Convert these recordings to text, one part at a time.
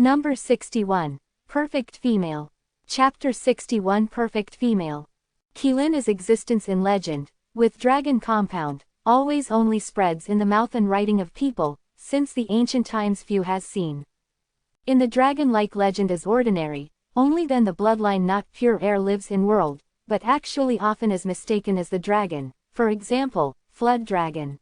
Number 61. Perfect Female. Chapter 61 Perfect Female. Qilin is existence in legend, with dragon compound, always only spreads in the mouth and writing of people, since the ancient times few has seen. In the dragon-like legend is ordinary, only then the bloodline not pure air lives in world, but actually often is mistaken as the dragon, for example, flood dragon.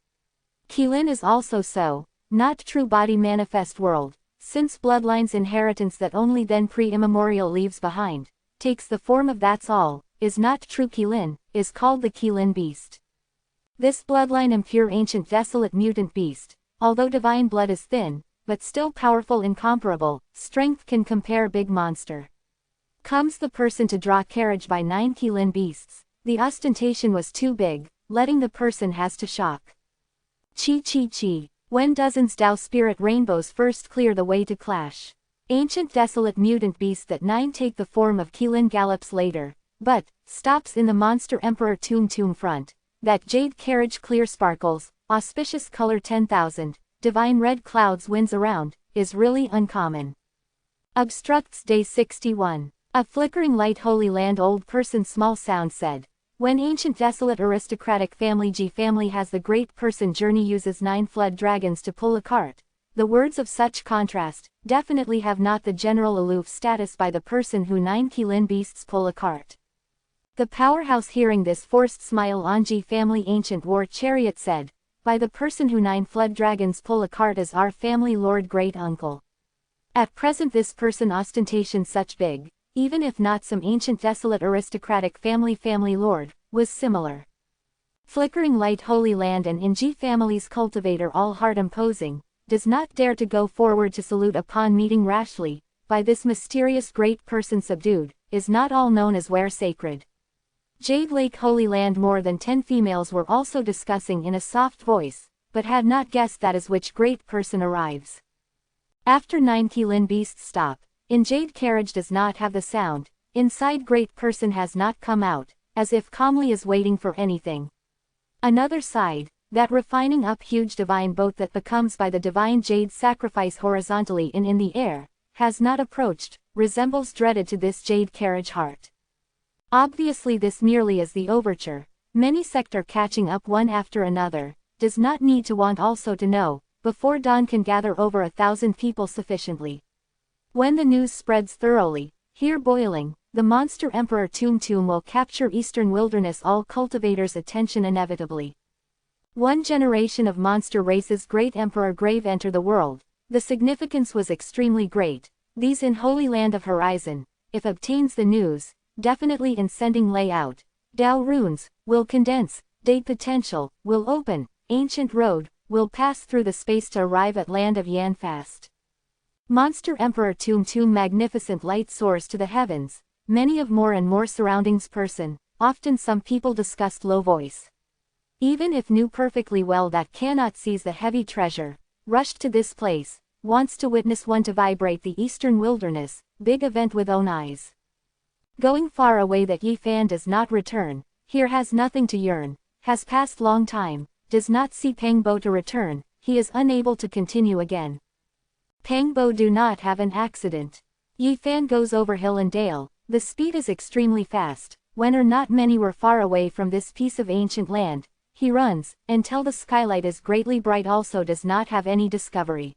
Qilin is also so, not true body manifest world, since bloodline's inheritance that only then pre-immemorial leaves behind, takes the form of that's all, is not true Qilin, is called the Qilin beast. This bloodline impure ancient desolate mutant beast, although divine blood is thin, but still powerful incomparable, strength can compare big monster. Comes the person to draw carriage by 9 Qilin beasts, the ostentation was too big, letting the person has to shock. Chi chi chi, when dozens Tao spirit rainbows first clear the way to clash. Ancient desolate mutant beast that 9 take the form of Qilin gallops later, but, stops in the monster emperor tomb front, that jade carriage clear sparkles, auspicious color 10,000, divine red clouds winds around, is really uncommon. Obstructs Day 61. A flickering light holy land old person small sound said. When ancient desolate aristocratic family G family has the great person journey uses 9 flood dragons to pull a cart, the words of such contrast, definitely have not the general aloof status by the person who 9 Qilin beasts pull a cart. The powerhouse hearing this forced smile on G family ancient war chariot said, by the person who 9 flood dragons pull a cart is our family lord great uncle. At present this person ostentation such big, even if not some ancient desolate aristocratic family lord, was similar. Flickering light holy land and in G family's cultivator all heart imposing, does not dare to go forward to salute upon meeting rashly, by this mysterious great person subdued, is not all known as where sacred. Jade Lake Holy Land more than 10 females were also discussing in a soft voice, but had not guessed that is which great person arrives. After 9 Qilin beasts stop, in jade carriage does not have the sound, inside great person has not come out, as if calmly is waiting for anything. Another side, that refining up huge divine boat that becomes by the divine jade sacrifice horizontally in the air, has not approached, resembles dreaded to this jade carriage heart. Obviously this merely is the overture, many sector catching up one after another, does not need to want also to know, before dawn can gather over 1,000 people sufficiently. When the news spreads thoroughly, here boiling, the monster emperor tomb will capture eastern wilderness all cultivators' attention inevitably. One generation of monster races great emperor grave enter the world, the significance was extremely great, these in holy land of horizon, if obtains the news, definitely in sending layout, Dao runes, will condense, date potential, will open, ancient road, will pass through the space to arrive at land of Yan fast. Monster Emperor tomb magnificent light soars to the heavens, many of more and more surroundings person, often some people discussed low voice. Even if knew perfectly well that cannot seize the heavy treasure, rushed to this place, wants to witness one to vibrate the eastern wilderness, big event with own eyes. Going far away that Yi Fan does not return, here has nothing to yearn, has passed long time, does not see Peng Bo to return, he is unable to continue again. Peng Bo do not have an accident. Yi Fan goes over hill and dale, the speed is extremely fast, when or not many were far away from this piece of ancient land, he runs, until the skylight is greatly bright also does not have any discovery.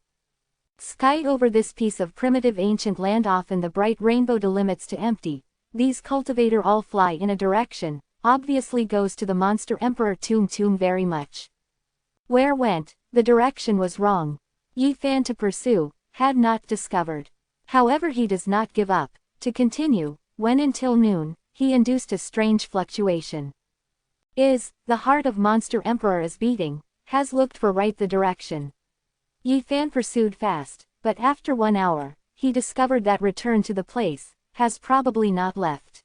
Sky over this piece of primitive ancient land often the bright rainbow delimits to empty, these cultivator all fly in a direction, obviously goes to the monster emperor tomb very much. Where went, the direction was wrong. Yi Fan to pursue, had not discovered. However he does not give up, to continue, when until noon, he induced a strange fluctuation. The heart of monster emperor is beating, has looked for right the direction. Yi Fan pursued fast, but after 1 hour, he discovered that return to the place, has probably not left.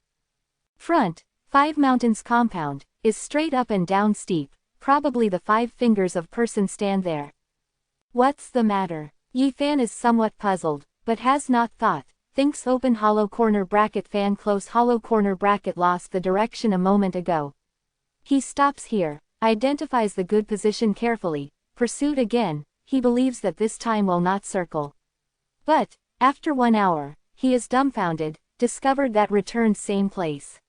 Front, 5 mountains compound, is straight up and down steep, probably the 5 fingers of person stand there. What's the matter? Yi Fan is somewhat puzzled, but has not thought, thinks open hollow corner bracket fan close hollow corner bracket lost the direction a moment ago. He stops here, identifies the good position carefully, pursued again, he believes that this time will not circle. But, After 1 hour, he is dumbfounded, discovered that returns same place.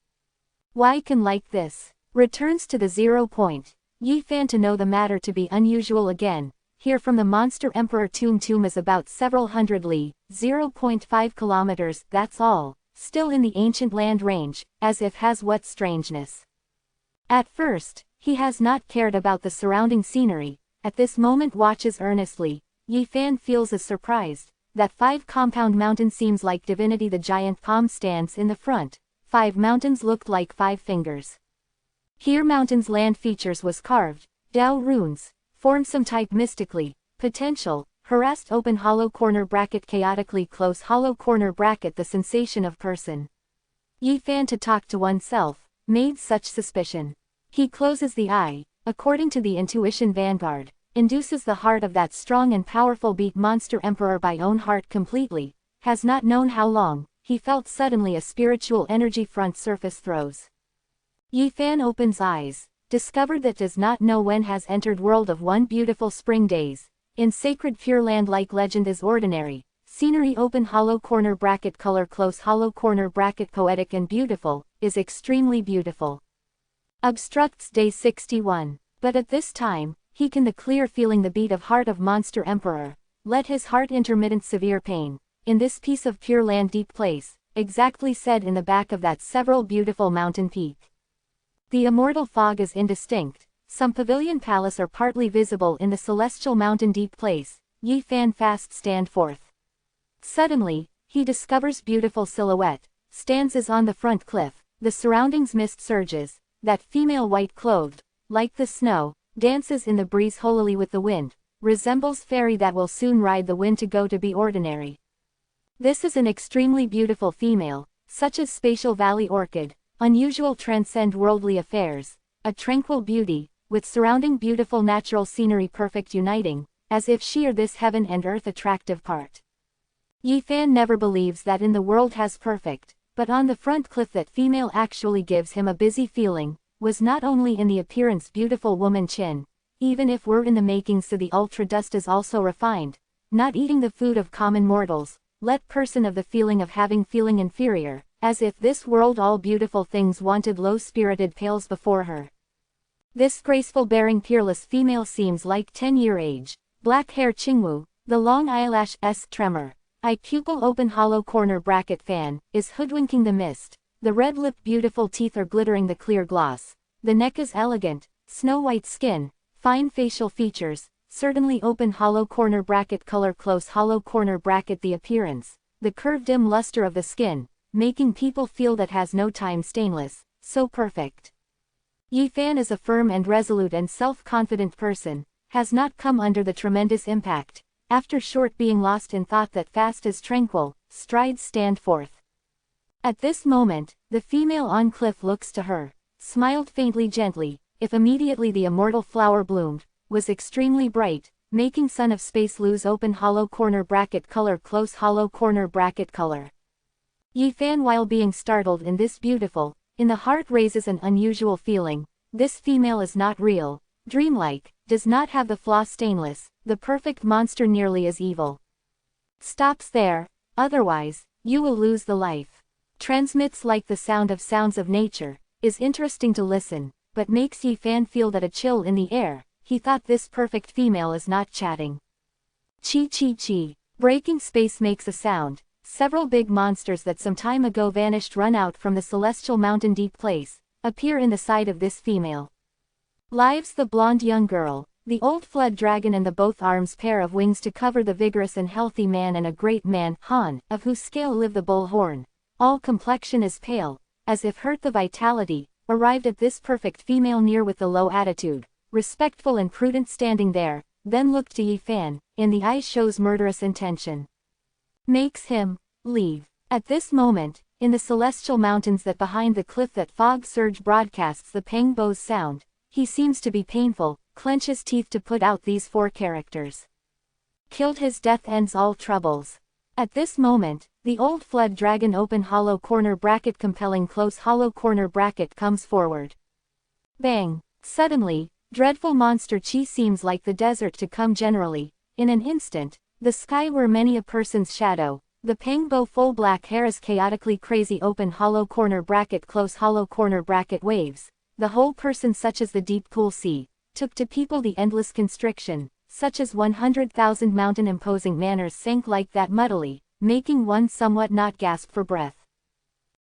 Why can like this? Returns to the 0 point. Yi Fan to know the matter to be unusual again. Here from the monster emperor Tomb is about several hundred li, 0.5 kilometers, that's all, still in the ancient land range, as if has what strangeness. At first, he has not cared about the surrounding scenery, at this moment watches earnestly. Yi Fan feels as surprised. That 5 compound mountain seems like divinity. The giant palm stands in the front. 5 mountains looked like 5 fingers. Here mountain's land features was carved. Dao runes, formed some type mystically. Potential, harassed open hollow corner bracket chaotically close hollow corner bracket the sensation of person. Yi Fan to talk to oneself, made such suspicion. He closes the eye, according to the intuition vanguard. Induces the heart of that strong and powerful beat monster emperor by own heart completely, has not known how long, he felt suddenly a spiritual energy front surface throws. Yi Fan opens eyes, discovered that does not know when has entered world of one beautiful spring days, in sacred pure land like legend is ordinary, scenery open hollow corner bracket color close hollow corner bracket poetic and beautiful, is extremely beautiful. Obstructs day 61, but at this time, he can the clear feeling the beat of heart of monster emperor, let his heart intermittent severe pain, in this piece of pure land deep place, exactly said in the back of that several beautiful mountain peak. The immortal fog is indistinct, some pavilion palace are partly visible in the celestial mountain deep place, Yi Fan fast stand forth. Suddenly, he discovers beautiful silhouette, stands as on the front cliff, the surroundings mist surges, that female white clothed, like the snow, dances in the breeze holily with the wind, resembles fairy that will soon ride the wind to go to be ordinary. This is an extremely beautiful female, such as spatial valley orchid, unusual transcend worldly affairs, a tranquil beauty, with surrounding beautiful natural scenery perfect uniting, as if she are this heaven and earth attractive part. Yi Fan never believes that in the world has perfect, but on the front cliff that female actually gives him a busy feeling, was not only in the appearance beautiful woman chin, even if were in the making so the ultra dust is also refined, not eating the food of common mortals, let person of the feeling of having feeling inferior, as if this world all beautiful things wanted low-spirited pales before her. This graceful bearing peerless female seems like 10-year age, black hair Qingwu, the long eyelash tremor, eye pupil open hollow corner bracket fan, is hoodwinking the mist. The red lip beautiful teeth are glittering the clear gloss, the neck is elegant, snow-white skin, fine facial features, certainly open hollow corner bracket color close hollow corner bracket the appearance, the curved dim luster of the skin, making people feel that has no time stainless, so perfect. Yi Fan is a firm and resolute and self-confident person, has not come under the tremendous impact, after short being lost in thought that fast as tranquil, strides stand forth. At this moment, the female on cliff looks to her, smiled faintly gently, if immediately the immortal flower bloomed, was extremely bright, making sun of space lose open hollow corner bracket color close hollow corner bracket color. Yi Fan while being startled in this beautiful, in the heart raises an unusual feeling, this female is not real, dreamlike, does not have the flaw stainless, the perfect monster nearly as evil. Stops there, otherwise, you will lose the life. Transmits like the sound of sounds of nature, is interesting to listen, but makes Yi Fan feel that a chill in the air, he thought this perfect female is not chatting. Chi chi chi, breaking space makes a sound, several big monsters that some time ago vanished run out from the celestial mountain deep place, appear in the side of this female. Lives the blonde young girl, the old flood dragon and the both arms pair of wings to cover the vigorous and healthy man and a great man, Han, of whose scale live the bull horn. All complexion is pale, as if hurt the vitality, arrived at this perfect female near with the low attitude, respectful and prudent standing there, then looked to Yi Fan, in the eyes shows murderous intention. Makes him, leave. At this moment, in the celestial mountains that behind the cliff that fog surge broadcasts the pang bow's sound, he seems to be painful, clenches teeth to put out these 4 characters. Killed his death ends all troubles. At this moment, the old flood dragon open hollow corner bracket compelling close hollow corner bracket comes forward. Bang! Suddenly, dreadful monster chi seems like the desert to come generally, in an instant, the sky where many a person's shadow, The Pangbo full black hair is chaotically crazy open hollow corner bracket close hollow corner bracket waves. The whole person such as the deep cool sea, took to people the endless constriction, such as 100,000 mountain imposing manners sank like that muddily, making one somewhat not gasp for breath.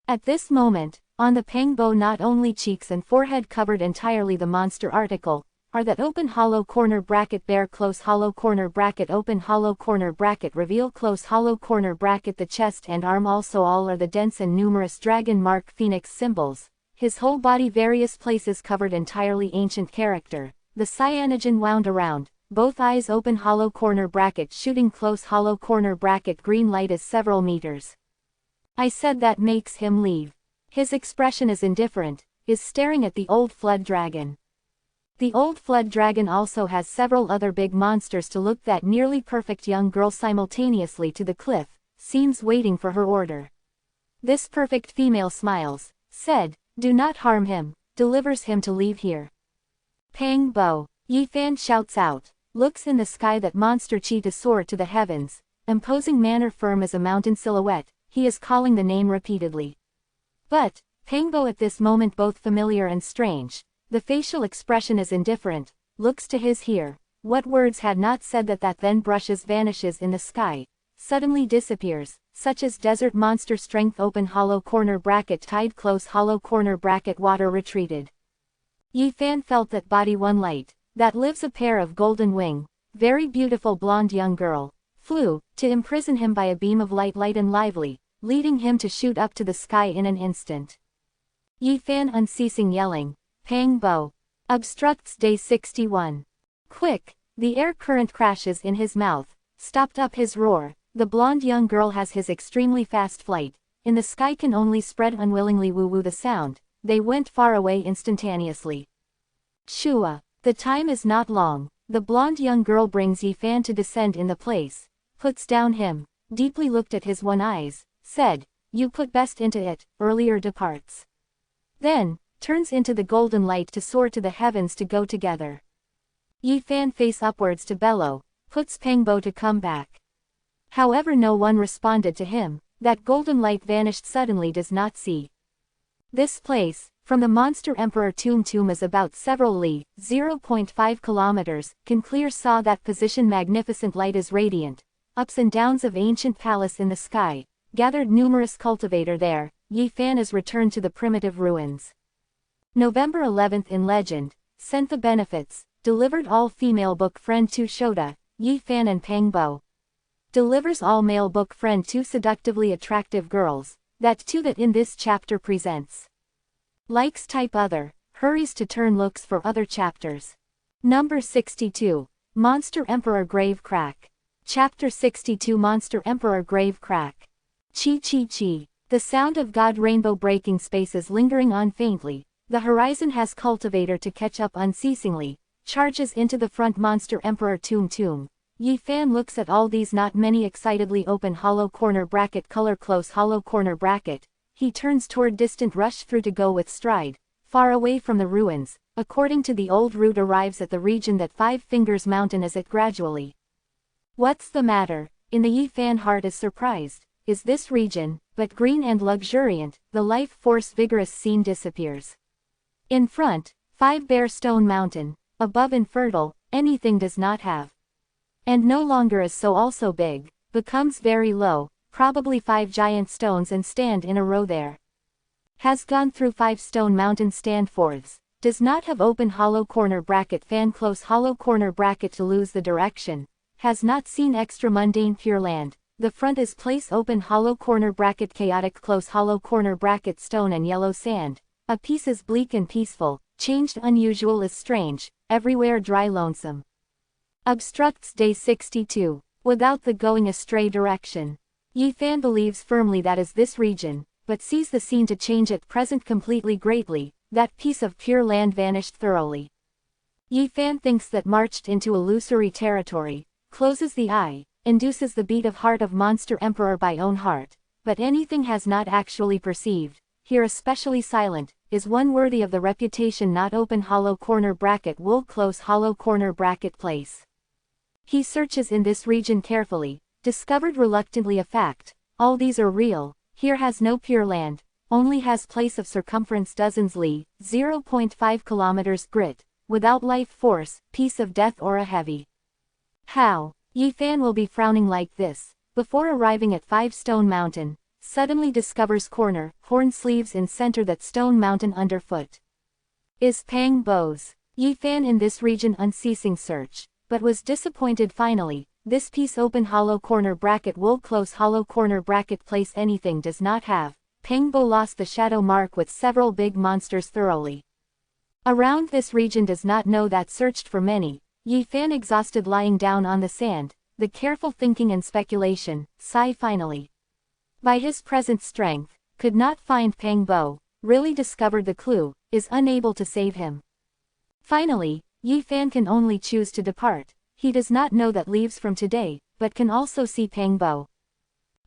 At this moment, on the Pangbo not only cheeks and forehead covered entirely the monster article, are that open hollow corner bracket bare close hollow corner bracket open hollow corner bracket reveal close hollow corner bracket the chest and arm also all are the dense and numerous dragon mark phoenix symbols, his whole body various places covered entirely ancient character, the cyanogen wound around, both eyes open hollow corner bracket shooting close hollow corner bracket green light is several meters. I said that makes him leave. His expression is indifferent, is staring at the old flood dragon. The old flood dragon also has several other big monsters to look that nearly perfect young girl simultaneously to the cliff, seems waiting for her order. This perfect female smiles, said, "Do not harm him," delivers him to leave here. Pangbo, Yifan shouts out, looks in the sky that monster cheetah soar to the heavens, imposing manner firm as a mountain silhouette, he is calling the name repeatedly. But, Pangbo at this moment both familiar and strange. The facial expression is indifferent, looks to his here, what words had not said that then brushes vanishes in the sky, suddenly disappears, such as desert monster strength open hollow corner bracket tide close hollow corner bracket water retreated. Yifan felt that body one light, that lives a pair of golden wing, very beautiful blonde young girl, flew, to imprison him by a beam of light and lively, leading him to shoot up to the sky in an instant. Yifan unceasing yelling, Pangbo. Obstructs day 61. Quick, the air current crashes in his mouth, stopped up his roar, the blonde young girl has his extremely fast flight, in the sky can only spread unwillingly woo-woo the sound, they went far away instantaneously. Shua, the time is not long, the blonde young girl brings Yifan to descend in the place, puts down him, deeply looked at his one eyes, said, "You put best into it," earlier departs. Then, turns into the golden light to soar to the heavens to go together. Yifan face upwards to bellow, puts Pangbo to come back. However no one responded to him, that golden light vanished suddenly does not see. This place, from the monster emperor tomb is about several li, 0.5 kilometers, can clear saw that position magnificent light is radiant, ups and downs of ancient palace in the sky, gathered numerous cultivator there, Yifan is returned to the primitive ruins. November 11th in legend, sent the benefits, delivered all female book friend to Shota, Yifan and Pangbo. Delivers all male book friend to seductively attractive girls, that two that in this chapter presents. Likes type other, hurries to turn looks for other chapters. Number 62, Monster Emperor Grave Crack. Chapter 62 Monster Emperor Grave Crack. Chi chi chi, the sound of God rainbow breaking spaces lingering on faintly. The horizon has cultivator to catch up unceasingly, charges into the front monster emperor tomb. Yifan looks at all these not many excitedly open hollow corner bracket color close hollow corner bracket, he turns toward distant rush through to go with stride, far away from the ruins, according to the old route arrives at the region that Five Fingers Mountain is at gradually. What's the matter, in the Yifan heart is surprised, is this region, but green and luxuriant, the life force vigorous scene disappears. In front, 5 bare stone mountain, above infertile, anything does not have. And no longer is so also big, becomes very low, probably 5 giant stones and stand in a row there. Has gone through 5 stone mountain stand fourths, does not have open hollow corner bracket fan close hollow corner bracket to lose the direction, has not seen extra mundane pure land, the front is place open hollow corner bracket chaotic close hollow corner bracket stone and yellow sand. A piece is bleak and peaceful, changed unusual is strange, everywhere dry lonesome. Obstructs day 62, without the going astray direction. Yifan believes firmly that is this region, but sees the scene to change at present completely greatly, that piece of pure land vanished thoroughly. Yifan thinks that marched into illusory territory, closes the eye, induces the beat of heart of monster emperor by own heart, but anything has not actually perceived. Here especially silent, is one worthy of the reputation not open hollow corner bracket wool close hollow corner bracket place. He searches in this region carefully, discovered reluctantly a fact, all these are real, here has no pure land, only has place of circumference dozens li, 0.5 kilometers grit, without life force, piece of death or a heavy. How? Yi Fan will be frowning like this, before arriving at 5 Stone Mountain, suddenly discovers corner, horn sleeves in center that Stone Mountain underfoot. Is Pang Bo's. Yi Fan in this region unceasing search, but was disappointed finally, this piece open hollow corner bracket wool close hollow corner bracket place anything does not have. Pang Bo lost the shadow mark with several big monsters thoroughly. Around this region does not know that searched for many, Yi Fan exhausted lying down on the sand, the careful thinking and speculation, sigh finally. By his present strength, could not find Pang Bo, really discovered the clue, is unable to save him. Finally, Yi Fan can only choose to depart, he does not know that leaves from today, but can also see Pang Bo.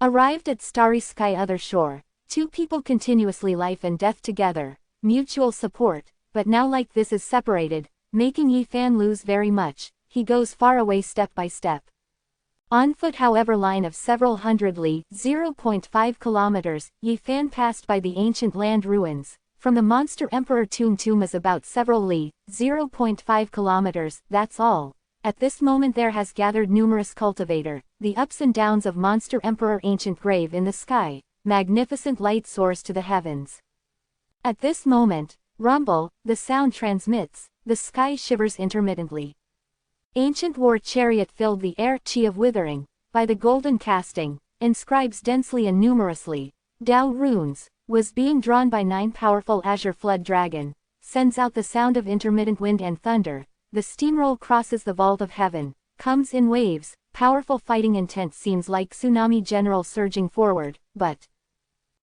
Arrived at starry sky other shore. 2 people continuously life and death together, mutual support, but now like this is separated, making Yi Fan lose very much, he goes far away step by step. On foot however line of several hundred li, 0.5 kilometers, Yi Fan passed by the ancient land ruins, from the monster emperor tomb is about several li, 0.5 kilometers, that's all. At this moment there has gathered numerous cultivator, the ups and downs of monster emperor ancient grave in the sky. Magnificent light soars to the heavens. At this moment, rumble, the sound transmits, the sky shivers intermittently. Ancient war chariot filled the air, chi of withering, by the golden casting, inscribes densely and numerously, Tao runes, was being drawn by 9 powerful azure flood dragon, sends out the sound of intermittent wind and thunder, the steamroll crosses the vault of heaven, comes in waves, powerful fighting intent seems like tsunami general surging forward, but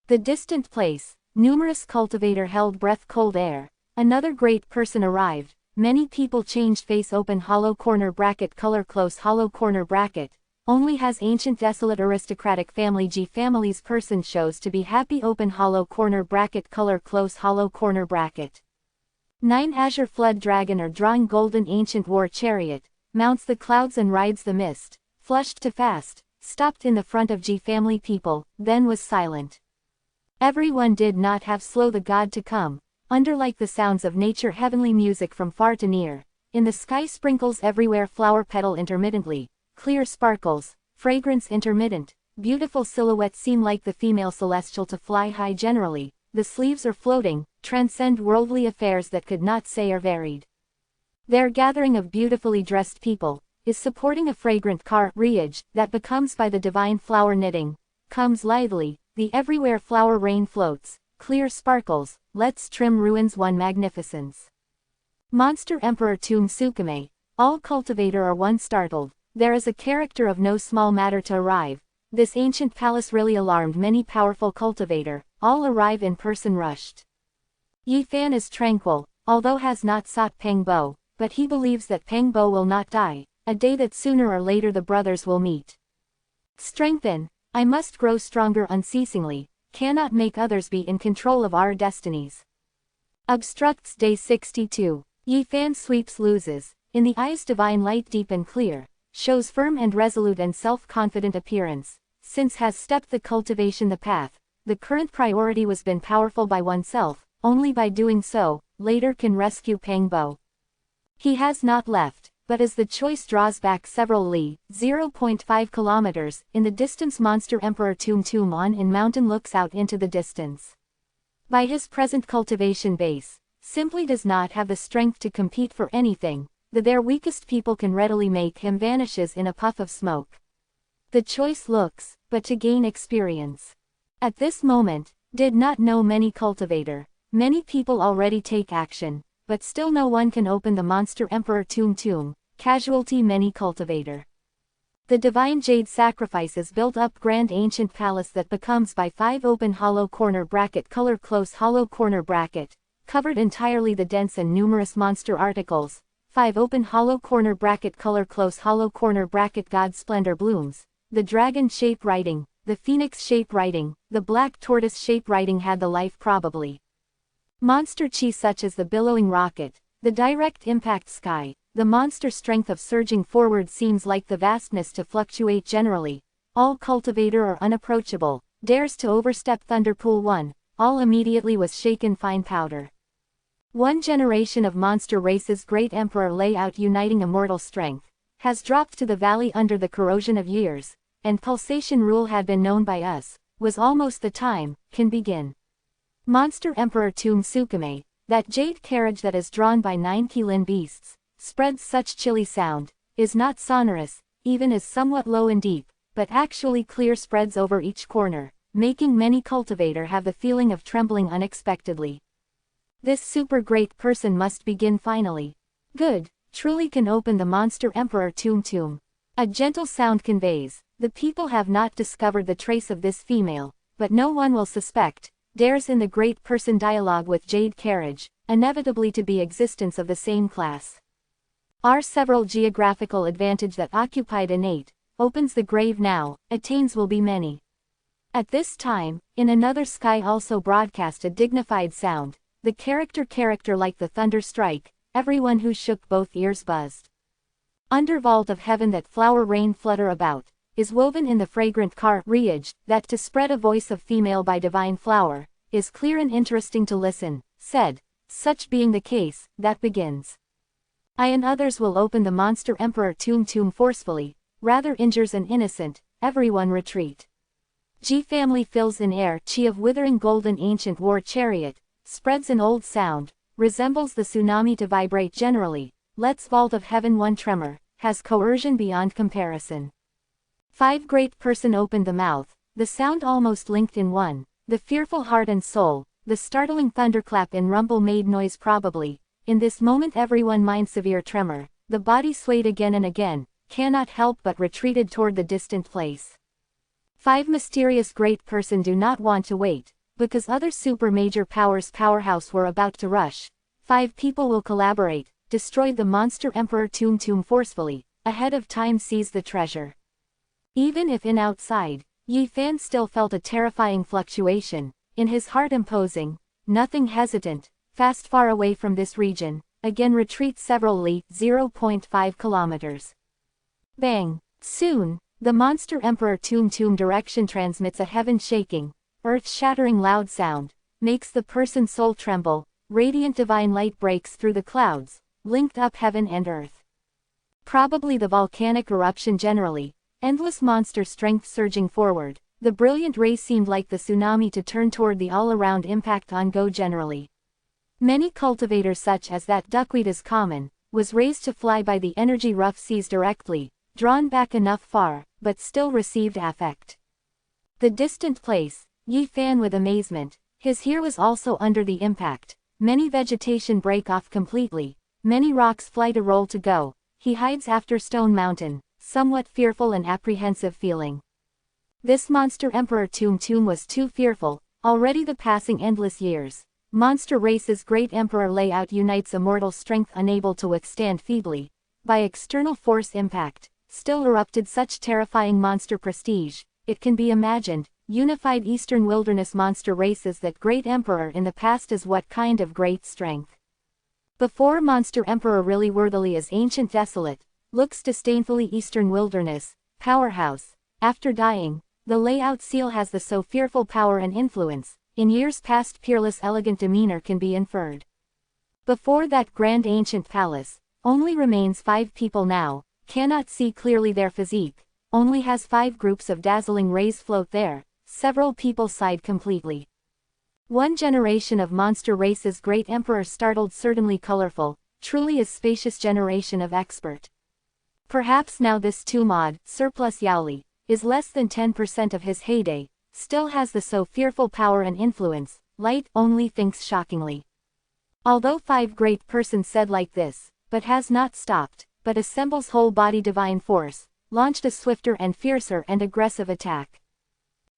the distant place, numerous cultivator held breath cold air, another great person arrived, many people changed face open hollow corner bracket color close hollow corner bracket, only has ancient desolate aristocratic family G family's person shows to be happy open hollow corner bracket color close hollow corner bracket. 9 azure flood dragon are drawing golden ancient war chariot, mounts the clouds and rides the mist, flushed to fast, stopped in the front of G family people, then was silent. Everyone did not have slow the god to come, under like the sounds of nature heavenly music from far to near, in the sky sprinkles everywhere flower petal intermittently, clear sparkles, fragrance intermittent, beautiful silhouettes seem like the female celestial to fly high generally, the sleeves are floating, transcend worldly affairs that could not say are varied. Their gathering of beautifully dressed people, is supporting a fragrant car, riage, that becomes by the divine flower knitting, comes lithely, the everywhere flower rain floats, clear sparkles, let's trim ruins one magnificence. Monster Emperor Tomb Sukame, all cultivator are one startled, there is a character of no small matter to arrive, this ancient palace really alarmed many powerful cultivator, all arrive in person rushed. Yi Fan is tranquil, although has not sought Pang Bo, but he believes that Pang Bo will not die, a day that sooner or later the brothers will meet. Strengthen, I must grow stronger unceasingly, cannot make others be in control of our destinies. Obstructs Day 62, Yi Fan sweeps loses, in the eyes divine light deep and clear, shows firm and resolute and self-confident appearance, since has stepped the cultivation the path, the current priority was been powerful by oneself, only by doing so, later can rescue Pang Bo. He has not left, but as the choice draws back several li, 0.5 kilometers, in the distance monster emperor Tomb on in mountain looks out into the distance. By his present cultivation base, simply does not have the strength to compete for anything, their weakest people can readily make him vanishes in a puff of smoke. The choice looks, but to gain experience. At this moment, did not know many cultivator, many people already take action, but still no one can open the monster emperor tomb, casualty many cultivator. The divine jade sacrifices built up grand ancient palace that becomes by 5 open hollow corner bracket color close hollow corner bracket, covered entirely the dense and numerous monster articles, 5 open hollow corner bracket color close hollow corner bracket god splendor blooms, the dragon shape writing, the phoenix shape writing, the black tortoise shape writing had the life probably. Monster chi such as the billowing rocket, the direct impact sky, the monster strength of surging forward seems like the vastness to fluctuate generally, all cultivator are unapproachable, dares to overstep Thunderpool 1, all immediately was shaken fine powder. One generation of monster races great emperor layout uniting immortal strength, has dropped to the valley under the corrosion of years, and pulsation rule had been known by us, was almost the time, can begin. Monster Emperor Tomb Sukume, that jade carriage that is drawn by 9 Qilin beasts, spreads such chilly sound, is not sonorous, even is somewhat low and deep, but actually clear spreads over each corner, making many cultivator have the feeling of trembling unexpectedly. This super great person must begin finally. Good, truly can open the Monster Emperor Tomb. A gentle sound conveys, the people have not discovered the trace of this female, but no one will suspect, dares in the great person dialogue with jade carriage, inevitably to be existence of the same class. Are several geographical advantage that occupied innate, opens the grave now, attains will be many. At this time, in another sky also broadcast a dignified sound, the character like the thunder strike, everyone who shook both ears buzzed. Under vault of heaven that flower rain flutter about, is woven in the fragrant carriage, that to spread a voice of female by divine flower, is clear and interesting to listen, said, such being the case, that begins. I and others will open the Monster Emperor Tomb forcefully, rather injures an innocent, everyone retreat. G family fills in air chi of withering golden ancient war chariot, spreads an old sound, resembles the tsunami to vibrate generally, lets vault of heaven one tremor, has coercion beyond comparison. 5 great person opened the mouth, the sound almost linked in one, the fearful heart and soul, the startling thunderclap in rumble made noise probably, in this moment everyone mind severe tremor, the body swayed again and again, cannot help but retreated toward the distant place. 5 mysterious great person do not want to wait, because other super major powers powerhouse were about to rush. 5 people will collaborate, destroy the Monster Emperor Tomb forcefully, ahead of time seize the treasure. Even if in outside, Yi Fan still felt a terrifying fluctuation, in his heart imposing, nothing hesitant, fast far away from this region, again retreat several li, 0.5 kilometers. Bang! Soon, the Monster Emperor Tomb direction transmits a heaven-shaking, earth-shattering loud sound, makes the person's soul tremble, radiant divine light breaks through the clouds, linked up heaven and earth. Probably the volcanic eruption generally, endless monster strength surging forward, the brilliant ray seemed like the tsunami to turn toward the all-around impact on go generally. Many cultivators such as that duckweed is common, was raised to fly by the energy rough seas directly, drawn back enough far, but still received affect. The distant place, Yi Fan with amazement, his here was also under the impact, many vegetation break off completely, many rocks fly to roll to go, he hides after stone mountain, somewhat fearful and apprehensive feeling. This Monster Emperor Tomb was too fearful, already the passing endless years. Monster race's great emperor layout unites immortal strength unable to withstand feebly, by external force impact, still erupted such terrifying monster prestige, it can be imagined, unified eastern wilderness monster races that great emperor in the past is what kind of great strength. Before Monster Emperor really worthily is ancient desolate, looks disdainfully eastern wilderness, powerhouse, after dying, the layout seal has the so fearful power and influence, in years past peerless elegant demeanor can be inferred. Before that grand ancient palace, only remains 5 people now, cannot see clearly their physique, only has 5 groups of dazzling rays float there, several people sighed completely. One generation of monster races great emperor startled certainly colorful, truly is spacious generation of expert. Perhaps now this Tumad, surplus Yaoli, is less than 10% of his heyday, still has the so fearful power and influence, light only thinks shockingly. Although 5 great persons said like this, but has not stopped, but assembles whole body divine force, launched a swifter and fiercer and aggressive attack.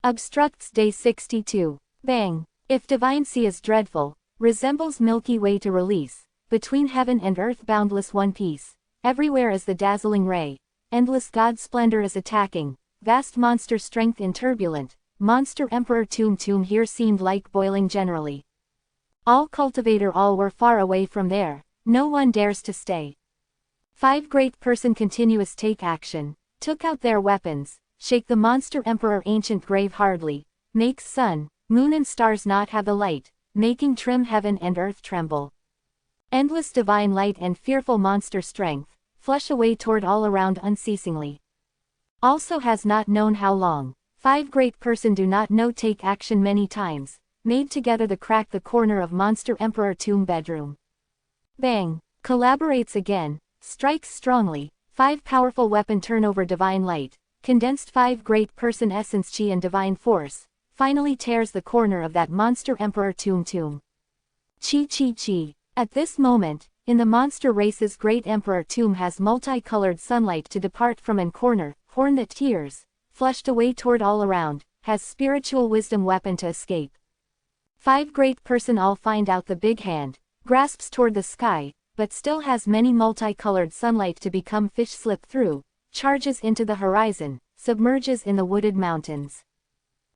Obstructs day 62. Bang! If divine sea is dreadful, resembles Milky Way to release, between heaven and earth boundless one piece, everywhere is the dazzling ray, endless God splendor is attacking, vast monster strength in turbulent, Monster Emperor Tomb here seemed like boiling generally. All cultivator all were far away from there, no one dares to stay. 5 great person continuous take action, took out their weapons, shake the Monster Emperor ancient grave hardly, makes sun, moon and stars not have the light, making trim heaven and earth tremble. Endless divine light and fearful monster strength, flush away toward all around unceasingly. Also has not known how long, 5 great person do not know take action many times, made together the crack the corner of monster emperor tomb bedroom. Bang, collaborates again, strikes strongly, 5 powerful weapon turnover divine light, condensed 5 great person essence chi and divine force, finally tears the corner of that monster emperor tomb. Chi chi chi. At this moment, in the monster race's great emperor tomb has multicolored sunlight to depart from and corner, horn that tears, flushed away toward all around, has spiritual wisdom weapon to escape. 5 great person all find out the big hand, grasps toward the sky, but still has many multicolored sunlight to become fish slip through, charges into the horizon, submerges in the wooded mountains.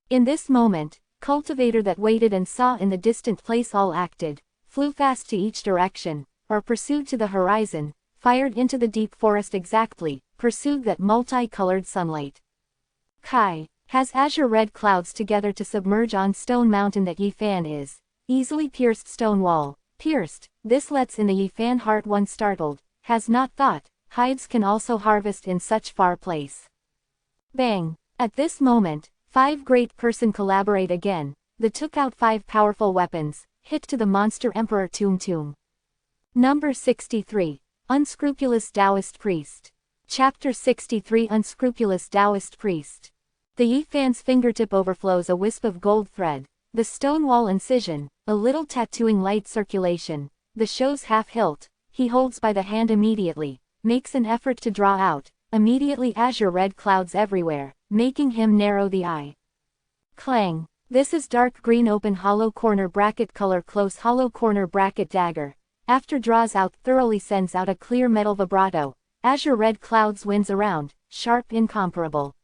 In this moment, cultivator that waited and saw in the distant place all acted, flew fast to each direction, or pursued to the horizon, fired into the deep forest exactly, pursued that multicolored sunlight. Kai, has azure red clouds together to submerge on stone mountain that Yifan is, easily pierced stone wall, pierced, this lets in the Yifan heart one startled, has not thought, hides can also harvest in such far place. Bang, at this moment, 5 great person collaborate again, they took out 5 powerful weapons, hit to the monster emperor tomb. Number 63, Unscrupulous Taoist Priest. Chapter 63 Unscrupulous Taoist Priest. The Yifan's fingertip overflows a wisp of gold thread, the stone wall incision, a little tattooing light circulation, the show's half hilt, he holds by the hand immediately, makes an effort to draw out, immediately azure red clouds everywhere, making him narrow the eye. Clang. This is dark green open hollow corner bracket color close hollow corner bracket dagger. After draws out thoroughly sends out a clear metal vibrato, azure red clouds winds around, sharp incomparable.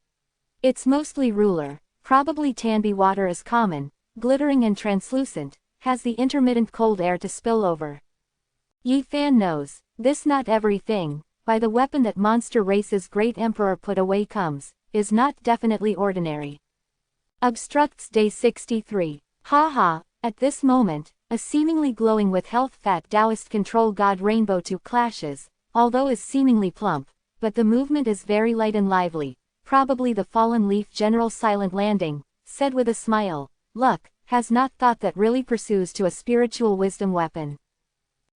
It's mostly ruler, probably Tanbi water is common, glittering and translucent, has the intermittent cold air to spill over. Yifan knows, this not everything, by the weapon that monster race's great emperor put away comes, is not definitely ordinary. Obstructs day 63. Ha. At this moment, a seemingly glowing with health fat Taoist control god rainbow two clashes, although is seemingly plump, but the movement is very light and lively, probably the fallen leaf general silent landing, said with a smile, luck, has not thought that really pursues to a spiritual wisdom weapon.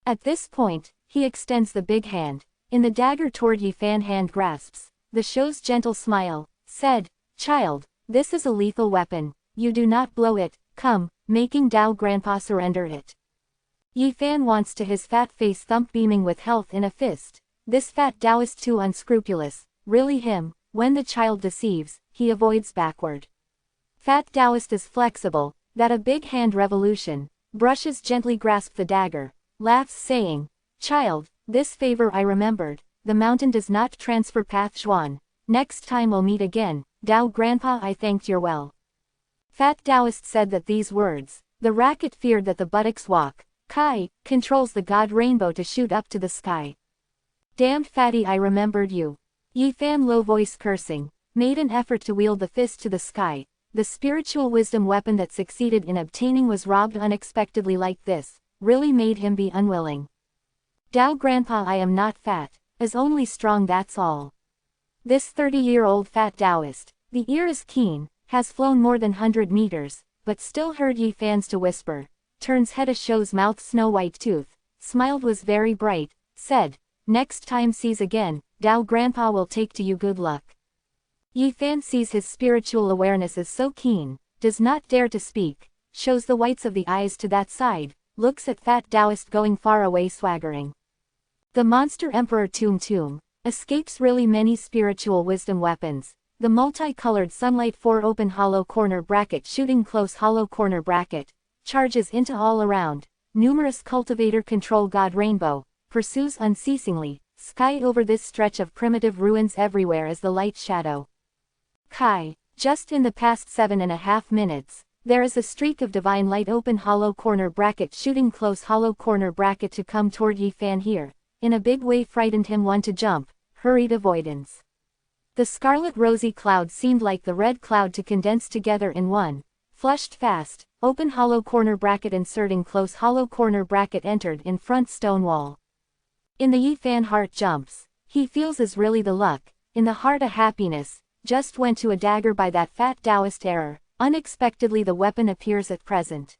At this point, he extends the big hand, in the dagger toward Yifan hand grasps, the show's gentle smile, said, child, this is a lethal weapon, you do not blow it, come, making Dao grandpa surrender it. Yifan wants to his fat face thump beaming with health in a fist, this fat Taoist too unscrupulous, really him, when the child deceives, he avoids backward. Fat Taoist is flexible, that a big hand revolution, brushes gently grasp the dagger, laughs saying, child, this favor I remembered, the mountain does not transfer path Zhuan, next time we'll meet again, Dao grandpa I thanked your well. Fat Taoist said that these words, the racket feared that the buttocks walk, Kai, controls the god rainbow to shoot up to the sky. Damned fatty I remembered you. Yifan low voice cursing, made an effort to wield the fist to the sky, the spiritual wisdom weapon that succeeded in obtaining was robbed unexpectedly like this, really made him be unwilling. Dao grandpa I am not fat, is only strong that's all. This 30-year-old fat Taoist, the ear is keen, has flown more than 100 meters, but still heard Yifan's to whisper, turns head a show's mouth snow white tooth, smiled was very bright, said, next time sees again, Dao grandpa will take to you good luck. Yifan sees his spiritual awareness is so keen, does not dare to speak, shows the whites of the eyes to that side, looks at fat Taoist going far away swaggering. The monster emperor tomb, escapes really many spiritual wisdom weapons, the multicolored sunlight 4 open hollow corner bracket shooting close hollow corner bracket, charges into all around, numerous cultivator control god rainbow, pursues unceasingly, sky over this stretch of primitive ruins everywhere is the light shadow. Kai, just in the past 7.5 minutes, there is a streak of divine light open hollow corner bracket shooting close hollow corner bracket to come toward Yifan here, in a big way frightened him one to jump, hurried avoidance. The scarlet rosy cloud seemed like the red cloud to condense together in one, Flushed fast, open hollow corner bracket inserting close hollow corner bracket entered in front stone wall. In the Yi Fan heart jumps. He feels is really the luck, in the heart a happiness, just went to a dagger by that fat Taoist error, unexpectedly the weapon appears at present.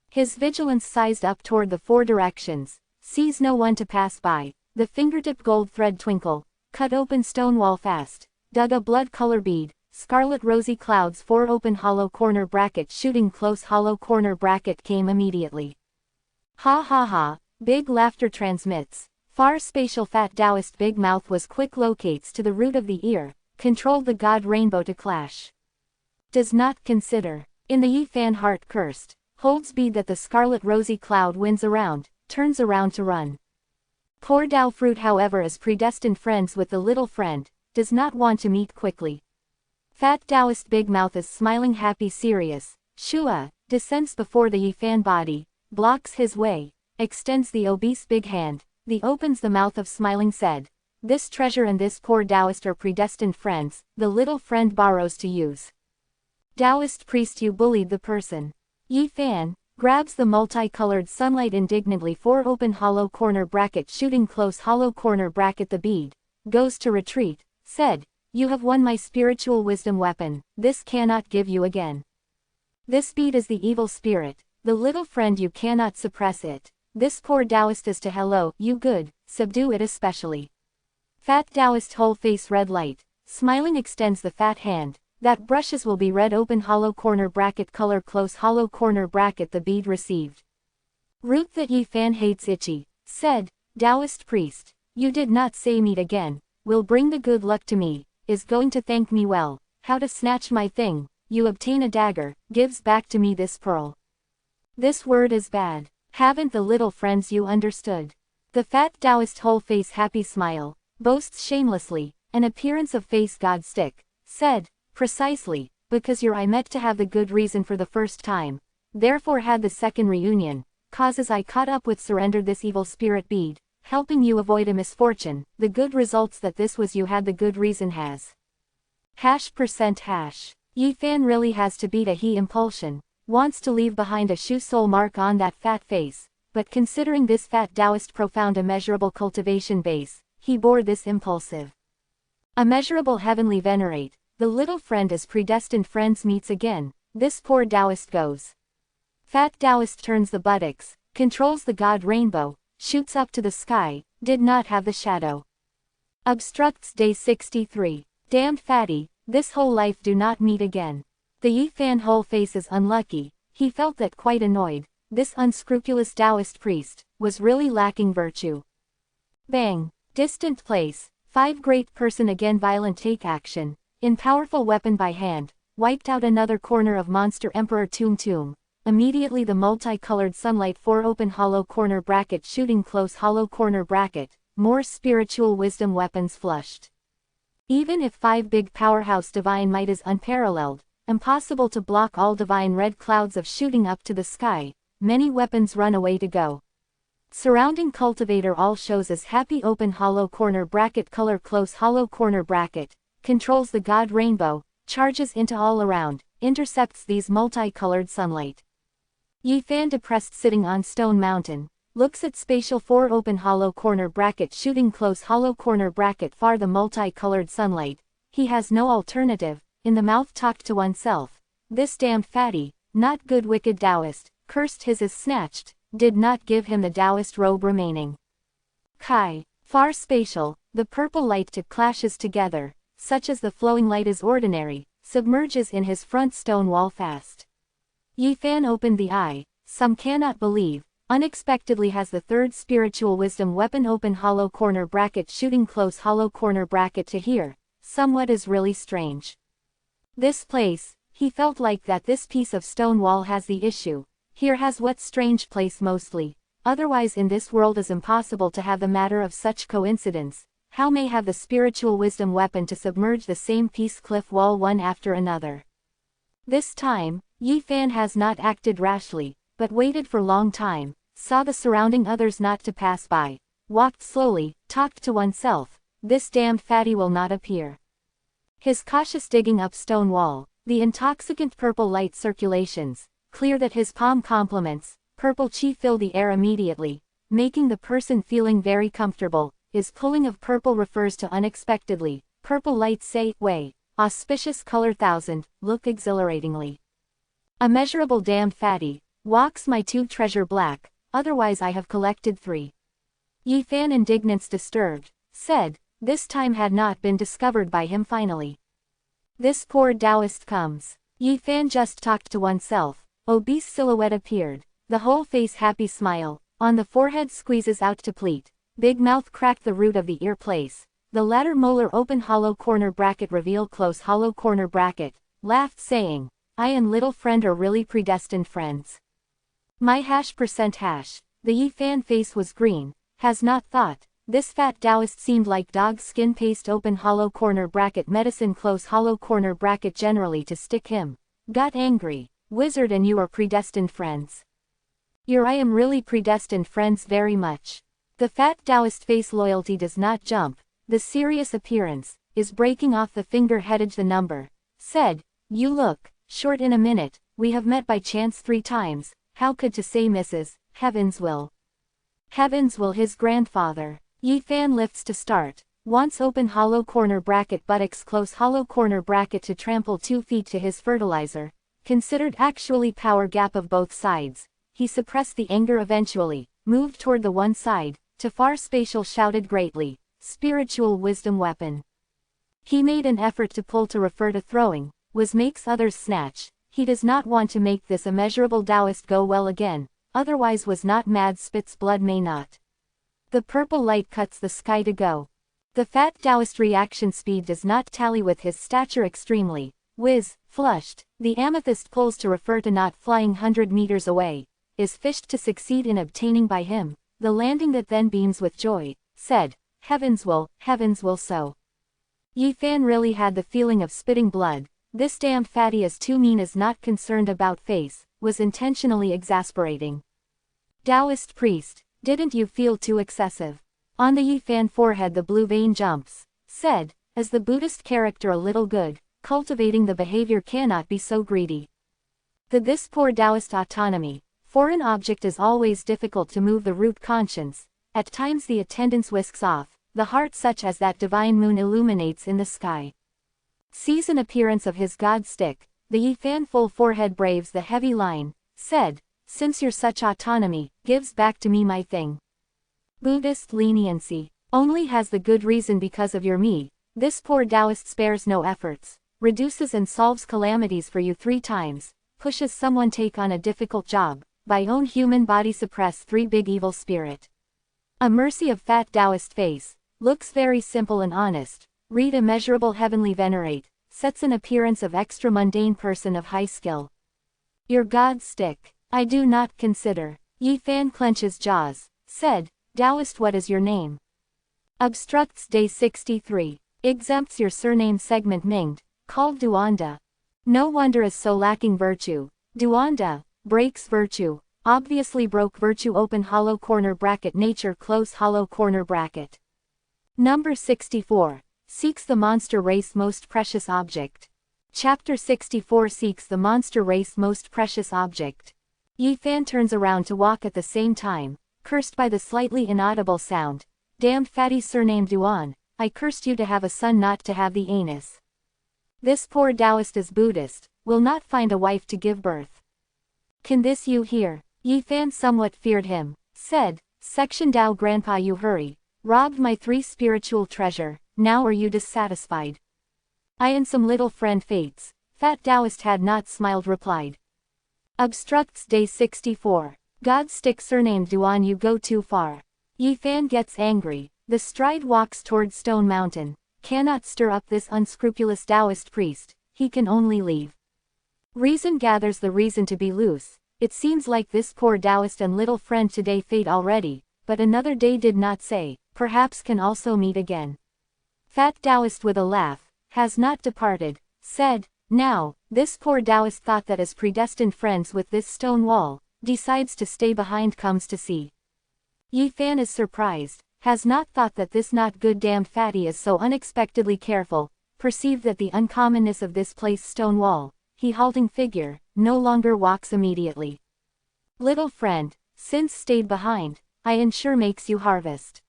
His vigilance sized up toward the four directions, sees no one to pass by, the fingertip gold thread twinkle, cut open stone wall fast, dug a blood color bead, scarlet rosy clouds 4 open hollow corner bracket shooting close hollow corner bracket came immediately. Ha ha ha, big laughter transmits. Far spatial fat Taoist big mouth was quick locates to the root of the ear, controlled the god rainbow to clash. Does not consider. In the Yi Fan heart cursed, holds bead that the scarlet rosy cloud wins around, turns around to run. Poor Tao fruit however is predestined friends with the little friend, does not want to meet quickly. Fat Taoist big mouth is smiling happy serious, Shua, descends before the Yi Fan body, blocks his way, extends the obese big hand. The opens the mouth of smiling said, this treasure and this poor Taoist are predestined friends, the little friend borrows to use. Taoist priest you bullied the person. Yi Fan, grabs the multicolored sunlight indignantly 4 open hollow corner bracket shooting close hollow corner bracket the bead, goes to retreat, said, you have won my spiritual wisdom weapon, this cannot give you again. This bead is the evil spirit, the little friend you cannot suppress it. This poor Taoist is to hello, you good, subdue it especially. Fat Taoist whole face red light, smiling extends the fat hand, that brushes will be red open hollow corner bracket color close hollow corner bracket the bead received. Root that Yi Fan hates itchy, said, Taoist priest, you did not say meet again, will bring the good luck to me, is going to thank me well, how to snatch my thing, you obtain a dagger, gives back to me this pearl. This word is bad. Haven't the little friends you understood? The fat Taoist whole face happy smile, boasts shamelessly, an appearance of face god stick, said, precisely, because your I met to have the good reason for the first time, therefore had the second reunion, causes I caught up with surrendered this evil spirit bead, helping you avoid a misfortune, the good results that this was you had the good reason has. %. Yi Fan really has to beat a he impulsion. Wants to leave behind a shoe sole mark on that fat face, but considering this fat Taoist profound immeasurable cultivation base, he bore this impulsive. Immeasurable heavenly venerate, the little friend is predestined friends meets again, this poor Taoist goes. Fat Taoist turns the buttocks, controls the god rainbow, shoots up to the sky, did not have the shadow. Obstructs day 63, damned fatty, this whole life do not meet again. The Yi Fan whole face is unlucky, he felt that quite annoyed, this unscrupulous Taoist priest, was really lacking virtue. Bang! Distant place, 5 great person again violent take action, in powerful weapon by hand, wiped out another corner of monster emperor Tomb. Immediately the multicolored sunlight 4 open hollow corner bracket shooting close hollow corner bracket, more spiritual wisdom weapons flushed. Even if 5 big powerhouse divine might is unparalleled, impossible to block all divine red clouds of shooting up to the sky, many weapons run away to go. Surrounding cultivator all shows as happy open hollow corner bracket color close hollow corner bracket, controls the god rainbow, charges into all around, intercepts these multicolored sunlight. Yi Fan depressed sitting on stone mountain, looks at spatial 4 open hollow corner bracket shooting close hollow corner bracket far the multicolored sunlight, he has no alternative. In the mouth talked to oneself, this damned fatty, not good wicked Taoist, cursed his is snatched, did not give him the Taoist robe remaining. Kai, far spatial, the purple light to clashes together, such as the flowing light is ordinary, submerges in his front stone wall fast. Yi Fan opened the eye, some cannot believe, unexpectedly has the third spiritual wisdom weapon open hollow corner bracket shooting close hollow corner bracket to hear, somewhat is really strange. This place, he felt like that this piece of stone wall has the issue, here has what strange place mostly, otherwise in this world is impossible to have the matter of such coincidence, how may have the spiritual wisdom weapon to submerge the same piece cliff wall one after another. This time, Yi Fan has not acted rashly, but waited for long time, saw the surrounding others not to pass by, walked slowly, talked to oneself, this damned fatty will not appear. His cautious digging up stone wall, The intoxicant purple light circulations, clear that his palm compliments, purple chi fill the air immediately, making the person feeling very comfortable, is pulling of purple refers to unexpectedly, purple light say, way, auspicious color 1000, look exhilaratingly. Immeasurable damned fatty, walks my two treasure black, otherwise I have collected 3. Yi Fan indignance disturbed, said, this time had not been discovered by him finally. This poor Taoist comes. Yi Fan just talked to oneself, obese silhouette appeared, the whole face happy smile, on the forehead squeezes out to pleat, big mouth cracked the root of the ear place, the latter molar open hollow corner bracket reveal close hollow corner bracket, laughed saying, I and little friend are really predestined friends. My #%. The Yi Fan face was green, has not thought, this fat Taoist seemed like dog skin paste open hollow corner bracket medicine close hollow corner bracket generally to stick him. Got angry, wizard and you are predestined friends. I am really predestined friends very much. The fat Taoist face loyalty does not jump, the serious appearance, is breaking off the finger-headed the number, said, you look, short in a minute, we have met by chance 3 times, how could to say Mrs. Heavens will. Heavens will his grandfather. Yi Fan lifts to start, wants open hollow corner bracket buttocks close hollow corner bracket to trample 2 feet to his fertilizer, considered actually power gap of both sides, he suppressed the anger eventually, moved toward the one side, to far spatial shouted greatly, spiritual wisdom weapon. He made an effort to pull to refer to throwing, was makes others snatch, he does not want to make this immeasurable Taoist go well again, otherwise was not mad spits blood may not. The purple light cuts the sky to go. The fat Taoist reaction speed does not tally with his stature extremely, flushed, the amethyst pulls to refer to not flying 100 meters away, is fished to succeed in obtaining by him, the landing that then beams with joy, said, heavens will so. Yi Fan really had the feeling of spitting blood, this damned fatty is too mean is not concerned about face, was intentionally exasperating. Taoist priest, didn't you feel too excessive? On the Yi Fan forehead the blue vein jumps, said, as the Buddhist character a little good, cultivating the behavior cannot be so greedy. This poor Taoist autonomy, foreign object is always difficult to move the root conscience, at times the attendance whisks off, the heart such as that divine moon illuminates in the sky. Sees an appearance of his God stick, the Yi Fan full forehead braves the heavy line, said, since you're such autonomy, gives back to me my thing. Buddhist leniency, only has the good reason because of your me, this poor Taoist spares no efforts, reduces and solves calamities for you 3 times, pushes someone take on a difficult job, by own human body suppress 3 big evil spirit. A mercy of fat Taoist face, looks very simple and honest, read immeasurable heavenly venerate, sets an appearance of extra mundane person of high skill. Your God stick, I do not consider. Yi Fan clenches jaws, said, Taoist what is your name? Obstructs day 63, exempts your surname segment minged, called Duanda. No wonder is so lacking virtue, Duanda, breaks virtue, obviously broke virtue open hollow corner bracket nature close hollow corner bracket. Number 64, seeks the monster race most precious object. Chapter 64 seeks the monster race most precious object. Yi Fan turns around to walk at the same time, cursed by the slightly inaudible sound, damned fatty surname Duan, I cursed you to have a son not to have the anus. This poor Taoist is Buddhist, will not find a wife to give birth. Can this you hear? Yi Fan somewhat feared him, said, Section Tao grandpa you hurry, robbed my 3 spiritual treasure, now are you dissatisfied? I and some little friend fates, fat Taoist had not smiled replied. Obstructs day 64, God stick surnamed Duan you go too far. Yi Fan gets angry, the stride walks toward Stone Mountain, cannot stir up this unscrupulous Taoist priest, he can only leave. Reason gathers the reason to be loose, it seems like this poor Taoist and little friend today fate already, but another day did not say, perhaps can also meet again. Fat Taoist with a laugh, has not departed, said, now, this poor Taoist thought that as predestined friends with this stone wall, decides to stay behind comes to see. Yi Fan is surprised, has not thought that this not good damned fatty is so unexpectedly careful, perceived that the uncommonness of this place stone wall, he halting figure, no longer walks immediately. Little friend, since stayed behind, I ensure makes you harvest.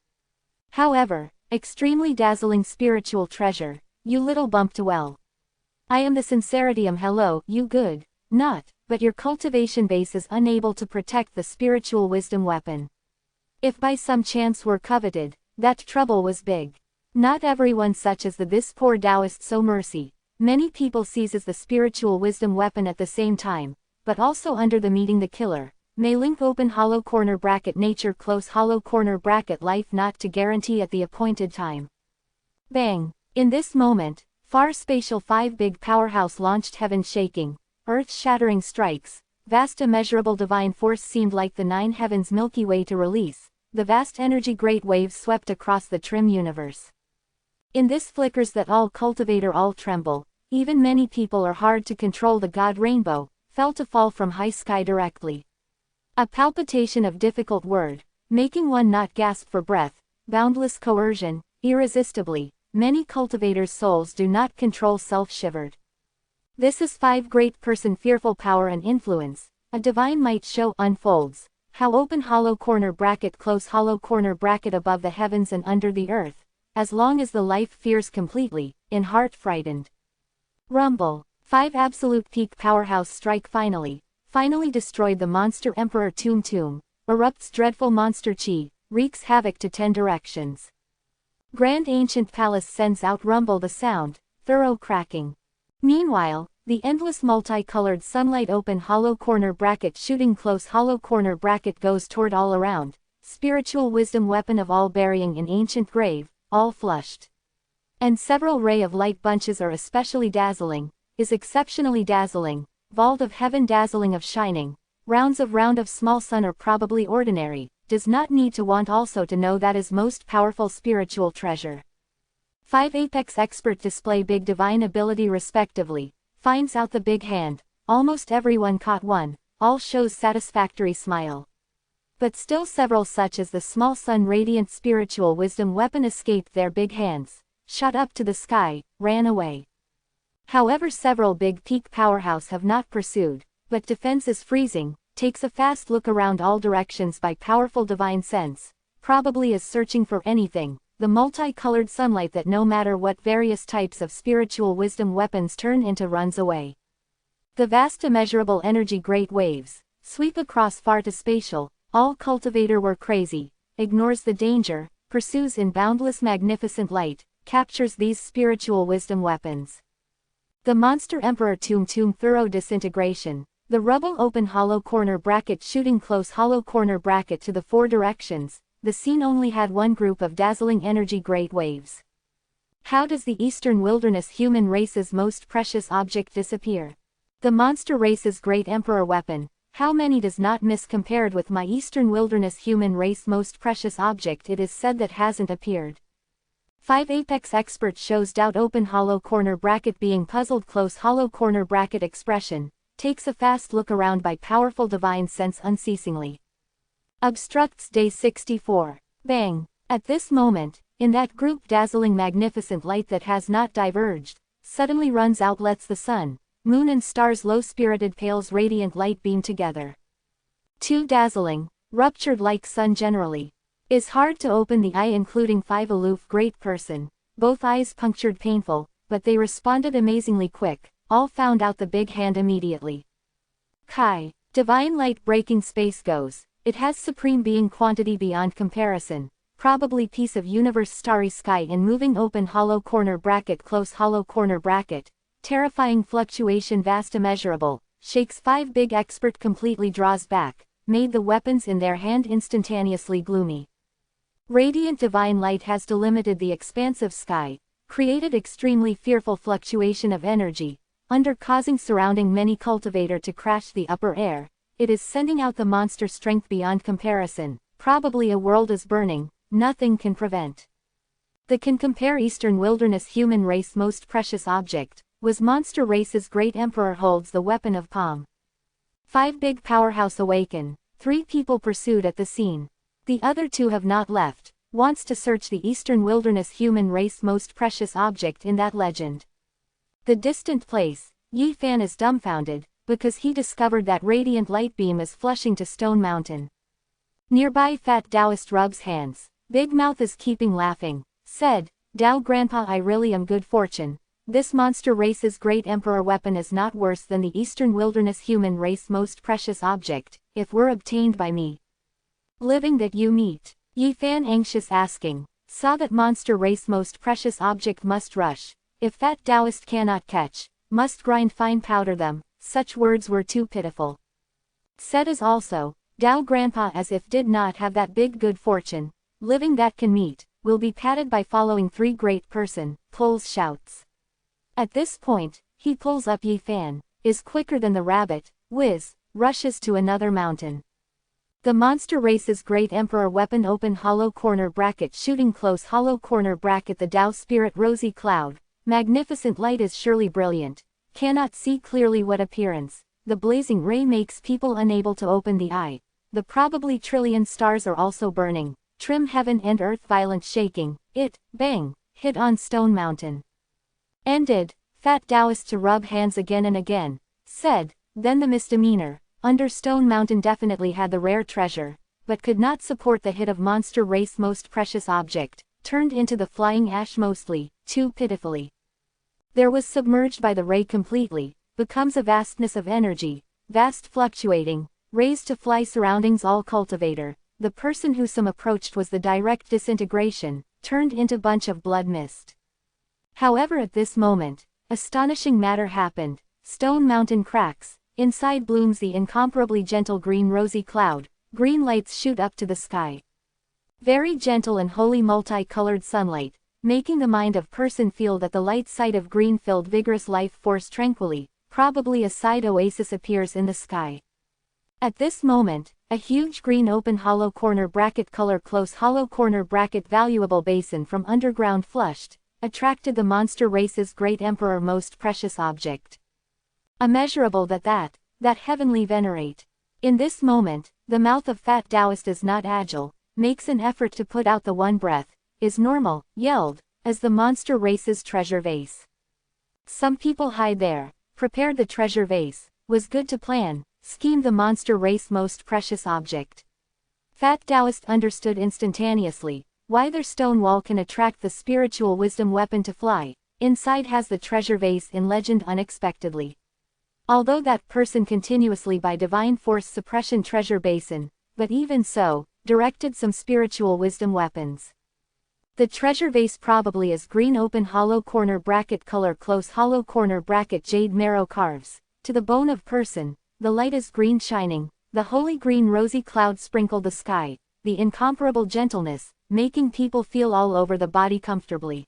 However, extremely dazzling spiritual treasure, you little bump to well. I am the sinceritium hello, you good, not, but your cultivation base is unable to protect the spiritual wisdom weapon. If by some chance were coveted, that trouble was big. Not everyone such as this poor Taoist so mercy. Many people seizes the spiritual wisdom weapon at the same time, but also under the meeting the killer, may link open hollow corner bracket nature close hollow corner bracket life not to guarantee at the appointed time. Bang! In this moment, far spatial 5 big powerhouse launched heaven shaking, earth shattering strikes, vast immeasurable divine force seemed like the 9 heavens Milky Way to release, the vast energy great waves swept across the trim universe. In this flickers that all cultivator all tremble, even many people are hard to control the God rainbow, fell to fall from high sky directly. A palpitation of difficult word, making one not gasp for breath, boundless coercion, irresistibly, many cultivators' souls do not control self-shivered. This is 5 great person fearful power and influence, a divine might show unfolds, how open hollow corner bracket close hollow corner bracket above the heavens and under the earth, as long as the life fears completely, in heart frightened. Rumble, 5 absolute peak powerhouse strike finally destroyed the monster emperor Tomb, erupts dreadful monster chi, wreaks havoc to 10 directions. Grand ancient palace sends out rumble the sound, thorough cracking. Meanwhile, the endless multicolored sunlight open hollow corner bracket shooting close hollow corner bracket goes toward all around, spiritual wisdom weapon of all burying in ancient grave, all flushed. And several ray of light bunches are especially dazzling, is exceptionally dazzling, vault of heaven dazzling of shining, round of small sun are probably ordinary, does not need to want also to know that is most powerful spiritual treasure. 5 apex expert display big divine ability respectively, finds out the big hand, almost everyone caught one, all shows satisfactory smile. But still several such as the small sun radiant spiritual wisdom weapon escaped their big hands, shot up to the sky, ran away. However several big peak powerhouse have not pursued, but defense is freezing, takes a fast look around all directions by powerful divine sense, probably is searching for anything, the multicolored sunlight that no matter what various types of spiritual wisdom weapons turn into runs away. The vast immeasurable energy great waves, sweep across far to spatial, all cultivator were crazy, ignores the danger, pursues in boundless magnificent light, captures these spiritual wisdom weapons. The monster emperor Tomb thorough disintegration, the rubble open hollow corner bracket shooting close hollow corner bracket to the 4 directions, the scene only had one group of dazzling energy great waves. How does the eastern wilderness human race's most precious object disappear? The monster race's great emperor weapon, how many does not miss compared with my eastern wilderness human race most precious object it is said that hasn't appeared. 5 apex expert shows doubt open hollow corner bracket being puzzled close hollow corner bracket expression, takes a fast look around by powerful divine sense unceasingly. Obstructs day 64. Bang! At this moment, in that group dazzling magnificent light that has not diverged, suddenly runs out lets the sun, moon and stars low-spirited pales radiant light beam together. Too dazzling, ruptured like sun generally. Is hard to open the eye including 5 aloof great person, both eyes punctured painful, but they responded amazingly quick, all found out the big hand immediately. Kai, divine light breaking space goes, it has supreme being quantity beyond comparison, probably piece of universe starry sky in moving open hollow corner bracket close hollow corner bracket, terrifying fluctuation vast immeasurable, shakes 5 big expert completely draws back, made the weapons in their hand instantaneously gloomy. Radiant divine light has delimited the expansive sky, created extremely fearful fluctuation of energy, under causing surrounding many cultivator to crash the upper air, it is sending out the monster strength beyond comparison, probably a world is burning, nothing can prevent. The can compare eastern wilderness human race most precious object, was monster race's great emperor holds the weapon of palm. 5 big powerhouse awaken, 3 people pursued at the scene. The other 2 have not left, wants to search the eastern wilderness human race most precious object in that legend. The distant place, Yi Fan is dumbfounded, because he discovered that radiant light beam is flushing to Stone Mountain. Nearby Fat Taoist rubs hands. Big Mouth is keeping laughing. Said, Dao Grandpa, I really am good fortune. This monster race's great emperor weapon is not worse than the eastern wilderness human race most precious object, if were obtained by me. Living that you meet. Yi Fan anxious asking, saw that monster race most precious object must rush. If Fat Taoist cannot catch, must grind fine powder them. Such words were too pitiful. Said as also, Dao Grandpa as if did not have that big good fortune, living that can meet, will be patted by following 3 great person, pulls shouts. At this point, he pulls up Yi Fan, is quicker than the rabbit, whiz, rushes to another mountain. The monster race's great emperor weapon open hollow corner bracket shooting close hollow corner bracket the Tao spirit rosy cloud, magnificent light is surely brilliant, cannot see clearly what appearance, the blazing ray makes people unable to open the eye, the probably trillion stars are also burning, trim heaven and earth violent shaking, it, bang, hit on Stone Mountain. Ended, Fat Taoist to rub hands again and again, said, then the misdemeanor, under Stone Mountain definitely had the rare treasure, but could not support the hit of monster race most precious object, turned into the flying ash mostly, too pitifully. There was submerged by the ray completely, becomes a vastness of energy, vast fluctuating, raised to fly surroundings all cultivator, the person who some approached was the direct disintegration, turned into bunch of blood mist. However at this moment, astonishing matter happened, Stone Mountain cracks, inside blooms the incomparably gentle green rosy cloud, green lights shoot up to the sky. Very gentle and holy multi-colored sunlight, making the mind of person feel that the light sight of green-filled vigorous life force tranquilly, probably a side oasis appears in the sky. At this moment, a huge green open hollow corner bracket color close hollow corner bracket valuable basin from underground flushed, attracted the monster race's great emperor most precious object. Immeasurable that heavenly venerate. In this moment, the mouth of Fat Taoist is not agile, makes an effort to put out the one breath, is normal, yelled, as the monster race's treasure vase. Some people hide there, prepared the treasure vase, was good to plan, schemed the monster race most precious object. Fat Taoist understood instantaneously, why their stone wall can attract the spiritual wisdom weapon to fly, inside has the treasure vase in legend unexpectedly. Although that person continuously by divine force suppression treasure basin, but even so, directed some spiritual wisdom weapons. The treasure vase probably is green open hollow corner bracket color close hollow corner bracket jade marrow carves, to the bone of person, the light is green shining, the holy green rosy cloud sprinkle the sky, the incomparable gentleness, making people feel all over the body comfortably.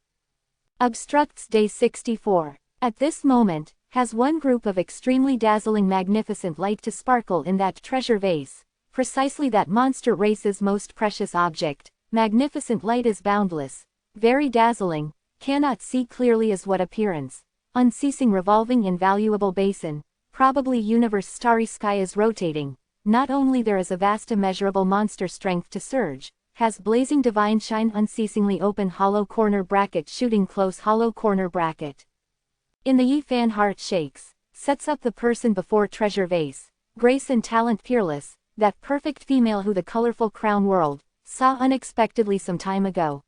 Obstructs day 64. At this moment, has one group of extremely dazzling magnificent light to sparkle in that treasure vase, precisely that monster race's most precious object, magnificent light is boundless, very dazzling, cannot see clearly as what appearance, unceasing revolving invaluable basin, probably universe starry sky is rotating, not only there is a vast immeasurable monster strength to surge, has blazing divine shine unceasingly open hollow corner bracket shooting close hollow corner bracket. In the Yi Fan heart shakes, sets up the person before treasure vase, grace and talent peerless, that perfect female who the colorful crown world, saw unexpectedly some time ago.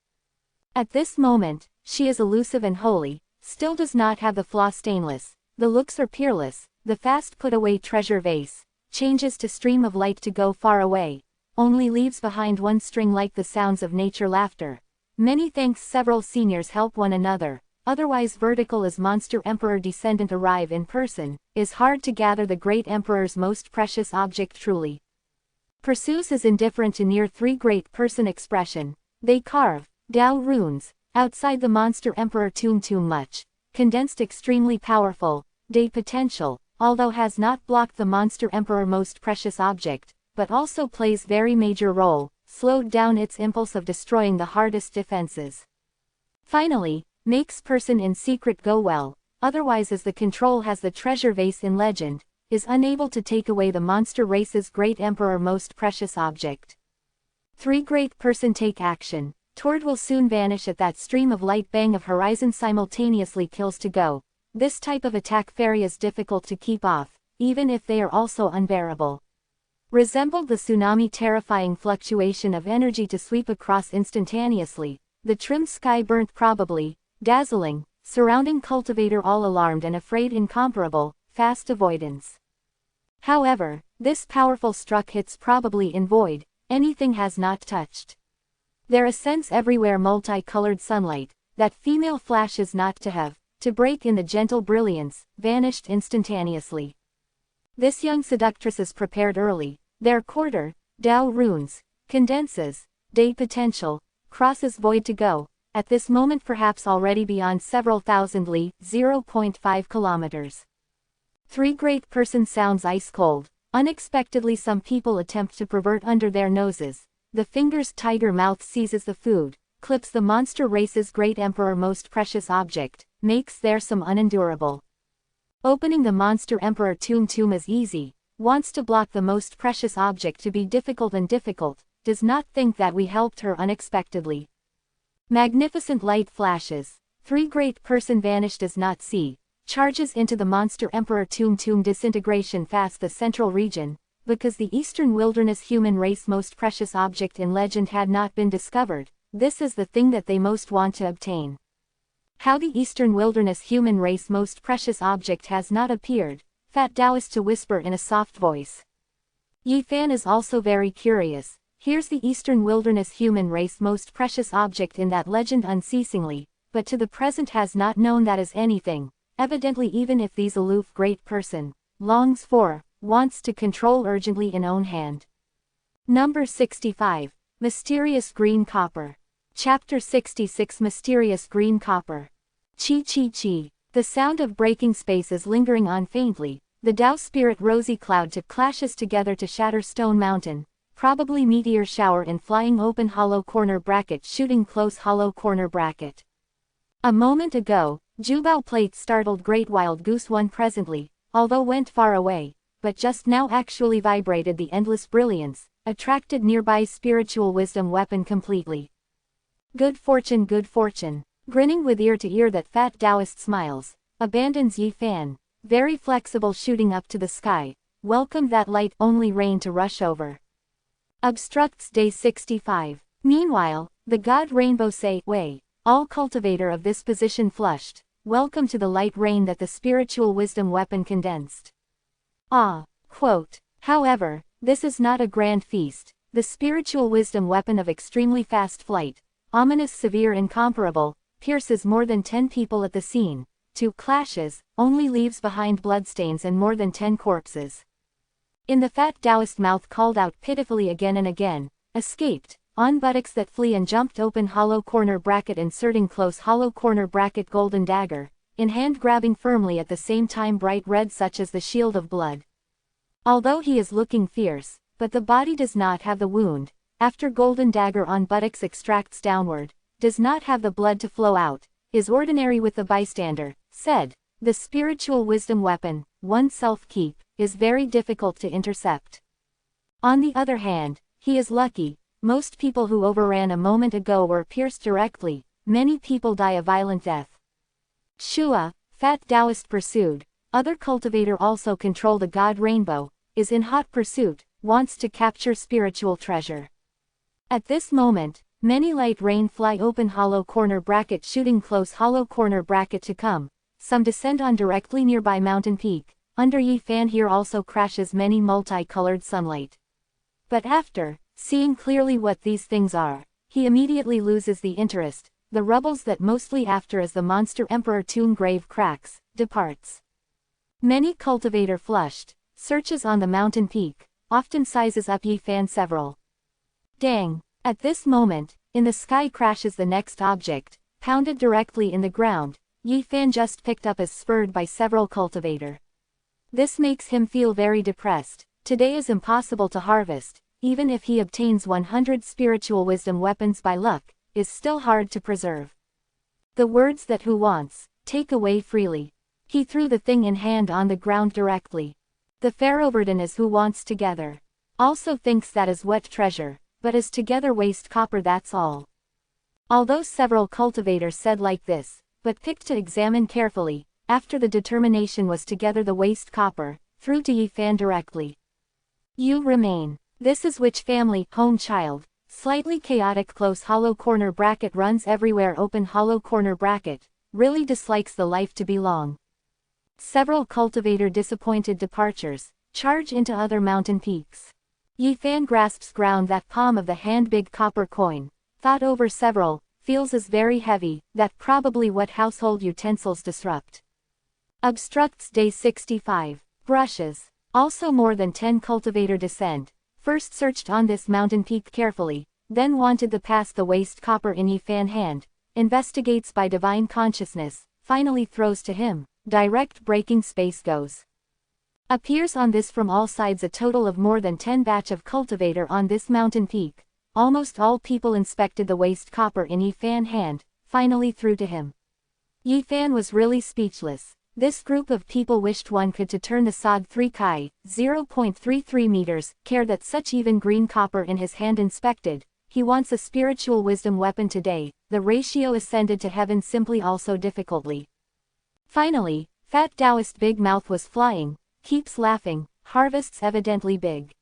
At this moment, she is elusive and holy, still does not have the flaw stainless, the looks are peerless, the fast put away treasure vase, changes to stream of light to go far away, only leaves behind one string like the sounds of nature laughter. Many thanks several seniors help one another. Otherwise vertical as monster emperor descendant arrive in person, is hard to gather the great emperor's most precious object truly. Pursues is indifferent to near 3 great person expression, they carve, Tao runes, outside the monster emperor too much, condensed extremely powerful, day potential, although has not blocked the monster emperor most precious object, but also plays very major role, slowed down its impulse of destroying the hardest defenses. Finally, makes person in secret go well, otherwise as the control has the treasure vase in legend, is unable to take away the monster race's great emperor most precious object. 3 great person take action, Tord will soon vanish at that stream of light. Bang of horizon simultaneously kills to go. This type of attack fairy is difficult to keep off, even if they are also unbearable. Resembled the tsunami terrifying fluctuation of energy to sweep across instantaneously, the trim sky burnt probably, dazzling, surrounding cultivator all alarmed and afraid incomparable, fast avoidance. However, this powerful struck hits probably in void, anything has not touched. There ascends everywhere multicolored sunlight, that female flashes not to have, to break in the gentle brilliance, vanished instantaneously. This young seductress is prepared early, their quarter, Tao runes, condenses, day potential, crosses void to go, at this moment perhaps already beyond several thousand li, 0.5 kilometers. Three great person sounds ice cold, unexpectedly some people attempt to pervert under their noses. The finger's tiger mouth seizes the food, clips the monster race's great emperor most precious object, makes there some unendurable. Opening the monster emperor tomb is easy, wants to block the most precious object to be difficult and difficult, does not think that we helped her unexpectedly. Magnificent light flashes, three great person vanish does not see, charges into the monster emperor tomb disintegration fast the central region, because the eastern wilderness human race most precious object in legend had not been discovered, this is the thing that they most want to obtain. How the eastern wilderness human race most precious object has not appeared, Fat Taoist to whisper in a soft voice. Yi Fan is also very curious, here's the eastern wilderness human race most precious object in that legend unceasingly, but to the present has not known that is anything, evidently even if these aloof great person, longs for, wants to control urgently in own hand. Number 65, Mysterious Green Copper. Chapter 66 Mysterious Green Copper. Chi chi chi. The sound of breaking space is lingering on faintly, the Tao spirit rosy cloud tip clashes together to shatter stone mountain, probably meteor shower in flying open hollow corner bracket shooting close hollow corner bracket. A moment ago, Jubao plate startled great wild goose one presently, although went far away, but just now actually vibrated the endless brilliance, attracted nearby spiritual wisdom weapon completely. Good fortune, grinning with ear to ear that fat Taoist smiles, abandons Yi Fan, very flexible shooting up to the sky, welcome that light only rain to rush over. Obstructs day 65. Meanwhile, the god rainbow say, way, all cultivator of this position flushed, welcome to the light rain that the spiritual wisdom weapon condensed. Quote, however, this is not a grand feast, the spiritual wisdom weapon of extremely fast flight, ominous severe incomparable, pierces more than 10 people at the scene, 2 clashes, only leaves behind bloodstains and more than 10 corpses. In the fat Taoist mouth called out pitifully again and again, escaped, on buttocks that flee and jumped open hollow corner bracket inserting close hollow corner bracket golden dagger, in hand grabbing firmly at the same time bright red such as the shield of blood. Although he is looking fierce, but the body does not have the wound, after golden dagger on buttocks extracts downward, does not have the blood to flow out, is ordinary with the bystander, said, the spiritual wisdom weapon, oneself keep, is very difficult to intercept. On the other hand, he is lucky, most people who overran a moment ago were pierced directly, many people die a violent death. Shua, fat Taoist pursued, other cultivator also control the god rainbow, is in hot pursuit, wants to capture spiritual treasure. At this moment, many light rain fly open hollow corner bracket shooting close hollow corner bracket to come, some descend on directly nearby mountain peak, under Yi Fan here also crashes many multicolored sunlight. But after, seeing clearly what these things are, he immediately loses the interest, the rubbles that mostly after as the monster emperor tomb grave cracks, departs. Many cultivator flushed, searches on the mountain peak, often sizes up Yi Fan several. Dang! At this moment, in the sky crashes the next object, pounded directly in the ground, Yi Fan just picked up as spurred by several cultivator. This makes him feel very depressed, today is impossible to harvest, even if he obtains 100 spiritual wisdom weapons by luck, is still hard to preserve. The words that who wants, take away freely. He threw the thing in hand on the ground directly. The Pharaohverden is who wants together. Also thinks that is what treasure, but is together waste copper that's all. Although several cultivators said like this, but picked to examine carefully, after the determination was to gather the waste copper, through to Yi Fan directly. You remain. This is which family, home child, slightly chaotic close hollow corner bracket runs everywhere open hollow corner bracket, really dislikes the life to be long. Several cultivator disappointed departures, charge into other mountain peaks. Yi Fan grasps ground that palm of the hand big copper coin, thought over several, feels is very heavy, that probably what household utensils disrupt. Obstructs day 65. Brushes. Also more than 10 cultivator descend, first searched on this mountain peak carefully, then wanted to pass the waste copper in Yi Fan hand, investigates by divine consciousness, finally throws to him, direct breaking space goes. Appears on this from all sides a total of more than 10 batch of cultivator on this mountain peak, almost all people inspected the waste copper in Yi Fan hand, finally through to him. Yi Fan was really speechless. This group of people wished one could to turn the sod 3 kai, 0.33 meters, care that such even green copper in his hand inspected. He wants a spiritual wisdom weapon today, the ratio ascended to heaven simply also difficultly. Finally, fat Taoist big mouth was flying, keeps laughing, harvests evidently big.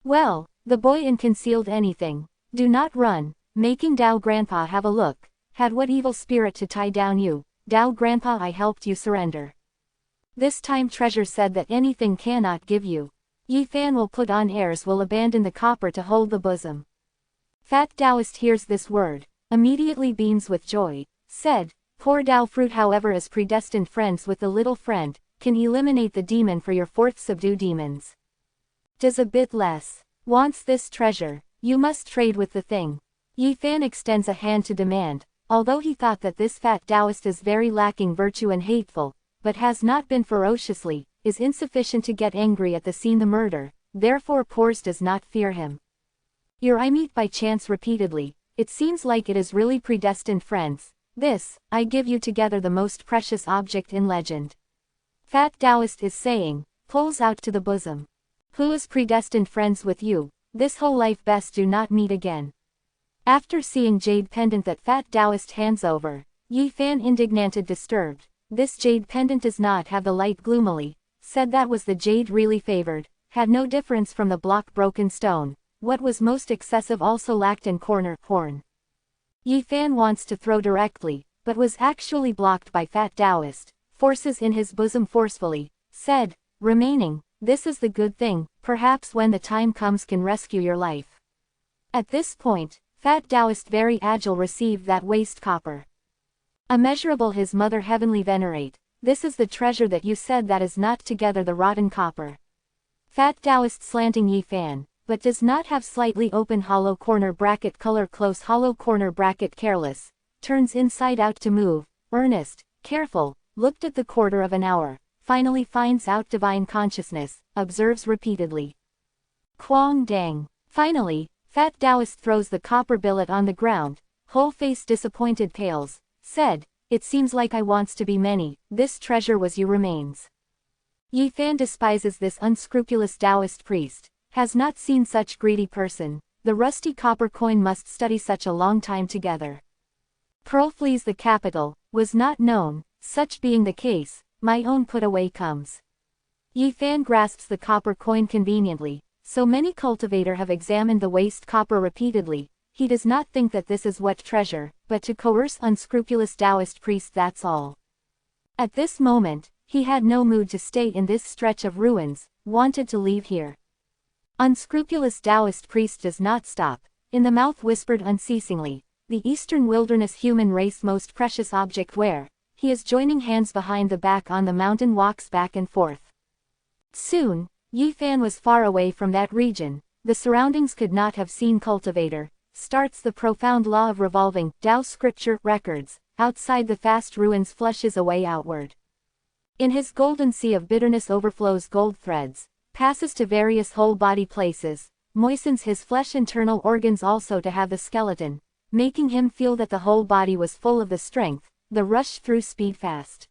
Well, the boy in concealed anything, do not run, making Dao grandpa have a look, had what evil spirit to tie down you, Dao grandpa I helped you surrender. This time treasure said that anything cannot give you. Yi Fan will put on airs will abandon the copper to hold the bosom. Fat Taoist hears this word, immediately beams with joy, said, poor Dao fruit however as predestined friends with the little friend, can eliminate the demon for your fourth subdue demons. Does a bit less. Wants this treasure, you must trade with the thing. Yi Fan extends a hand to demand, although he thought that this fat Taoist is very lacking virtue and hateful, but has not been ferociously, is insufficient to get angry at the scene the murder, therefore Pors does not fear him. Your I meet by chance repeatedly, it seems like it is really predestined friends, this, I give you together the most precious object in legend. Fat Taoist is saying, pulls out to the bosom. Who is predestined friends with you, this whole life best do not meet again. After seeing jade pendant that fat Taoist hands over, Yi Fan indignanted disturbed, this jade pendant does not have the light gloomily, said that was the jade really favored, had no difference from the block broken stone, what was most excessive also lacked in corner, horn. Yi Fan wants to throw directly, but was actually blocked by fat Taoist, forces in his bosom forcefully, said, remaining, this is the good thing, perhaps when the time comes can rescue your life. At this point, fat Taoist very agile received that waste copper. Immeasurable his mother heavenly venerate, this is the treasure that you said that is not together the rotten copper. Fat Taoist slanting Yi Fan, but does not have slightly open hollow corner bracket color close hollow corner bracket careless, turns inside out to move, earnest, careful, looked at the quarter of an hour, finally finds out divine consciousness, observes repeatedly. Quang dang. Finally, fat Taoist throws the copper billet on the ground, whole face disappointed pales, said, it seems like I wants to be many, this treasure was you remains. Yi Fan despises this unscrupulous Taoist priest, has not seen such greedy person, the rusty copper coin must study such a long time together. Pearl flees the capital, was not known, such being the case, my own put away comes. Yi Fan grasps the copper coin conveniently, so many cultivator have examined the waste copper repeatedly, he does not think that this is what treasure, but to coerce unscrupulous Taoist priest that's all. At this moment, he had no mood to stay in this stretch of ruins, wanted to leave here. Unscrupulous Taoist priest does not stop, in the mouth whispered unceasingly, the eastern wilderness human race most precious object where, he is joining hands behind the back on the mountain walks back and forth. Soon, Yi Fan was far away from that region, the surroundings could not have seen cultivator, starts the profound law of revolving, Tao scripture, records, outside the fast ruins flushes away outward. In his golden sea of bitterness overflows gold threads, passes to various whole body places, moistens his flesh internal organs also to have the skeleton, making him feel that the whole body was full of the strength, the rush through speed fast.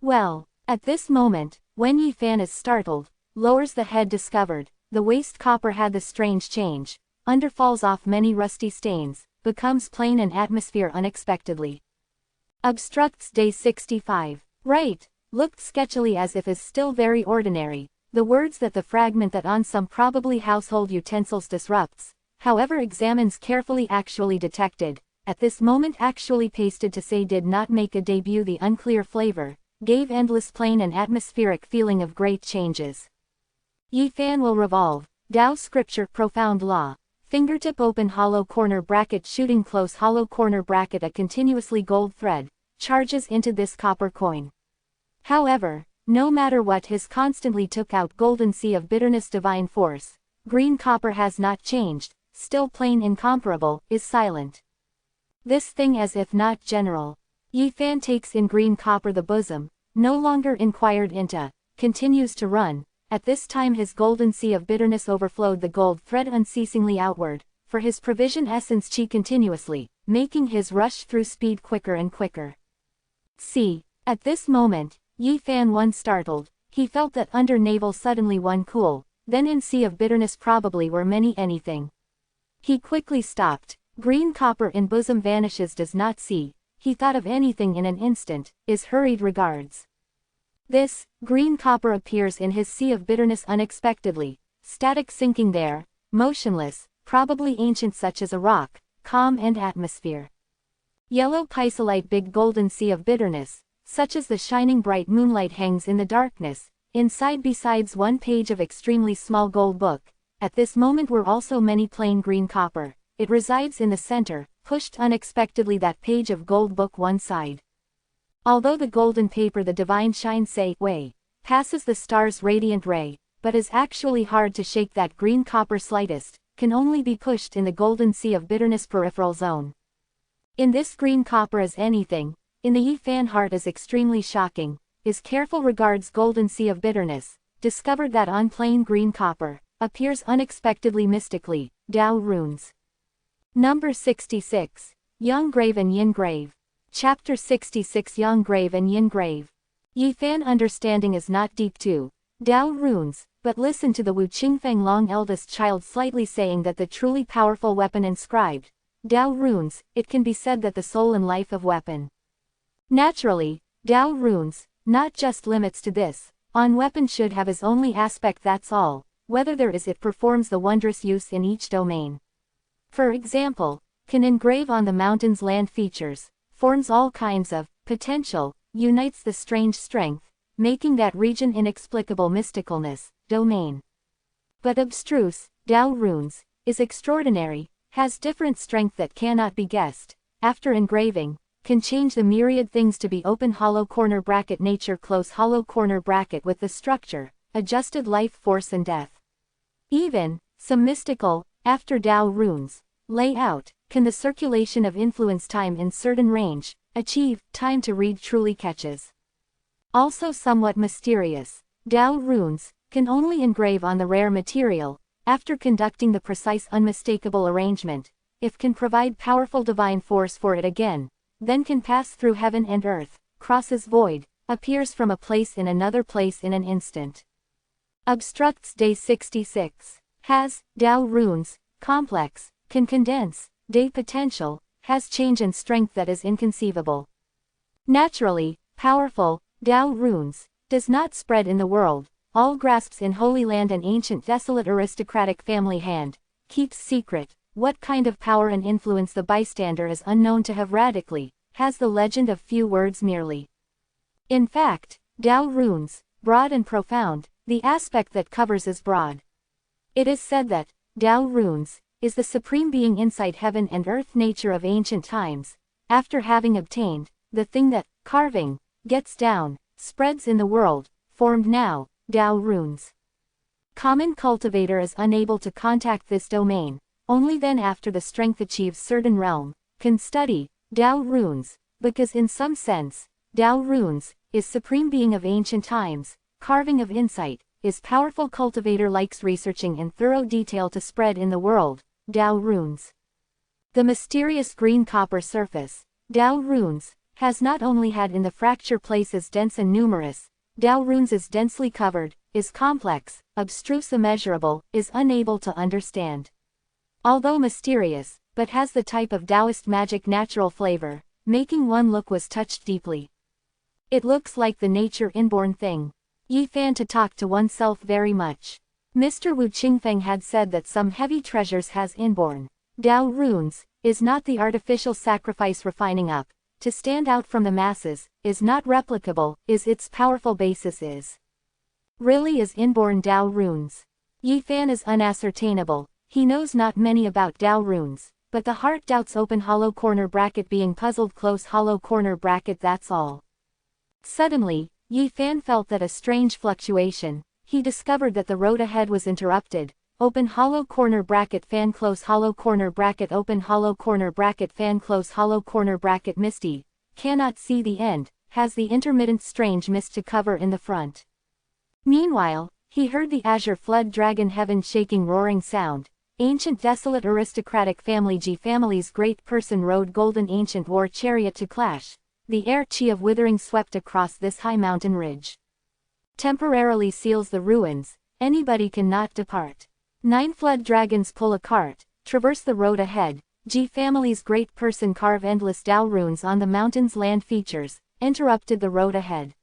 Well, at this moment, when Yi Fan is startled, lowers the head discovered, the waste copper had the strange change, under falls off many rusty stains, becomes plane and atmosphere unexpectedly. Obstructs day 65. Right. Looked sketchily as if is still very ordinary. The words that the fragment that on some probably household utensils disrupts, however examines carefully actually detected, at this moment actually pasted to say did not make a debut. The unclear flavor, gave endless plane and atmospheric feeling of great changes. Ye fan will revolve, Tao scripture profound law, fingertip open hollow corner bracket shooting close hollow corner bracket a continuously gold thread, charges into this copper coin. However, no matter what his constantly took out golden sea of bitterness divine force, green copper has not changed, still plain incomparable, is silent. This thing as if not general. Ye fan takes in green copper the bosom, no longer inquired into, continues to run, at this time his golden sea of bitterness overflowed the gold thread unceasingly outward, for his provision essence chi continuously, making his rush through speed quicker and quicker. See, at this moment, Ye fan one startled, he felt that under navel suddenly one cool, then in sea of bitterness probably were many anything. He quickly stopped, green copper in bosom vanishes does not see, he thought of anything in an instant, is hurried regards. This, green copper appears in his sea of bitterness unexpectedly, static sinking there, motionless, probably ancient such as a rock, calm and atmosphere. Yellow pisolite big golden sea of bitterness, such as the shining bright moonlight hangs in the darkness, inside besides one page of extremely small gold book, at this moment were also many plain green copper, it resides in the center, pushed unexpectedly that page of gold book one side. Although the golden paper the divine shine say, way, passes the star's radiant ray, but is actually hard to shake that green copper slightest, can only be pushed in the golden sea of bitterness peripheral zone. In this green copper is anything, in the Ye fan heart is extremely shocking, is careful regards golden sea of bitterness, discovered that on plain green copper, appears unexpectedly mystically, Tao runes. Number 66. Yang grave and yin grave. Chapter 66 Yang grave and yin grave. Ye fan understanding is not deep too, Tao runes, but listen to the Wu Qingfeng Long eldest child slightly saying that the truly powerful weapon inscribed, Tao runes, it can be said that the soul and life of weapon. Naturally, Tao runes, not just limits to this, on weapon should have his only aspect that's all, whether there is it performs the wondrous use in each domain. For example, can engrave on the mountain's land features, forms all kinds of, potential, unites the strange strength, making that region inexplicable mysticalness, domain. But abstruse, Tao runes, is extraordinary, has different strength that cannot be guessed, after engraving, can change the myriad things to be open hollow corner bracket nature close hollow corner bracket with the structure, adjusted life force and death. Even, some mystical, after Tao runes, layout, can the circulation of influence time in certain range, achieve, time to read truly catches. Also somewhat mysterious, Tao runes, can only engrave on the rare material, after conducting the precise unmistakable arrangement, if can provide powerful divine force for it again, then can pass through heaven and earth, crosses void, appears from a place in another place in an instant. Obstructs day 66. Has, Tao runes, complex, can condense, day potential, has change and strength that is inconceivable. Naturally, powerful, Tao runes, does not spread in the world, all grasps in Holy Land an ancient desolate aristocratic family hand, keeps secret, what kind of power and influence the bystander is unknown to have radically, has the legend of few words merely. In fact, Tao runes, broad and profound, the aspect that covers is broad. It is said that, Tao runes, is the supreme being inside heaven and earth nature of ancient times, after having obtained, the thing that, carving, gets down, spreads in the world, formed now, Tao runes. Common cultivator is unable to contact this domain, only then after the strength achieves certain realm, can study, Tao runes, because in some sense, Tao runes, is supreme being of ancient times, carving of insight, is powerful cultivator likes researching in thorough detail to spread in the world, Tao runes. The mysterious green copper surface, Tao runes, has not only had in the fracture places dense and numerous, Tao runes is densely covered, is complex, abstruse immeasurable, is unable to understand. Although mysterious, but has the type of Taoist magic natural flavor, making one look was touched deeply. It looks like the nature inborn thing. Yi Fan to talk to oneself very much. Mr. Wu Qingfeng had said that some heavy treasures has inborn. Tao runes, is not the artificial sacrifice refining up, to stand out from the masses, is not replicable, is its powerful basis is. Really is inborn Tao runes. Yi Fan is unascertainable, he knows not many about Tao runes, but the heart doubts open hollow corner bracket being puzzled close hollow corner bracket that's all. Suddenly, Yi Fan felt that a strange fluctuation, he discovered that the road ahead was interrupted, open hollow corner bracket fan close hollow corner bracket open hollow corner bracket fan close hollow corner bracket misty, cannot see the end, has the intermittent strange mist to cover in the front. Meanwhile, he heard the azure flood dragon heaven shaking roaring sound, ancient desolate aristocratic family G family's great person rode golden ancient war chariot to clash, the air chi of withering swept across this high mountain ridge. Temporarily seals the ruins, anybody cannot depart. 9 flood dragons pull a cart, traverse the road ahead, G family's great person carve endless Tao runes on the mountain's land features, interrupted the road ahead.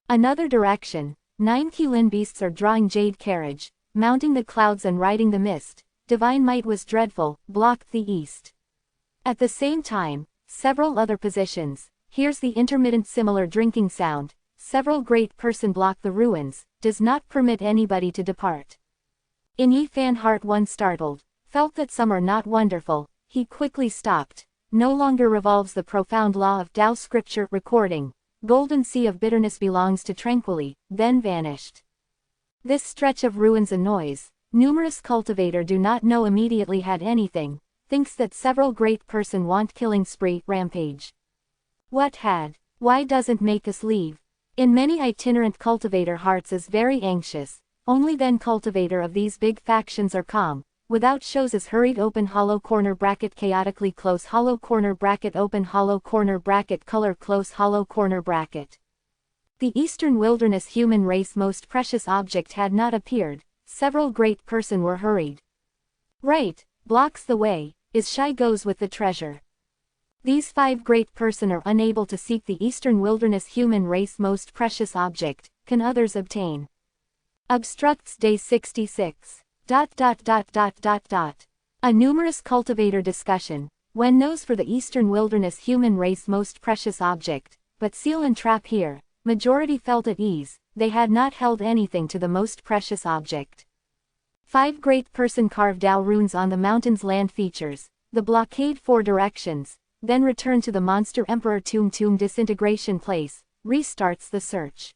Another direction, 9 Qilin beasts are drawing jade carriage, mounting the clouds and riding the mist, divine might was dreadful, blocked the east. At the same time, several other positions, hears the intermittent similar drinking sound, several great person block the ruins, does not permit anybody to depart. In Yi Fan heart one startled, felt that some are not wonderful, he quickly stopped, no longer revolves the profound law of Tao scripture recording, golden sea of bitterness belongs to tranquilly, then vanished. This stretch of ruins annoys, numerous cultivator do not know immediately had anything, thinks that several great person want killing spree, rampage. What had? Why doesn't make us leave? In many itinerant cultivator hearts is very anxious, only then cultivator of these big factions are calm, without shows is hurried open hollow corner bracket chaotically close hollow corner bracket open hollow corner bracket color close hollow corner bracket. The eastern wilderness human race most precious object had not appeared, several great person were hurried. Right, blocks the way, is shy goes with the treasure. These 5 great person are unable to seek the eastern wilderness human race most precious object, can others obtain? Obstructs day 66. A numerous cultivator discussion, when knows for the eastern wilderness human race most precious object, but seal and trap here, majority felt at ease, they had not held anything to the most precious object. 5 great person carved Tao runes on the mountain's land features, the blockade 4 directions, then return to the monster emperor tomb disintegration place, restarts the search.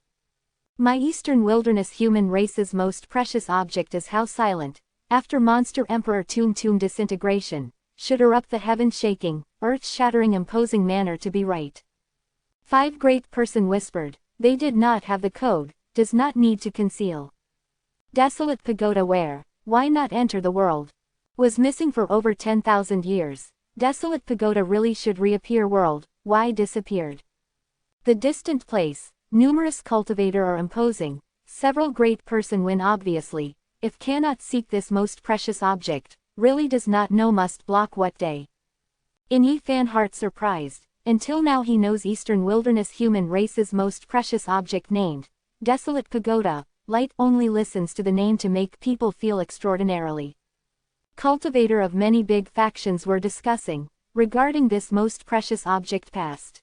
My eastern wilderness human race's most precious object is how silent, after monster emperor tomb disintegration, should erupt the heaven shaking, earth shattering imposing manner to be right. 5 great person whispered, they did not have the code, does not need to conceal. Desolate pagoda why not enter the world? Was missing for over 10,000 years. Desolate pagoda really should reappear world, why disappeared? The distant place, numerous cultivator are imposing, several great person win obviously, if cannot seek this most precious object, really does not know must block what day. In Yi Fan heart surprised, until now he knows eastern wilderness human race's most precious object named, Desolate Pagoda, light only listens to the name to make people feel extraordinarily. Cultivator of many big factions were discussing, regarding this most precious object past.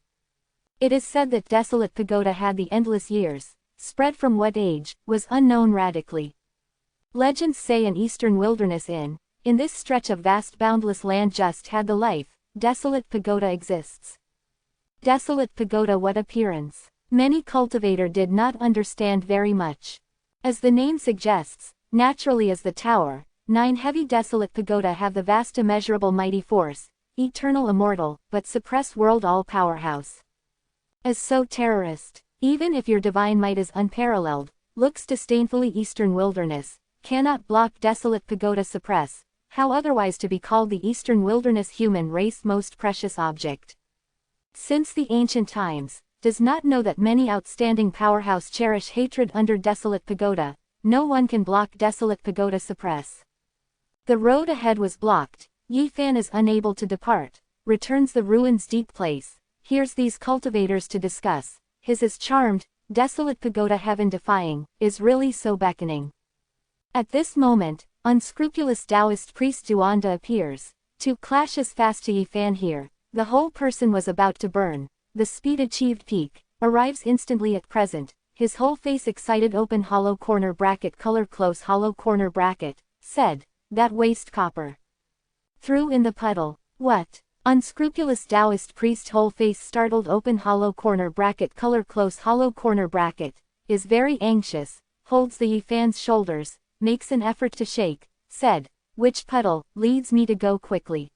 It is said that Desolate Pagoda had the endless years, spread from what age, was unknown radically. Legends say an eastern wilderness in this stretch of vast boundless land just had the life, Desolate Pagoda exists. Desolate Pagoda what appearance? Many cultivator did not understand very much. As the name suggests, naturally as the tower, 9 heavy desolate pagoda have the vast immeasurable mighty force, eternal immortal, but suppress world all powerhouse. As so terrorist, even if your divine might is unparalleled, looks disdainfully eastern wilderness, cannot block desolate pagoda suppress, how otherwise to be called the eastern wilderness human race most precious object? Since the ancient times, does not know that many outstanding powerhouse cherish hatred under desolate pagoda, no one can block desolate pagoda suppress. The road ahead was blocked, Yi Fan is unable to depart, returns the ruin's deep place, hears these cultivators to discuss, his is charmed, desolate pagoda heaven defying, is really so beckoning. At this moment, unscrupulous Taoist priest Duanda appears, two clashes fast to Yi Fan here, the whole person was about to burn, the speed achieved peak, arrives instantly at present, his whole face excited open hollow corner bracket color close hollow corner bracket, said, that waste copper. Threw in the puddle, what? Unscrupulous Taoist priest whole face startled open hollow corner bracket color close hollow corner bracket, is very anxious, holds the Yi Fan's shoulders, makes an effort to shake, said, which puddle, leads me to go quickly.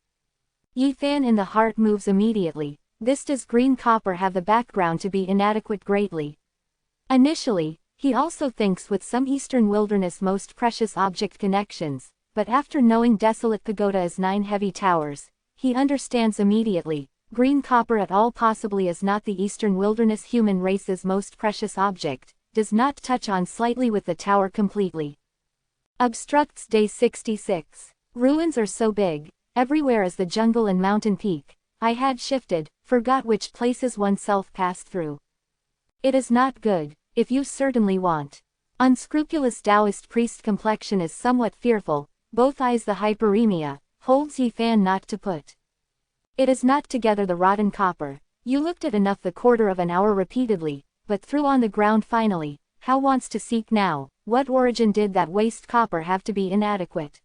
Yi Fan in the heart moves immediately, this does green copper have the background to be inadequate greatly. Initially, he also thinks with some eastern wilderness most precious object connections, but after knowing desolate pagoda is 9 heavy towers, he understands immediately, green copper at all possibly is not the eastern wilderness human race's most precious object, does not touch on slightly with the tower completely. Obstructs day 66. Ruins are so big, everywhere is the jungle and mountain peak, I had shifted, forgot which places oneself passed through. It is not good, if you certainly want. Unscrupulous Taoist priest complexion is somewhat fearful, both eyes the hyperemia, holds Yi Fan not to put. It is not together the rotten copper, you looked at enough the quarter of an hour repeatedly, but threw on the ground finally, how wants to seek now, what origin did that waste copper have to be inadequate?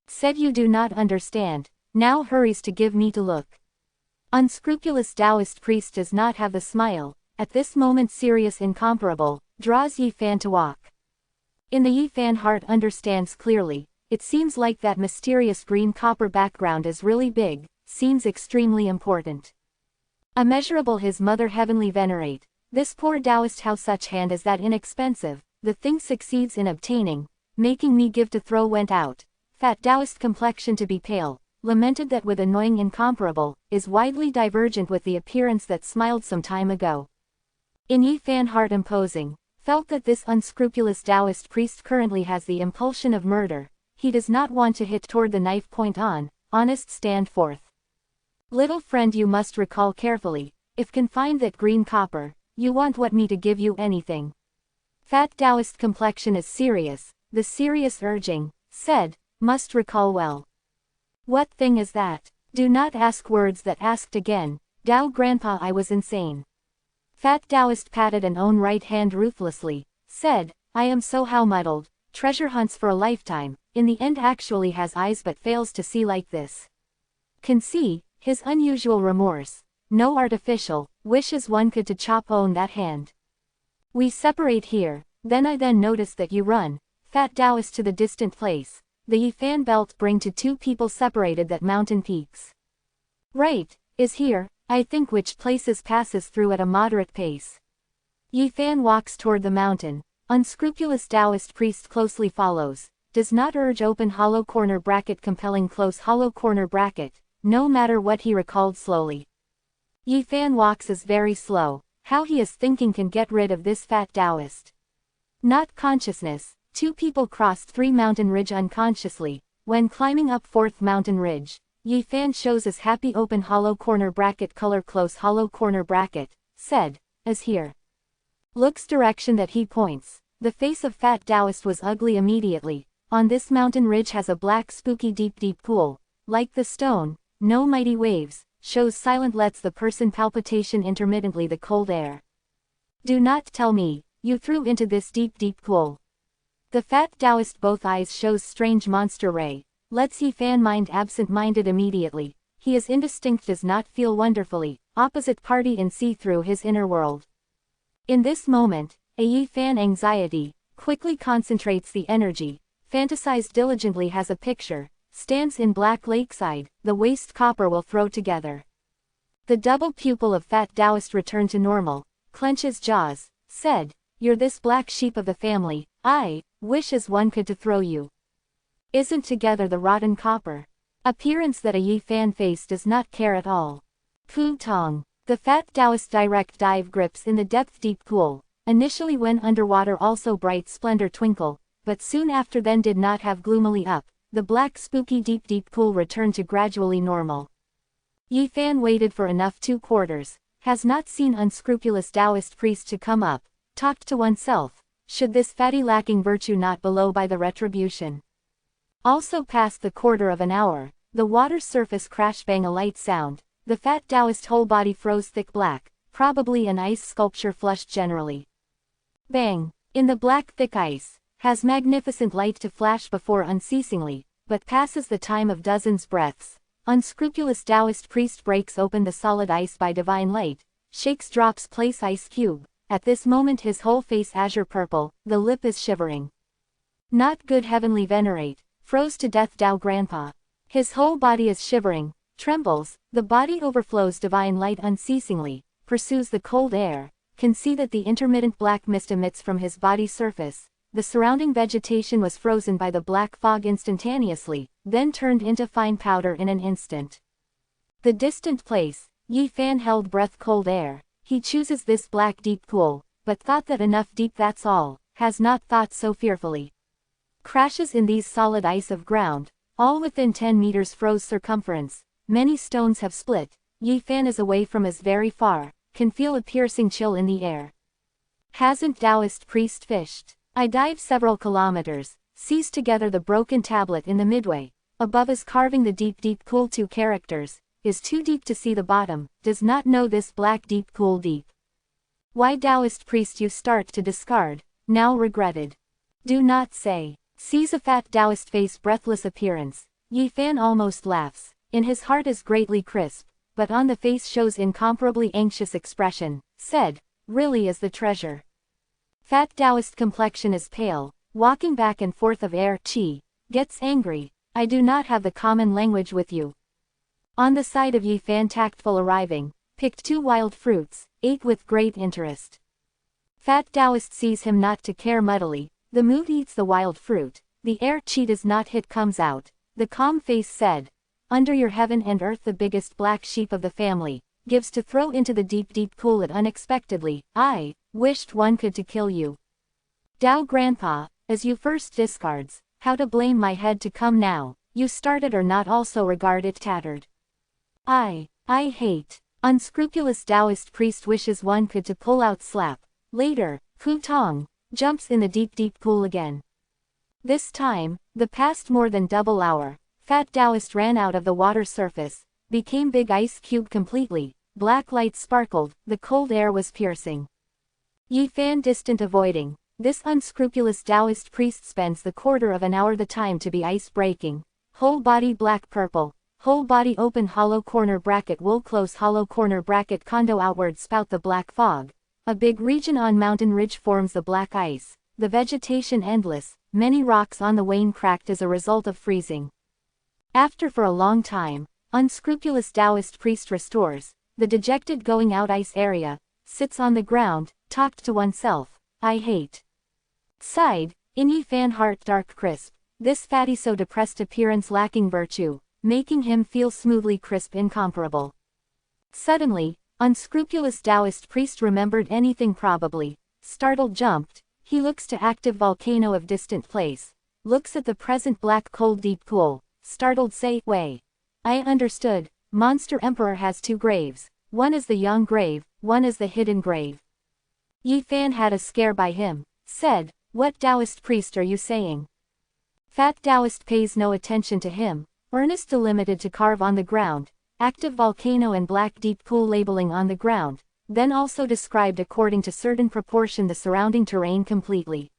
Said you do not understand, now hurries to give me to look. Unscrupulous Taoist priest does not have the smile, at this moment serious incomparable, draws Yi Fan to walk. In the Yi Fan heart understands clearly, it seems like that mysterious green copper background is really big, seems extremely important. Immeasurable his mother heavenly venerate, this poor Taoist how such hand is that inexpensive, the thing succeeds in obtaining, making me give to throw went out, fat Taoist complexion to be pale, lamented that with annoying incomparable, is widely divergent with the appearance that smiled some time ago. In Yi Fan heart imposing, felt that this unscrupulous Taoist priest currently has the impulsion of murder, he does not want to hit toward the knife point on, honest stand forth. Little friend you must recall carefully, if can find that green copper, you want what me to give you anything. Fat Taoist complexion is serious, the serious urging, said, must recall well. What thing is that? Do not ask words that asked again, Tao grandpa I was insane. Fat Taoist patted an own right hand ruthlessly, said, I am so how muddled, treasure hunts for a lifetime, in the end actually has eyes but fails to see like this. Can see, his unusual remorse, no artificial, wishes one could to chop own that hand. We separate here, then I notice that you run, Fat Taoist to the distant place, the Yi Fan belt bring to two people separated that mountain peaks. Right, is here, I think which places passes through at a moderate pace. Yi Fan walks toward the mountain, unscrupulous Taoist priest closely follows, does not urge open hollow corner bracket compelling close hollow corner bracket, no matter what he recalled slowly. Yi Fan walks is very slow, how he is thinking can get rid of this fat Taoist. Not consciousness, two people crossed 3 mountain ridge unconsciously, when climbing up 4th mountain ridge, Yi Fan shows his happy open hollow corner bracket color close hollow corner bracket, said, as here. Looks direction that he points, the face of fat Taoist was ugly immediately, on this mountain ridge has a black spooky deep pool, like the stone, no mighty waves, shows silent lets the person palpitation intermittently the cold air. Do not tell me, you threw into this deep pool. The fat Taoist both eyes shows strange monster ray, lets Yi Fan mind absent-minded immediately, he is indistinct does not feel wonderfully, opposite party and see through his inner world. In this moment, a Yi Fan anxiety, quickly concentrates the energy, fantasized diligently has a picture, stands in black lakeside, the waste copper will throw together. The double pupil of fat Taoist returned to normal, clenches jaws, said, you're this black sheep of the family, I wish as one could to throw you. Isn't together the rotten copper. Appearance that a Yi Fan face does not care at all. Fu Tong. The fat Taoist direct dive grips in the depth deep pool, initially when underwater also bright splendor twinkle, but soon after then did not have gloomily up, the black spooky deep pool returned to gradually normal. Yi Fan waited for enough 2 quarters, has not seen unscrupulous Taoist priest to come up, talked to oneself, should this fatty lacking virtue not below by the retribution. Also past the quarter of an hour, the water's surface crash bang a light sound, the fat Taoist whole body froze thick black, probably an ice sculpture flushed generally. Bang, in the black thick ice, has magnificent light to flash before unceasingly, but passes the time of dozens breaths. Unscrupulous Taoist priest breaks open the solid ice by divine light, shakes drops place ice cube, at this moment his whole face azure purple, the lip is shivering. Not good heavenly venerate, froze to death Tao grandpa. His whole body is shivering, trembles, the body overflows divine light unceasingly, pursues the cold air, can see that the intermittent black mist emits from his body's surface. The surrounding vegetation was frozen by the black fog instantaneously, then turned into fine powder in an instant. The distant place, Yi Fan held breath cold air, he chooses this black deep pool, but thought that enough deep that's all, has not thought so fearfully. Crashes in these solid ice of ground, all within 10 meters froze circumference, many stones have split, Yi Fan is away from us very far, can feel a piercing chill in the air. Hasn't Taoist priest fished? I dive several kilometers, sees together the broken tablet in the midway, above is carving the deep pool 2 characters, is too deep to see the bottom, does not know this black deep pool deep. Why Taoist priest you start to discard, now regretted. Do not say. Sees a fat Taoist face breathless appearance, Yi Fan almost laughs, in his heart is greatly crisp, but on the face shows incomparably anxious expression, said, really is the treasure. Fat Taoist complexion is pale, walking back and forth of air chi, gets angry, I do not have the common language with you. On the side of Yi Fan tactful arriving, picked 2 wild fruits, ate with great interest. Fat Taoist sees him not to care muddily, the mood eats the wild fruit, the air chi does not hit comes out, the calm face said, under your heaven and earth the biggest black sheep of the family, gives to throw into the deep pool it unexpectedly, I wished one could to kill you. Tao grandpa, as you first discards, how to blame my head to come now, you started or not also regard it tattered. I hate. Unscrupulous Taoist priest wishes one could to pull out slap, later, Hu Tong, jumps in the deep pool again. This time, the past more than double hour, fat Taoist ran out of the water surface, became big ice cube completely, black light sparkled, the cold air was piercing. Yi Fan distant avoiding, this unscrupulous Taoist priest spends the quarter of an hour the time to be ice breaking, whole body black purple, whole body open hollow corner bracket wool close hollow corner bracket condo outward spout the black fog, a big region on mountain ridge forms the black ice, the vegetation endless, many rocks on the wane cracked as a result of freezing. After for a long time, unscrupulous Taoist priest restores, the dejected going out ice area, sits on the ground, talked to oneself, I hate. Sighed, in Yi Fan heart dark crisp, this fatty so depressed appearance lacking virtue, making him feel smoothly crisp incomparable. Suddenly, unscrupulous Taoist priest remembered anything probably, startled jumped, he looks to active volcano of distant place, looks at the present black cold deep pool, startled say, way. I understood, monster emperor has 2 graves, one is the young grave, one is the hidden grave. Yi Fan had a scare by him, said, what Taoist priest are you saying? Fat Taoist pays no attention to him, earnest delimited to carve on the ground, active volcano and black deep pool labeling on the ground, then also described according to certain proportion the surrounding terrain completely.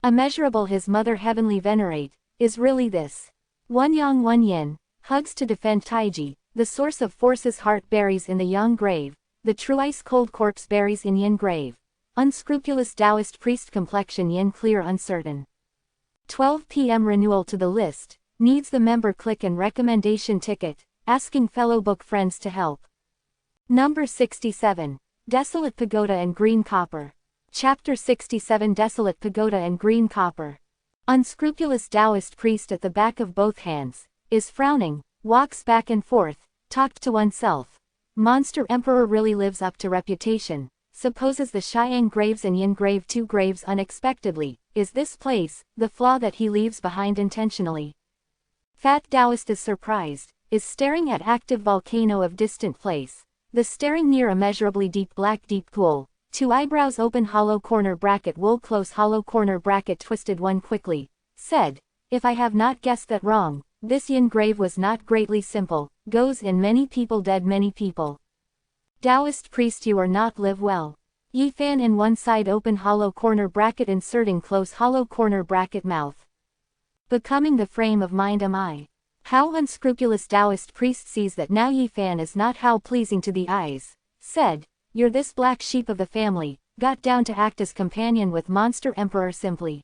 Immeasurable his mother heavenly venerate, is really this. One yang one yin, hugs to defend Taiji, the source of forces heart buries in the young grave, the true ice cold corpse buries in yin grave. Unscrupulous Taoist priest complexion yin clear uncertain. 12 p.m. renewal to the list, needs the member click and recommendation ticket, asking fellow book friends to help. Number 67, Desolate Pagoda and Green Copper. Chapter 67 Desolate Pagoda and Green Copper. Unscrupulous Taoist priest at the back of both hands, is frowning, walks back and forth, talked to oneself. Monster emperor really lives up to reputation, supposes the Xiang graves and Yin grave 2 graves unexpectedly, is this place, the flaw that he leaves behind intentionally. Fat Taoist is surprised, is staring at active volcano of distant place. The staring near immeasurably deep black deep pool. 2 eyebrows open hollow corner bracket wool close hollow corner bracket twisted one quickly. Said, if I have not guessed that wrong, this yin grave was not greatly simple, goes in many people dead many people. Taoist priest you are not live well. Yi fan in one side open hollow corner bracket inserting close hollow corner bracket mouth. Becoming the frame of mind am I. How unscrupulous Taoist priest sees that now Yi fan is not how pleasing to the eyes. Said, you're this black sheep of the family, got down to act as companion with monster emperor simply.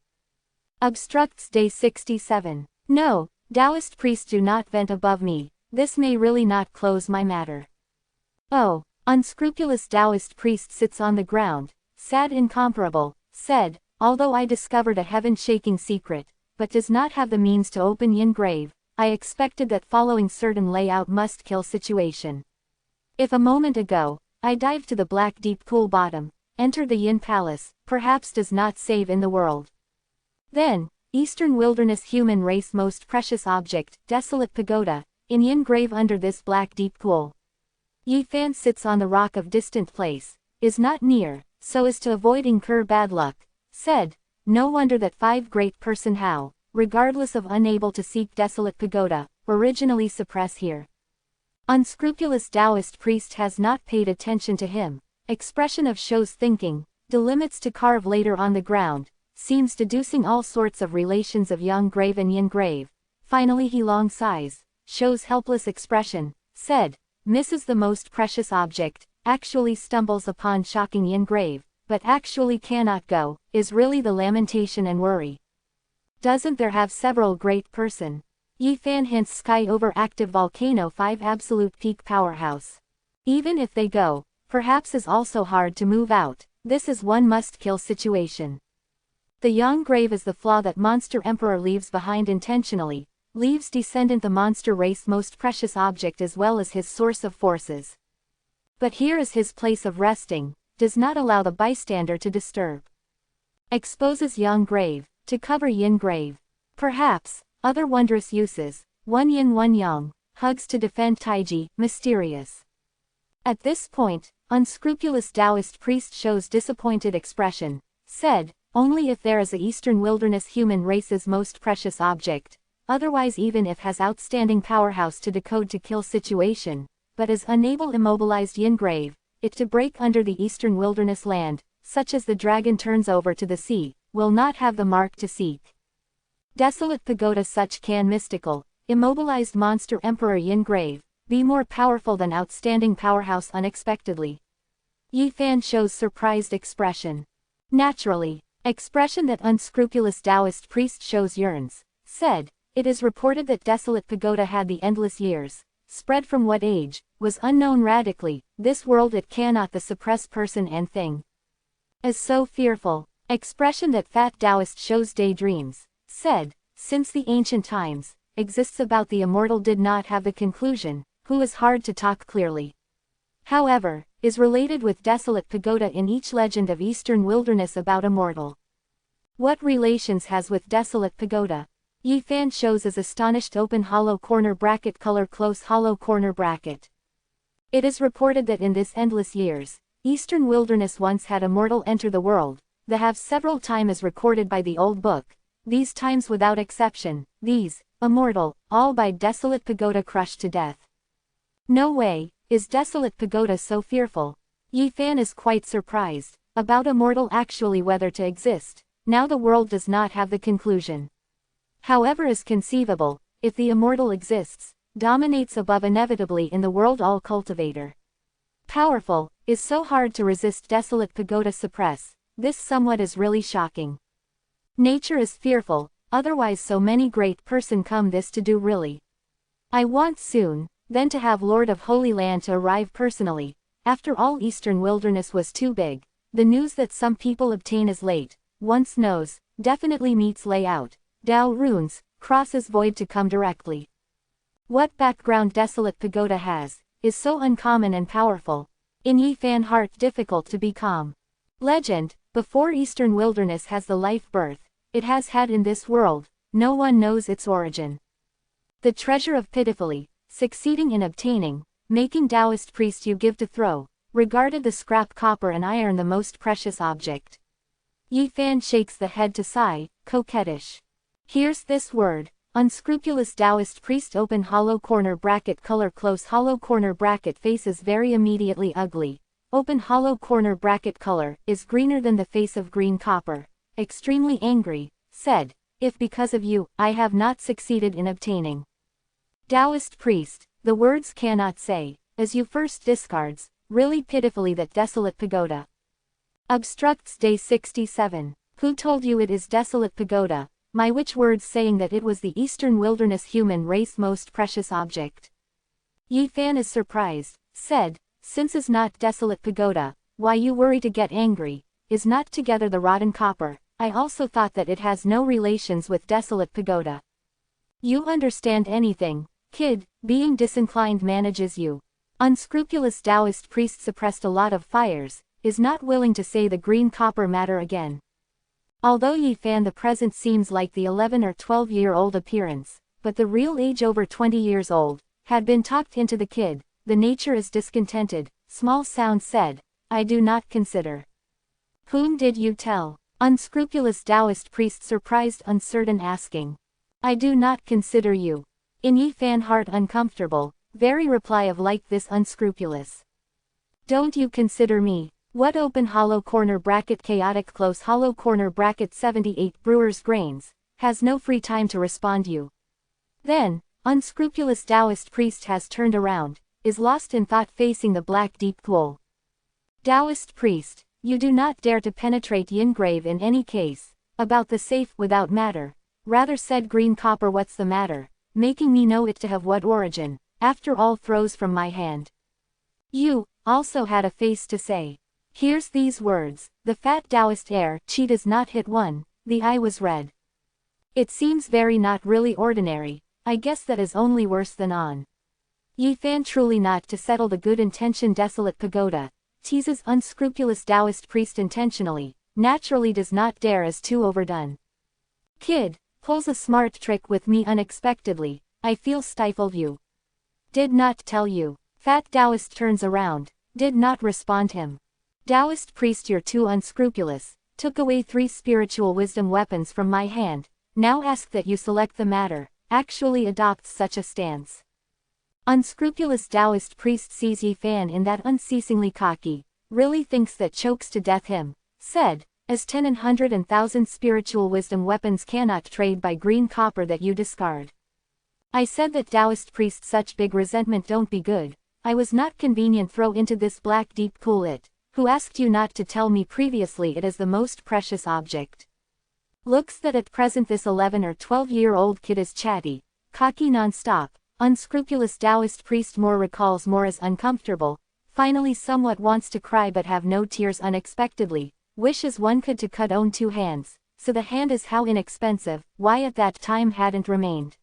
Obstructs day 67. No, Taoist priest do not vent above me, this may really not close my matter. Oh, unscrupulous Taoist priest sits on the ground, sad incomparable, said, although I discovered a heaven-shaking secret, but does not have the means to open yin grave, I expected that following certain layout must kill situation. If a moment ago, I dived to the black deep pool bottom, enter the yin palace, perhaps does not save in the world. Then, Eastern wilderness human race most precious object, desolate pagoda, in yin grave under this black deep pool. Yi fan sits on the rock of distant place, is not near, so as to avoid incur bad luck, said, no wonder that 5 great person how, regardless of unable to seek desolate pagoda, originally suppress here. Unscrupulous Taoist priest has not paid attention to him, expression of shows thinking, delimits to carve later on the ground, seems deducing all sorts of relations of yang grave and yin grave, finally he long sighs, shows helpless expression, said, misses the most precious object, actually stumbles upon shocking yin grave, but actually cannot go, is really the lamentation and worry. Doesn't there have several great person? Yi fan hints sky over active volcano 5 absolute peak powerhouse. Even if they go, perhaps is also hard to move out, this is one must kill situation. The yang grave is the flaw that monster emperor leaves behind intentionally, leaves descendant the monster race most precious object as well as his source of forces. But here is his place of resting, does not allow the bystander to disturb. Exposes yang grave, to cover yin grave. Perhaps, other wondrous uses, one yin one yang, hugs to defend taiji, mysterious. At this point, unscrupulous Taoist priest shows disappointed expression, said, only if there is a eastern wilderness human race's most precious object, otherwise even if has outstanding powerhouse to decode to kill situation, but is unable immobilized yin grave, it to break under the eastern wilderness land, such as the dragon turns over to the sea, will not have the mark to seek. Desolate pagoda such can mystical, immobilized monster emperor yin grave, be more powerful than outstanding powerhouse unexpectedly. Yi fan shows surprised expression. Naturally, expression that unscrupulous Taoist priest shows yearns, said, it is reported that desolate pagoda had the endless years, spread from what age, was unknown radically, this world it cannot the suppress person and thing. As so fearful, expression that fat Taoist shows daydreams, said, since the ancient times, exists about the immortal did not have the conclusion, who is hard to talk clearly. However, is related with desolate pagoda in each legend of eastern wilderness about immortal. What relations has with desolate pagoda? Yi fan shows as astonished open hollow corner bracket color close hollow corner bracket. It is reported that in this endless years, eastern wilderness once had immortal enter the world, the have several time as recorded by the old book, these times without exception, these, immortal, all by desolate pagoda crushed to death. No way, is desolate pagoda so fearful? Yi fan is quite surprised, about immortal actually whether to exist, now the world does not have the conclusion. However is conceivable, if the immortal exists, dominates above inevitably in the world all cultivator. Powerful, is so hard to resist desolate pagoda suppress, this somewhat is really shocking. Nature is fearful, otherwise so many great person come this to do really. I want soon, then to have Lord of Holy Land to arrive personally, after all eastern wilderness was too big, the news that some people obtain is late, once knows, definitely meets layout, Tao runes, crosses void to come directly. What background desolate pagoda has, is so uncommon and powerful, in Yi fan heart difficult to be calm. Legend, before eastern wilderness has the life birth, it has had in this world, no one knows its origin. The treasure of pitifully, succeeding in obtaining, making Taoist priest you give to throw, regarded the scrap copper and iron the most precious object. Yi Fan shakes the head to sigh, coquettish. Here's this word. Unscrupulous Taoist priest open hollow corner bracket color close hollow corner bracket face is very immediately ugly. Open hollow corner bracket color is greener than the face of green copper. Extremely angry, said, if because of you, I have not succeeded in obtaining. Taoist priest, the words cannot say, as you first discards, really pitifully that desolate pagoda. Obstructs day 67. Who told you it is desolate pagoda? My which words saying that it was the eastern wilderness human race most precious object. Yi Fan is surprised, said, since is not desolate pagoda, why you worry to get angry, is not together the rotten copper, I also thought that it has no relations with desolate pagoda. You understand anything, kid, being disinclined manages you. Unscrupulous Taoist priest suppressed a lot of fires, is not willing to say the green copper matter again. Although Yi Fan the present seems like the 11 or 12-year-old appearance, but the real age over 20 years old, had been talked into the kid, the nature is discontented, small sound said, I do not consider. Whom did you tell? Unscrupulous Taoist priest surprised uncertain asking. I do not consider you. In Yi Fan heart uncomfortable, very reply of like this unscrupulous. Don't you consider me? What open hollow corner bracket chaotic close hollow corner bracket 78 brewer's grains, has no free time to respond you. Then, unscrupulous Taoist priest has turned around, is lost in thought facing the black deep pool. Taoist priest, you do not dare to penetrate yin grave in any case, about the safe without matter, rather said green copper what's the matter, making me know it to have what origin, after all throws from my hand. You, also had a face to say. Here's these words, the fat Taoist air, chi does not hit one, the eye was red. It seems very not really ordinary, I guess that is only worse than on. Yi Fan truly not to settle the good intention desolate pagoda, teases unscrupulous Taoist priest intentionally, naturally does not dare as too overdone. Kid, pulls a smart trick with me unexpectedly, I feel stifled you. Did not tell you. Fat Taoist turns around, did not respond him. Taoist priest you're too unscrupulous, took away 3 spiritual wisdom weapons from my hand, now ask that you select the matter, actually adopts such a stance. Unscrupulous Taoist priest sees Yi Fan in that unceasingly cocky, really thinks that chokes to death him, said, as 10 and 100 and 1,000 spiritual wisdom weapons cannot trade by green copper that you discard. I said that Taoist priest such big resentment don't be good, I was not convenient throw into this black deep pool it. Who asked you not to tell me previously it is the most precious object. Looks that at present this 11 or 12-year-old kid is chatty, cocky non-stop, unscrupulous Taoist priest more recalls more as uncomfortable, finally somewhat wants to cry but have no tears unexpectedly, wishes one could to cut own 2 hands, so the hand is how inexpensive, why at that time hadn't remained.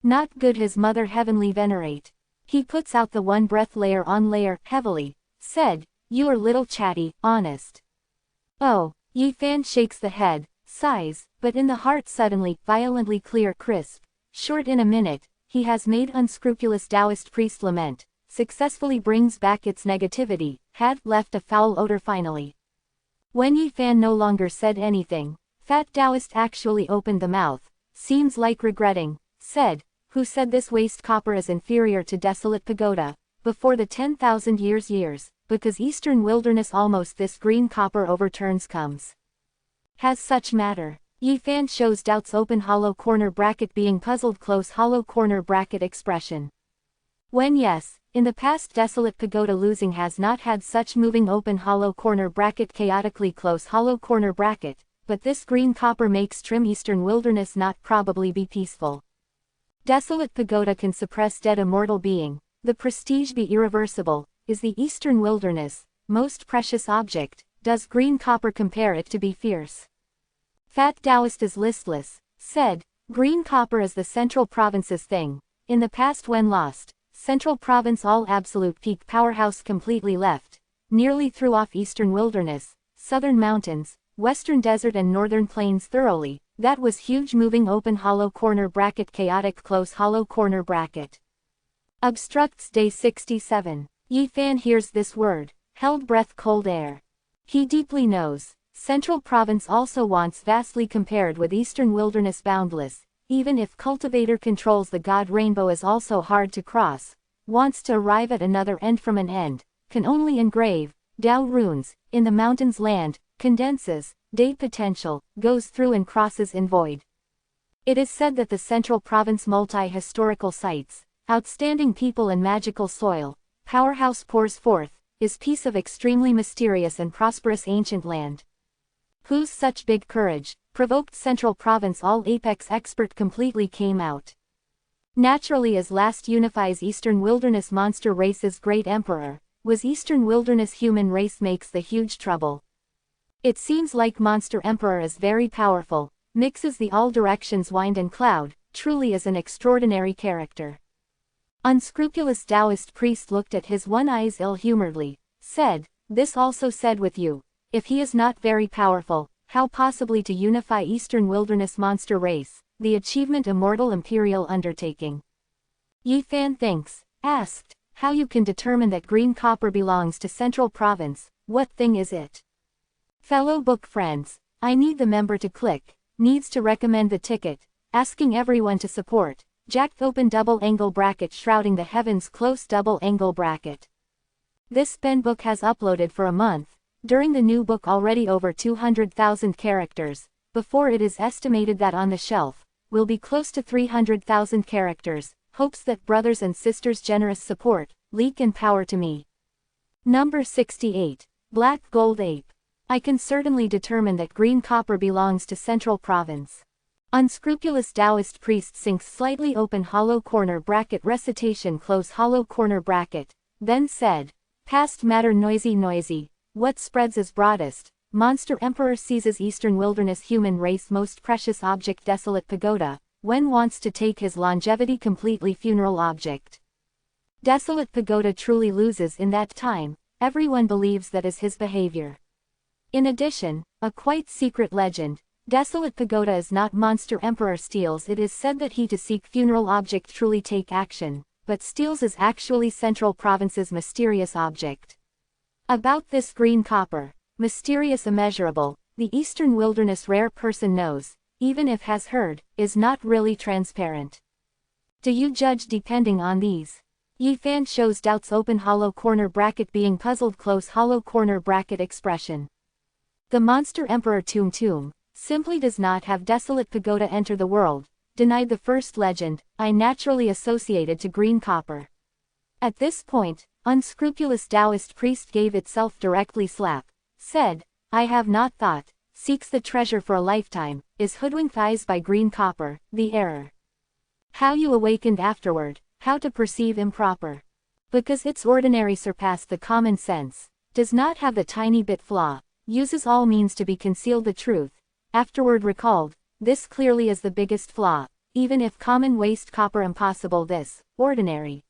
Not good his mother heavenly venerate. He puts out the one breath layer on layer, heavily, said, you are little chatty, honest. Oh, Yi Fan shakes the head, sighs, but in the heart suddenly, violently clear crisp, short in a minute, he has made unscrupulous Taoist priest lament, successfully brings back its negativity, had left a foul odor finally. When Yi Fan no longer said anything, fat Taoist actually opened the mouth, seems like regretting, said, who said this waste copper is inferior to desolate pagoda, before the 10,000 years, because eastern wilderness almost this green copper overturns comes. Has such matter. Yi Fan shows doubts open hollow corner bracket being puzzled close hollow corner bracket expression. When yes, in the past desolate pagoda losing has not had such moving open hollow corner bracket chaotically close hollow corner bracket, but this green copper makes trim eastern wilderness not probably be peaceful. Desolate pagoda can suppress dead immortal being, the prestige be irreversible, is the eastern wilderness, most precious object, does green copper compare it to be fierce? Fat Taoist is listless, said, green copper is the central province's thing, in the past when lost, central province all absolute peak powerhouse completely left, nearly threw off eastern wilderness, southern mountains, western desert and northern plains thoroughly, That was huge moving open hollow corner bracket chaotic close hollow corner bracket. Obstructs day 67. Yi Fan hears this word, held breath cold air. He deeply knows. Central province also wants vastly compared with eastern wilderness boundless, even if cultivator controls the god rainbow is also hard to cross, wants to arrive at another end from an end, can only engrave, Dao runes, in the mountains land, condenses, day potential, goes through and crosses in void. It is said that the central province multi-historical sites, outstanding people and magical soil, powerhouse pours forth, is piece of extremely mysterious and prosperous ancient land. Whose such big courage, provoked central province all apex expert completely came out. Naturally as last unifies eastern wilderness monster race's great emperor, was eastern wilderness human race makes the huge trouble. It seems like monster emperor is very powerful, mixes the all directions wind and cloud, truly is an extraordinary character. Unscrupulous Taoist priest looked at his one eyes ill-humoredly, said, this also said with you, if he is not very powerful, how possibly to unify eastern wilderness monster race, the achievement immortal imperial undertaking. Yi Fan thinks, asked, how you can determine that green copper belongs to central province, what thing is it? Fellow book friends, I need the member to click, needs to recommend the ticket, asking everyone to support, jacked open double angle bracket shrouding the heavens close double angle bracket. This pen book has uploaded for a month, during the new book already over 200,000 characters, before it is estimated that on the shelf, will be close to 300,000 characters, hopes that brothers and sisters generous support, leak and power to me. Number 68, Black Gold Ape. I can certainly determine that green copper belongs to Central Province. Unscrupulous Taoist priest sinks slightly open hollow corner bracket recitation close hollow corner bracket, then said, past matter noisy, what spreads is broadest, monster emperor seizes eastern wilderness human race most precious object desolate pagoda, when wants to take his longevity completely funeral object. Desolate pagoda truly loses in that time, everyone believes that is his behavior. In addition, a quite secret legend, desolate pagoda is not monster emperor steals it is said that he to seek funeral object truly take action, but steals is actually central province's mysterious object. About this green copper, mysterious immeasurable, the eastern wilderness rare person knows, even if has heard, is not really transparent. Do you judge depending on these? Yi Fan shows doubts open hollow corner bracket being puzzled close hollow corner bracket expression. The monster emperor Tum simply does not have desolate pagoda enter the world, denied the first legend, I naturally associated to green copper. At this point, unscrupulous Taoist priest gave itself directly slap, said, I have not thought, seeks the treasure for a lifetime, is hoodwinked eyes by green copper, the error. How you awakened afterward, how to perceive improper. Because its ordinary surpass the common sense, does not have the tiny bit flaw, uses all means to be concealed the truth, afterward recalled, this clearly is the biggest flaw, even if common waste copper impossible this, ordinary.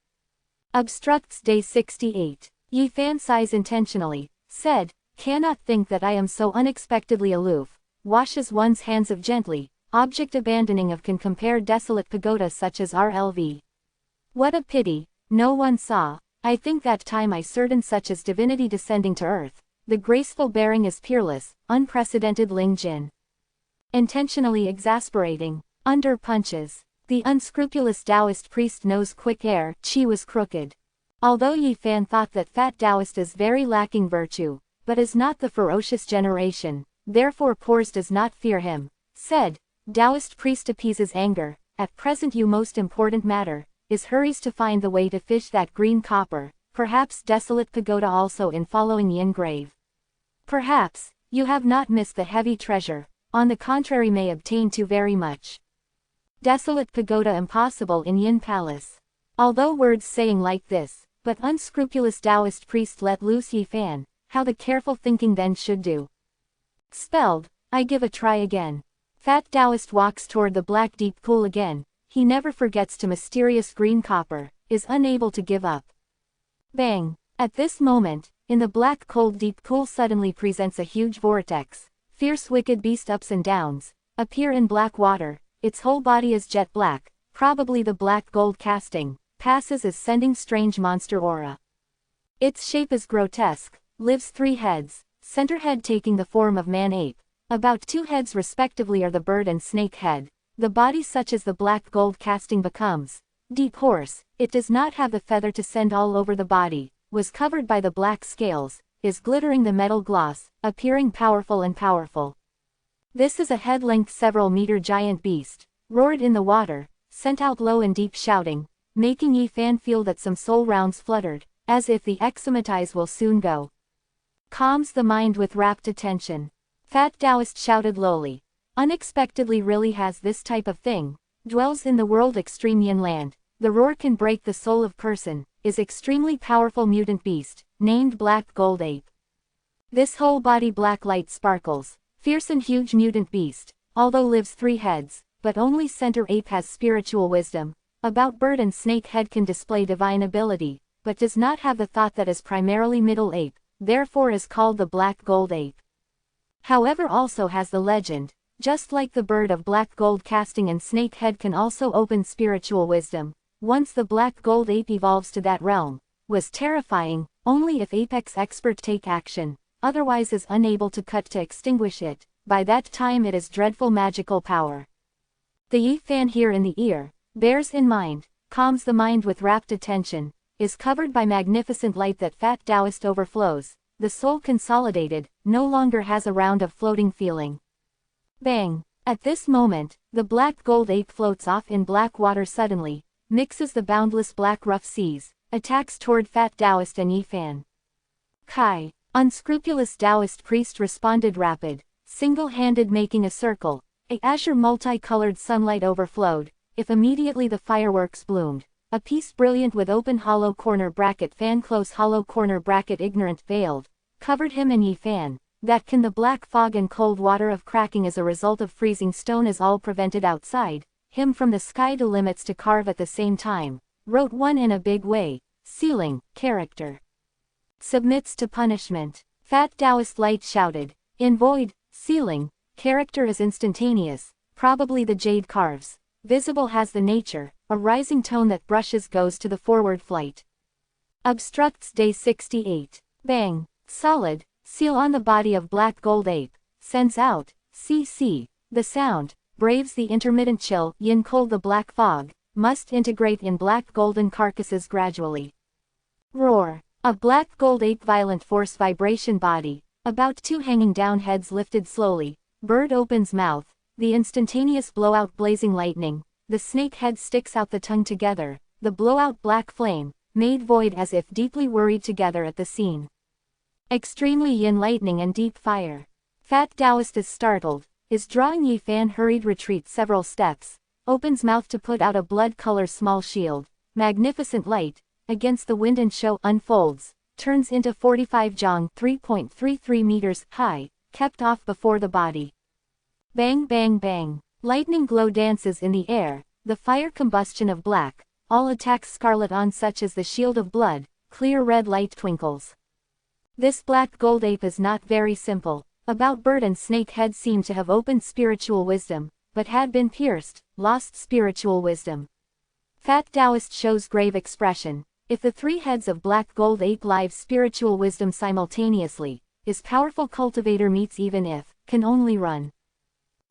Obstructs day 68. Yi Fan sighs intentionally, said, cannot think that I am so unexpectedly aloof, washes one's hands of gently, object abandoning of can compare desolate pagoda such as RLV. What a pity, no one saw, I think that time I certain such as divinity descending to earth, the graceful bearing is peerless, unprecedented Ling Jin. Intentionally exasperating, under punches. The unscrupulous Taoist priest knows quick air, chi was crooked. Although Yi Fan thought that fat Taoist is very lacking virtue, but is not the ferocious generation, therefore pores does not fear him, said, Taoist priest appeases anger, at present you most important matter, is hurries to find the way to fish that green copper, perhaps desolate pagoda also in following yin grave. Perhaps, you have not missed the heavy treasure, on the contrary may obtain too very much. Desolate pagoda impossible in Yin Palace. Although words saying like this, but unscrupulous Taoist priest let loose Yi Fan, how the careful thinking then should do. Expelled, I give a try again. Fat Taoist walks toward the black deep pool again, he never forgets to mysterious green copper, is unable to give up. Bang! At this moment, in the black cold deep pool suddenly presents a huge vortex, fierce wicked beast ups and downs, appear in black water. Its whole body is jet black, probably the black gold casting, passes as sending strange monster aura. Its shape is grotesque, lives 3 heads, center head taking the form of man-ape. About 2 heads respectively are the bird and snake head. The body such as the black gold casting becomes. Deep horse, it does not have the feather to send all over the body, was covered by the black scales, is glittering the metal gloss, appearing powerful and powerful. This is a head-length several meter giant beast, roared in the water, sent out low and deep shouting, making Yi Fan feel that some soul rounds fluttered, as if the exematize will soon go. Calms the mind with rapt attention. Fat Taoist shouted lowly. Unexpectedly really has this type of thing, dwells in the world extreme Yin land, the roar can break the soul of person, is extremely powerful mutant beast, named Black Gold Ape. This whole body black light sparkles, fierce and huge mutant beast, although lives 3 heads, but only center ape has spiritual wisdom, about bird and snake head can display divine ability, but does not have the thought that is primarily middle ape, therefore is called the Black Gold Ape. However also has the legend, just like the bird of black gold casting and snake head can also open spiritual wisdom, once the Black Gold Ape evolves to that realm, was terrifying, only if apex expert take action, otherwise is unable to cut to extinguish it, by that time it is dreadful magical power. The Yi Fan here in the ear, bears in mind, calms the mind with rapt attention, is covered by magnificent light that Fat Taoist overflows, the soul consolidated, no longer has a round of floating feeling. Bang! At this moment, the Black Gold Ape floats off in black water suddenly, mixes the boundless black rough seas, attacks toward Fat Taoist and Yi Fan. Kai, unscrupulous Taoist priest responded rapid, single-handed making a circle, a azure multicolored sunlight overflowed, if immediately the fireworks bloomed, a piece brilliant with open hollow corner bracket fan close hollow corner bracket ignorant veiled, covered him and Yi Fan, that can the black fog and cold water of cracking as a result of freezing stone is all prevented outside, him from the sky to limits to carve at the same time, wrote one in a big way, ceiling, character. Submits to punishment. Fat Taoist light shouted, in void, ceiling, character is instantaneous, probably the jade carves, visible has the nature, a rising tone that brushes goes to the forward flight. Obstructs day 68. Bang, solid, seal on the body of Black Gold Ape, sends out, cc, the sound, braves the intermittent chill, yin cold the black fog, must integrate in black golden carcasses gradually. Roar, a Black Gold Ape violent force vibration body, about 2 hanging down heads lifted slowly, bird opens mouth, the instantaneous blowout blazing lightning, the snake head sticks out the tongue together, the blowout black flame, made void as if deeply worried together at the scene. Extremely yin lightning and deep fire. Fat Taoist is startled, is drawing Yi Fan hurried retreat several steps, opens mouth to put out a blood color small shield, magnificent light, against the wind and show unfolds, turns into 45 jong 3.33 meters high, kept off before the body. Bang bang bang, lightning glow dances in the air, the fire combustion of black, all attacks scarlet on such as the shield of blood, clear red light twinkles. This Black Gold Ape is not very simple, about bird and snake head seem to have opened spiritual wisdom, but had been pierced, lost spiritual wisdom. Fat Taoist shows grave expression, if the 3 heads of Black Gold Ape live spiritual wisdom simultaneously, is powerful cultivator meets even if, can only run.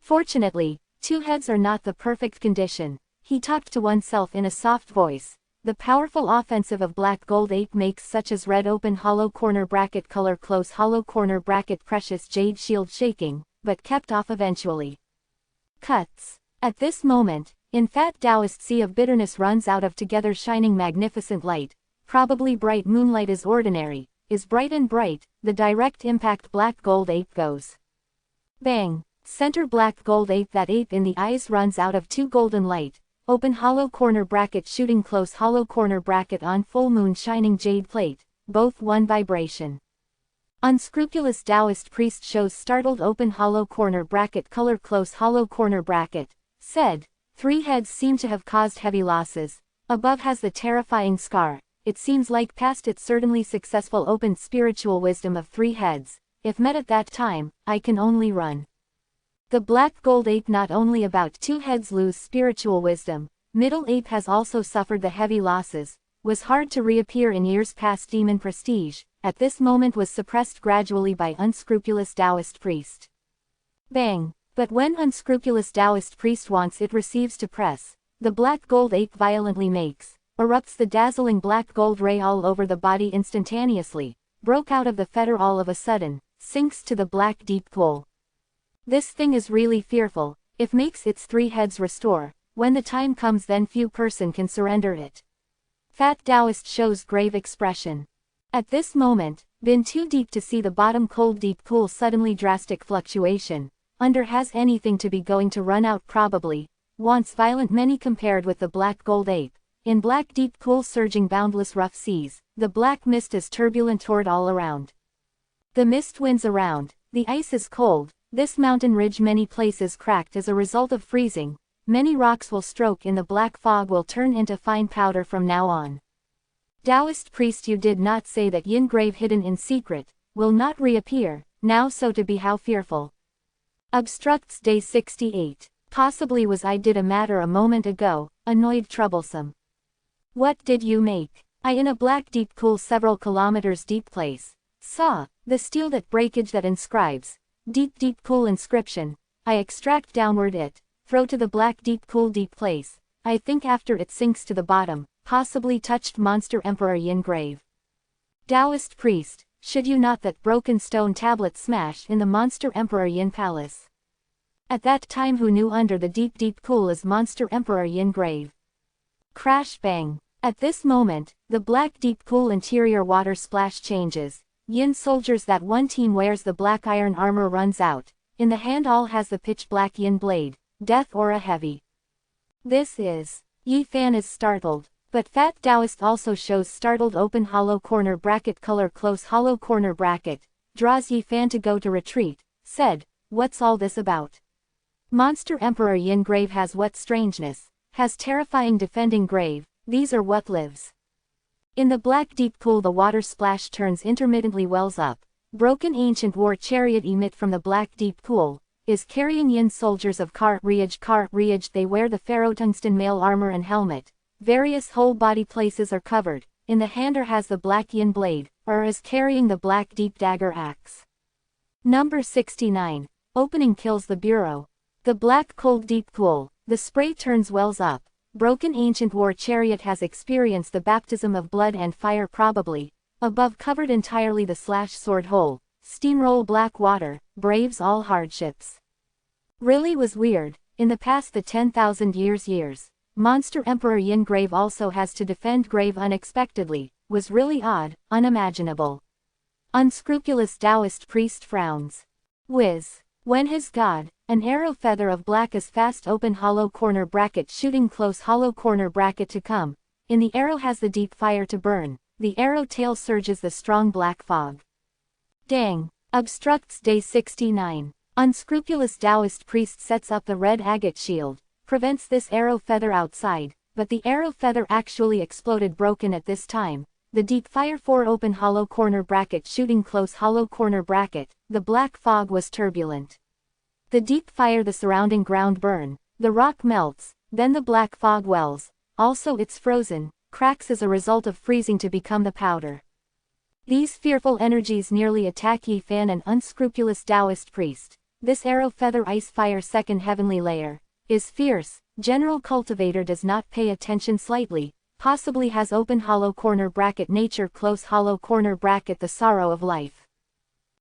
Fortunately, 2 heads are not the perfect condition, he talked to oneself in a soft voice. The powerful offensive of Black Gold Ape makes such as red open hollow corner bracket color close hollow corner bracket precious jade shield shaking, but kept off eventually. Cuts. At this moment, in Fat Taoist sea of bitterness runs out of together shining magnificent light, probably bright moonlight is ordinary, is bright and bright, the direct impact Black Gold Ape goes. Bang, center Black Gold Ape that ape in the eyes runs out of 2 golden light. Open hollow corner bracket shooting close hollow corner bracket on full moon shining jade plate, both 1 vibration. Unscrupulous Taoist priest shows startled open hollow corner bracket color close hollow corner bracket, said, 3 heads seem to have caused heavy losses, above has the terrifying scar, it seems like past it certainly successful opened spiritual wisdom of 3 heads, if met at that time, I can only run. The black gold ape not only about 2 heads lose spiritual wisdom, middle ape has also suffered the heavy losses, was hard to reappear in years past demon prestige, at this moment was suppressed gradually by unscrupulous Taoist priest. Bang! But when unscrupulous Taoist priest wants it receives to press, the black gold ape violently makes, erupts the dazzling black gold ray all over the body instantaneously, broke out of the fetter all of a sudden, sinks to the black deep pool. This thing is really fearful, if makes its 3 heads restore, when the time comes then few person can surrender it. Fat Taoist shows grave expression. At this moment, been too deep to see the bottom cold deep pool suddenly drastic fluctuation, under has anything to be going to run out probably, wants violent many compared with the black gold ape, in black deep pool surging boundless rough seas, the black mist is turbulent toward all around. The mist winds around, the ice is cold, this mountain ridge many places cracked as a result of freezing, many rocks will stroke in the black fog will turn into fine powder from now on. Taoist priest you did not say that yin grave hidden in secret, will not reappear, now so to be how fearful. Obstructs day 68, possibly was I did a matter a moment ago, annoyed troublesome. What did you make? I in a black deep pool several kilometers deep place, saw, the steel that breakage that inscribes, deep pool inscription, I extract downward it, throw to the black deep pool deep place, I think after it sinks to the bottom, possibly touched monster emperor yin grave. Taoist priest, should you not that broken stone tablet smash in the monster emperor yin palace? At that time who knew under the deep pool is monster emperor yin grave. Crash bang. At this moment, the black deep pool interior water splash changes. Yin soldiers that one team wears the black iron armor runs out, in the hand all has the pitch black yin blade, death aura heavy. This is, Yi Fan is startled, but Fat Taoist also shows startled open hollow corner bracket color close hollow corner bracket, draws Yi Fan to go to retreat, said, what's all this about? Monster Emperor Yin grave has what strangeness, has terrifying defending grave, these are what lives. In the black deep pool the water splash turns intermittently wells up, broken ancient war chariot emit from the black deep pool, is carrying yin soldiers of Kar Riaj they wear the pharaoh tungsten mail armor and helmet, various whole body places are covered, in the hander has the black yin blade, or is carrying the black deep dagger axe. Number 69, opening kills the bureau. The black cold deep pool, the spray turns wells up. Broken ancient war chariot has experienced the baptism of blood and fire probably, above covered entirely the slash sword hole, steamroll black water, braves all hardships. Really was weird, in the past the 10,000 years, monster emperor yin grave also has to defend grave unexpectedly, was really odd, unimaginable. Unscrupulous Taoist priest frowns. Whiz. When his god, an arrow feather of black is fast open hollow corner bracket shooting close hollow corner bracket to come, in the arrow has the deep fire to burn, the arrow tail surges the strong black fog. Dang, obstructs day 69, unscrupulous Taoist priest sets up the red agate shield, prevents this arrow feather outside, but the arrow feather actually exploded broken at this time. The deep fire 4 open hollow corner bracket shooting close hollow corner bracket, the black fog was turbulent. The deep fire the surrounding ground burn, the rock melts, then the black fog wells, also it's frozen, cracks as a result of freezing to become the powder. These fearful energies nearly attack Yi Fan an unscrupulous Taoist priest. This arrow feather ice fire second heavenly layer, is fierce, general cultivator does not pay attention slightly. Possibly has open hollow corner bracket nature close hollow corner bracket the sorrow of life.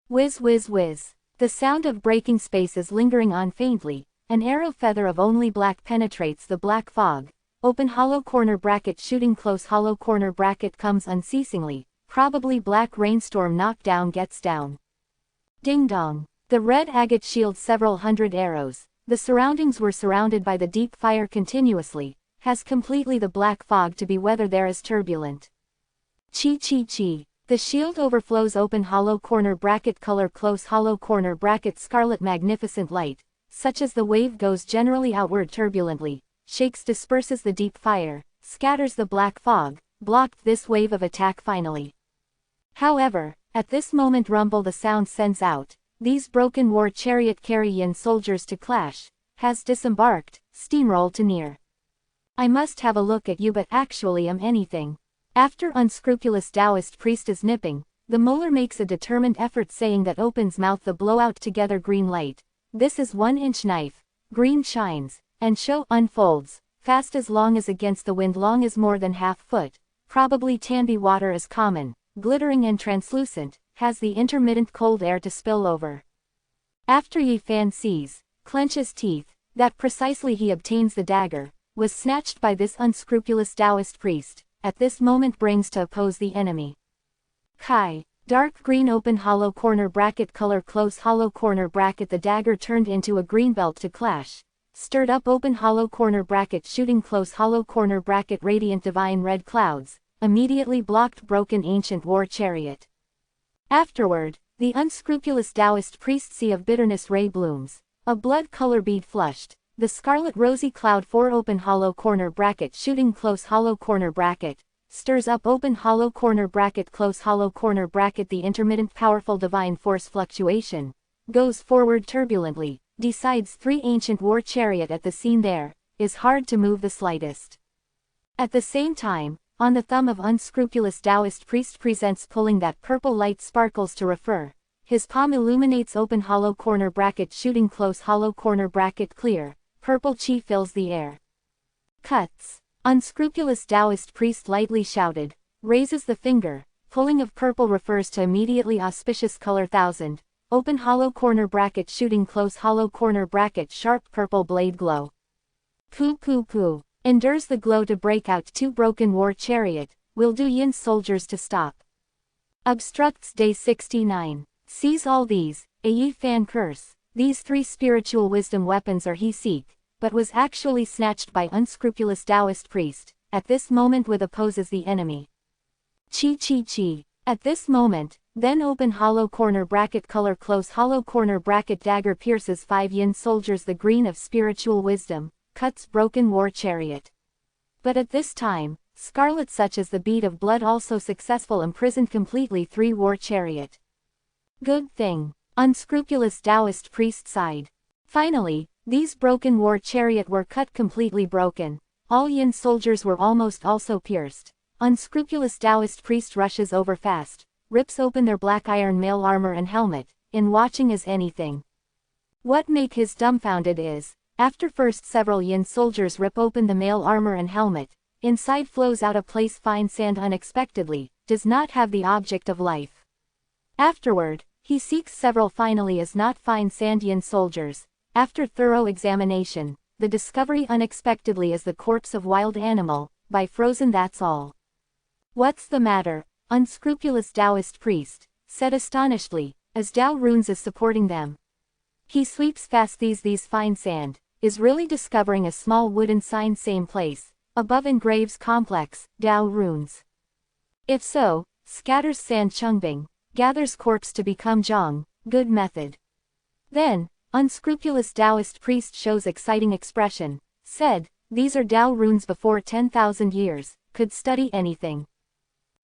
Whiz whiz whiz. The sound of breaking space is lingering on faintly, an arrow feather of only black penetrates the black fog, open hollow corner bracket shooting close hollow corner bracket comes unceasingly, probably black rainstorm knockdown gets down. Ding dong. The red agate shields several hundred arrows, the surroundings were surrounded by the deep fire continuously, has completely the black fog to be weather there is turbulent. Chi chi chi. The shield overflows open hollow corner bracket color close hollow corner bracket scarlet magnificent light, such as the wave goes generally outward turbulently, shakes disperses the deep fire, scatters the black fog, blocked this wave of attack finally. However, at this moment rumble the sound sends out, these broken war chariot carry Yin soldiers to clash, has disembarked, steamroll to near. I must have a look at you but actually am anything. After unscrupulous Taoist priest is nipping, the molar makes a determined effort saying that opens mouth the blowout together green light. This is 1-inch knife, green shines, and show unfolds, fast as long as against the wind long as more than half foot, probably Tanby water is common, glittering and translucent, has the intermittent cold air to spill over. After Yi Fan sees, clenches teeth, that precisely he obtains the dagger, was snatched by this unscrupulous Taoist priest, at this moment brings to oppose the enemy. Kai, dark green open hollow corner bracket color close hollow corner bracket the dagger turned into a green belt to clash, stirred up open hollow corner bracket shooting close hollow corner bracket radiant divine red clouds, immediately blocked broken ancient war chariot. Afterward, the unscrupulous Taoist priest sea of bitterness ray blooms, a blood color bead flushed, the scarlet rosy cloud 4 open hollow corner bracket shooting close hollow corner bracket, stirs up open hollow corner bracket close hollow corner bracket the intermittent powerful divine force fluctuation, goes forward turbulently, decides 3 ancient war chariot at the scene there, is hard to move the slightest. At the same time, on the thumb of unscrupulous Taoist priest presents pulling that purple light sparkles to refer, his palm illuminates open hollow corner bracket shooting close hollow corner bracket clear, purple chi fills the air. Cuts. Unscrupulous Taoist priest lightly shouted, raises the finger, pulling of purple refers to immediately auspicious color 1000, open hollow corner bracket shooting close hollow corner bracket sharp purple blade glow. Poo poo poo, endures the glow to break out 2 broken war chariot, will do Yin soldiers to stop. Obstructs day 69, sees all these, a Yi Fan curse, these 3 spiritual wisdom weapons are he seek, but was actually snatched by unscrupulous Taoist priest, at this moment with opposes the enemy. Chi chi chi, at this moment, then open hollow corner bracket color close hollow corner bracket dagger pierces 5 Yin soldiers the green of spiritual wisdom, cuts broken war chariot. But at this time, scarlet such as the bead of blood also successful imprisoned completely 3 war chariot. Good thing, unscrupulous Taoist priest sighed. Finally, these broken war chariot were cut completely broken, all Yin soldiers were almost also pierced. Unscrupulous Taoist priest rushes over fast, rips open their black iron mail armor and helmet, in watching as anything. What make his dumbfounded is, after first several Yin soldiers rip open the mail armor and helmet, inside flows out a place fine sand unexpectedly, does not have the object of life. Afterward, he seeks several finally as not fine sand Yin soldiers. After thorough examination, the discovery unexpectedly is the corpse of wild animal, by frozen that's all. What's the matter, unscrupulous Taoist priest, said astonishedly, as Tao runes is supporting them. He sweeps fast these fine sand, is really discovering a small wooden sign same place, above engraves complex, Tao runes. If so, scatters sand Chungbing, gathers corpse to become Zhang, good method. Then, unscrupulous Taoist priest shows exciting expression, said, these are Tao runes before 10,000 years, could study anything.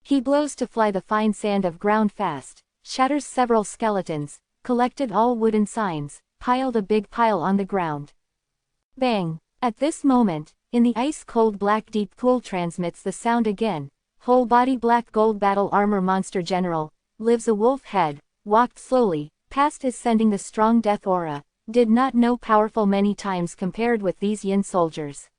He blows to fly the fine sand of ground fast, shatters several skeletons, collected all wooden signs, piled a big pile on the ground. Bang! At this moment, in the ice-cold black deep pool transmits the sound again, whole body black gold battle armor monster general, lives a wolf head, walked slowly, past his sending the strong death aura, did not know powerful many times compared with these Yin soldiers.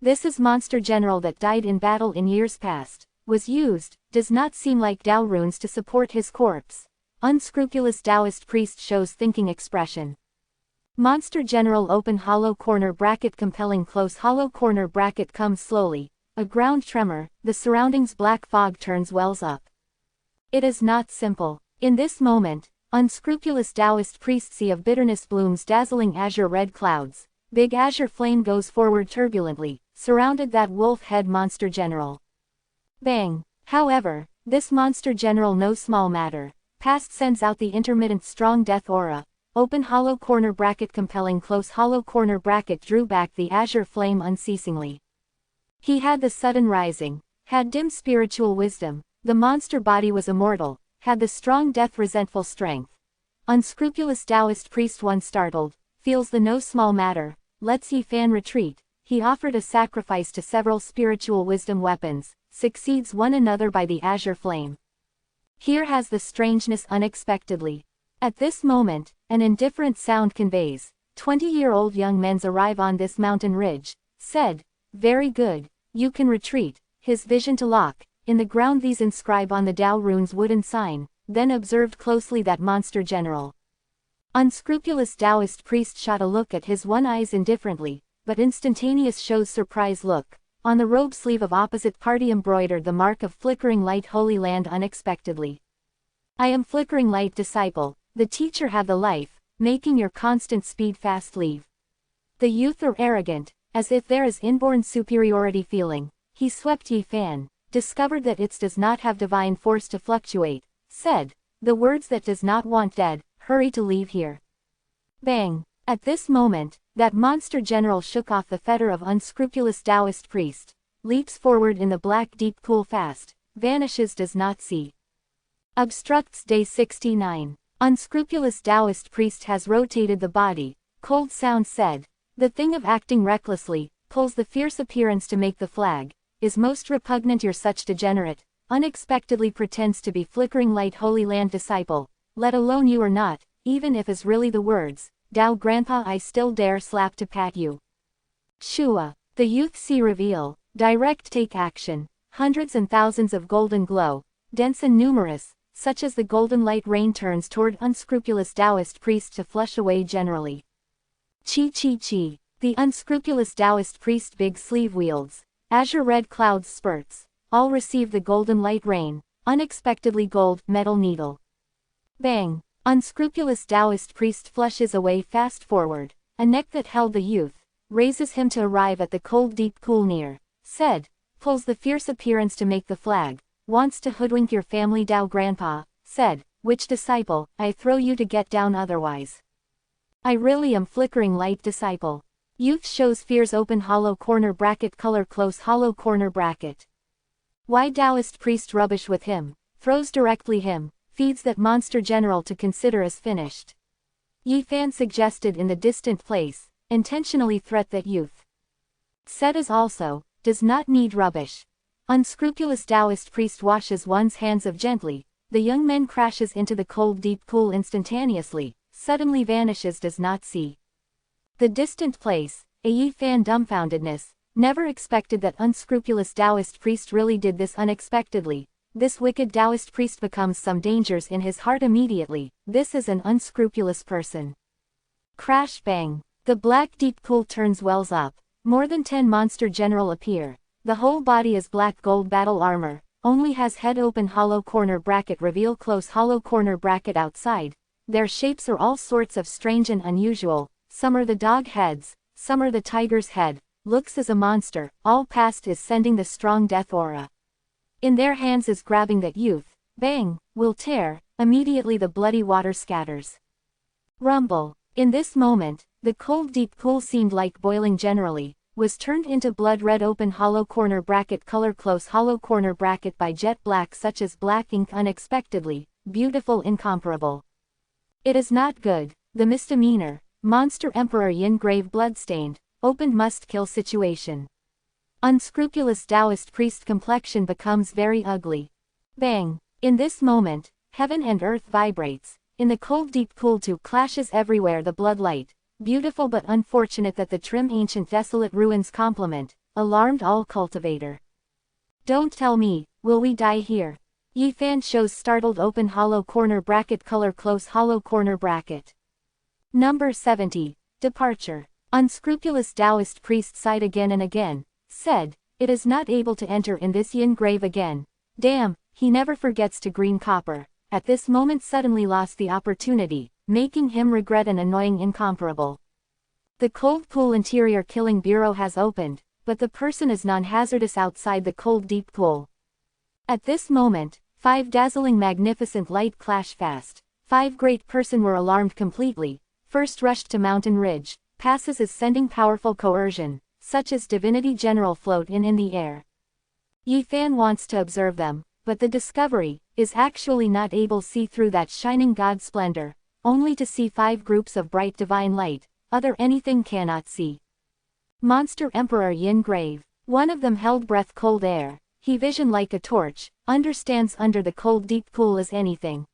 This is monster general that died in battle in years past, was used, does not seem like Tao runes to support his corpse. Unscrupulous Taoist priest shows thinking expression. Monster general open hollow corner bracket compelling close hollow corner bracket comes slowly, a ground tremor, the surroundings black fog turns wells up. It is not simple. In this moment, unscrupulous Taoist priest sea of bitterness blooms dazzling azure red clouds, big azure flame goes forward turbulently, surrounded that wolf head monster general. Bang! However, this monster general no small matter, past sends out the intermittent strong death aura, open hollow corner bracket compelling close hollow corner bracket drew back the azure flame unceasingly. He had the sudden rising, had dim spiritual wisdom, the monster body was immortal, had the strong death resentful strength. Unscrupulous Taoist priest once startled, feels the no small matter, lets Yi Fan retreat. He offered a sacrifice to several spiritual wisdom weapons, succeeds one another by the azure flame. Here has the strangeness unexpectedly. At this moment, an indifferent sound conveys, 20-year-old young men's arrive on this mountain ridge, said, very good, you can retreat, his vision to lock, in the ground these inscribe on the Tao runes wooden sign, then observed closely that monster general. Unscrupulous Taoist priest shot a look at his one eyes indifferently, but instantaneous shows surprise look, on the robe sleeve of opposite party embroidered the mark of flickering light Holy Land unexpectedly. I am flickering light disciple, the teacher have the life, making your constant speed fast leave. The youth are arrogant, as if there is inborn superiority feeling, he swept Yi Fan, discovered that it does not have divine force to fluctuate, said, the words that does not want dead, hurry to leave here. Bang! At this moment, that monster general shook off the fetter of unscrupulous Taoist priest, leaps forward in the black deep cool fast, vanishes does not see. Obstructs day 69. Unscrupulous Taoist priest has rotated the body, cold sound said, the thing of acting recklessly, pulls the fierce appearance to make the flag, is most repugnant you're such degenerate, unexpectedly pretends to be flickering light Holy Land disciple, let alone you are not, even if is really the words, Tao grandpa I still dare slap to pat you. Shua, the youth see reveal, direct take action, hundreds and thousands of golden glow, dense and numerous, such as the golden light rain turns toward unscrupulous Taoist priest to flush away generally. Chi chi chi, the unscrupulous Taoist priest big sleeve wields, azure red clouds spurts, all receive the golden light rain, unexpectedly gold, metal needle. Bang! Unscrupulous Taoist priest flushes away fast forward, a neck that held the youth, raises him to arrive at the cold deep cool near, said, pulls the fierce appearance to make the flag, wants to hoodwink your family Tao grandpa, said, which disciple, I throw you to get down otherwise. I really am flickering light disciple. Youth shows fears open hollow corner bracket color close hollow corner bracket. Why Taoist priest rubbish with him, throws directly him, feeds that monster general to consider as finished. Yi Fan suggested in the distant place, intentionally threat that youth. Said as also, does not need rubbish. Unscrupulous Taoist priest washes one's hands of gently, the young man crashes into the cold deep pool instantaneously, suddenly vanishes does not see. The distant place, a Yi Fan dumbfoundedness, never expected that unscrupulous Taoist priest really did this unexpectedly. This wicked Taoist priest becomes some dangers in his heart immediately, this is an unscrupulous person. Crash bang, the black deep pool turns wells up, more than 10 monster general appear, the whole body is black gold battle armor, only has head open hollow corner bracket reveal close hollow corner bracket outside, their shapes are all sorts of strange and unusual, some are the dog heads, some are the tiger's head, looks as a monster, all past is sending the strong death aura. In their hands is grabbing that youth, bang, will tear, immediately the bloody water scatters. Rumble, in this moment, the cold deep pool seemed like boiling generally, was turned into blood red open hollow corner bracket color close hollow corner bracket by jet black such as black ink unexpectedly, beautiful incomparable. It is not good, the misdemeanor, monster emperor yin grave bloodstained, opened must kill situation. Unscrupulous Taoist priest complexion becomes very ugly. Bang! In this moment, heaven and earth vibrates, in the cold deep pool too clashes everywhere the bloodlight, beautiful but unfortunate that the trim ancient desolate ruins complement, alarmed all cultivator. Don't tell me, will we die here? Yi Fan shows startled open hollow corner bracket color close hollow corner bracket. Number 70, Departure. Unscrupulous Taoist priest sighed again and again, said, it is not able to enter in this yin grave again. Damn, he never forgets to green copper, at this moment suddenly lost the opportunity, making him regret an annoying incomparable. The cold pool interior killing bureau has opened, but the person is non-hazardous outside the cold deep pool. At this moment, 5 dazzling magnificent light clash fast, 5 great person were alarmed completely, first rushed to mountain ridge, passes as sending powerful coercion, such as divinity general float in the air. Yi Fan wants to observe them, but the discovery, is actually not able see through that shining god splendor, only to see 5 groups of bright divine light, other anything cannot see. Monster Emperor Yin Grave. One of them held breath cold air, he vision like a torch, understands under the cold deep pool is anything.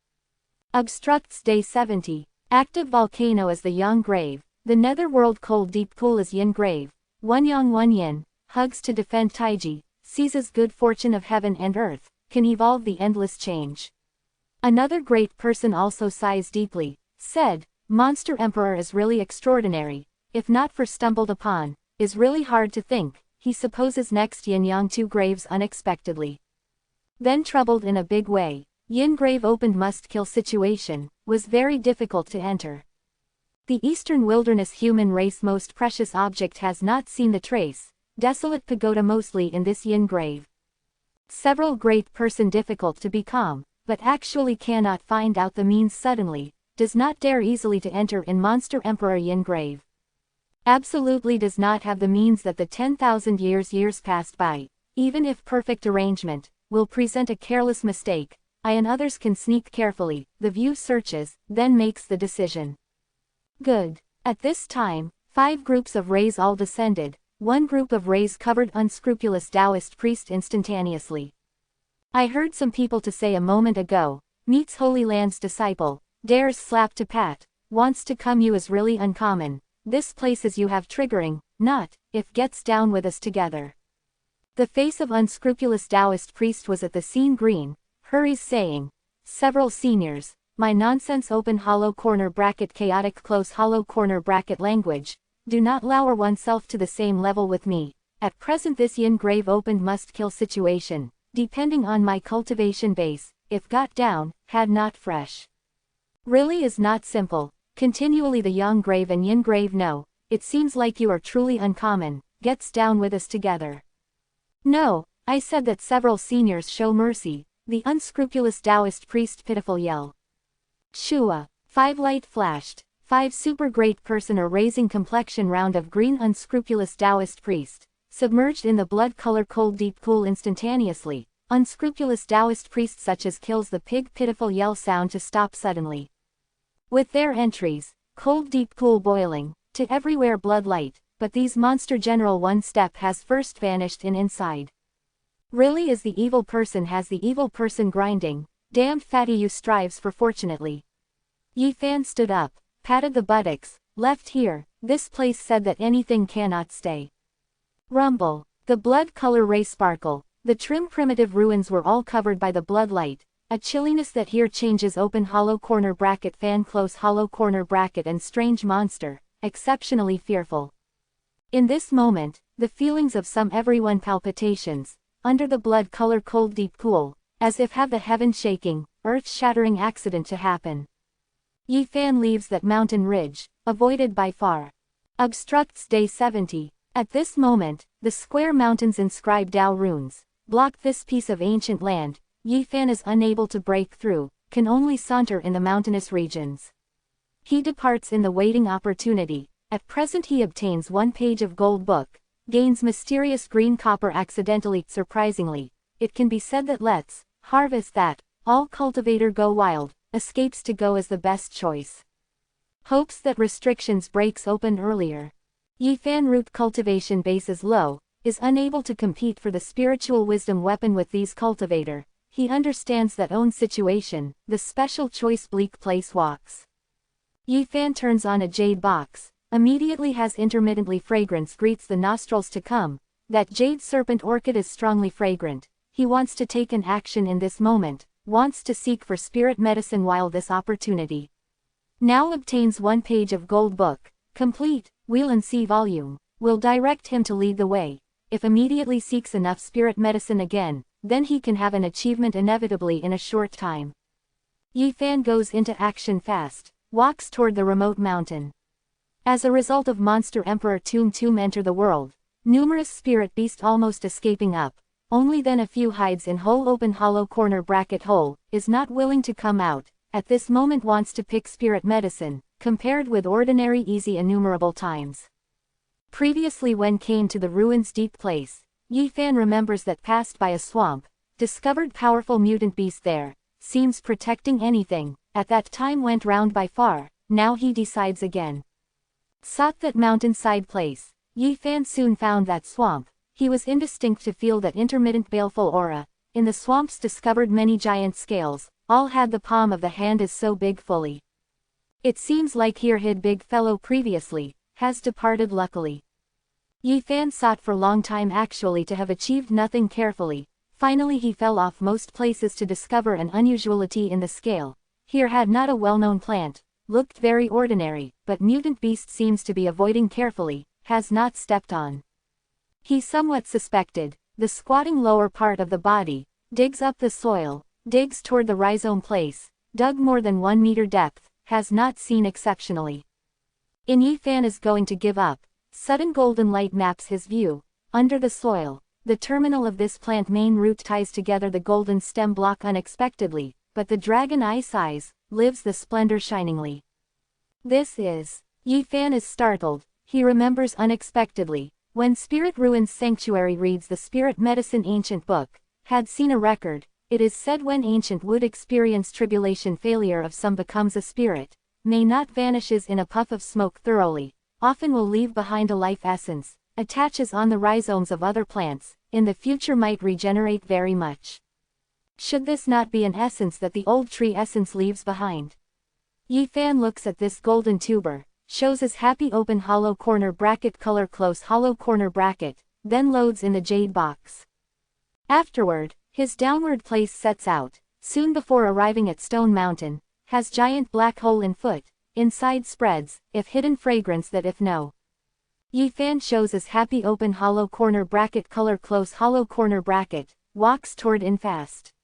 Obstructs Day 70. Active volcano is the Yang Grave, the netherworld cold deep pool is Yin Grave, one Yang one Yin, hugs to defend Taiji, seizes good fortune of heaven and earth, can evolve the endless change. Another great person also sighs deeply, said, Monster Emperor is really extraordinary, if not for stumbled upon, is really hard to think, he supposes next Yin Yang 2 graves unexpectedly. Then troubled in a big way, Yin Grave opened must kill situation, was very difficult to enter. The eastern wilderness human race most precious object has not seen the trace, desolate pagoda mostly in this Yin Grave. Several great person difficult to become, but actually cannot find out the means suddenly, does not dare easily to enter in Monster Emperor Yin Grave. Absolutely does not have the means that the 10,000 years passed by, even if perfect arrangement, will present a careless mistake, I and others can sneak carefully, the view searches, then makes the decision. Good. At this time, 5 groups of rays all descended, one group of rays covered unscrupulous Taoist priest instantaneously. I heard some people to say a moment ago, meets Holy Land's disciple, dares slap to pat, wants to come you is really uncommon. This place is you have triggering, not, if gets down with us together. The face of unscrupulous Taoist priest was at the scene green, hurries saying, several seniors, my nonsense open hollow corner bracket chaotic close hollow corner bracket language, do not lower oneself to the same level with me, at present this Yin Grave opened must kill situation, depending on my cultivation base, if got down, had not fresh. Really is not simple. Continually the Yang Grave and Yin Grave no, it seems like you are truly uncommon, gets down with us together. No, I said that several seniors show mercy, the unscrupulous Taoist priest pitiful yell. Shua. 5 light flashed, 5 super great person or raising complexion round of green unscrupulous Taoist priest, submerged in the blood color cold deep pool instantaneously, unscrupulous Taoist priest such as kills the pig pitiful yell sound to stop suddenly. With their entries, cold deep pool boiling, to everywhere blood light, but these monster general one step has first vanished in inside. Really is the evil person has the evil person grinding, damned fatty you strives for fortunately. Yi Fan stood up, patted the buttocks, left here, this place said that anything cannot stay. Rumble, the blood color ray sparkle, the trim primitive ruins were all covered by the blood light. A chilliness that here changes open hollow corner bracket fan close hollow corner bracket and strange monster, exceptionally fearful. In this moment, the feelings of some everyone palpitations, under the blood color cold deep pool, as if have the heaven shaking, earth shattering accident to happen. Yi Fan leaves that mountain ridge, avoided by far. Obstructs Day 70. At this moment, the square mountains inscribed Dao runes, blocked this piece of ancient land. Yi Fan is unable to break through, can only saunter in the mountainous regions. He departs in the waiting opportunity, at present he obtains 1 page of gold book, gains mysterious green copper accidentally, surprisingly, it can be said that let's harvest that, all cultivator go wild, escapes to go as the best choice. Hopes that restrictions breaks open earlier. Yi Fan root cultivation base is low, is unable to compete for the spiritual wisdom weapon with these cultivator. He understands that own situation, the special choice bleak place walks. Yi Fan turns on a jade box, immediately has intermittently fragrance greets the nostrils to come, that jade serpent orchid is strongly fragrant, he wants to take an action in this moment, wants to seek for spirit medicine while this opportunity. Now obtains 1 page of gold book, complete, wheel and see volume, will direct him to lead the way, if immediately seeks enough spirit medicine again, then he can have an achievement inevitably in a short time. Yi Fan goes into action fast, walks toward the remote mountain. As a result of Monster Emperor Tomb enter the world, numerous spirit beast almost escaping up, only then a few hides in hole open hollow corner bracket hole, is not willing to come out, at this moment wants to pick spirit medicine, compared with ordinary easy innumerable times. Previously when came to the ruins deep place, Yi Fan remembers that passed by a swamp, discovered powerful mutant beast there, seems protecting anything, at that time went round by far, now he decides again. Sought that mountainside place. Yi Fan soon found that swamp. He was indistinct to feel that intermittent baleful aura. In the swamps discovered many giant scales, all had the palm of the hand is so big fully. It seems like here hid big fellow previously, has departed luckily. Yi Fan sought for long time actually to have achieved nothing carefully. Finally he fell off most places to discover an unusuality in the scale. Here had not a well-known plant, looked very ordinary, but mutant beast seems to be avoiding carefully, has not stepped on. He somewhat suspected, the squatting lower part of the body, digs up the soil, digs toward the rhizome place, dug more than 1 meter depth, has not seen exceptionally. In Yi Fan is going to give up, sudden golden light maps his view, under the soil, the terminal of this plant main root ties together the golden stem block unexpectedly, but the dragon eye size, lives the splendor shiningly. This is. Yi Fan is startled, he remembers unexpectedly, when Spirit Ruins Sanctuary reads the Spirit Medicine Ancient Book, had seen a record, it is said when ancient would experience tribulation failure of some becomes a spirit, may not vanishes in a puff of smoke thoroughly, often will leave behind a life essence, attaches on the rhizomes of other plants, in the future might regenerate very much. Should this not be an essence that the old tree essence leaves behind? Yi Fan looks at this golden tuber, shows his happy open hollow corner bracket color close hollow corner bracket, then loads in the jade box. Afterward, his downward place sets out, soon before arriving at Stone Mountain, has giant black hole in foot, inside spreads, if hidden fragrance that if no. Yi Fan shows his happy open hollow corner bracket color close hollow corner bracket, walks toward in fast.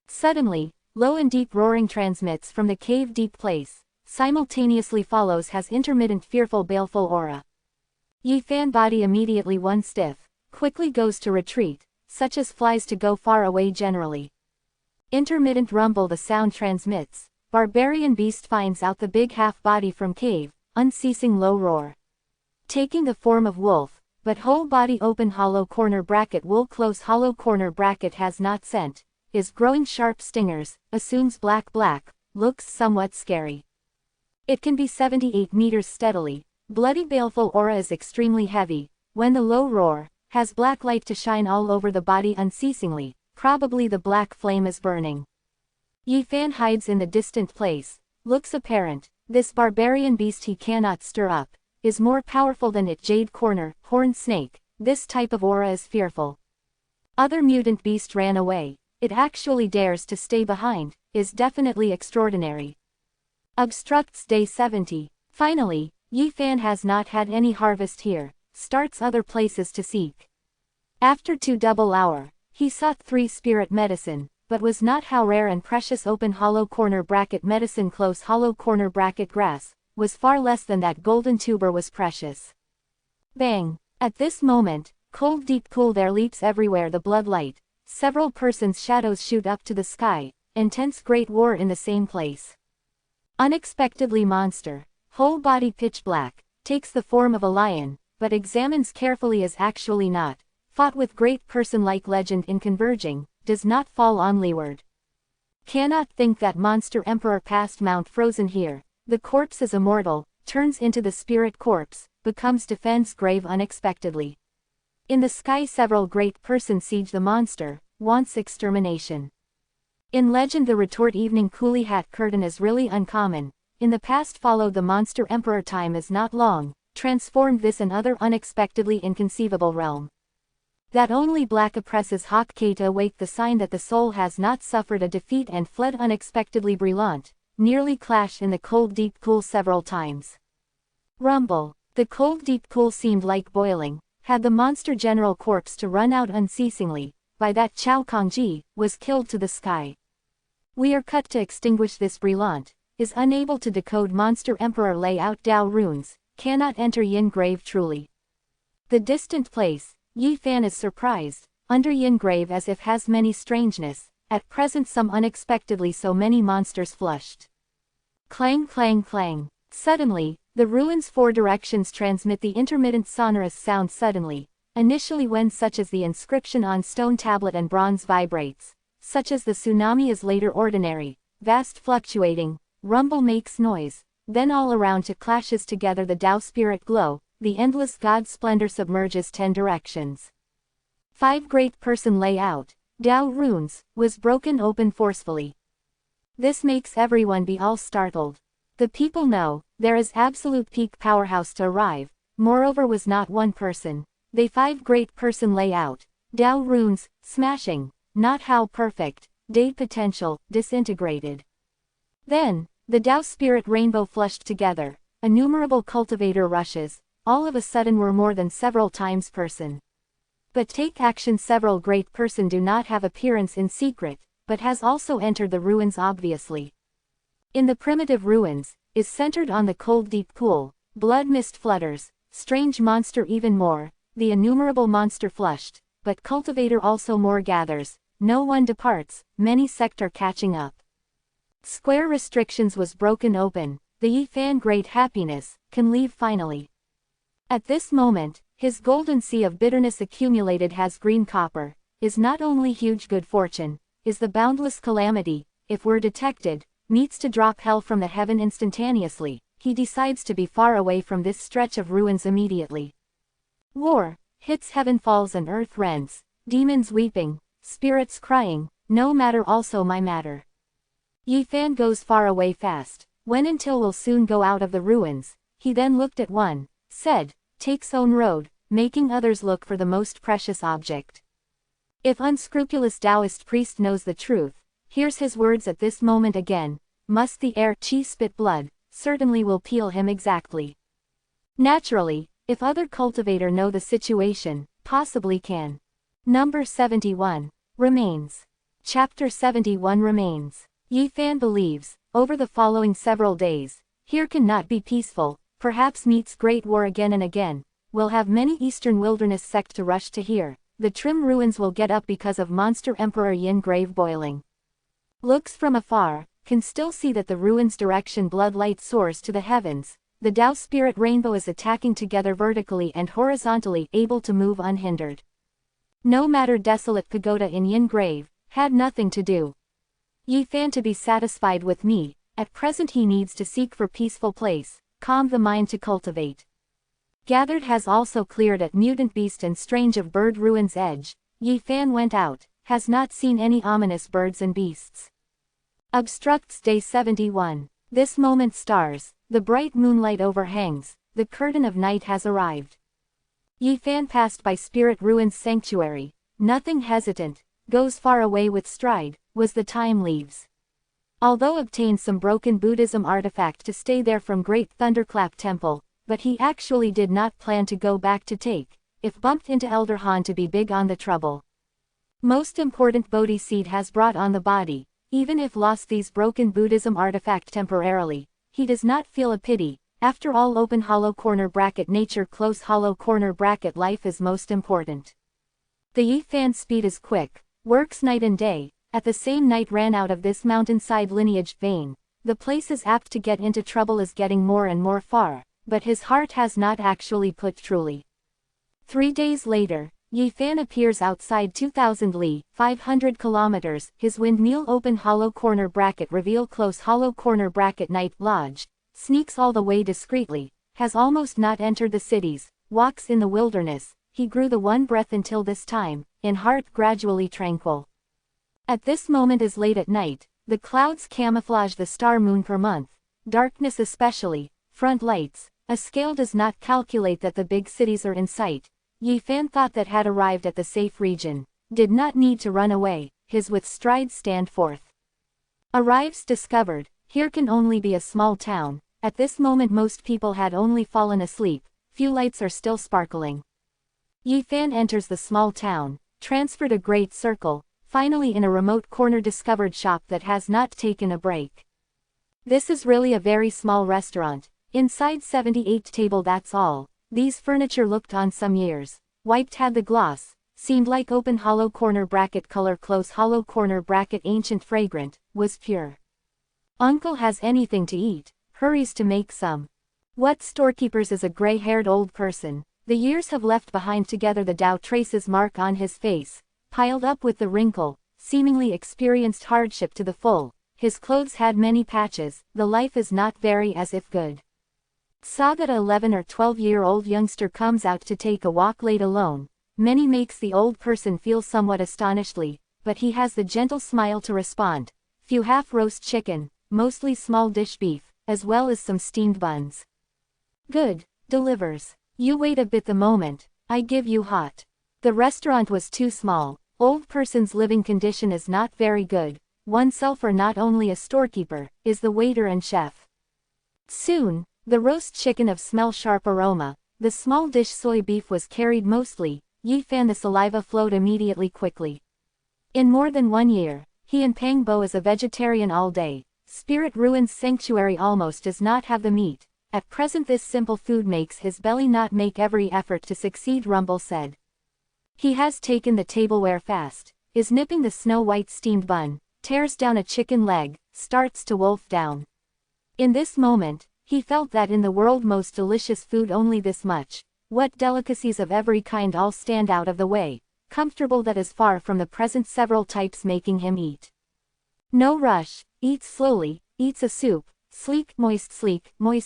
Suddenly, low and deep roaring transmits from the cave deep place, simultaneously follows has intermittent fearful baleful aura. Yi Fan body immediately one stiff, quickly goes to retreat, such as flies to go far away generally. Intermittent rumble the sound transmits, barbarian beast finds out the big half body from cave, unceasing low roar. Taking the form of wolf, but whole body open hollow corner bracket wool close hollow corner bracket has not scent, is growing sharp stingers, assumes black, looks somewhat scary. It can be 78 meters steadily, bloody baleful aura is extremely heavy, when the low roar, has black light to shine all over the body unceasingly, probably the black flame is burning. Yi Fan hides in the distant place, looks apparent, this barbarian beast he cannot stir up, is more powerful than it jade corner, horned snake, this type of aura is fearful. Other mutant beast ran away. It actually dares to stay behind, is definitely extraordinary. Obstructs day 70. Finally, Yi Fan has not had any harvest here, starts other places to seek. After 2 double hour, he sought 3 spirit medicine, but was not how rare and precious open hollow corner bracket medicine close hollow corner bracket grass, was far less than that golden tuber was precious. Bang! At this moment, cold deep cool there leaps everywhere the blood light. Several persons' shadows shoot up to the sky, intense great war in the same place. Unexpectedly monster, whole body pitch black, takes the form of a lion, but examines carefully is actually not, fought with great person-like legend in converging, does not fall on leeward. Cannot think that monster emperor passed Mount Frozen here, the corpse is immortal, turns into the spirit corpse, becomes defense grave unexpectedly. In the sky several great persons siege the monster, wants extermination. In legend the retort evening coolie hat curtain is really uncommon, in the past followed the monster emperor time is not long, transformed this and other unexpectedly inconceivable realm. That only black oppresses Hawk K to awake the sign that the soul has not suffered a defeat and fled unexpectedly brilliant, nearly clashed in the cold deep cool several times. Rumble, the cold deep cool seemed like boiling. Had the monster general corpse to run out unceasingly, by that Chao Kongji, was killed to the sky. We are cut to extinguish this brilliant, is unable to decode monster emperor lay out Dao runes, cannot enter Yin grave truly. The distant place, Yi Fan is surprised, under Yin grave as if has many strangeness, at present some unexpectedly so many monsters flushed. Clang clang clang, suddenly, the ruins 4 directions transmit the intermittent sonorous sound suddenly, initially when such as the inscription on stone tablet and bronze vibrates, such as the tsunami is later ordinary, vast fluctuating, rumble makes noise, then all around to clashes together the Tao spirit glow, the endless God splendor submerges 10 directions. 5 great person layout, Tao runes, was broken open forcefully. This makes everyone be all startled. The people know, there is absolute peak powerhouse to arrive, moreover was not one person, they 5 great person layout, Tao runes, smashing, not how perfect, date potential, disintegrated. Then, the Tao spirit rainbow flushed together, innumerable cultivator rushes, all of a sudden were more than several times person. But take action several great person do not have appearance in secret, but has also entered the ruins obviously. In the primitive ruins, is centered on the cold deep pool, blood mist flutters, strange monster even more, the innumerable monster flushed, but cultivator also more gathers, no one departs, many sector catching up. Square restrictions was broken open, the Yi Fan great happiness, can leave finally. At this moment, his golden sea of bitterness accumulated has green copper, is not only huge good fortune, is the boundless calamity, if we're detected, needs to drop hell from the heaven instantaneously, he decides to be far away from this stretch of ruins immediately. War, hits heaven falls and earth rends, demons weeping, spirits crying, no matter also my matter. Yi Fan goes far away fast, when until will soon go out of the ruins, he then looked at one, said, takes own road, making others look for the most precious object. If unscrupulous Taoist priest knows the truth, hears his words at this moment again, must the air chi spit blood, certainly will peel him exactly. Naturally, if other cultivator know the situation, possibly can. Number 71, Remains. Chapter 71 Remains. Yi Fan believes, over the following several days, here cannot be peaceful, perhaps meets great war again and again, will have many eastern wilderness sect to rush to here, the trim ruins will get up because of monster emperor Yin grave boiling. Looks from afar, can still see that the ruins direction blood light soars to the heavens, the Tao spirit rainbow is attacking together vertically and horizontally able to move unhindered. No matter desolate pagoda in Yin grave, had nothing to do. Yi Fan to be satisfied with me, at present he needs to seek for peaceful place, calm the mind to cultivate. Gathered has also cleared at mutant beast and strange of bird ruins edge, Yi Fan went out, has not seen any ominous birds and beasts. Obstructs day 71. This moment stars, the bright moonlight overhangs, the curtain of night has arrived. Yi Fan passed by spirit ruins sanctuary, nothing hesitant, goes far away with stride, was the time leaves. Although obtained some broken Buddhism artifact to stay there from great thunderclap temple, but he actually did not plan to go back to take, if bumped into Elder Han to be big on the trouble. Most important Bodhi seed has brought on the body, even if lost these broken Buddhism artifact temporarily, he does not feel a pity, after all open hollow corner bracket nature close hollow corner bracket life is most important. The Yi Fan speed is quick, works night and day, at the same night ran out of this mountainside lineage vein, the place is apt to get into trouble is getting more and more far, but his heart has not actually put truly. 3 days later, Yi Fan appears outside 2000 li, 500 kilometers, his windmill open hollow corner bracket reveal close hollow corner bracket night lodge, sneaks all the way discreetly, has almost not entered the cities, walks in the wilderness, he grew the one breath until this time, in heart gradually tranquil. At this moment is late at night, the clouds camouflage the star moon per month, darkness especially, front lights, a scale does not calculate that the big cities are in sight. Yi Fan thought that had arrived at the safe region, did not need to run away, his with strides stand forth. Arrives discovered, here can only be a small town, at this moment most people had only fallen asleep, few lights are still sparkling. Yi Fan enters the small town, transferred a great circle, finally in a remote corner discovered shop that has not taken a break. This is really a very small restaurant, inside 78 table that's all. These furniture looked on some years, wiped had the gloss, seemed like open hollow corner bracket color close hollow corner bracket ancient fragrant, was pure. Uncle has anything to eat, hurries to make some. What storekeepers is a gray-haired old person, the years have left behind together the Tao traces mark on his face, piled up with the wrinkle, seemingly experienced hardship to the full, his clothes had many patches, the life is not very as if good. Saw that a 11 or 12-year-old youngster comes out to take a walk late alone. Many makes the old person feel somewhat astonishedly, but he has the gentle smile to respond. Few half-roast chicken, mostly small dish beef, as well as some steamed buns. Good, delivers. You wait a bit the moment, I give you hot. The restaurant was too small, old person's living condition is not very good, oneself or not only a storekeeper, is the waiter and chef. Soon, the roast chicken of smell sharp aroma, the small dish soy beef was carried mostly, Yi Fan the saliva flowed immediately quickly. In more than 1 year, he and Pang Bo is a vegetarian all day, Spirit Ruin's sanctuary almost does not have the meat, at present this simple food makes his belly not make every effort to succeed Rumble said. He has taken the tableware fast, is nipping the snow-white steamed bun, tears down a chicken leg, starts to wolf down. In this moment, he felt that in the world most delicious food only this much, what delicacies of every kind all stand out of the way, comfortable that is far from the present several types making him eat. No rush, eats slowly, eats a soup, sleek, moist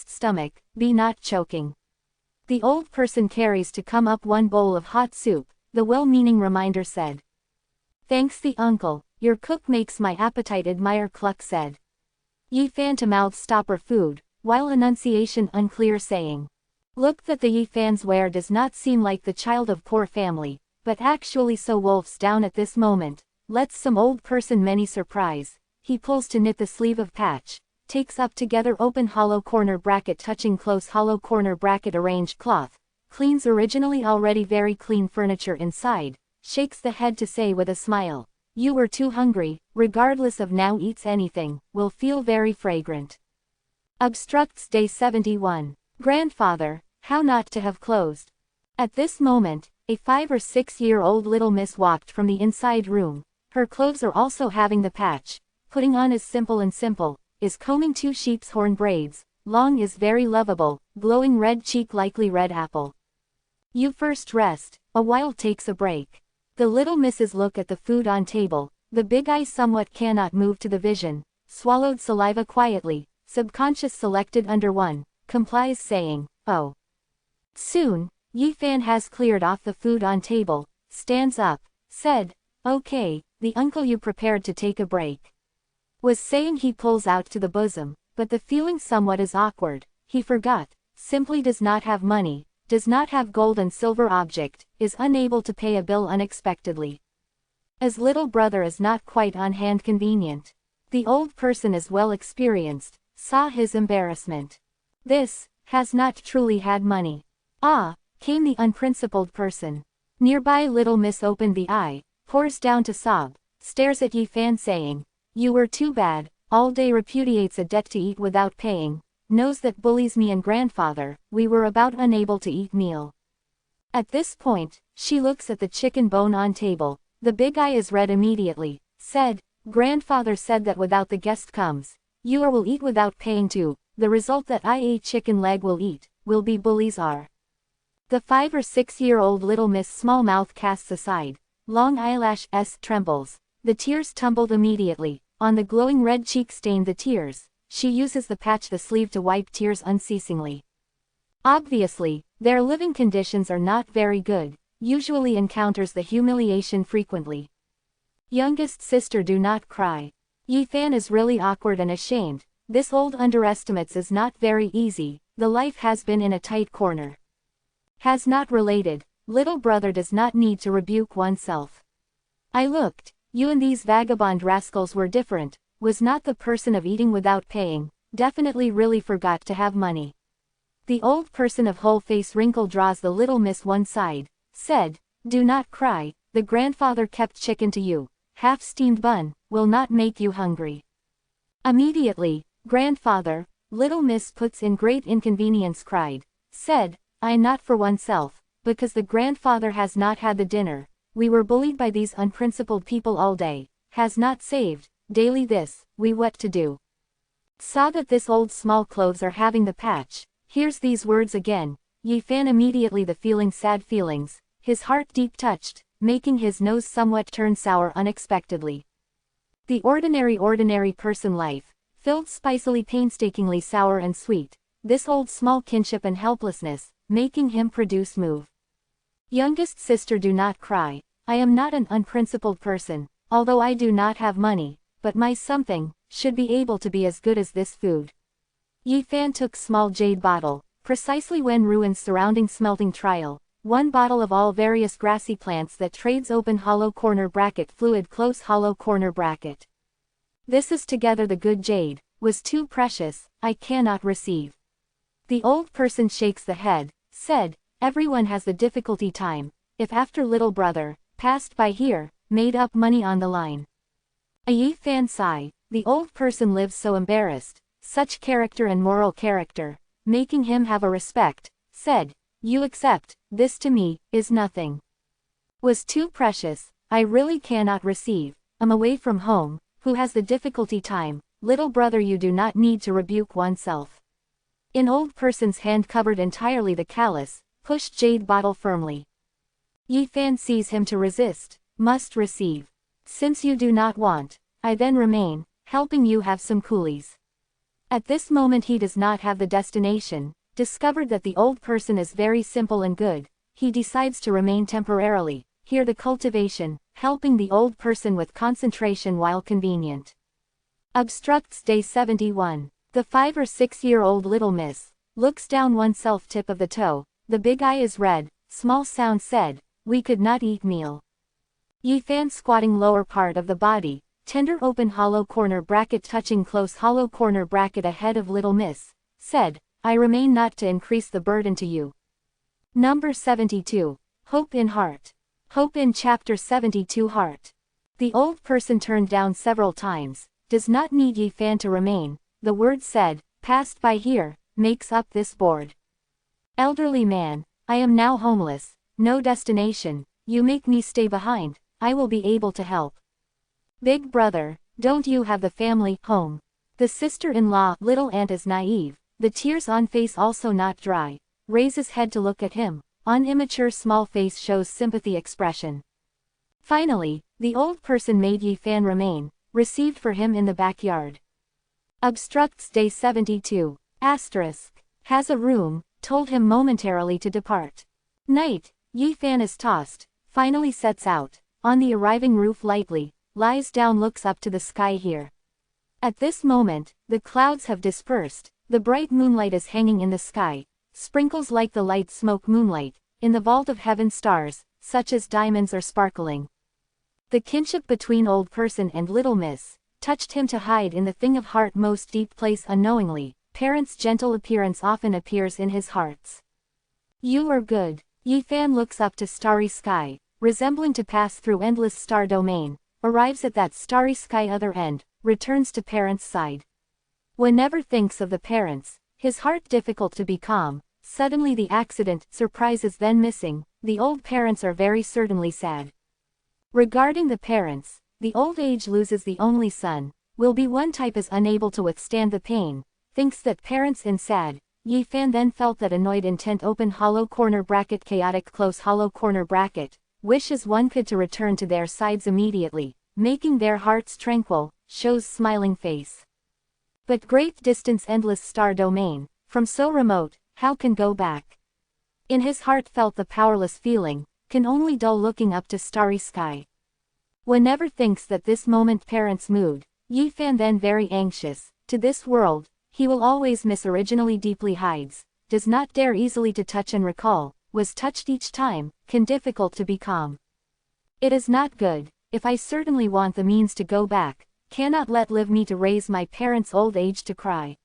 stomach, be not choking. The old person carries to come up 1 bowl of hot soup, the well-meaning reminder said. Thanks the uncle, your cook makes my appetite admire Cluck said. Yi Fan to mouth stopper food, while enunciation unclear saying. Look that the Yi Fan's wear does not seem like the child of poor family, but actually so wolfs down at this moment, lets some old person many surprise, he pulls to knit the sleeve of patch, takes up together open hollow corner bracket touching close hollow corner bracket arranged cloth, cleans originally already very clean furniture inside, shakes the head to say with a smile, you were too hungry, regardless of now eats anything, will feel very fragrant. Obstructs day 71. Grandfather, how not to have closed. At this moment, a 5 or 6-year-old little miss walked from the inside room, her clothes are also having the patch, putting on is simple, is combing 2 sheep's horn braids, long is very lovable, glowing red cheek likely red apple. You first rest, a while takes a break. The little misses look at the food on table, the big eye somewhat cannot move to the vision, swallowed saliva quietly, subconscious selected under 1, complies saying, oh. Soon, Yi Fan has cleared off the food on table, stands up, said, okay, the uncle you prepared to take a break. Was saying he pulls out to the bosom, but the feeling somewhat is awkward, he forgot, simply does not have money, does not have gold and silver object, is unable to pay a bill unexpectedly. As little brother is not quite on hand convenient. The old person is well experienced, saw his embarrassment. This, has not truly had money. Ah, came the unprincipled person. Nearby little miss opened the eye, pours down to sob, stares at Yi Fan saying, you were too bad, all day repudiates a debt to eat without paying, knows that bullies me and grandfather, we were about unable to eat meal. At this point, she looks at the chicken bone on table, the big eye is red immediately, said, grandfather said that without the guest comes, you will eat without paying too, the result that I ate chicken leg will be bullies are. The 5 or 6-year-old little miss small mouth casts aside, long eyelash trembles, the tears tumbled immediately, on the glowing red cheek stained the tears, she uses the patch the sleeve to wipe tears unceasingly. Obviously, their living conditions are not very good, usually encounters the humiliation frequently. Youngest sister do not cry. Yi Fan is really awkward and ashamed, this old underestimates is not very easy, the life has been in a tight corner. Has not related, little brother does not need to rebuke oneself. I looked, you and these vagabond rascals were different, was not the person of eating without paying, definitely really forgot to have money. The old person of whole face wrinkle draws the little miss one side, said, do not cry, the grandfather kept chicken to you, half-steamed bun, will not make you hungry. Immediately, grandfather, little miss puts in great inconvenience cried, said, I not for oneself, because the grandfather has not had the dinner, we were bullied by these unprincipled people all day, has not saved, daily this, we what to do. Saw that this old small clothes are having the patch, hears these words again, Yi Fan immediately the feeling sad feelings, his heart deep touched, making his nose somewhat turn sour unexpectedly. The ordinary person life, filled spicily painstakingly sour and sweet, this old small kinship and helplessness, making him produce move. Youngest sister, do not cry, I am not an unprincipled person, although I do not have money, but my something, should be able to be as good as this food. Yi Fan took small jade bottle, precisely when ruins surrounding smelting trial, one bottle of all various grassy plants that trades open hollow corner bracket fluid close hollow corner bracket. This is together the good jade, was too precious, I cannot receive. The old person shakes the head, said, everyone has the difficulty time, if after little brother, passed by here, made up money on the line. A Yi Fan sigh, the old person lives so embarrassed, such character and moral character, making him have a respect, said, you accept, this to me, is nothing. Was too precious, I really cannot receive, am away from home, who has the difficulty time, little brother you do not need to rebuke oneself. In old person's hand covered entirely the callus, pushed jade bottle firmly. Yi Fan sees him to resist, must receive. Since you do not want, I then remain, helping you have some coolies. At this moment he does not have the destination, discovered that the old person is very simple and good, he decides to remain temporarily, here the cultivation, helping the old person with concentration while convenient. Obstructs day 71. The 5 or 6 year old little miss, looks down oneself tip of the toe, the big eye is red, small sound said, we could not eat meal. Yi Fan squatting lower part of the body, tender open hollow corner bracket touching close hollow corner bracket ahead of little miss, said, I remain not to increase the burden to you. Number 72. Hope in heart. Hope in chapter 72 heart. The old person turned down several times, does not need Yi Fan to remain, the word said, passed by here, makes up this board. Elderly man, I am now homeless, no destination, you make me stay behind, I will be able to help. Big brother, don't you have the family home? The sister-in-law, little aunt is naive, the tears on face also not dry, raises head to look at him, on immature small face shows sympathy expression. Finally, the old person made Yi Fan remain, received for him in the backyard. Obstructs day 72. Asterisk. Has a room, told him momentarily to depart. Night, Yi Fan is tossed, finally sets out, on the arriving roof lightly, lies down looks up to the sky here. At this moment, the clouds have dispersed, the bright moonlight is hanging in the sky, sprinkles like the light smoke moonlight, in the vault of heaven stars, such as diamonds are sparkling. The kinship between old person and little miss, touched him to hide in the thing of heart most deep place unknowingly, parents' gentle appearance often appears in his hearts. You are good. Yi Fan looks up to starry sky, resembling to pass through endless star domain, arrives at that starry sky other end, returns to parents' side. Whenever thinks of the parents, his heart difficult to be calm, suddenly the accident, surprises then missing, the old parents are very certainly sad. Regarding the parents, the old age loses the only son, will be one type is unable to withstand the pain, thinks that parents in sad, Yi Fan then felt that annoyed intent open hollow corner bracket chaotic close hollow corner bracket, wishes one could to return to their sides immediately, making their hearts tranquil, shows smiling face. But great distance endless star domain, from so remote, how can go back? In his heart felt the powerless feeling, can only dull looking up to starry sky. Whenever thinks that this moment parents mood, Yi Fan then very anxious, to this world, he will always miss originally deeply hides, does not dare easily to touch and recall, was touched each time, can difficult to be calm. It is not good, if I certainly want the means to go back, cannot let live me to raise my parents' old age to cry.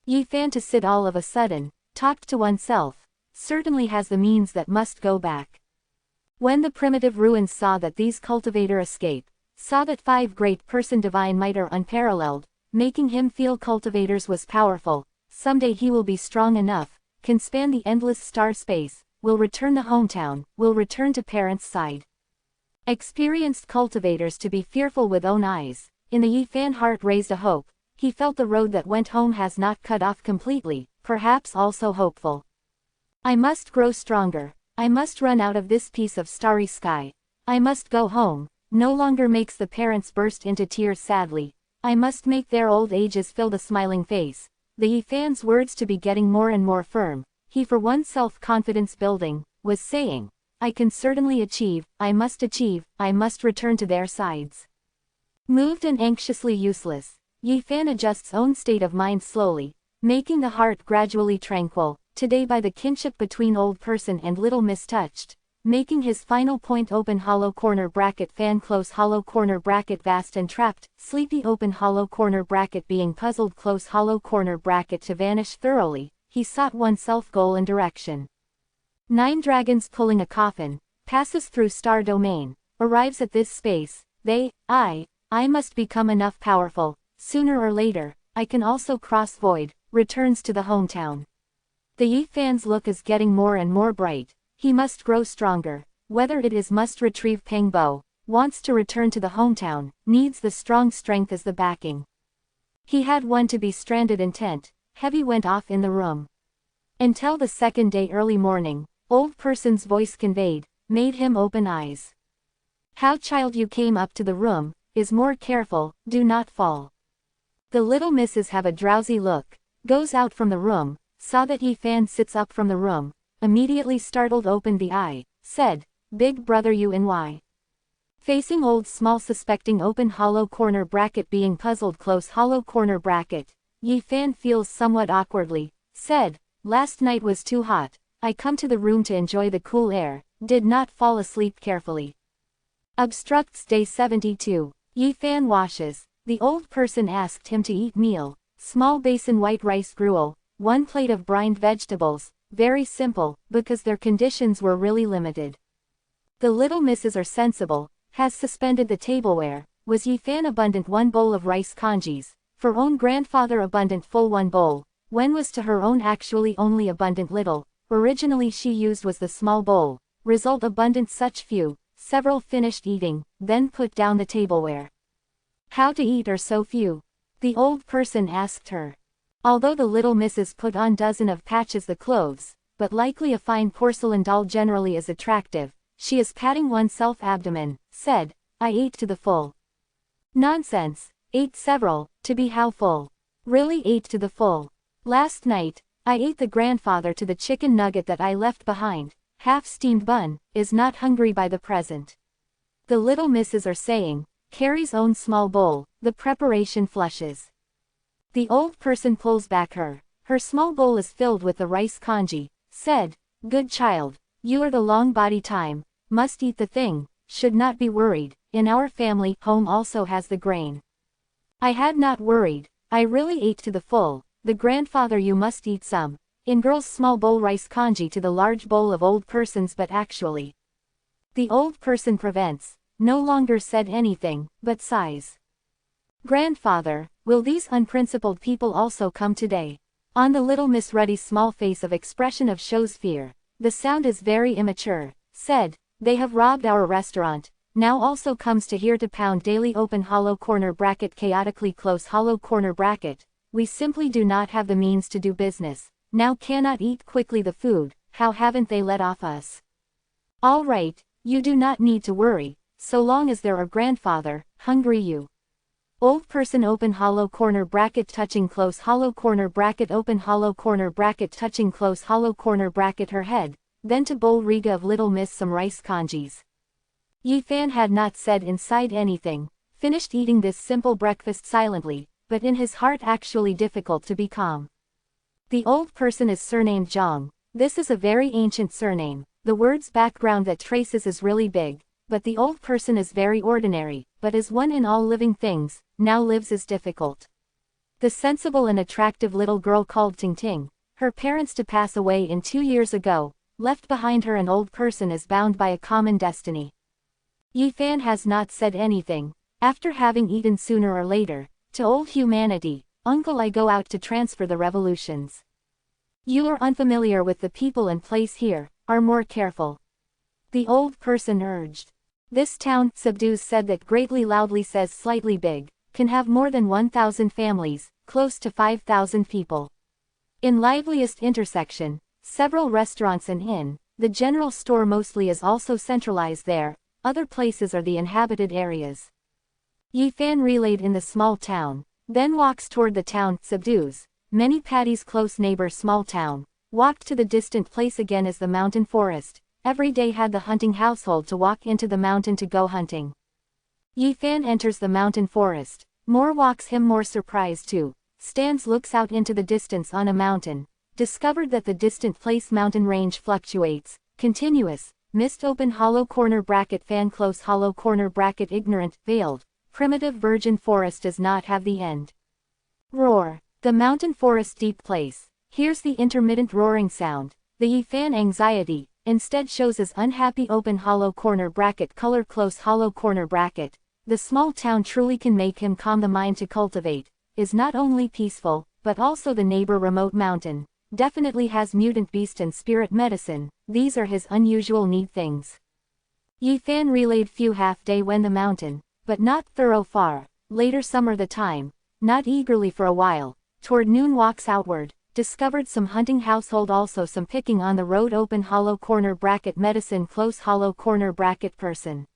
Yi Fan to sit all of a sudden, talked to oneself, certainly has the means that must go back. When the primitive ruins saw that these cultivator escape, saw that 5 great person divine might are unparalleled, making him feel cultivators was powerful, someday he will be strong enough, can span the endless star space, will return the hometown, will return to parents' side. Experienced cultivators to be fearful with own eyes, in the Yi Fan heart raised a hope, he felt the road that went home has not cut off completely, perhaps also hopeful. I must grow stronger, I must run out of this piece of starry sky, I must go home, no longer makes the parents burst into tears sadly. I must make their old ages fill the smiling face. The Yifan's words to be getting more and more firm. He for one self-confidence building, was saying, I can certainly achieve, I must return to their sides. Moved and anxiously useless, Yifan adjusts own state of mind slowly, making the heart gradually tranquil, today by the kinship between old person and little miss touched, making his final point open hollow corner bracket fan close hollow corner bracket vast and trapped, sleepy open hollow corner bracket being puzzled close hollow corner bracket to vanish thoroughly, he sought oneself goal and direction. 9 dragons pulling a coffin, passes through star domain, arrives at this space, I must become enough powerful, sooner or later, I can also cross void, returns to the hometown. The Yifan's look is getting more and more bright, he must grow stronger, whether it is must retrieve Pengbo, wants to return to the hometown, needs the strong strength as the backing. He had one to be stranded intent, heavy went off in the room. Until the second day early morning, old person's voice conveyed, made him open eyes. How child you came up to the room, is more careful, do not fall. The little misses have a drowsy look, goes out from the room, saw that Yifan sits up from the room, immediately startled opened the eye, said, Big brother you and why? Facing old small suspecting open hollow corner bracket being puzzled close hollow corner bracket, Yifan feels somewhat awkwardly, said, last night was too hot, I come to the room to enjoy the cool air, did not fall asleep carefully. Obstructs day 72. Yifan washes, the old person asked him to eat meal, small basin white rice gruel, 1 plate of brined vegetables, very simple, because their conditions were really limited. The little misses are sensible, has suspended the tableware, was Yifan abundant 1 bowl of rice kanjis, for own grandfather abundant full 1 bowl, when was to her own actually only abundant little, originally she used was the small bowl, result abundant such few, several finished eating, then put down the tableware. How to eat are so few? The old person asked her. Although the little misses put on dozen of patches the clothes, but likely a fine porcelain doll generally is attractive, she is patting oneself abdomen, said, I ate to the full. Nonsense, ate several, to be how full? Really ate to the full. Last night, I ate the grandfather to the chicken nugget that I left behind, half-steamed bun, is not hungry by the present. The little misses are saying, carries own small bowl, the preparation flushes. The old person pulls back her small bowl is filled with the rice kanji, said, good child, you are the long body time, must eat the thing, should not be worried, in our family, home also has the grain. I had not worried, I really ate to the full, the grandfather you must eat some, in girl's small bowl rice kanji to the large bowl of old person's but actually. The old person prevents, no longer said anything, but sighs. Grandfather, will these unprincipled people also come today? On the little Miss Ruddy's small face of expression of shows fear, the sound is very immature, said, they have robbed our restaurant, now also comes to here to pound daily open hollow corner bracket chaotically close hollow corner bracket, we simply do not have the means to do business, now cannot eat quickly the food, how haven't they let off us? All right, you do not need to worry, so long as there are grandfather, hungry you. Old person open hollow corner bracket touching close hollow corner bracket open hollow corner bracket touching close hollow corner bracket her head, then to bowl Riga of little miss some rice kanjis. Yifan had not said inside anything, finished eating this simple breakfast silently, but in his heart actually difficult to be calm. The old person is surnamed Zhang, this is a very ancient surname, the word's background that traces is really big, but the old person is very ordinary, but as one in all living things, now lives is difficult. The sensible and attractive little girl called Ting Ting, her parents to pass away in 2 years ago, left behind her an old person is bound by a common destiny. Yifan has not said anything, after having eaten sooner or later, to old humanity, uncle I go out to transfer the revolutions. You are unfamiliar with the people and place here, are more careful. The old person urged. This town, subdues said that greatly loudly says slightly big, can have more than 1,000 families, close to 5,000 people. In liveliest intersection, several restaurants and inn, the general store mostly is also centralized there, other places are the inhabited areas. Yi Fan relayed in the small town, then walks toward the town, subdues. Many Patty's close neighbor small town, walked to the distant place again as the mountain forest, every day had the hunting household to walk into the mountain to go hunting. Yi Fan enters the mountain forest, more walks him more surprised too, stands looks out into the distance on a mountain, discovered that the distant place mountain range fluctuates, continuous, mist open hollow corner bracket fan close hollow corner bracket ignorant, veiled, primitive virgin forest does not have the end. Roar. The mountain forest deep place, hears the intermittent roaring sound, the Yi Fan anxiety, instead shows as unhappy open hollow corner bracket color close hollow corner bracket. The small town truly can make him calm the mind to cultivate, is not only peaceful, but also the neighbor remote mountain, definitely has mutant beast and spirit medicine, these are his unusual need things. Yi Fan relayed few half day when the mountain, but not thorough far, later summer the time, not eagerly for a while, toward noon walks outward, discovered some hunting household also some picking on the road open hollow corner bracket medicine close hollow corner bracket person.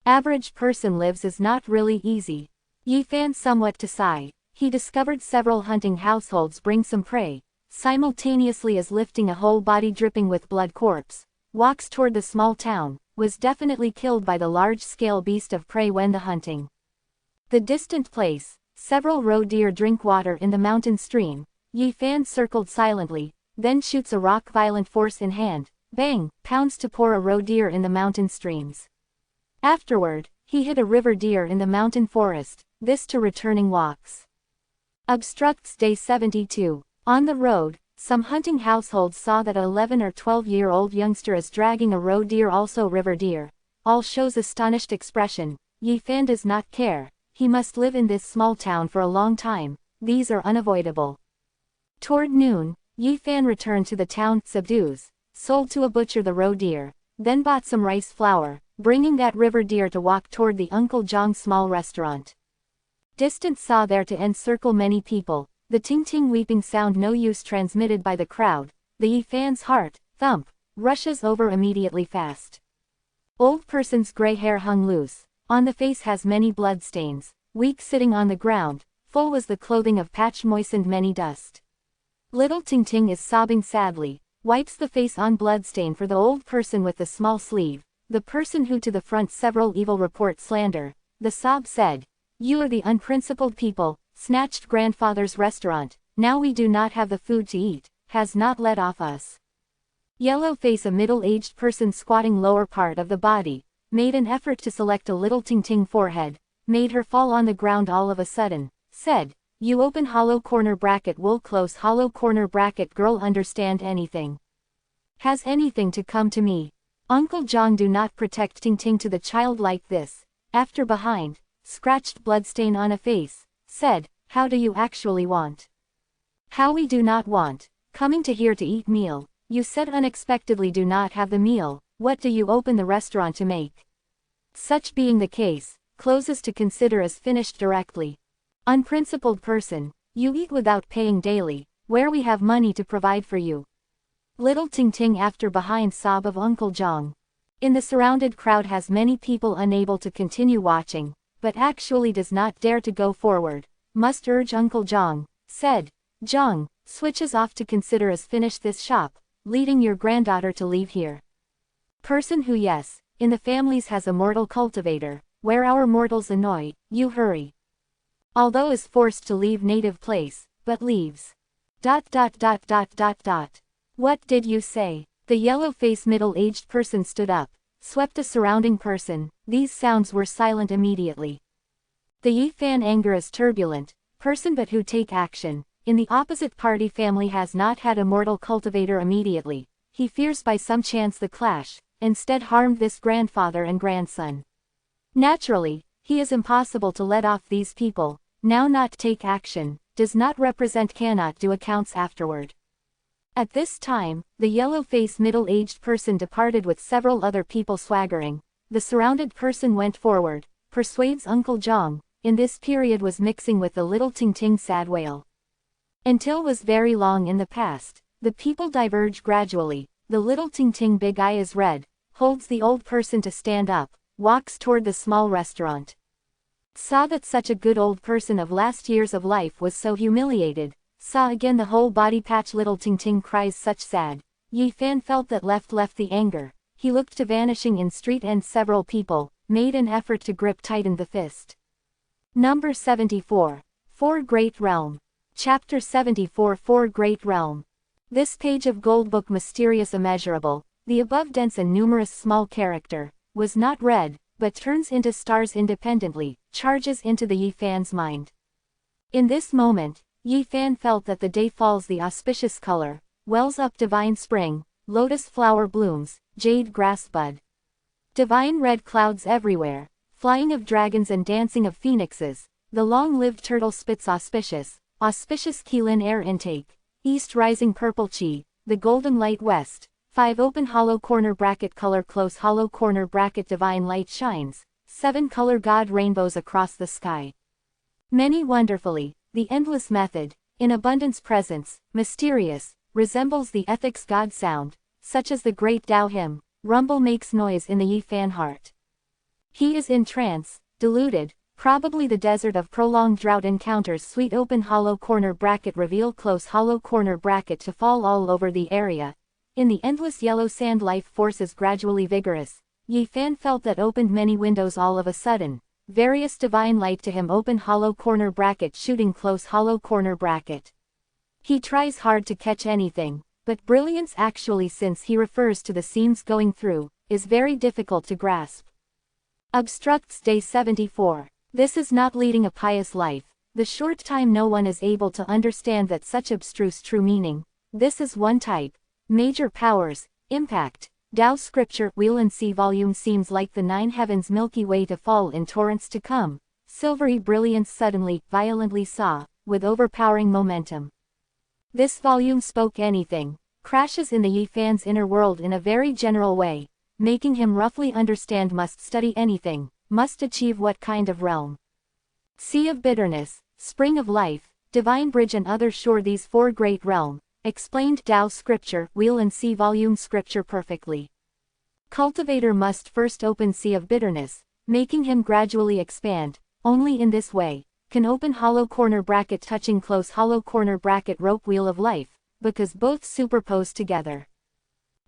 Average person lives is not really easy. Yi Fan somewhat to sigh, he discovered several hunting households bring some prey, simultaneously as lifting a whole body dripping with blood corpse, walks toward the small town, was definitely killed by the large-scale beast of prey when the hunting. The distant place, several roe deer drink water in the mountain stream, Yi Fan circled silently, then shoots a rock violent force in hand, bang, pounds to pour a roe deer in the mountain streams. Afterward, he hit a river deer in the mountain forest, this to returning walks. Obstructs day 72. On the road, some hunting households saw that a 11 or 12-year-old youngster is dragging a roe deer also river deer, all shows astonished expression, Yi Fan does not care, he must live in this small town for a long time, these are unavoidable. Toward noon, Yi Fan returned to the town, subdues, sold to a butcher the roe deer, then bought some rice flour, bringing that river deer to walk toward the Uncle Jong's small restaurant. Distant saw there to encircle many people, the ting-ting weeping sound no use transmitted by the crowd, the Yi Fan's heart, thump, rushes over immediately fast. Old person's gray hair hung loose, on the face has many bloodstains, weak sitting on the ground, full was the clothing of patch moistened many dust. Little ting-ting is sobbing sadly, wipes the face on bloodstain for the old person with the small sleeve, the person who to the front several evil report slander, the sob said, "You are the unprincipled people, snatched grandfather's restaurant, now we do not have the food to eat, has not let off us." Yellow face a middle-aged person squatting lower part of the body, made an effort to select a little ting-ting forehead, made her fall on the ground all of a sudden, said, "You open hollow corner bracket wool close hollow corner bracket girl understand anything? Has anything to come to me? Uncle Jong do not protect ting-ting to the child like this." After behind, scratched bloodstain on a face, said, "How do you actually want?" "How we do not want, coming to here to eat meal, you said unexpectedly do not have the meal, what do you open the restaurant to make? Such being the case, closes to consider as finished directly. Unprincipled person, you eat without paying daily, where we have money to provide for you." Little ting-ting after behind sob of Uncle Jong. In the surrounded crowd has many people unable to continue watching, but actually does not dare to go forward, must urge Uncle Jong, said, "Jong, switches off to consider as finish this shop, leading your granddaughter to leave here." Person who yes, in the families has a mortal cultivator, where our mortals annoy, you hurry. Although is forced to leave native place, but leaves. ... What did you say? The yellow-faced middle-aged person stood up, swept a surrounding person, these sounds were silent immediately. The Yi Fan anger is turbulent, person but who take action, in the opposite party family has not had a mortal cultivator immediately, he fears by some chance the clash, instead harmed this grandfather and grandson. Naturally, he is impossible to let off these people, now not take action, does not represent cannot do accounts afterward. At this time, the yellow-faced middle-aged person departed with several other people swaggering, the surrounded person went forward, persuades Uncle Jong, in this period was mixing with the little ting-ting sad wail. Until was very long in the past, the people diverge gradually, the little ting-ting big eye is red, holds the old person to stand up, walks toward the small restaurant. Saw that such a good old person of last years of life was so humiliated. Saw again the whole body patch. Little Ting Ting cries such sad. Yi Fan felt that left the anger. He looked to vanishing in street and several people, made an effort to grip tighten the fist. Number 74. Four Great Realm. Chapter 74 Four Great Realm. This page of Gold Book mysterious immeasurable, the above dense and numerous small character, was not read, but turns into stars independently, charges into the Yi Fan's mind. In this moment, Yi Fan felt that the day falls the auspicious color, wells up divine spring, lotus flower blooms, jade grass bud. Divine red clouds everywhere, flying of dragons and dancing of phoenixes, the long-lived turtle spits auspicious Qilin air intake, east rising purple chi, the golden light west, 5 open hollow corner bracket color close hollow corner bracket divine light shines, 7 color God rainbows across the sky. Many wonderfully, the endless method, in abundance presence, mysterious, resembles the ethics God sound, such as the great Tao hymn, rumble makes noise in the Yi Fan heart. He is in trance, deluded, probably the desert of prolonged drought encounters sweet open hollow corner bracket reveal close hollow corner bracket to fall all over the area. In the endless yellow sand life force is gradually vigorous. Yi Fan felt that opened many windows all of a sudden, various divine light to him open hollow corner bracket shooting close hollow corner bracket. He tries hard to catch anything, but brilliance actually since he refers to the scenes going through, is very difficult to grasp. Obstructs Day 74. This is not leading a pious life, the short time no one is able to understand that such abstruse true meaning. This is one type. Major powers, impact. Tao Scripture Wheel and Sea Volume seems like the 9 heavens Milky Way to fall in torrents to come. Silvery brilliance suddenly, violently saw, with overpowering momentum. This volume spoke anything, crashes in the Yi Fan's inner world in a very general way, making him roughly understand must study anything, must achieve what kind of realm. Sea of bitterness, spring of life, divine bridge and other shore these 4 great realm, explained Tao Scripture Wheel and Sea Volume Scripture perfectly. Cultivator must first open sea of bitterness, making him gradually expand, only in this way can open hollow corner bracket touching close hollow corner bracket rope wheel of life, because both superpose together.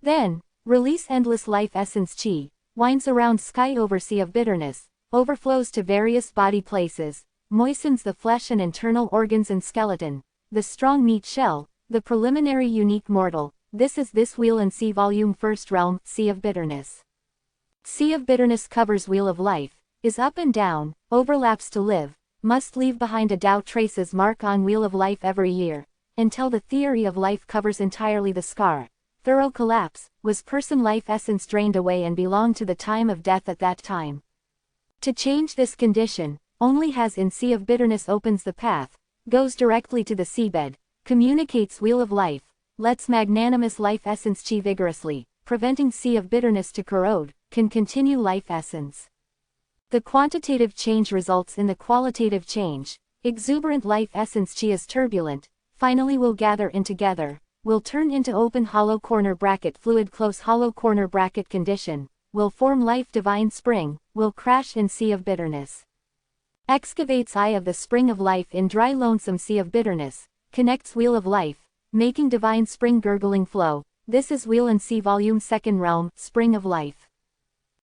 Then, release endless life essence chi, winds around sky over sea of bitterness, overflows to various body places, moistens the flesh and internal organs and skeleton, the strong meat shell, the preliminary unique mortal. This is this Wheel and Sea Volume First Realm, Sea of Bitterness. Sea of Bitterness covers Wheel of Life, is up and down, overlaps to live, must leave behind a Tao traces mark on Wheel of Life every year, until the theory of life covers entirely the scar. Thorough collapse, was person life essence drained away and belonged to the time of death at that time. To change this condition, only has in Sea of Bitterness opens the path, goes directly to the seabed, communicates Wheel of Life, lets magnanimous life essence chi vigorously, preventing Sea of Bitterness to corrode, can continue life essence. The quantitative change results in the qualitative change. Exuberant life essence chi is turbulent, finally will gather in together, will turn into open hollow corner bracket fluid close hollow corner bracket condition, will form life divine spring, will crash in Sea of Bitterness. Excavates eye of the spring of life in dry lonesome Sea of Bitterness, connects Wheel of Life, making divine spring gurgling flow. This is Wheel and Sea Volume Second Realm, Spring of Life.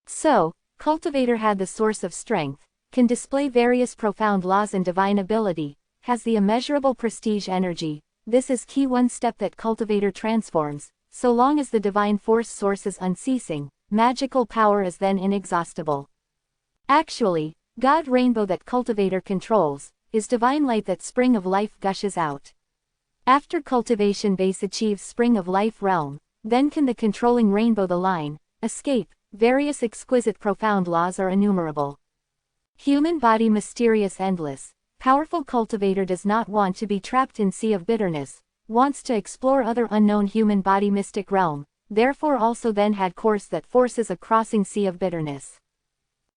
So, cultivator had the source of strength, can display various profound laws and divine ability, has the immeasurable prestige energy. This is key one step that cultivator transforms. So long as the divine force source is unceasing, magical power is then inexhaustible. Actually, God rainbow that cultivator controls, is divine light that spring of life gushes out. After cultivation base achieves spring of life realm, then can the controlling rainbow the line, escape. Various exquisite profound laws are innumerable. Human body mysterious endless, powerful cultivator does not want to be trapped in Sea of Bitterness, wants to explore other unknown human body mystic realm, therefore also then had course that forces a crossing Sea of Bitterness.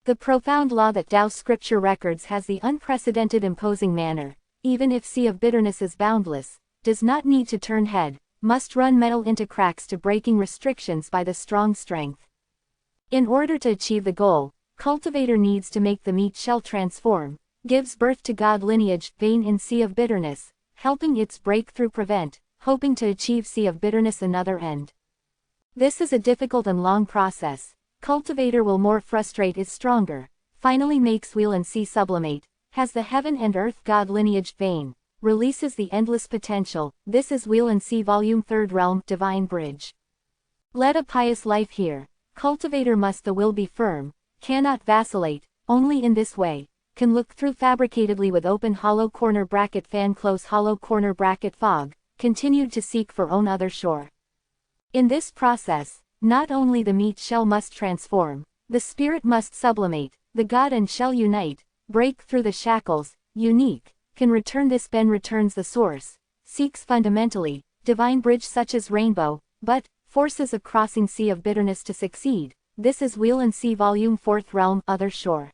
The profound law that Tao Scripture records has the unprecedented imposing manner, even if Sea of Bitterness is boundless, does not need to turn head, must run metal into cracks to breaking restrictions by the strong strength. In order to achieve the goal, Cultivator needs to make the meat shell transform, gives birth to God lineage, vein in sea of bitterness, helping its breakthrough prevent, hoping to achieve sea of bitterness another end. This is a difficult and long process. Cultivator will more frustrate is stronger, finally makes wheel and sea sublimate, has the heaven and earth God lineage vein, releases the endless potential. This is Wheel and Sea Volume 3rd Realm, Divine Bridge. Led a pious life here. Cultivator must the will be firm, cannot vacillate, only in this way, can look through fabricatedly with open hollow corner bracket fan close hollow corner bracket fog, continued to seek for own other shore. In this process, not only the meat shell must transform, the spirit must sublimate, the God and shell unite, break through the shackles, unique, can return this Ben returns the source, seeks fundamentally, divine bridge such as rainbow, but, forces a crossing sea of bitterness to succeed. This is Wheel and Sea Volume 4th Realm, Other Shore.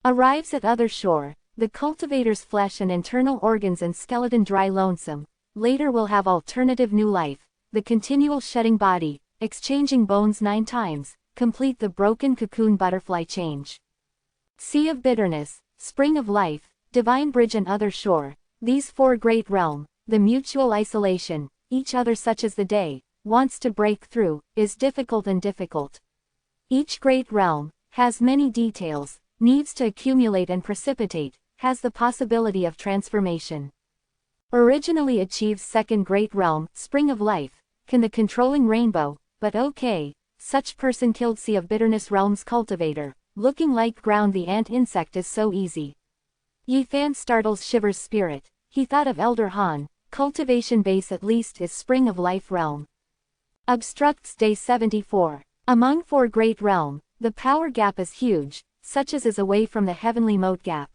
Arrives at other shore, the cultivator's flesh and internal organs and skeleton dry lonesome, later will have alternative new life, the continual shedding body, exchanging bones 9 times, complete the broken cocoon butterfly change. Sea of bitterness, spring of life, divine bridge and other shore, these 4 great realm, the mutual isolation, each other such as the day, wants to break through, is difficult and difficult. Each great realm, has many details, needs to accumulate and precipitate, has the possibility of transformation. Originally achieves second great realm, spring of life, can the controlling rainbow, but okay, such person killed sea of bitterness realms cultivator, looking like ground the ant insect is so easy. Yi Fan startles shivers spirit, he thought of Elder Han, cultivation base at least is spring of life realm. Obstructs day 74. Among 4 great realm, the power gap is huge, such as is away from the heavenly moat gap.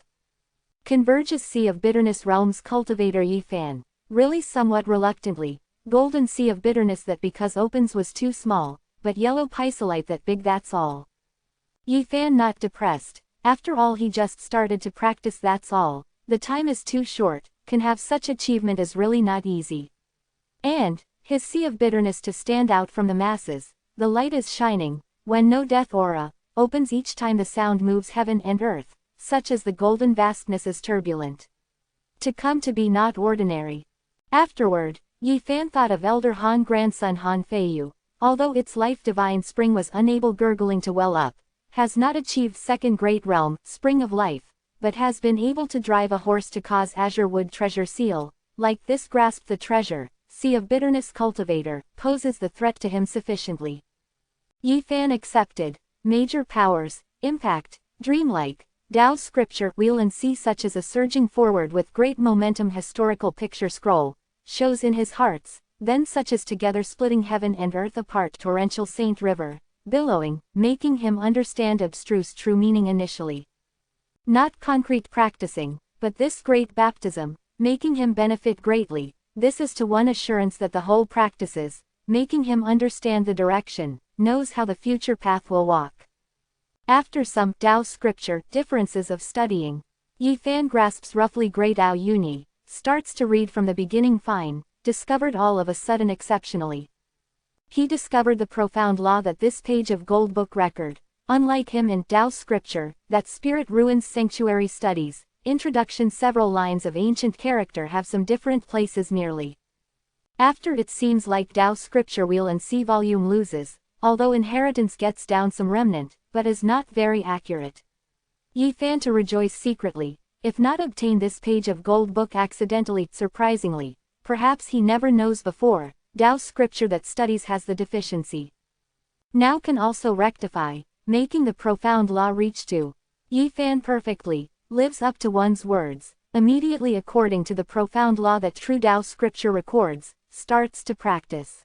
Converges sea of bitterness realms cultivator Yi Fan, really somewhat reluctantly, golden sea of bitterness that because opens was too small, but yellow pisolite that big that's all. Yi Fan not depressed, after all he just started to practice that's all, the time is too short, can have such achievement is really not easy. And, his sea of bitterness to stand out from the masses, the light is shining, when no death aura, opens each time the sound moves heaven and earth, such as the golden vastness is turbulent. To come to be not ordinary. Afterward, Yi Fan thought of Elder Han grandson Han Feiyu, although its life divine spring was unable gurgling to well up, has not achieved second great realm, spring of life, but has been able to drive a horse to cause azure wood treasure seal, like this grasped the treasure, sea of bitterness cultivator, poses the threat to him sufficiently. Yi Fan accepted, major powers, impact, dreamlike, Tao scripture wheel and sea such as a surging forward with great momentum historical picture scroll, shows in his hearts, then such as together splitting heaven and earth apart torrential saint river, billowing, making him understand abstruse true meaning initially. Not concrete practicing, but this great baptism, making him benefit greatly, this is to one assurance that the whole practices, making him understand the direction, knows how the future path will walk. After some Tao scripture differences of studying, Yi Fan grasps roughly Great Tao Uni, starts to read from the beginning fine, discovered all of a sudden exceptionally. He discovered the profound law that this page of gold book record, unlike him in Tao scripture, that spirit ruins sanctuary studies, introduction several lines of ancient character have some different places merely. After it seems like Tao scripture wheel and sea volume loses, although inheritance gets down some remnant, but is not very accurate. Yi Fan to rejoice secretly, if not obtain this page of gold book accidentally, surprisingly, perhaps he never knows before, Tao scripture that studies has the deficiency. Now can also rectify, making the profound law reach to. Yi Fan perfectly, lives up to one's words, immediately according to the profound law that true Tao scripture records, starts to practice.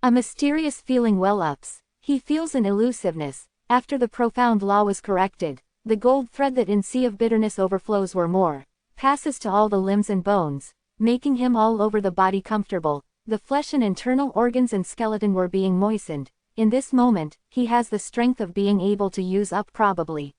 A mysterious feeling well-ups, he feels an elusiveness, after the profound law was corrected, the gold thread that in sea of bitterness overflows were more, passes to all the limbs and bones, making him all over the body comfortable, the flesh and internal organs and skeleton were being moistened, in this moment, he has the strength of being able to use up probably.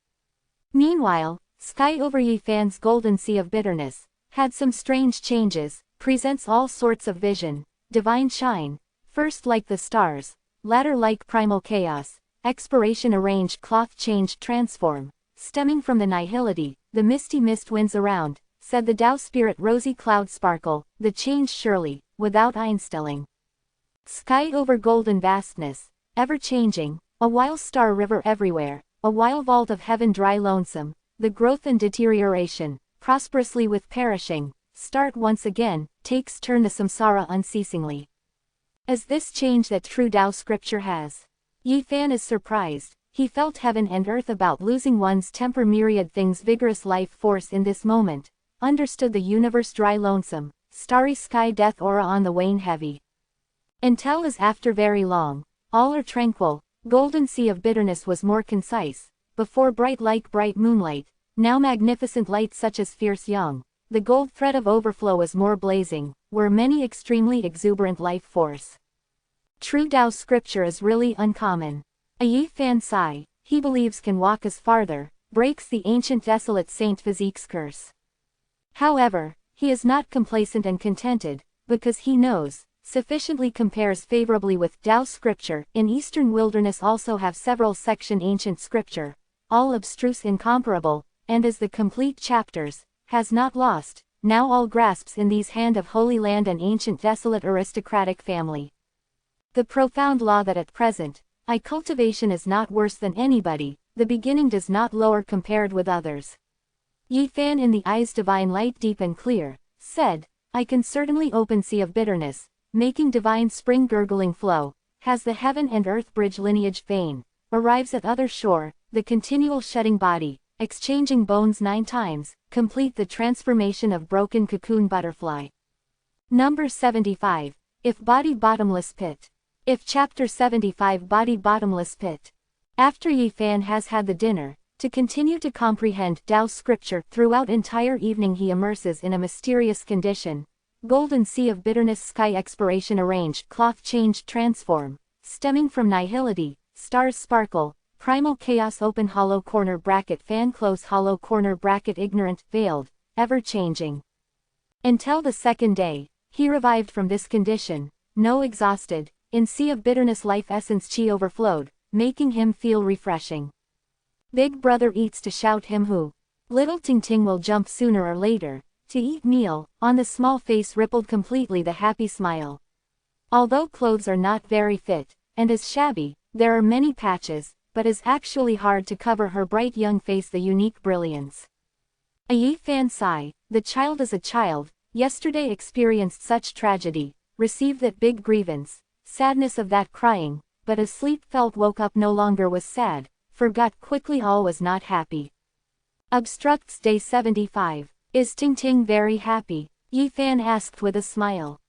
Meanwhile, sky over Yi Fan's golden sea of bitterness, had some strange changes, presents all sorts of vision, divine shine, first like the stars, latter like primal chaos, expiration arrange cloth change transform, stemming from the nihility, the misty mist winds around, said the Tao spirit rosy cloud sparkle, the change surely, without einstelling. Sky over golden vastness, ever changing, a while star river everywhere, a while vault of heaven dry lonesome, the growth and deterioration, prosperously with perishing, start once again, takes turn the samsara unceasingly. As this change that true Tao scripture has. Yi Fan is surprised, he felt heaven and earth about losing one's temper myriad things vigorous life force in this moment, understood the universe dry lonesome, starry sky death aura on the wane heavy. Until as after very long, all are tranquil, golden sea of bitterness was more concise, before bright like bright moonlight, now magnificent light such as fierce young, the gold thread of overflow is more blazing, were many extremely exuberant life force. True Tao scripture is really uncommon. A Yi Fan sigh, he believes can walk us farther, breaks the ancient desolate Saint Physique's curse. However, he is not complacent and contented, because he knows, sufficiently compares favorably with Tao scripture. In Eastern wilderness also have several section ancient scripture, all abstruse incomparable, and as the complete chapters, has not lost, now all grasps in these hand of Holy Land and ancient desolate aristocratic family. The profound law that at present, I cultivation is not worse than anybody, the beginning does not lower compared with others. Yi Fan in the eyes divine light deep and clear, said, I can certainly open sea of bitterness, making divine spring gurgling flow, has the heaven and earth bridge lineage vein, arrives at other shore, the continual shedding body, exchanging bones 9 times, complete the transformation of broken cocoon butterfly. Number 75, If Body Bottomless Pit. If Chapter 75 Body Bottomless Pit. After Yi Fan has had the dinner, to continue to comprehend Tao scripture throughout entire evening he immerses in a mysterious condition. Golden sea of bitterness sky expiration arrange cloth change transform, stemming from nihility, stars sparkle, primal chaos open hollow corner bracket fan close hollow corner bracket ignorant, veiled, ever changing. Until the second day, he revived from this condition, no exhausted, in sea of bitterness life essence chi overflowed, making him feel refreshing. Big brother eats to shout him who. Little Ting Ting will jump sooner or later, to eat meal, on the small face rippled completely the happy smile. Although clothes are not very fit, and is shabby, there are many patches, but is actually hard to cover her bright young face the unique brilliance. A Yi Fan sigh, the child is a child, yesterday experienced such tragedy, received that big grievance, sadness of that crying, but as sleep felt woke up no longer was sad, forgot quickly all was not happy. Obstructs day 75. Is Ting Ting very happy? Yi Fan asked with a smile.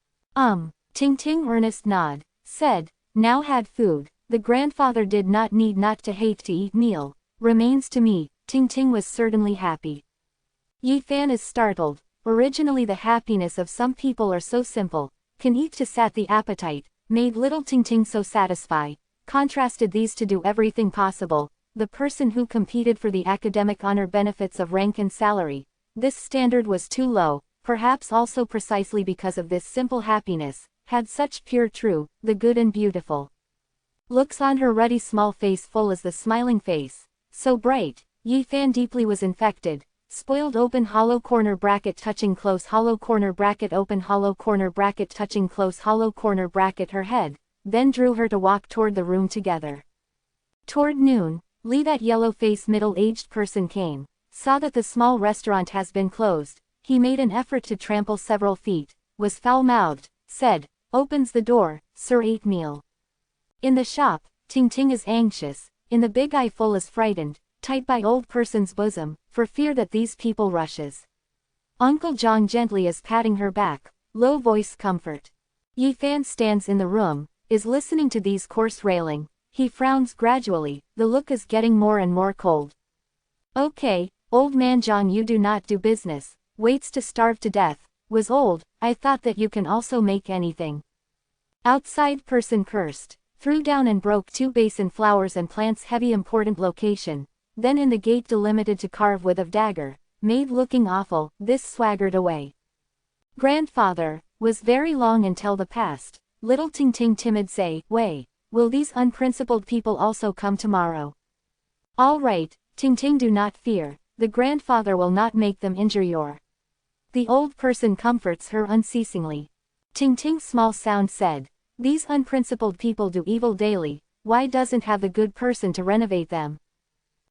Ting Ting earnest nod, said, now had food, the grandfather did not need not to hate to eat meal, remains to me, Ting Ting was certainly happy. Yi Fan is startled, originally the happiness of some people are so simple, can eat to sat the appetite, made little Ting Ting so satisfy, contrasted these to do everything possible, the person who competed for the academic honor benefits of rank and salary. This standard was too low, perhaps also precisely because of this simple happiness, had such pure true, the good and beautiful looks on her ruddy small face full as the smiling face, so bright, Yi Fan deeply was infected, spoiled open hollow corner bracket touching close hollow corner bracket open hollow corner bracket touching close hollow corner bracket her head, then drew her to walk toward the room together. Toward noon, Lee that yellow-faced middle-aged person came, saw that the small restaurant has been closed, he made an effort to trample several feet, was foul-mouthed, said, opens the door, sir ate meal. In the shop, Ting Ting is anxious, in the big eye full is frightened, tight by old person's bosom, for fear that these people rushes. Uncle Jong gently is patting her back, low voice comfort. Yi Fan stands in the room, is listening to these coarse railing, he frowns gradually, the look is getting more and more cold. Okay, old man Jong you do not do business, waits to starve to death, was old, I thought that you can also make anything. Outside person cursed, threw down and broke 2 basin flowers and plants heavy important location, then in the gate delimited to carve with of dagger, made looking awful, this swaggered away. Grandfather, was very long until the past, little Ting Ting timid say, way, will these unprincipled people also come tomorrow? All right, Ting Ting, do not fear, the grandfather will not make them injure your. The old person comforts her unceasingly. Ting Ting's small sound said, these unprincipled people do evil daily, why doesn't have the good person to renovate them?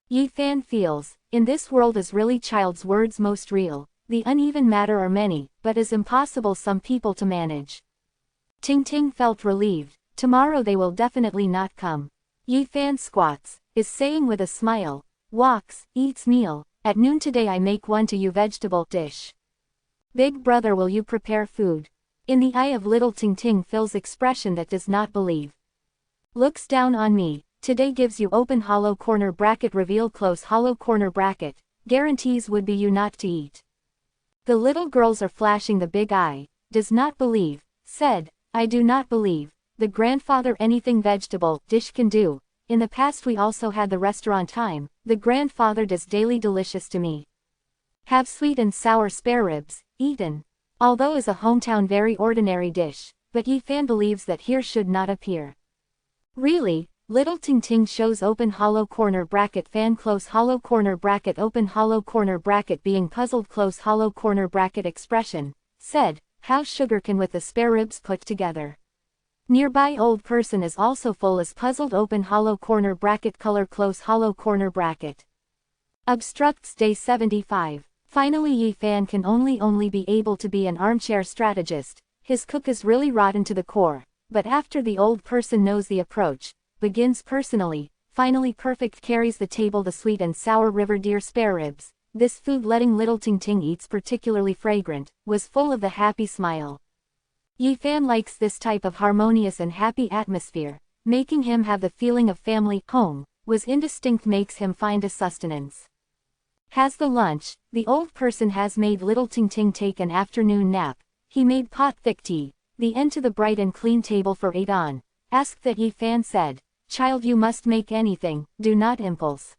Yi Fan feels, in this world is really child's words most real, the uneven matter are many, but is impossible some people to manage. Ting Ting felt relieved, tomorrow they will definitely not come. Yi Fan squats, is saying with a smile, walks, eats meal, at noon today I make one to you vegetable dish. Big brother, will you prepare food? In the eye of little Ting Ting Phil's expression that does not believe. Looks down on me, today gives you open hollow corner bracket reveal close hollow corner bracket, guarantees would be you not to eat. The little girls are flashing the big eye, does not believe, said, I do not believe, the grandfather anything vegetable dish can do, in the past we also had the restaurant time, the grandfather does daily delicious to me. Have sweet and sour spare ribs, eaten. Although is a hometown very ordinary dish, but Yi Fan believes that here should not appear. Really, little Ting Ting shows open hollow corner bracket fan close hollow corner bracket open hollow corner bracket being puzzled close hollow corner bracket expression, said, how sugar can with the spare ribs put together. Nearby old person is also full as puzzled open hollow corner bracket color close hollow corner bracket. Obstructs day 75. Finally Yi Fan can only be able to be an armchair strategist, his cook is really rotten to the core, but after the old person knows the approach, begins personally, finally perfect carries the table the sweet and sour river deer spare ribs, this food letting little Ting Ting eats particularly fragrant, was full of the happy smile. Yi Fan likes this type of harmonious and happy atmosphere, making him have the feeling of family, home, was indistinct makes him find a sustenance. Has the lunch, the old person has made little Ting Ting take an afternoon nap, he made pot thick tea, the end to the bright and clean table for 8 on, asked that Yi Fan said, child you must make anything, do not impulse.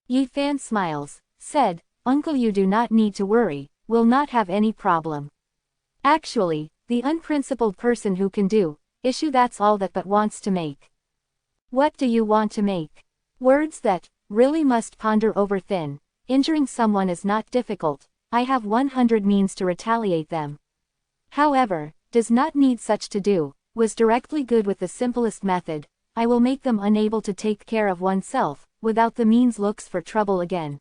Yi Fan smiles, said, uncle you do not need to worry, will not have any problem. Actually, the unprincipled person who can do, issue that's all that but wants to make. What do you want to make? Words that, really must ponder over thin. Injuring someone is not difficult, I have 100 means to retaliate them. However, does not need such to do, was directly good with the simplest method, I will make them unable to take care of oneself, without the means looks for trouble again.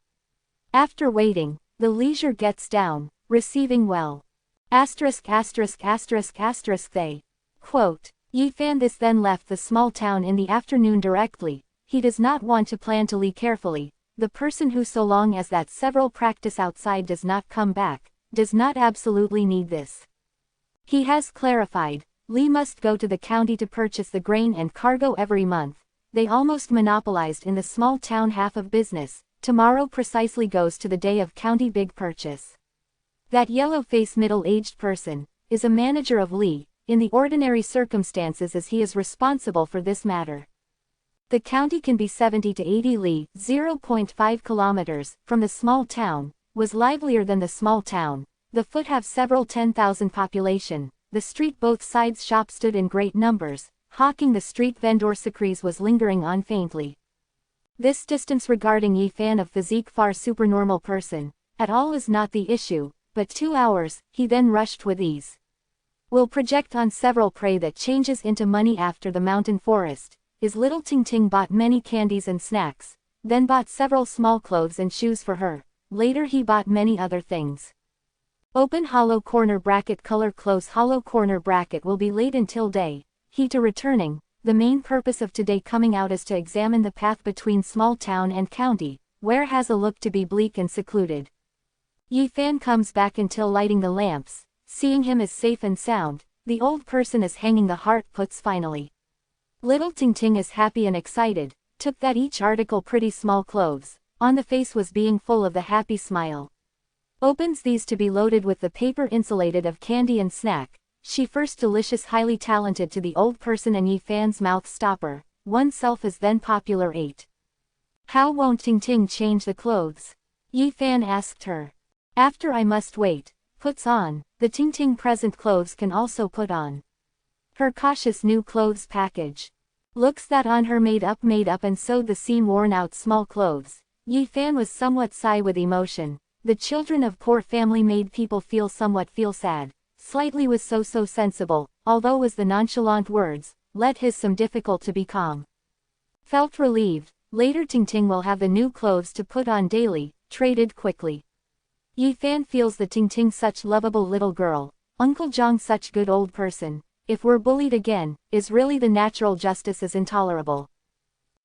After waiting, the leisure gets down, receiving well. Asterisk asterisk asterisk asterisk they. Quote, Yi Fan this then left the small town in the afternoon directly, he does not want to plan to leave carefully. The person who so long as that several practice outside does not come back, does not absolutely need this. He has clarified, Lee must go to the county to purchase the grain and cargo every month, they almost monopolized in the small town half of business, tomorrow precisely goes to the day of county big purchase. That yellow-faced middle-aged person, is a manager of Lee, in the ordinary circumstances as he is responsible for this matter. The county can be 70 to 80 li, 0.5 kilometers, from the small town, was livelier than the small town, the foot have several 10,000 population, the street both sides shop stood in great numbers, hawking the street vendor secrees was lingering on faintly. This distance regarding Yi Fan of physique far supernormal person, at all is not the issue, but 2 hours, he then rushed with ease. Will project on several prey that changes into money after the mountain forest. His little Ting Ting bought many candies and snacks, then bought several small clothes and shoes for her, later he bought many other things. Open hollow corner bracket color close hollow corner bracket will be late until day, he to returning, the main purpose of today coming out is to examine the path between small town and county, where has a look to be bleak and secluded. Yi Fan comes back until lighting the lamps, seeing him is safe and sound, the old person is hanging the heart puts finally. Little Ting Ting is happy and excited, took that each article pretty small clothes, on the face was being full of the happy smile. Opens these to be loaded with the paper insulated of candy and snack, she first delicious highly talented to the old person and Yi Fan's mouth stopper, oneself is then popular 8. How won't Ting Ting change the clothes? Yi Fan asked her. After I must wait, puts on, the Ting Ting present clothes can also put on. Her cautious new clothes package. Looks that on her made up and sewed the seam worn out small clothes. Yi Fan was somewhat sigh with emotion. The children of poor family made people feel sad. Slightly was so sensible, although was the nonchalant words, let his some difficult to be calm. Felt relieved, later Ting Ting will have the new clothes to put on daily, traded quickly. Yi Fan feels the Ting Ting such lovable little girl, Uncle Zhang such good old person, if we're bullied again, is really the natural justice is intolerable.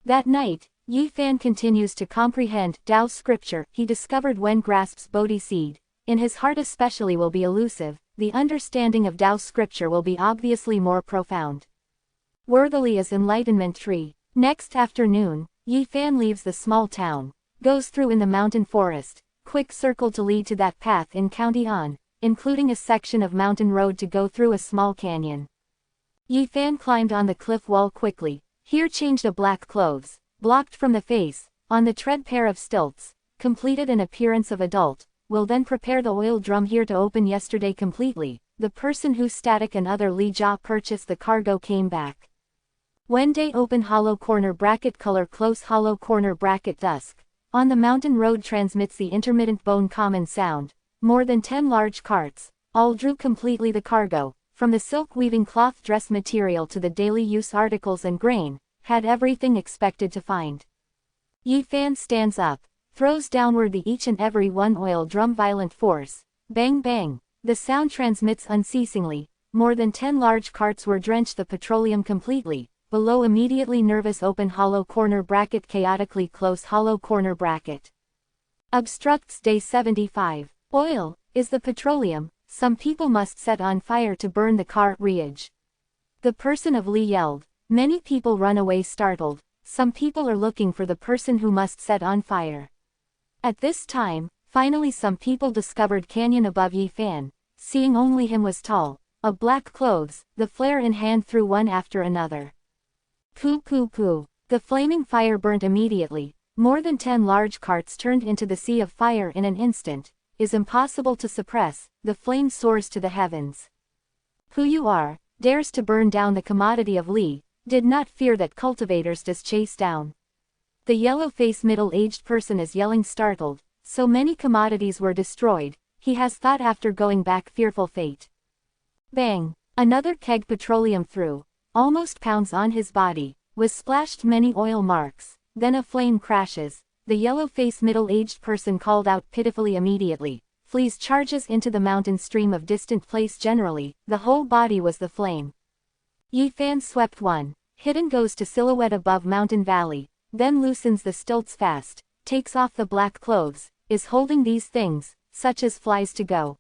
That night, Yi Fan continues to comprehend Tao scripture he discovered when grasps Bodhi seed, in his heart especially will be elusive, the understanding of Tao scripture will be obviously more profound. Worthily as enlightenment tree. Next afternoon, Yi Fan leaves the small town, goes through in the mountain forest, quick circle to lead to that path in County An, including a section of mountain road to go through a small canyon. Yi Fan climbed on the cliff wall quickly, here changed a black clothes, blocked from the face, on the tread pair of stilts, completed an appearance of adult, will then prepare the oil drum here to open yesterday completely, the person who static and other Li Jia purchased the cargo came back. When day open hollow corner bracket color close hollow corner bracket dusk, on the mountain road transmits the intermittent bone common sound, more than 10 large carts, all drew completely the cargo, from the silk weaving cloth dress material to the daily use articles and grain, had everything expected to find. Yi Fan stands up, throws downward the each and every one oil drum violent force, bang bang, the sound transmits unceasingly, more than 10 large carts were drenched the petroleum completely, below immediately nervous open hollow corner bracket chaotically close hollow corner bracket. Obstructs day 75. Oil, is the petroleum, some people must set on fire to burn the car riage. The person of Li yelled, many people run away startled, some people are looking for the person who must set on fire. At this time, finally some people discovered canyon above Yi Fan, seeing only him was tall, of black clothes, the flare in hand threw one after another. Poo poo poo, the flaming fire burnt immediately, more than 10 large carts turned into the sea of fire in an instant, is impossible to suppress, the flame soars to the heavens. Who you are, dares to burn down the commodity of Li, did not fear that cultivators does chase down. The yellow-faced middle-aged person is yelling startled, so many commodities were destroyed, he has thought after going back fearful fate. Bang, another keg petroleum through, almost pounds on his body, was splashed many oil marks, then a flame crashes, the yellow-faced middle-aged person called out pitifully immediately, flees charges into the mountain stream of distant place generally, the whole body was the flame. Yi Fan swept one, hidden goes to silhouette above mountain valley, then loosens the stilts fast, takes off the black clothes, is holding these things, such as flies to go.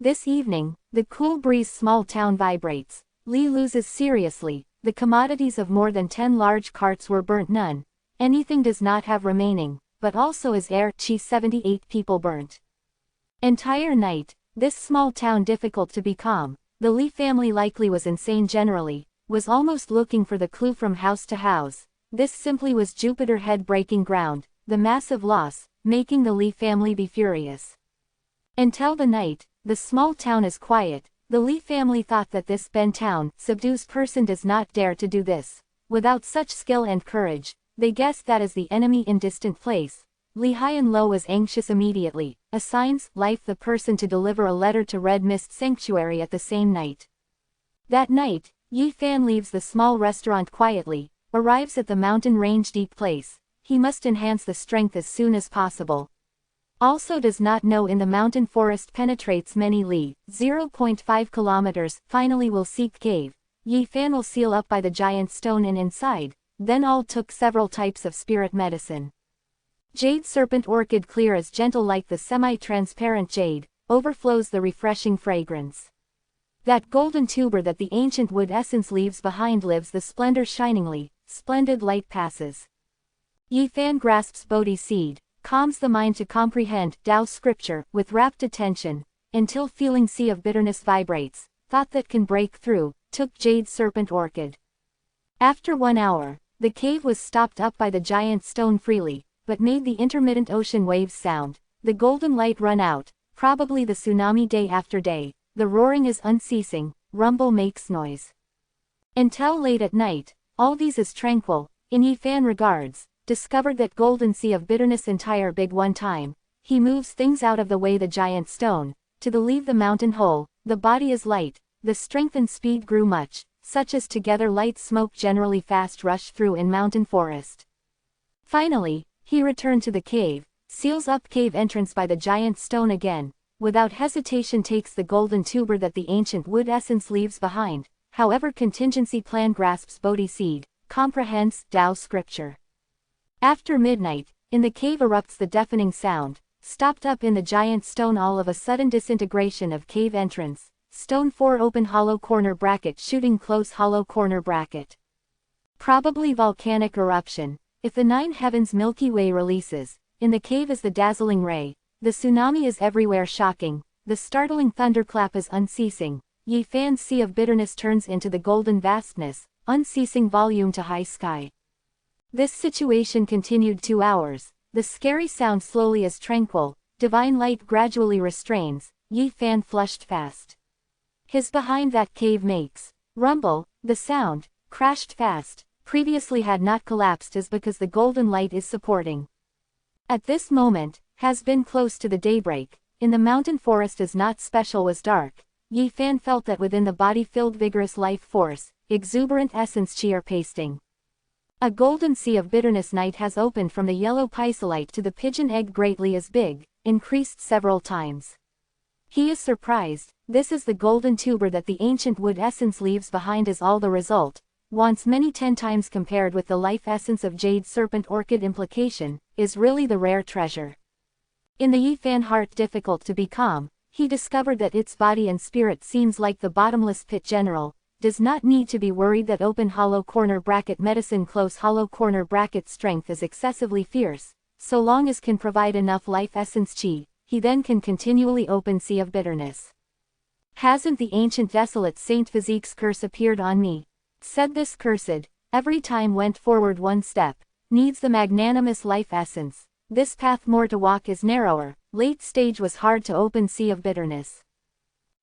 This evening, the cool breeze small town vibrates, Li loses seriously, the commodities of more than 10 large carts were burnt none, anything does not have remaining, but also is air chi 78 people burnt. Entire night, this small town difficult to be calm, the Li family likely was insane generally, was almost looking for the clue from house to house, this simply was Jupiter head breaking ground, the massive loss, making the Li family be furious. Until the night, the small town is quiet, the Li family thought that this Ben town subdues person does not dare to do this, without such skill and courage, they guessed that as the enemy in distant place. Li Haiyan Lo was anxious immediately, assigns life the person to deliver a letter to Red Mist Sanctuary at the same night. That night, Yi Fan leaves the small restaurant quietly, arrives at the mountain range deep place, he must enhance the strength as soon as possible. Also does not know in the mountain forest penetrates many li, 0.5 kilometers, finally will seek cave. Yi Fan will seal up by the giant stone and inside, then all took several types of spirit medicine. Jade serpent orchid clear as gentle like the semi-transparent jade, overflows the refreshing fragrance. That golden tuber that the ancient wood essence leaves behind lives the splendor shiningly, splendid light passes. Yi Fan grasps Bodhi seed, calms the mind to comprehend Tao scripture with rapt attention, until feeling sea of bitterness vibrates, thought that can break through, took jade serpent orchid. After 1 hour, the cave was stopped up by the giant stone freely, but made the intermittent ocean waves sound, the golden light run out, probably the tsunami day after day, the roaring is unceasing, rumble makes noise. Until late at night, all these is tranquil, in Yi Fan regards, discovered that golden sea of bitterness entire big one time, he moves things out of the way the giant stone, to the leave the mountain whole, the body is light, the strength and speed grew much, such as together light smoke generally fast rush through in mountain forest. Finally, he returned to the cave, seals up cave entrance by the giant stone again, without hesitation takes the golden tuber that the ancient wood essence leaves behind, however contingency plan grasps Bodhi seed, comprehends Tao scripture. After midnight, in the cave erupts the deafening sound, stopped up in the giant stone all of a sudden disintegration of cave entrance, stone 4 open hollow corner bracket shooting close hollow corner bracket. Probably volcanic eruption, if the 9 heavens Milky Way releases, in the cave is the dazzling ray, the tsunami is everywhere shocking, the startling thunderclap is unceasing, Yi Fan's sea of bitterness turns into the golden vastness, unceasing volume to high sky. This situation continued 2 hours, the scary sound slowly is tranquil, divine light gradually restrains, Yi Fan flushed fast. His behind that cave makes, rumble, the sound, crashed fast, previously had not collapsed is because the golden light is supporting. At this moment, has been close to the daybreak, in the mountain forest is not special was dark, Yi Fan felt that within the body filled vigorous life force, exuberant essence cheer pasting. A golden sea of bitterness night has opened from the yellow pysolite to the pigeon egg greatly as big, increased several times. He is surprised, this is the golden tuber that the ancient wood essence leaves behind is all the result, wants many 10 times compared with the life essence of jade serpent orchid implication, is really the rare treasure. In the Yi Fan heart difficult to be calm, he discovered that its body and spirit seems like the bottomless pit general, does not need to be worried that open hollow corner bracket medicine close hollow corner bracket strength is excessively fierce, so long as can provide enough life essence chi, he then can continually open sea of bitterness. Hasn't the ancient desolate Saint Physique's curse appeared on me? Said this cursed, every time went forward 1 step, needs the magnanimous life essence, this path more to walk is narrower, late stage was hard to open sea of bitterness.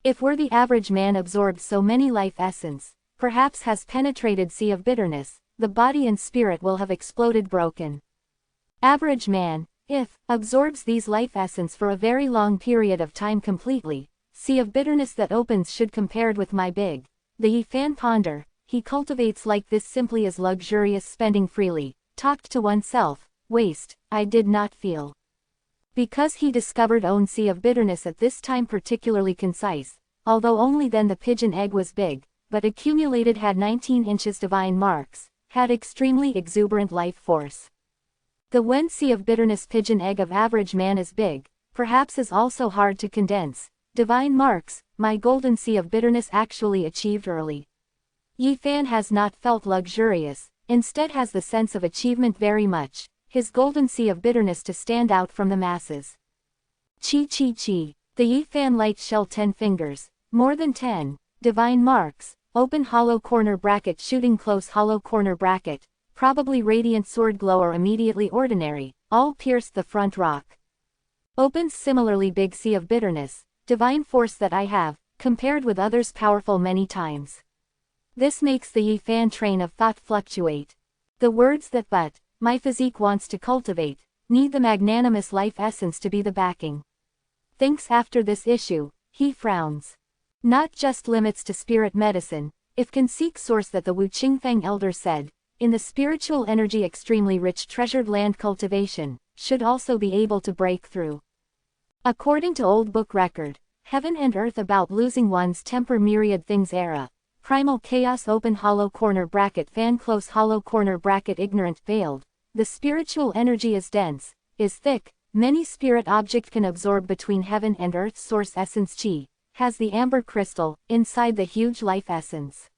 If were the average man absorbed so many life essence, perhaps has penetrated sea of bitterness, the body and spirit will have exploded broken. Average man, if, absorbs these life essence for a very long period of time completely, sea of bitterness that opens should compared with my big, the Yi Fan ponder, he cultivates like this simply as luxurious spending freely, talked to oneself, waste, I did not feel. Because he discovered own sea of bitterness at this time particularly concise, although only then the pigeon egg was big, but accumulated had 19 inches divine marks, had extremely exuberant life force. The when sea of bitterness pigeon egg of average man is big, perhaps is also hard to condense, divine marks, my golden sea of bitterness actually achieved early. Yi Fan has not felt luxurious, instead has the sense of achievement very much, his golden sea of bitterness to stand out from the masses. Chi chi chi, the Yi Fan light shell 10 fingers, more than 10, divine marks, open hollow corner bracket shooting close hollow corner bracket, probably radiant sword glow or immediately ordinary, all pierced the front rock. Opens similarly big sea of bitterness, divine force that I have, compared with others powerful many times. This makes the Yi Fan train of thought fluctuate. The words that but, my physique wants to cultivate, need the magnanimous life essence to be the backing. Thinks after this issue, he frowns. Not just limits to spirit medicine, if can seek source that the Wu Qingfeng elder said, in the spiritual energy extremely rich treasured land cultivation, should also be able to break through. According to old book record, heaven and earth about losing one's temper myriad things era, primal chaos open hollow corner bracket fan close hollow corner bracket ignorant veiled, the spiritual energy is dense, is thick, many spirit object can absorb between heaven and earth source essence chi, has the amber crystal, inside the huge life essence.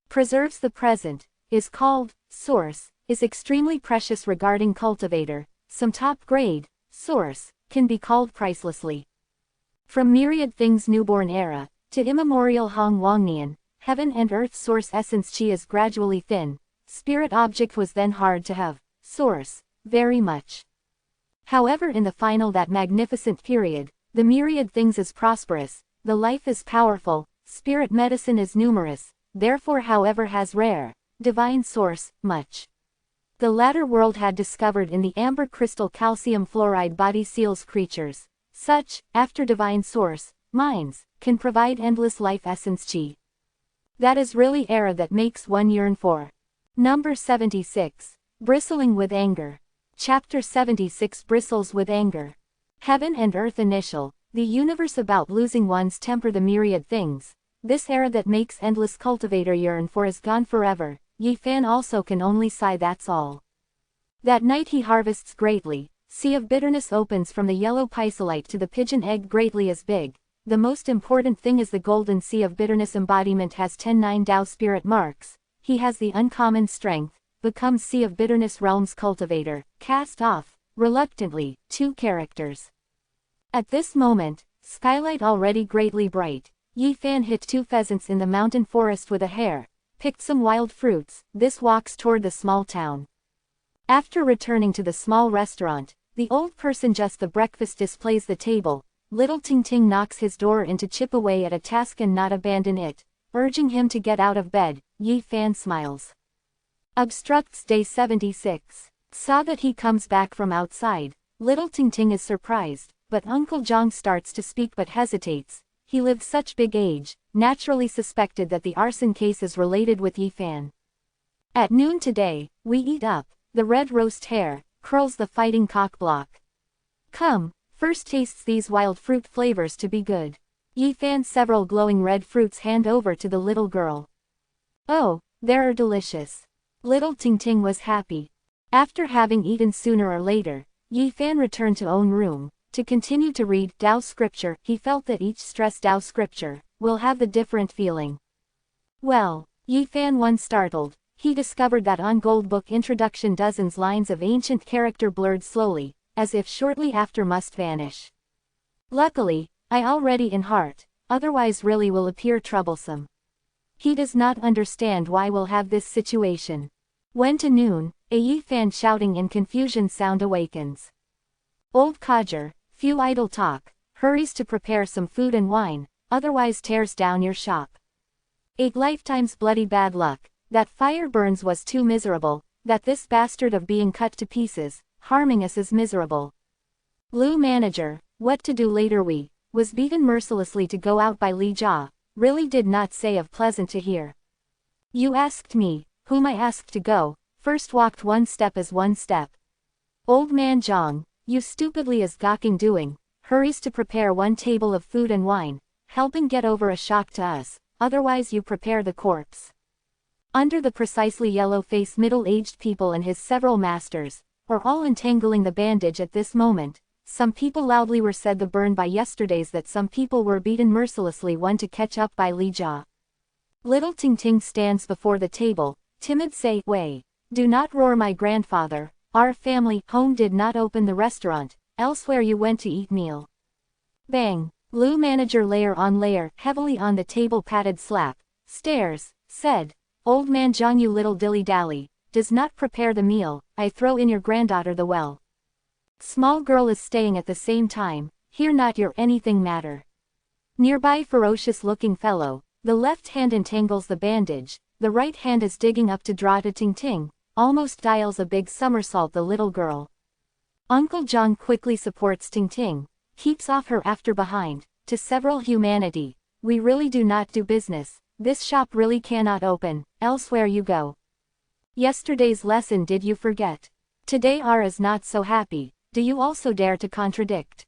Preserves the present, is called, source, is extremely precious regarding cultivator, some top grade, source, can be called pricelessly. From myriad things newborn era, to immemorial Hong Wangnian, heaven and earth source essence chi is gradually thin, spirit object was then hard to have, source, very much. However in the final that magnificent period, the myriad things is prosperous, the life is powerful, spirit medicine is numerous, therefore however has rare, divine source, much. The latter world had discovered in the amber crystal calcium fluoride body seals creatures. Such, after divine source, minds, can provide endless life essence chi. That is really era that makes one yearn for. Number 76. Bristling with anger. Chapter 76 bristles with anger. Heaven and earth initial, the universe about losing one's temper, the myriad things. This era that makes endless cultivator yearn for is gone forever. Ye fan also can only sigh, that's all. That night he harvests greatly. Sea of bitterness opens from the yellow pysolite to the pigeon egg greatly as big. The most important thing is the golden sea of bitterness embodiment has 10-9 Tao spirit marks. He has the uncommon strength, becomes sea of bitterness realms cultivator, cast off, reluctantly, 2 characters. At this moment, skylight already greatly bright, Yi Fan hit 2 pheasants in the mountain forest with a hare, picked some wild fruits, this walks toward the small town. After returning to the small restaurant, the old person just the breakfast displays the table, little Ting Ting knocks his door in to chip away at a task and not abandon it, urging him to get out of bed. Yi Fan smiles. Obstructs day 76. Saw that he comes back from outside. Little Ting Ting is surprised, but Uncle Zhang starts to speak but hesitates. He lived such big age, naturally suspected that the arson case is related with Yi Fan. At noon today, we eat up. The red roast hare, curls the fighting cock block. Come, first tastes these wild fruit flavors to be good. Yi Fan several glowing red fruits hand over to the little girl. Oh, they're delicious. Little Ting Ting was happy. After having eaten sooner or later, Yi Fan returned to own room, to continue to read Tao scripture. He felt that each stress Tao scripture will have the different feeling. Well, Yi Fan once startled. He discovered that on Goldbook introduction dozens lines of ancient character blurred slowly, as if shortly after must vanish. Luckily, I already in heart, otherwise really will appear troublesome. He does not understand why we'll have this situation. When to noon, a Yi Fan shouting in confusion sound awakens. Old codger, few idle talk, hurries to prepare some food and wine, otherwise tears down your shop. 8 lifetimes bloody bad luck. That fire burns was too miserable, that this bastard of being cut to pieces, harming us is miserable. Lu manager, what to do later we, was beaten mercilessly to go out by Li Jia, really did not say of pleasant to hear. You asked me, whom I asked to go, first walked 1 step as 1 step. Old man Zhang, you stupidly as gawking doing, hurries to prepare 1 table of food and wine, helping get over a shock to us, otherwise you prepare the corpse. Under the precisely yellow-faced middle-aged people and his several masters, or all entangling the bandage at this moment, some people loudly were said the burn by yesterday's that some people were beaten mercilessly one to catch up by Li Jia. Little Ting Ting stands before the table, timid say, way, do not roar my grandfather, our family home did not open the restaurant, elsewhere you went to eat meal. Bang, Lu manager layer on layer, heavily on the table patted slap, stares, said. Old man Zhang you little dilly-dally, does not prepare the meal, I throw in your granddaughter the well. Small girl is staying at the same time, here not your anything matter. Nearby ferocious-looking fellow, the left hand entangles the bandage, the right hand is digging up to draw to Ting Ting, almost dials a big somersault the little girl. Uncle Zhang quickly supports Ting Ting, keeps off her after behind, to several humanity, we really do not do business. This shop really cannot open, elsewhere you go. Yesterday's lesson did you forget? Today R is not so happy, do you also dare to contradict?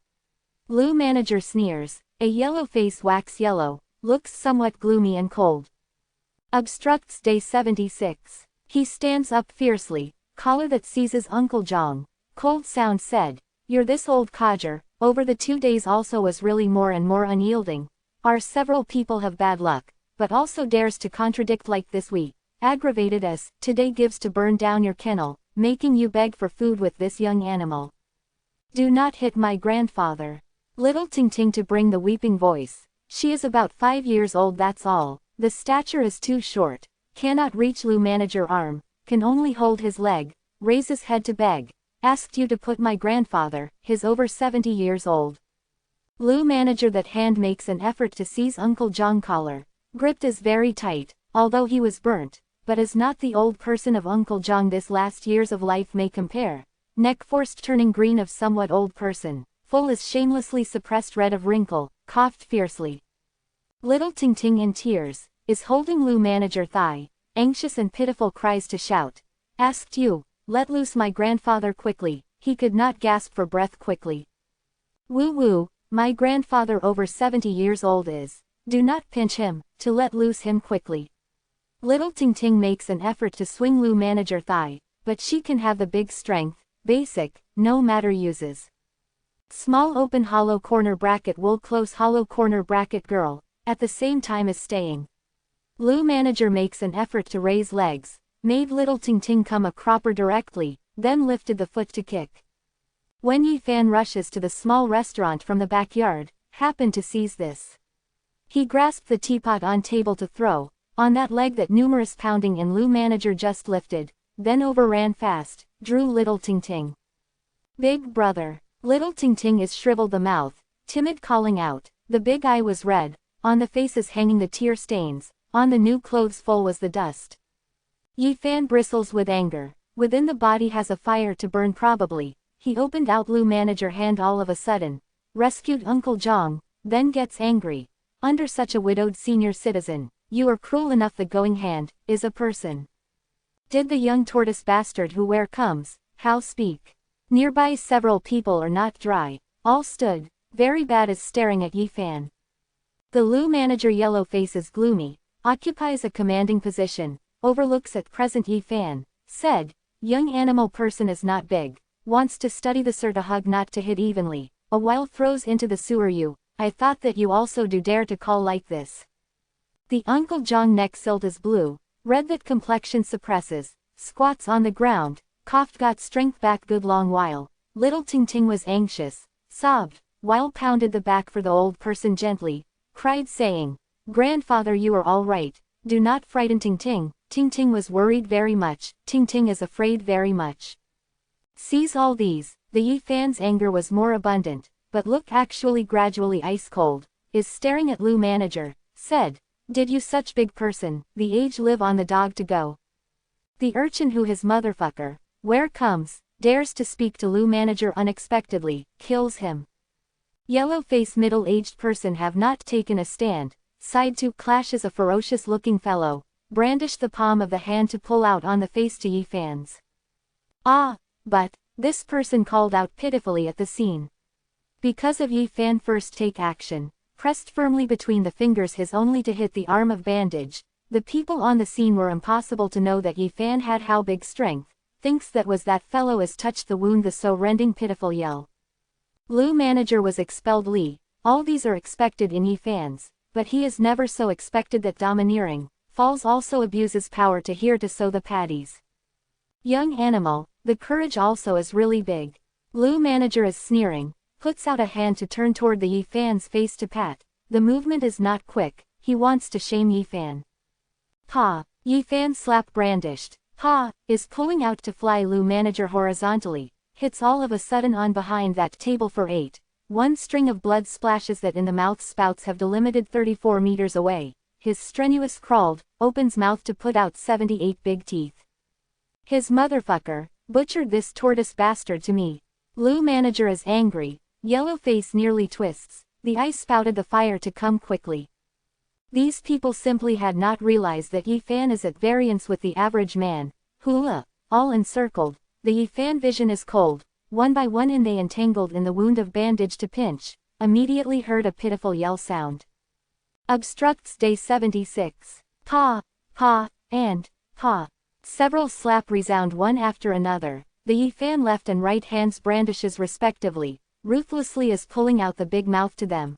Lu manager sneers, a yellow face wax yellow, looks somewhat gloomy and cold. Obstructs day 76. He stands up fiercely, collar that seizes Uncle Zhang. Cold sound said, you're this old codger, over the 2 days also was really more and more unyielding. Our several people have bad luck. But also dares to contradict like this we, aggravated as, today gives to burn down your kennel, making you beg for food with this young animal. Do not hit my grandfather. Little Ting Ting to bring the weeping voice, she is about 5 years old that's all, the stature is too short, cannot reach Lu manager arm, can only hold his leg, raise his head to beg, asked you to put my grandfather, his over 70 years old. Lu manager that hand makes an effort to seize Uncle Zhang collar. Gripped is very tight, although he was burnt, but is not the old person of Uncle Jong this last years of life may compare. Neck forced turning green of somewhat old person, full is shamelessly suppressed red of wrinkle, coughed fiercely. Little Ting Ting in tears, is holding Lou manager thigh, anxious and pitiful cries to shout. Asked you, let loose my grandfather quickly, he could not gasp for breath quickly. Woo woo, my grandfather over 70 years old is, do not pinch him, to let loose him quickly. Little Ting Ting makes an effort to swing Lou manager thigh, but she can have the big strength, basic, no matter uses. Small open hollow corner bracket wool close hollow corner bracket girl, at the same time as staying. Lou manager makes an effort to raise legs, made Little Ting Ting come a cropper directly, then lifted the foot to kick. When Yi Fan rushes to the small restaurant from the backyard, happened to seize this. He grasped the teapot on table to throw, on that leg that numerous pounding in Lou manager just lifted, then overran fast, drew Little Ting Ting. Big brother. Little Ting Ting is shriveled the mouth, timid calling out, the big eye was red, on the faces hanging the tear stains, on the new clothes full was the dust. Yi Fan bristles with anger, within the body has a fire to burn probably, he opened out Lou manager hand all of a sudden, rescued Uncle Jong, then gets angry, under such a widowed senior citizen, you are cruel enough the going hand, is a person. Did the young tortoise bastard who where comes, how speak? Nearby several people are not dry, all stood, very bad as staring at Yi Fan. The Lou manager yellow face is gloomy, occupies a commanding position, overlooks at present Yi Fan, said, young animal person is not big, wants to study the sir to hug not to hit evenly, a while throws into the sewer you, I thought that you also do dare to call like this. The Uncle Jong neck silt is blue, red that complexion suppresses, squats on the ground, coughed got strength back good long while, Little Ting Ting was anxious, sobbed, while pounded the back for the old person gently, cried saying, grandfather you are all right, do not frighten Ting Ting. Ting Ting was worried very much, Ting Ting is afraid very much. Sees all these, the Yi Fan's anger was more abundant, but look actually gradually ice cold, is staring at Lou manager, said, did you such big person, the age live on the dog to go? The urchin who his motherfucker, where comes, dares to speak to Lou manager unexpectedly, kills him. Yellow face middle-aged person have not taken a stand, side to clashes a ferocious looking fellow, brandished the palm of the hand to pull out on the face to Yi Fan's. Ah, but, this person called out pitifully at the scene. Because of Yi Fan first take action, pressed firmly between the fingers his only to hit the arm of bandage, the people on the scene were impossible to know that Yi Fan had how big strength, thinks that was that fellow as touched the wound the so rending pitiful yell. Lou manager was expelled Lee, all these are expected in Yi Fan's, but he is never so expected that domineering, falls also abuses power to hear to sow the patties. Young animal, the courage also is really big. Lou manager is sneering, puts out a hand to turn toward the Yi Fan's face to pat, the movement is not quick, he wants to shame Yi Fan. Pa, Yi Fan slap brandished, pa, is pulling out to fly Lou manager horizontally, hits all of a sudden on behind that table for 8. One string of blood splashes that in the mouth spouts have delimited 34 meters away, his strenuous crawled, opens mouth to put out 78 big teeth. His motherfucker, butchered this tortoise bastard to me. Lou manager is angry, yellow face nearly twists, the ice spouted the fire to come quickly. These people simply had not realized that Yi Fan is at variance with the average man, hula, all encircled, the Yi Fan vision is cold, one by one in they entangled in the wound of bandage to pinch, immediately heard a pitiful yell sound. Obstructs day 76. Pa, pa, and, pa. Several slap resound one after another, the Yi Fan left and right hands brandishes respectively, ruthlessly as pulling out the big mouth to them.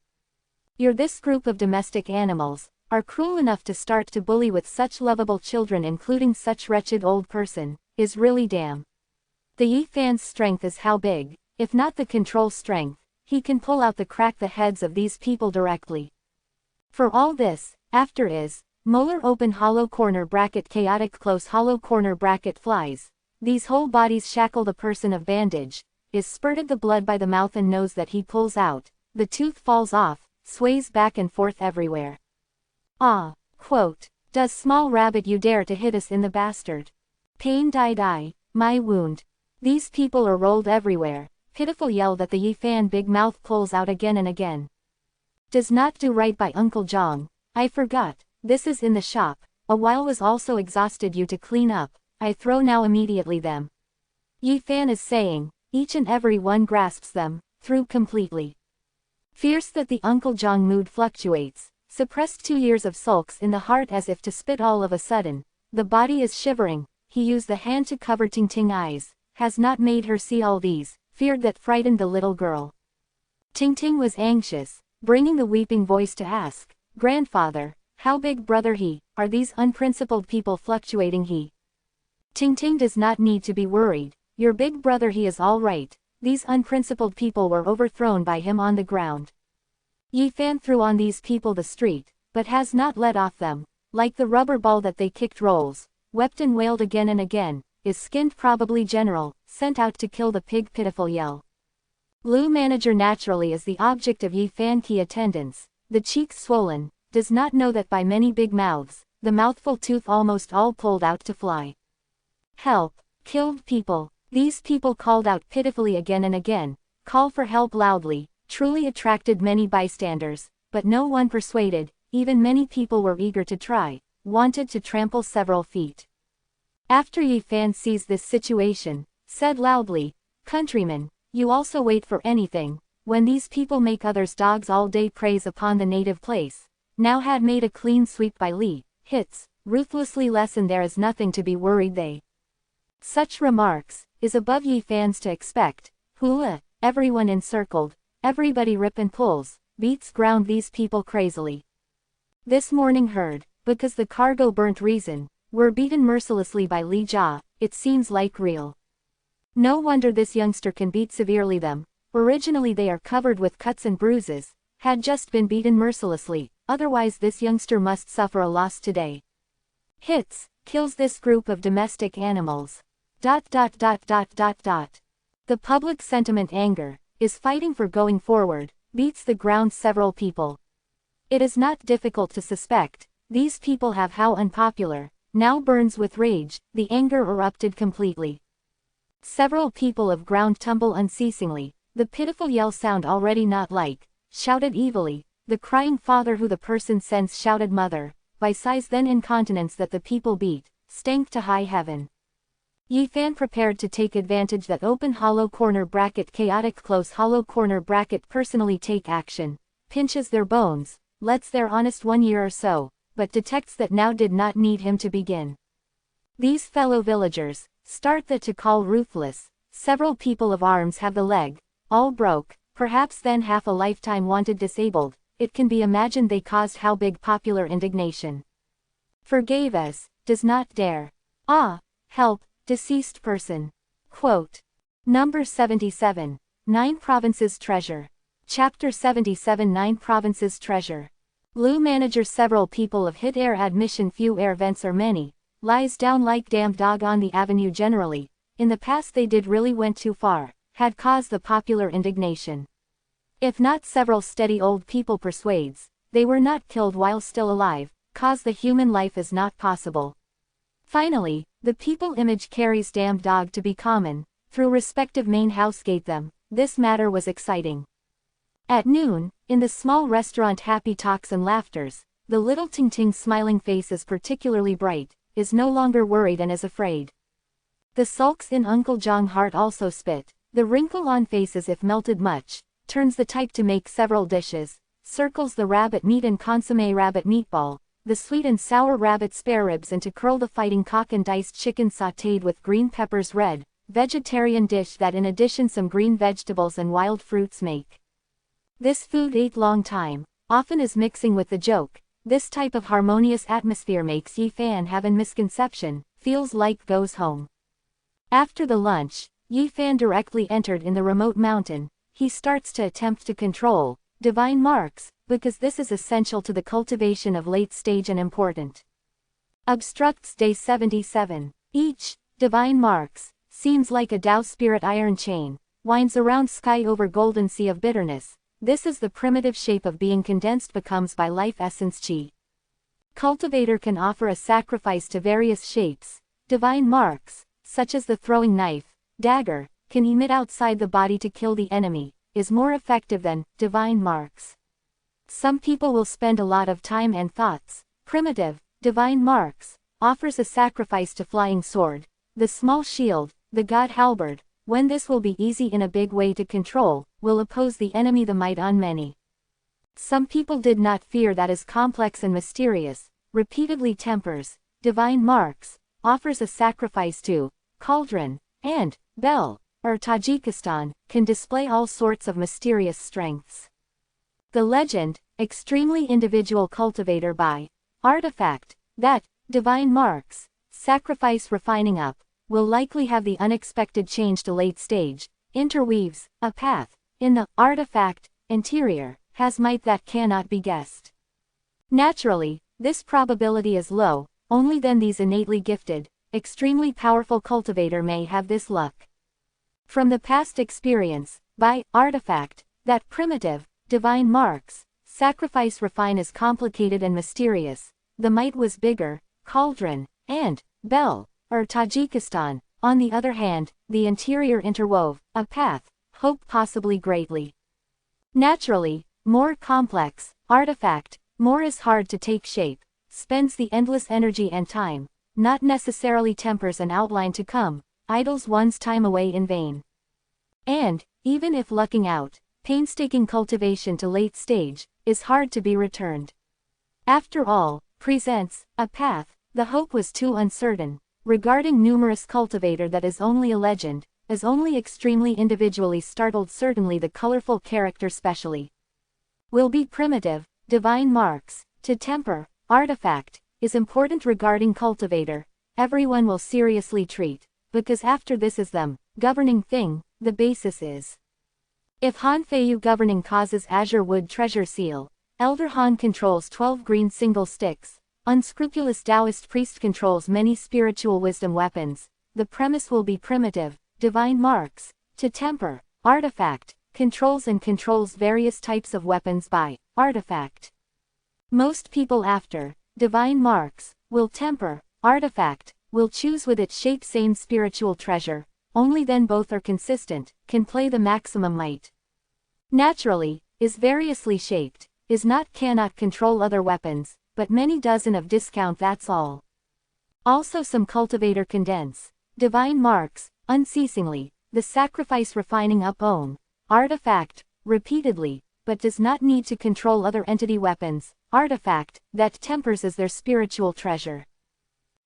You're this group of domestic animals, are cruel enough to start to bully with such lovable children including such wretched old person, is really damn. The Yi Fan's strength is how big, if not the control strength, he can pull out the crack the heads of these people directly. For all this, after is, molar open hollow corner bracket chaotic close hollow corner bracket flies, these whole bodies shackle the person of bandage, is spurted the blood by the mouth and nose that he pulls out, the tooth falls off, sways back and forth everywhere. Ah, quote, Does small rabbit you dare to hit us in the bastard? Pain die, my wound. These people are rolled everywhere, pitiful yell that the Yifan big mouth pulls out again and again. Does not do right by Uncle Jong. I forgot, this is in the shop, a while was also exhausted you to clean up, I throw now immediately them. Yifan is saying, each and every one grasps them, through completely. Fierce that the Uncle Jong mood fluctuates, suppressed 2 years of sulks in the heart as if to spit all of a sudden, the body is shivering, he used the hand to cover Ting Ting eyes, has not made her see all these, feared that frightened the little girl. Ting Ting was anxious, bringing the weeping voice to ask, Grandfather, how big brother he, are these unprincipled people fluctuating he? Ting Ting does not need to be worried, your big brother he is all right, these unprincipled people were overthrown by him on the ground. Yifan threw on these people the street, but has not let off them, like the rubber ball that they kicked rolls, wept and wailed again and again, is skinned probably general, sent out to kill the pig pitiful yell. Lu manager naturally is the object of Yifan key attendance, the cheeks swollen, does not know that by many big mouths, the mouthful tooth almost all pulled out to fly. Help, killed people, these people called out pitifully again and again, call for help loudly, truly attracted many bystanders, but no one persuaded, even many people were eager to try, wanted to trample several feet. After Yifan sees this situation, said loudly, Countrymen, you also wait for anything, when these people make others dogs all day praise upon the native place, now had made a clean sweep by Li, hits, ruthlessly lessen there is nothing to be worried they. Such remarks, is above Yifan's to expect, hula, everyone encircled, everybody rip and pulls, beats ground these people crazily. This morning heard, because the cargo burnt reason, were beaten mercilessly by Li Jia, it seems like real. No wonder this youngster can beat severely them, originally they are covered with cuts and bruises, had just been beaten mercilessly, otherwise this youngster must suffer a loss today. Hits, kills this group of domestic animals. The public sentiment anger, is fighting for going forward, beats the ground several people. It is not difficult to suspect, these people have how unpopular, now burns with rage, the anger erupted completely. Several people of ground tumble unceasingly, the pitiful yell sound already not like, shouted evilly, the crying father who the person sends shouted mother, by size then incontinence that the people beat, stank to high heaven. Yifan prepared to take advantage that open hollow corner bracket chaotic close hollow corner bracket personally take action, pinches their bones, lets their honest 1 year or so, but detects that now did not need him to begin. These fellow villagers, start that to call ruthless, several people of arms have the leg, all broke, perhaps then half a lifetime wanted disabled, it can be imagined they caused how big popular indignation. Forgave us, does not dare. Ah, help, deceased person. Quote. Number 77, 9 Provinces Treasure. Chapter 77 9 Provinces Treasure. Lu manager several people have hit air admission few air vents are many, lies down like damned dog on the avenue generally, in the past they did really went too far, had caused the popular indignation. If not several steady old people persuades, they were not killed while still alive, cause the human life is not possible. Finally, the people image carries damned dog to be common, through respective main house gate them, this matter was exciting. At noon, in the small restaurant happy talks and laughters, the little Ting Ting's smiling face is particularly bright, is no longer worried and is afraid. The sulks in Uncle Jong heart also spit, the wrinkle on face as if melted much, turns the type to make several dishes, circles the rabbit meat and consommé rabbit meatball, the sweet and sour rabbit spare ribs and to curl the fighting cock and diced chicken sautéed with green peppers red, vegetarian dish that in addition some green vegetables and wild fruits make. This food ate long time, often is mixing with the joke, this type of harmonious atmosphere makes Yifan have an misconception, feels like goes home. After the lunch, Yifan directly entered in the remote mountain, he starts to attempt to control, divine marks, because this is essential to the cultivation of late stage and important. Obstructs day 77. Each, divine marks, seems like a Tao spirit iron chain, winds around sky over golden sea of bitterness, this is the primitive shape of being condensed becomes by life essence chi. Cultivator can offer a sacrifice to various shapes. Divine marks, such as the throwing knife, dagger, can emit outside the body to kill the enemy, is more effective than divine marks. Some people will spend a lot of time and thoughts. Primitive, divine marks, offers a sacrifice to flying sword, the small shield, the god halberd, when this will be easy in a big way to control, will oppose the enemy the might on many. Some people did not fear that is complex and mysterious, repeatedly tempers, divine marks, offers a sacrifice to, cauldron, and, bell, or Tajikistan, can display all sorts of mysterious strengths. The legend, extremely individual cultivator by, artifact, that, divine marks, sacrifice refining up, will likely have the unexpected change to late stage, interweaves, a path, in the, artifact, interior, has might that cannot be guessed. Naturally, this probability is low, only then these innately gifted, extremely powerful cultivator may have this luck. From the past experience, by, artifact, that primitive, divine marks, sacrifice refine is complicated and mysterious, the might was bigger, cauldron, and, bell, or Tajikistan, on the other hand, the interior interwove, a path, hope possibly greatly. Naturally, more complex, artifact, more is hard to take shape, spends the endless energy and time, not necessarily tempers an outline to come, idles one's time away in vain. And, even if lucking out, painstaking cultivation to late stage, is hard to be returned. After all, presents, a path, the hope was too uncertain, regarding numerous cultivator that is only a legend, as only extremely individually startled certainly the colorful character specially. Will be primitive, divine marks, to temper, artifact, is important regarding cultivator, everyone will seriously treat, because after this is them, governing thing, the basis is. If Han Feiyu governing causes azure wood treasure seal, Elder Han controls 12 green single sticks, unscrupulous Taoist priest controls many spiritual wisdom weapons, the premise will be primitive, divine marks, to temper, artifact, controls various types of weapons by, artifact. Most people after, divine marks, will temper, artifact, will choose with its shape same spiritual treasure, only then both are consistent, can play the maximum might. Naturally, is variously shaped, is not cannot control other weapons, but many dozen of discount that's all. Also some cultivator condense, divine marks, unceasingly, the sacrifice refining up own, artifact, repeatedly, but does not need to control other entity weapons, artifact, that tempers as their spiritual treasure.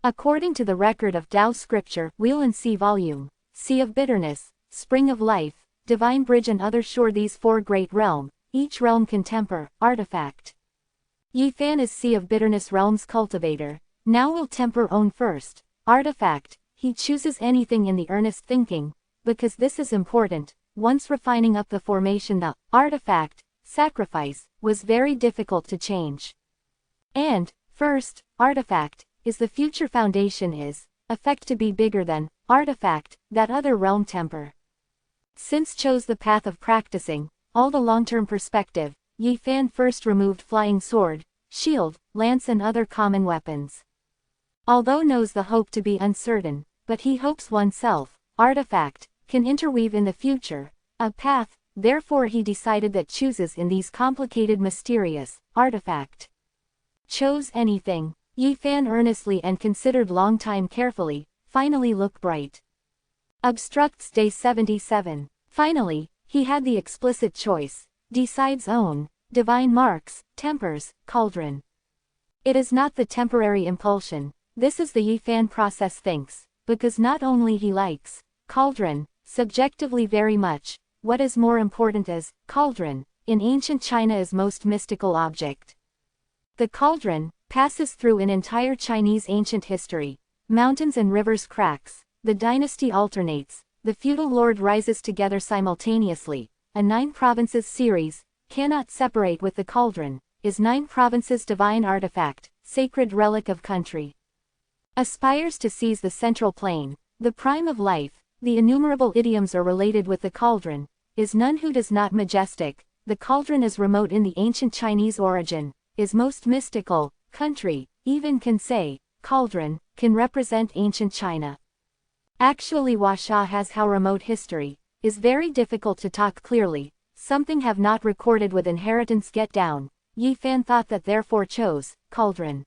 According to the record of Tao scripture, Wheel and Sea Volume, Sea of Bitterness, Spring of Life, Divine Bridge and other shore these four great realm, each realm can temper, artifact. Yi Fan is Sea of Bitterness realm's cultivator, now will temper own first, artifact, he chooses anything in the earnest thinking, because this is important, once refining up the formation the, artifact, sacrifice, was very difficult to change. And, first, artifact, is the future foundation is, effect to be bigger than, artifact, that other realm temper. Since chose the path of practicing, all the long-term perspective, Yi Fan first removed flying sword, shield, lance and other common weapons. Although knows the hope to be uncertain, but he hopes oneself, artifact, can interweave in the future, a path, therefore he decided that chooses in these complicated mysterious, artifact. Chose anything, Yi Fan earnestly and considered long time carefully, finally look bright. Obstructs day 77. Finally, he had the explicit choice, decides own, divine marks, tempers, cauldron. It is not the temporary impulsion, this is the Yi Fan process thinks, because not only he likes, cauldron, subjectively very much, what is more important is, cauldron, in ancient China is most mystical object. The cauldron, passes through an entire Chinese ancient history, mountains and rivers cracks, the dynasty alternates, the feudal lord rises together simultaneously, a 9 provinces series, cannot separate with the cauldron, is 9 provinces divine artifact, sacred relic of country. Aspires to seize the central plane, the prime of life, the innumerable idioms are related with the cauldron, is none who does not majestic, the cauldron is remote in the ancient Chinese origin, is most mystical, country, even can say, cauldron, can represent ancient China. Actually Huasha has how remote history, is very difficult to talk clearly, something have not recorded with inheritance get down, Yi Fan thought that therefore chose, cauldron.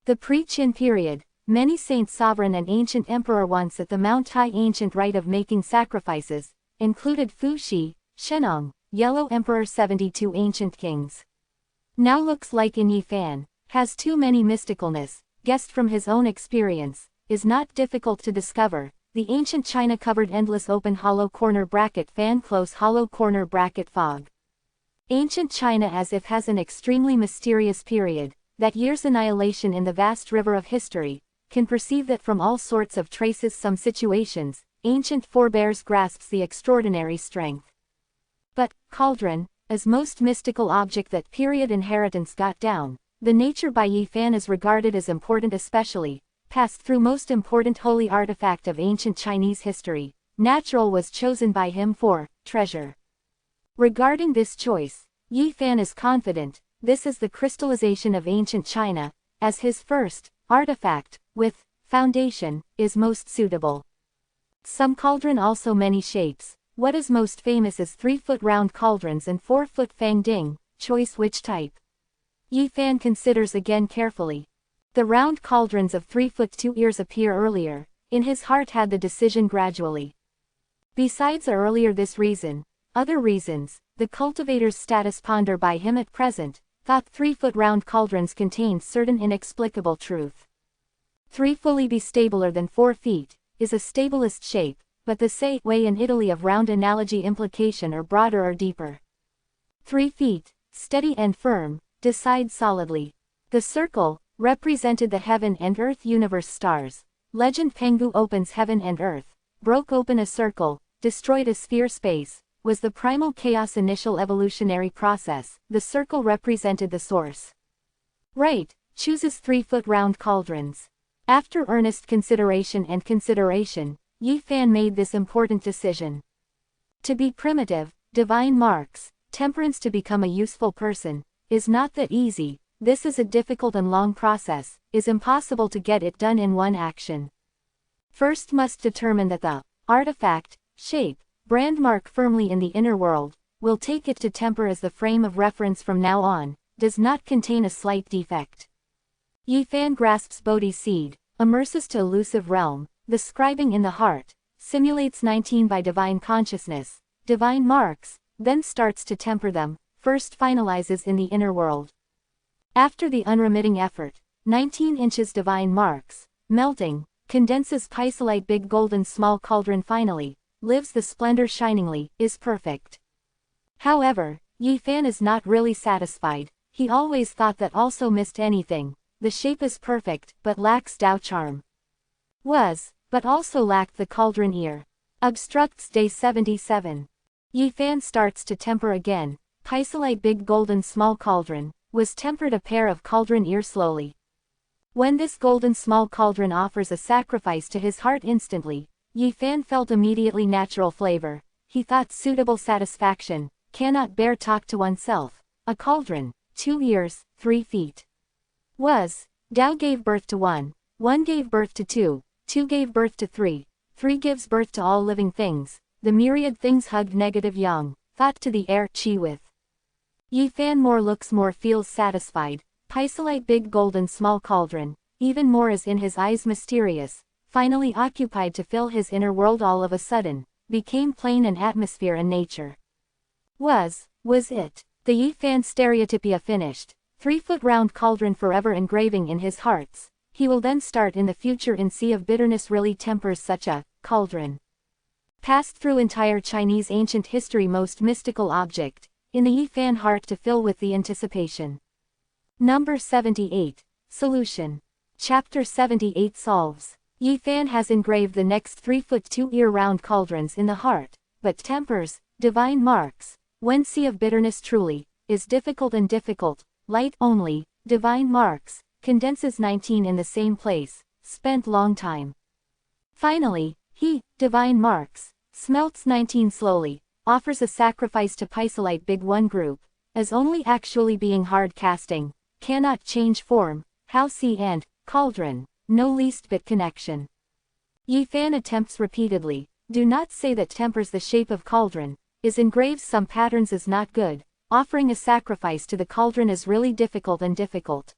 The pre-Qin period, many saints sovereign and ancient emperor once at the Mount Tai ancient rite of making sacrifices, included Fu Shi, Shenong, Yellow Emperor 72 ancient kings. Now looks like in Yi Fan, has too many mysticalness, guessed from his own experience, is not difficult to discover, the ancient China covered endless open hollow corner bracket fan close hollow corner bracket fog. Ancient China as if has an extremely mysterious period, that year's annihilation in the vast river of history, can perceive that from all sorts of traces some situations, ancient forebears grasps the extraordinary strength. But, cauldron, as most mystical object that period inheritance got down, the nature by Yi Fan is regarded as important especially, passed through most important holy artifact of ancient Chinese history, natural was chosen by him for, treasure. Regarding this choice, Yi Fan is confident, this is the crystallization of ancient China, as his first, artifact, with, foundation, is most suitable. Some cauldron also many shapes, what is most famous is 3-foot round cauldrons and 4-foot fang ding, choice which type. Yi Fan considers again carefully. The round cauldrons of 3-foot 2 ears appear earlier, in his heart had the decision gradually. Besides earlier this reason, other reasons, the cultivator's status ponder by him at present, thought 3-foot round cauldrons contained certain inexplicable truth. 3 fully be stabler than 4 feet, is a stablest shape, but the say way in Italy of round analogy implication or broader or deeper. 3 feet, steady and firm, decide solidly. The circle, represented the heaven and earth universe stars. Legend Pengu opens heaven and earth, broke open a circle, destroyed a sphere space, was the primal chaos initial evolutionary process, the circle represented the source. Right, chooses 3-foot round cauldrons. After earnest consideration, Yi Fan made this important decision. To be primitive, divine marks, temperance to become a useful person, is not that easy, this is a difficult and long process, is impossible to get it done in one action. First must determine that the artifact, shape, brand mark firmly in the inner world, will take it to temper as the frame of reference from now on, does not contain a slight defect. Yi Fan grasps Bodhi's seed, immerses to elusive realm, the scribing in the heart, simulates 19 by divine consciousness, divine marks, then starts to temper them, first finalizes in the inner world. After the unremitting effort, 19 inches divine marks, melting, condenses pisolite big golden small cauldron finally, lives the splendor shiningly, is perfect. However, Yi Fan is not really satisfied, he always thought that also missed anything, the shape is perfect, but lacks Tao charm. Was, but also lacked the cauldron ear. Obstructs day 77. Yi Fan starts to temper again, pisolite big golden small cauldron, was tempered a pair of cauldron ear slowly. When this golden small cauldron offers a sacrifice to his heart instantly, Yi Fan felt immediately natural flavor, he thought suitable satisfaction, cannot bear talk to oneself, a cauldron, 2 ears, 3 feet. Was, Tao gave birth to 1, 1 gave birth to 2, 2 gave birth to 3, 3 gives birth to all living things, the myriad things hugged negative yang, thought to the air chi with. Yi Fan more looks more feels satisfied, pisolite big golden small cauldron, even more is in his eyes mysterious, finally occupied to fill his inner world all of a sudden, became plain and atmosphere and nature. Was it, the Yi Fan stereotypia finished, 3-foot round cauldron forever engraving in his hearts, he will then start in the future in sea of bitterness really tempers such a, cauldron. Passed through entire Chinese ancient history most mystical object, in the Yi Fan heart to fill with the anticipation. Number 78, Solution. Chapter 78 solves. Yi Fan has engraved the next 3-foot 2 ear round cauldrons in the heart, but tempers, divine marks, when sea of bitterness truly, is difficult and difficult, light only, divine marks, condenses 19 in the same place, spent long time. Finally, he, divine marks, smelts 19 slowly, offers a sacrifice to pisolite big one group, as only actually being hard casting, cannot change form, how sea and cauldron, no least bit connection. Yi Fan attempts repeatedly, do not say that tempers the shape of cauldron, is engraves some patterns is not good, offering a sacrifice to the cauldron is really difficult and difficult.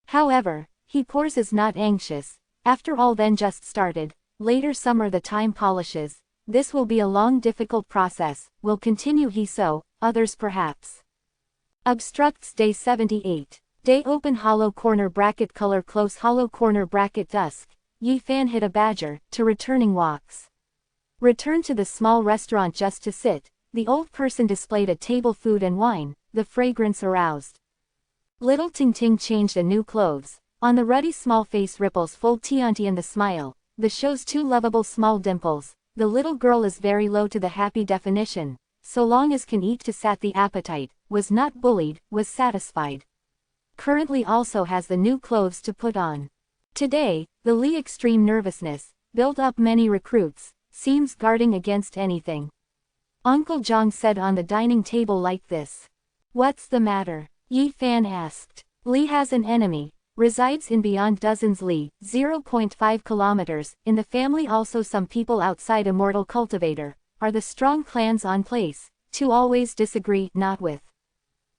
However, he pours is not anxious, after all then just started, later summer the time polishes, this will be a long difficult process, will continue he so, others perhaps. Obstructs day 78. Day open hollow corner bracket color close hollow corner bracket dusk, Yi Fan hit a badger, to returning walks. Return to the small restaurant just to sit, the old person displayed a table food and wine, the fragrance aroused. Little Ting Ting changed a new clothes, on the ruddy small face ripples full Tianti and the smile, the show's two lovable small dimples, the little girl is very low to the happy definition, so long as can eat to sat the appetite, was not bullied, was satisfied. Currently also has the new clothes to put on. Today, the Li extreme nervousness, built up many recruits, seems guarding against anything. Uncle Zhang said on the dining table like this. What's the matter? Yi Fan asked. Li has an enemy, resides in beyond dozens Li, 0.5 kilometers, in the family also some people outside Immortal Cultivator, are the strong clans on place, to always disagree, not with.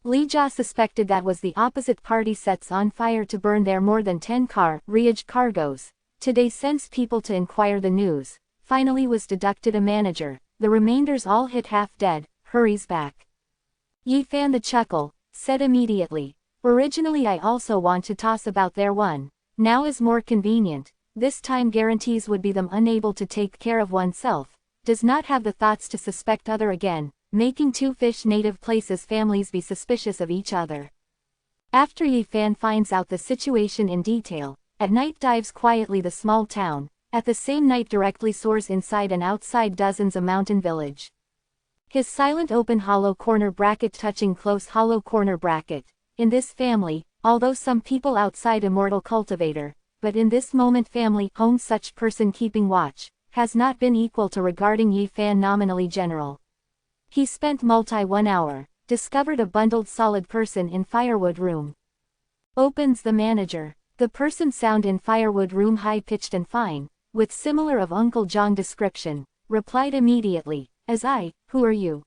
Li Jia suspected that was the opposite party sets on fire to burn their more than 10 riage cargoes, today sends people to inquire the news, finally was deducted a manager, the remainders all hit half dead, hurries back. Yi Fan the chuckle, said immediately, originally I also want to toss about their one, now is more convenient, this time guarantees would be them unable to take care of oneself, does not have the thoughts to suspect other again, making two fish native places families be suspicious of each other. After Yi Fan finds out the situation in detail, at night dives quietly the small town, at the same night directly soars inside and outside dozens a mountain village. His silent open hollow corner bracket touching close hollow corner bracket, in this family, although some people outside Immortal Cultivator, but in this moment family owns such person keeping watch, has not been equal to regarding Yi Fan nominally general. He spent multi 1 hour, discovered a bundled solid person in firewood room. Opens the manager, the person sound in firewood room high-pitched and fine, with similar of Uncle Zhang description, replied immediately, as I, who are you?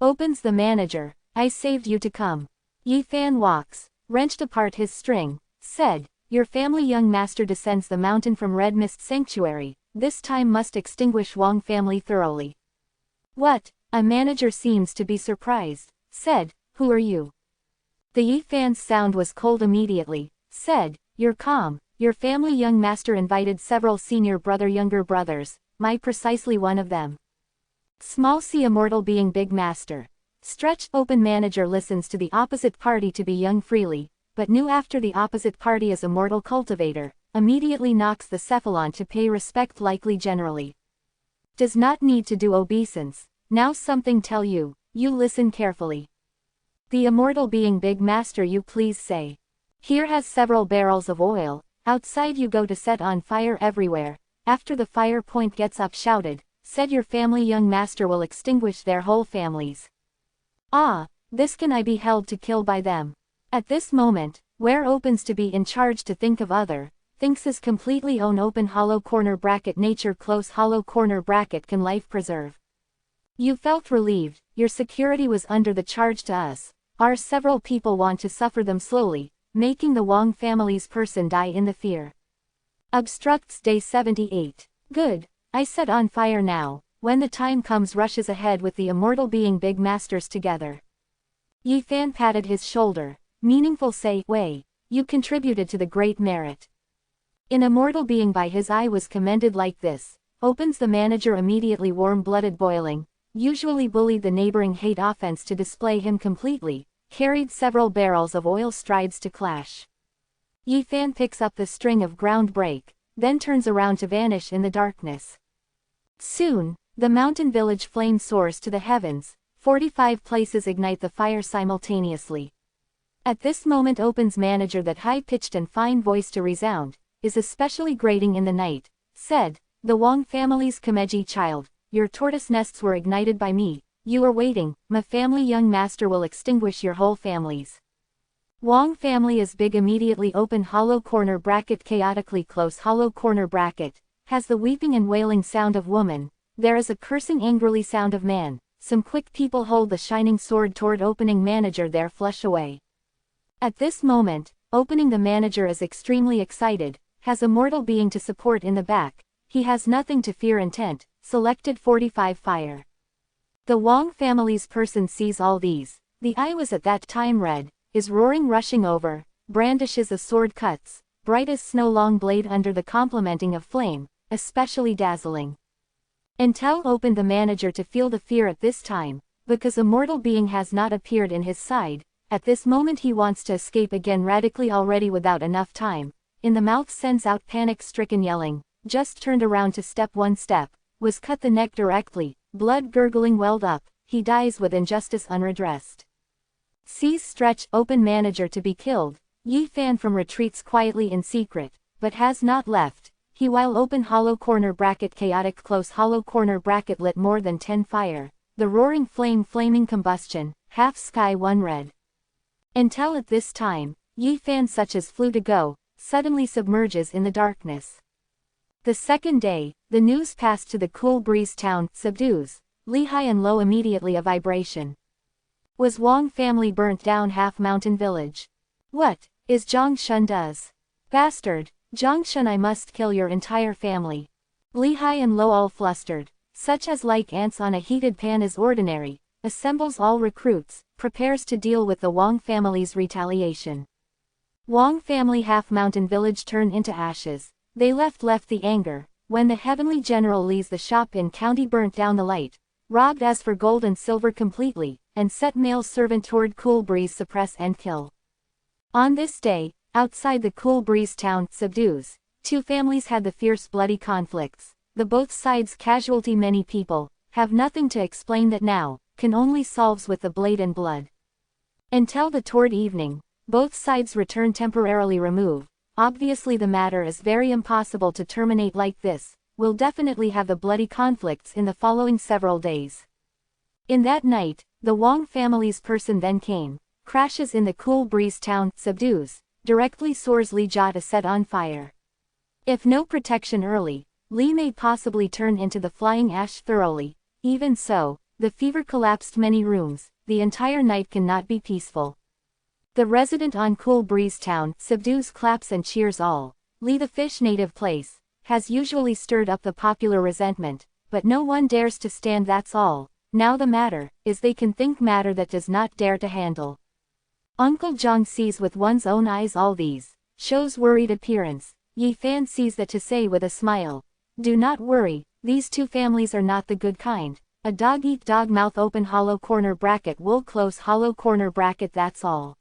Opens the manager, I saved you to come. Yi Fan walks, wrenched apart his string, said, your family young master descends the mountain from Red Mist Sanctuary, this time must extinguish Wang family thoroughly. What? A manager seems to be surprised, said, who are you? The Yi Fan's sound was cold immediately, said, you're calm, your family young master invited several senior brother younger brothers, my precisely one of them. Small C immortal being big master. Stretched open manager listens to the opposite party to be young freely, but knew after the opposite party is Immortal Cultivator, immediately knocks the cephalon to pay respect likely generally. Does not need to do obeisance, now something tell you, you listen carefully. The immortal being big master you please say. Here has several barrels of oil, outside you go to set on fire everywhere, after the fire point gets up shouted, said your family young master will extinguish their whole families. Ah, this can I be held to kill by them. At this moment, where opens to be in charge to think of other, thinks is completely own open hollow corner bracket nature close hollow corner bracket can life preserve. You felt relieved, your security was under the charge to us, our several people want to suffer them slowly, making the Wang family's person die in the fear. Obstructs day 78. Good, I set on fire now, when the time comes rushes ahead with the immortal being big masters together. Yi Fan patted his shoulder, meaningful say, way, you contributed to the great merit. In immortal being by his eye was commended like this, opens the manager immediately warm-blooded boiling, usually bullied the neighboring hate offense to display him completely, carried several barrels of oil strides to clash. Yi Fan picks up the string of ground break, then turns around to vanish in the darkness. Soon, the mountain village flame soars to the heavens, 45 places ignite the fire simultaneously. At this moment opens manager that high-pitched and fine voice to resound, is especially grating in the night, said, the Wang family's Kameji child, your tortoise nests were ignited by me, you are waiting, my family young master will extinguish your whole families. Wong family is big immediately open hollow corner bracket chaotically close hollow corner bracket, has the weeping and wailing sound of woman, there is a cursing angrily sound of man, some quick people hold the shining sword toward opening manager there flush away. At this moment, opening the manager is extremely excited, has a mortal being to support in the back, he has nothing to fear intent, selected 45 fire. The Wong family's person sees all these, the eye was at that time red, is roaring rushing over, brandishes a sword cuts, bright as snow long blade under the complementing of flame, especially dazzling. Intel opened the manager to feel the fear at this time, because a mortal being has not appeared in his side, at this moment he wants to escape again radically already without enough time, in the mouth sends out panic-stricken yelling, just turned around to step one step, was cut the neck directly, blood gurgling welled up, he dies with injustice unredressed. Sees stretch open manager to be killed, Yi Fan from retreats quietly in secret, but has not left, he while open hollow corner bracket chaotic close hollow corner bracket lit more than 10 fire, the roaring flame flaming combustion, half sky one red. Until at this time, Yi Fan such as flew to go, suddenly submerges in the darkness. The second day, the news passed to the cool breeze town, subdues, Li high and low immediately a vibration. Was Wong family burnt down half mountain village? What is Zhongshan does? Bastard, Zhongshan I must kill your entire family. Li high and low all flustered, such as like ants on a heated pan is ordinary, assembles all recruits, prepares to deal with the Wong family's retaliation. Wong family half mountain village turn into ashes, they left the anger, when the heavenly general leaves the shop in county burnt down the light, robbed as for gold and silver completely, and set male servant toward cool breeze suppress and kill. On this day, outside the cool breeze town, subdues, two families had the fierce bloody conflicts, the both sides casualty many people, have nothing to explain that now, can only solves with the blade and blood. Until the toward evening, both sides return temporarily remove, obviously the matter is very impossible to terminate like this, will definitely have the bloody conflicts in the following several days. In that night, the Wong family's person then came, crashes in the cool breeze town, subdues, directly soars Li Jia to set on fire. If no protection early, Li may possibly turn into the flying ash thoroughly, even so, the fever collapsed many rooms, the entire night cannot be peaceful. The resident on cool breeze town, subdues claps and cheers all, Li the fish native place, has usually stirred up the popular resentment, but no one dares to stand that's all, now the matter, is they can think matter that does not dare to handle. Uncle Zhang sees with one's own eyes all these, shows worried appearance, Yi Fan sees that to say with a smile, do not worry, these two families are not the good kind, a dog eat dog mouth open hollow corner bracket wool close hollow corner bracket that's all.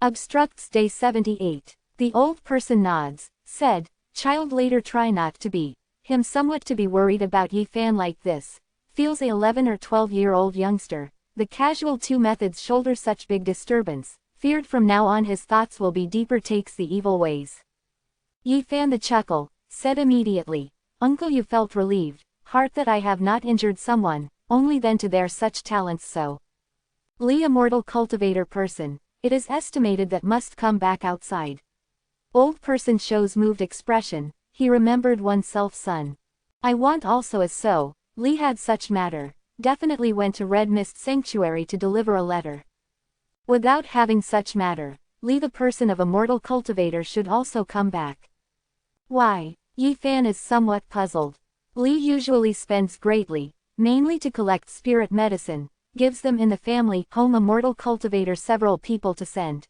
Obstructs day 78, the old person nods, said, child later try not to be, him somewhat to be worried about Yi Fan like this, feels a 11 or 12-year-old youngster, the casual two methods shoulder such big disturbance, feared from now on his thoughts will be deeper takes the evil ways. Yi Fan the chuckle, said immediately, uncle you felt relieved, heart that I have not injured someone, only then to their such talents so. Li a mortal cultivator person, it is estimated that must come back outside. Old person shows moved expression, he remembered oneself son. I want also as so, Li had such matter, definitely went to Red Mist Sanctuary to deliver a letter. Without having such matter, Li the person of a mortal cultivator should also come back. Why? Yi Fan is somewhat puzzled. Li usually spends greatly, mainly to collect spirit medicine, gives them in the family home a mortal cultivator several people to send.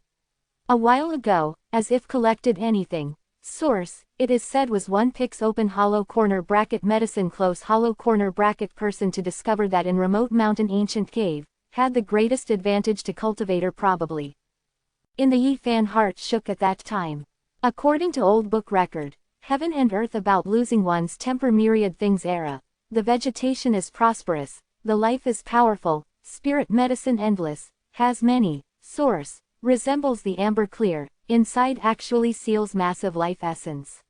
A while ago, as if collected anything, source, it is said was one picks open hollow corner bracket medicine close hollow corner bracket person to discover that in remote mountain ancient cave, had the greatest advantage to cultivator probably. In the Yi Fan heart shook at that time. According to old book record, heaven and earth about losing one's temper myriad things era, the vegetation is prosperous, the life is powerful, spirit medicine endless, has many, source, resembles the amber clear, inside actually seals massive life essence.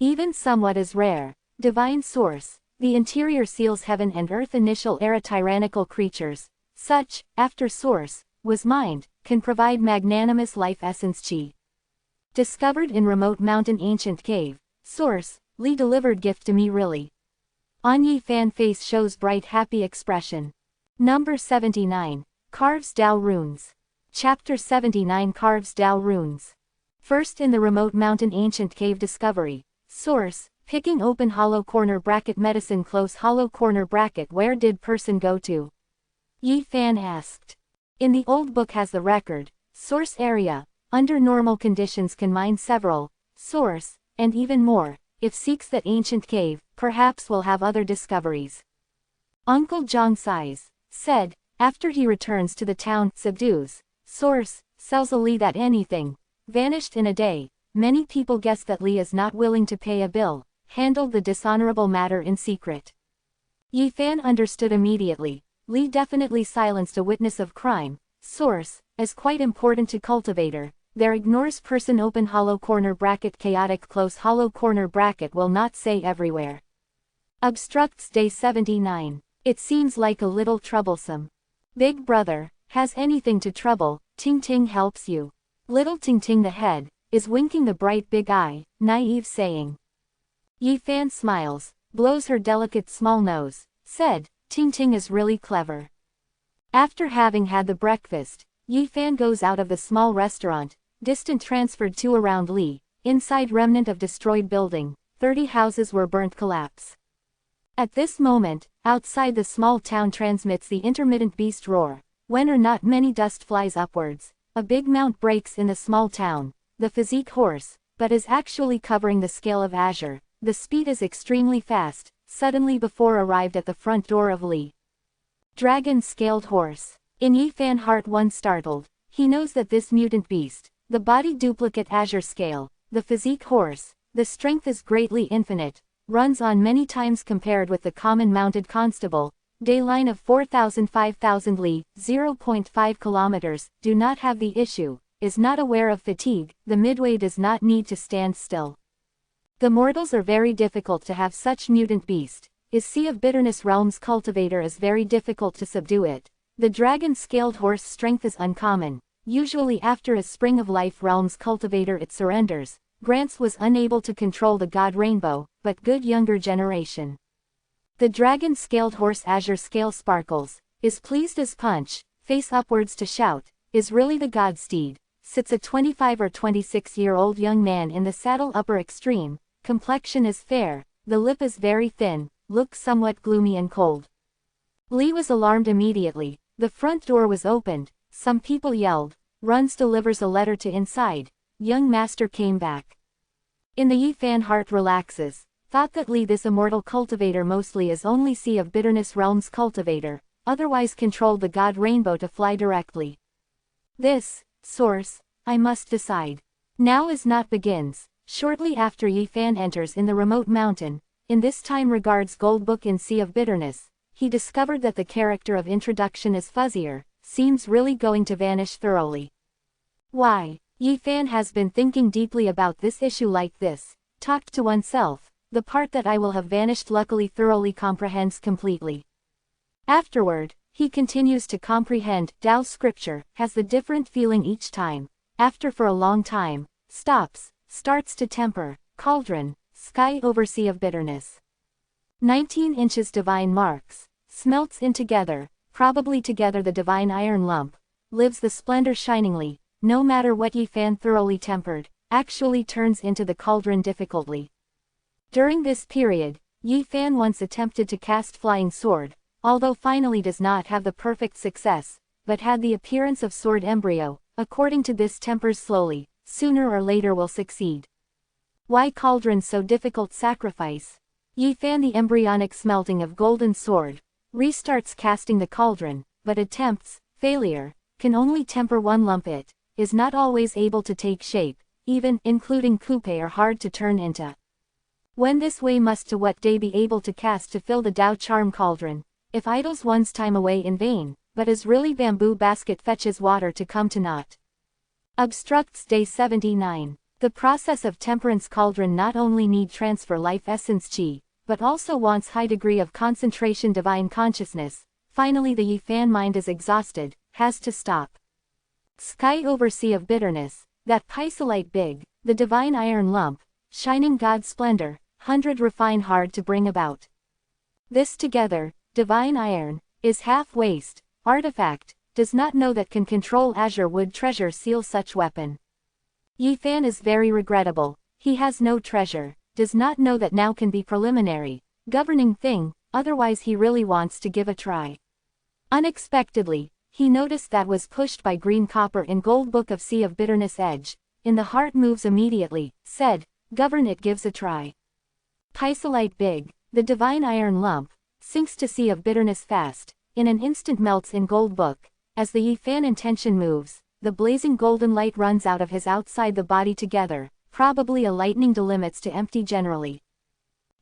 Even somewhat is rare, divine source, the interior seals heaven and earth initial era tyrannical creatures, such, after source, was mind, can provide magnanimous life essence chi. Discovered in remote mountain ancient cave. Source, Lee delivered gift to me really. On Yi Fan face shows bright happy expression. Number 79. Carves Dao Runes. Chapter 79 Carves Dao Runes. First in the remote mountain ancient cave discovery. Source, picking open hollow corner bracket medicine close hollow corner bracket where did person go to? Yi Fan asked. In the old book has the record. Source area, under normal conditions can mine several. Source, and even more, if seeks that ancient cave, perhaps will have other discoveries. Uncle Zhang sighs, said, after he returns to the town, subdues. Source, sells a Li that anything. Vanished in a day. Many people guess that Li is not willing to pay a bill, handled the dishonorable matter in secret. Yi Fan understood immediately. Li definitely silenced a witness of crime. Source, as quite important to cultivator. There ignores person open hollow corner bracket chaotic close hollow corner bracket will not say everywhere. Obstructs day 79. It seems like a little troublesome. Big brother, has anything to trouble, Ting Ting helps you. Little Ting Ting the head, is winking the bright big eye, naive saying. Yi Fan smiles, blows her delicate small nose, said, Ting Ting is really clever. After having had the breakfast, Yi Fan goes out of the small restaurant, distant transferred to around Li, inside remnant of destroyed building, 30 houses were burnt collapse. At this moment, outside the small town transmits the intermittent beast roar, when or not many dust flies upwards, a big mount breaks in the small town, the physique horse, but is actually covering the scale of azure, the speed is extremely fast, suddenly before arrived at the front door of Li. Dragon scaled horse. In Yi Fan heart one startled, he knows that this mutant beast, the body duplicate azure scale, the physique horse, the strength is greatly infinite, runs on many times compared with the common mounted constable, day line of 4,000-5,000 li, 0.5 kilometers, do not have the issue, is not aware of fatigue, the midway does not need to stand still. The mortals are very difficult to have such mutant beast, is Sea of Bitterness realm's cultivator is very difficult to subdue it. The dragon-scaled horse strength is uncommon, usually after a Spring of Life realm's cultivator it surrenders. Grants was unable to control the god rainbow, but good younger generation. The dragon-scaled horse azure scale sparkles, is pleased as punch, face upwards to shout, is really the god steed, sits a 25 or 26-year-old young man in the saddle upper extreme, complexion is fair, the lip is very thin, looks somewhat gloomy and cold. Li was alarmed immediately, the front door was opened, some people yelled, runs delivers a letter to inside, young master came back. In the Yi Fan heart relaxes, thought that Li this immortal cultivator mostly is only Sea of Bitterness realm's cultivator, otherwise controlled the god rainbow to fly directly. This, source, I must decide. Now is not begins, shortly after Yi Fan enters in the remote mountain, in this time regards gold book in Sea of Bitterness, he discovered that the character of introduction is fuzzier, seems really going to vanish thoroughly. Why? Yi Fan has been thinking deeply about this issue like this, talked to oneself, the part that I will have vanished luckily thoroughly comprehends completely. Afterward, he continues to comprehend, Tao scripture, has the different feeling each time, after for a long time, stops, starts to temper, cauldron, sky over Sea of Bitterness. 19 inches divine marks, smelts in together, probably together the divine iron lump, lives the splendor shiningly, no matter what Yi Fan thoroughly tempered, actually turns into the cauldron difficultly. During this period, Yi Fan once attempted to cast flying sword, although finally does not have the perfect success, but had the appearance of sword embryo, according to this tempers slowly, sooner or later will succeed. Why cauldron so difficult sacrifice? Yi Fan the embryonic smelting of golden sword, restarts casting the cauldron, but attempts, failure, can only temper one lump it, is not always able to take shape, even, including coupe are hard to turn into. When this way must to what day be able to cast to fill the Tao charm cauldron, if idles one's time away in vain, but is really bamboo basket fetches water to come to naught. Obstructs day 79. The process of temperance cauldron not only need transfer life essence chi, but also wants high degree of concentration divine consciousness, finally the Yi Fan mind is exhausted, has to stop. Sky over sea of bitterness, that Pisolite big, the divine iron lump, shining God's splendor, 100 refine hard to bring about. This together, divine iron, is half waste, artifact, does not know that can control azure wood treasure seal such weapon. Yifan is very regrettable, he has no treasure, does not know that now can be preliminary, governing thing, otherwise he really wants to give a try. Unexpectedly, he noticed that was pushed by green copper in gold book of sea of bitterness edge, in the heart moves immediately, said, govern it gives a try. Pisolite big, the divine iron lump, sinks to sea of bitterness fast, in an instant melts in gold book, as the Yifan intention moves, the blazing golden light runs out of his outside the body together, probably a lightning delimits to empty generally.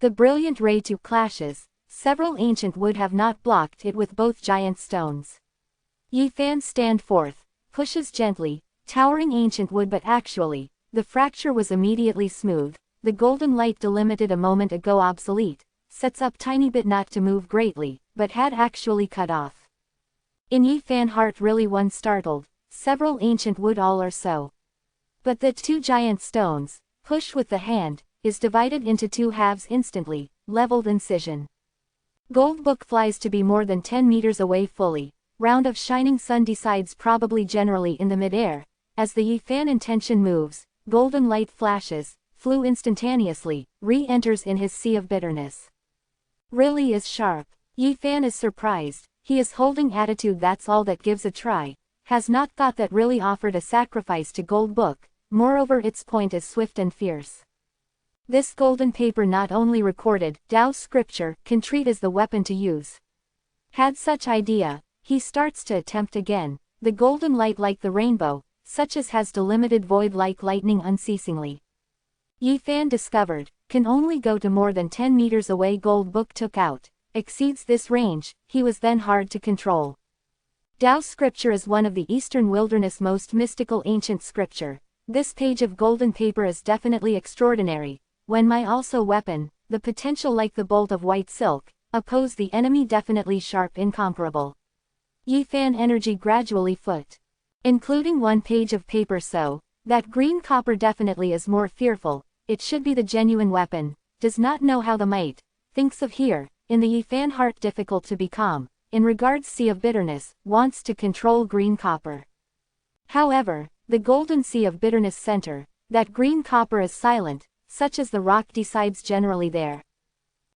The brilliant ray to clashes, several ancient would have not blocked it with both giant stones. Yifan stand forth, pushes gently, towering ancient wood but actually, the fracture was immediately smooth, the golden light delimited a moment ago obsolete, sets up tiny bit not to move greatly, but had actually cut off. In Yifan heart really one startled, several ancient wood all or so. But the two giant stones, push with the hand, is divided into two halves instantly, leveled incision. Gold book flies to be more than 10 meters away fully, round of shining sun decides probably generally in the mid-air, as the Yifan intention moves, golden light flashes, flew instantaneously, re-enters in his sea of bitterness. Really is sharp. Yifan is surprised, he is holding attitude that's all that gives a try, has not thought that really offered a sacrifice to gold book, moreover its point is swift and fierce. This golden paper not only recorded, Tao scripture, can treat as the weapon to use. Had such idea, he starts to attempt again, the golden light like the rainbow, such as has delimited void like lightning unceasingly. Yifan discovered, can only go to more than 10 meters away gold book took out, exceeds this range, he was then hard to control. Tao scripture is one of the eastern wilderness most mystical ancient scripture, this page of golden paper is definitely extraordinary, when my also weapon, the potential like the bolt of white silk, oppose the enemy definitely sharp incomparable. Yifan energy gradually foot. Including one page of paper so, that green copper definitely is more fearful, it should be the genuine weapon, does not know how the might, thinks of here, in the Yifan heart difficult to be calm, in regards sea of bitterness, wants to control green copper. However, the golden sea of bitterness center, that green copper is silent, such as the rock decides generally there.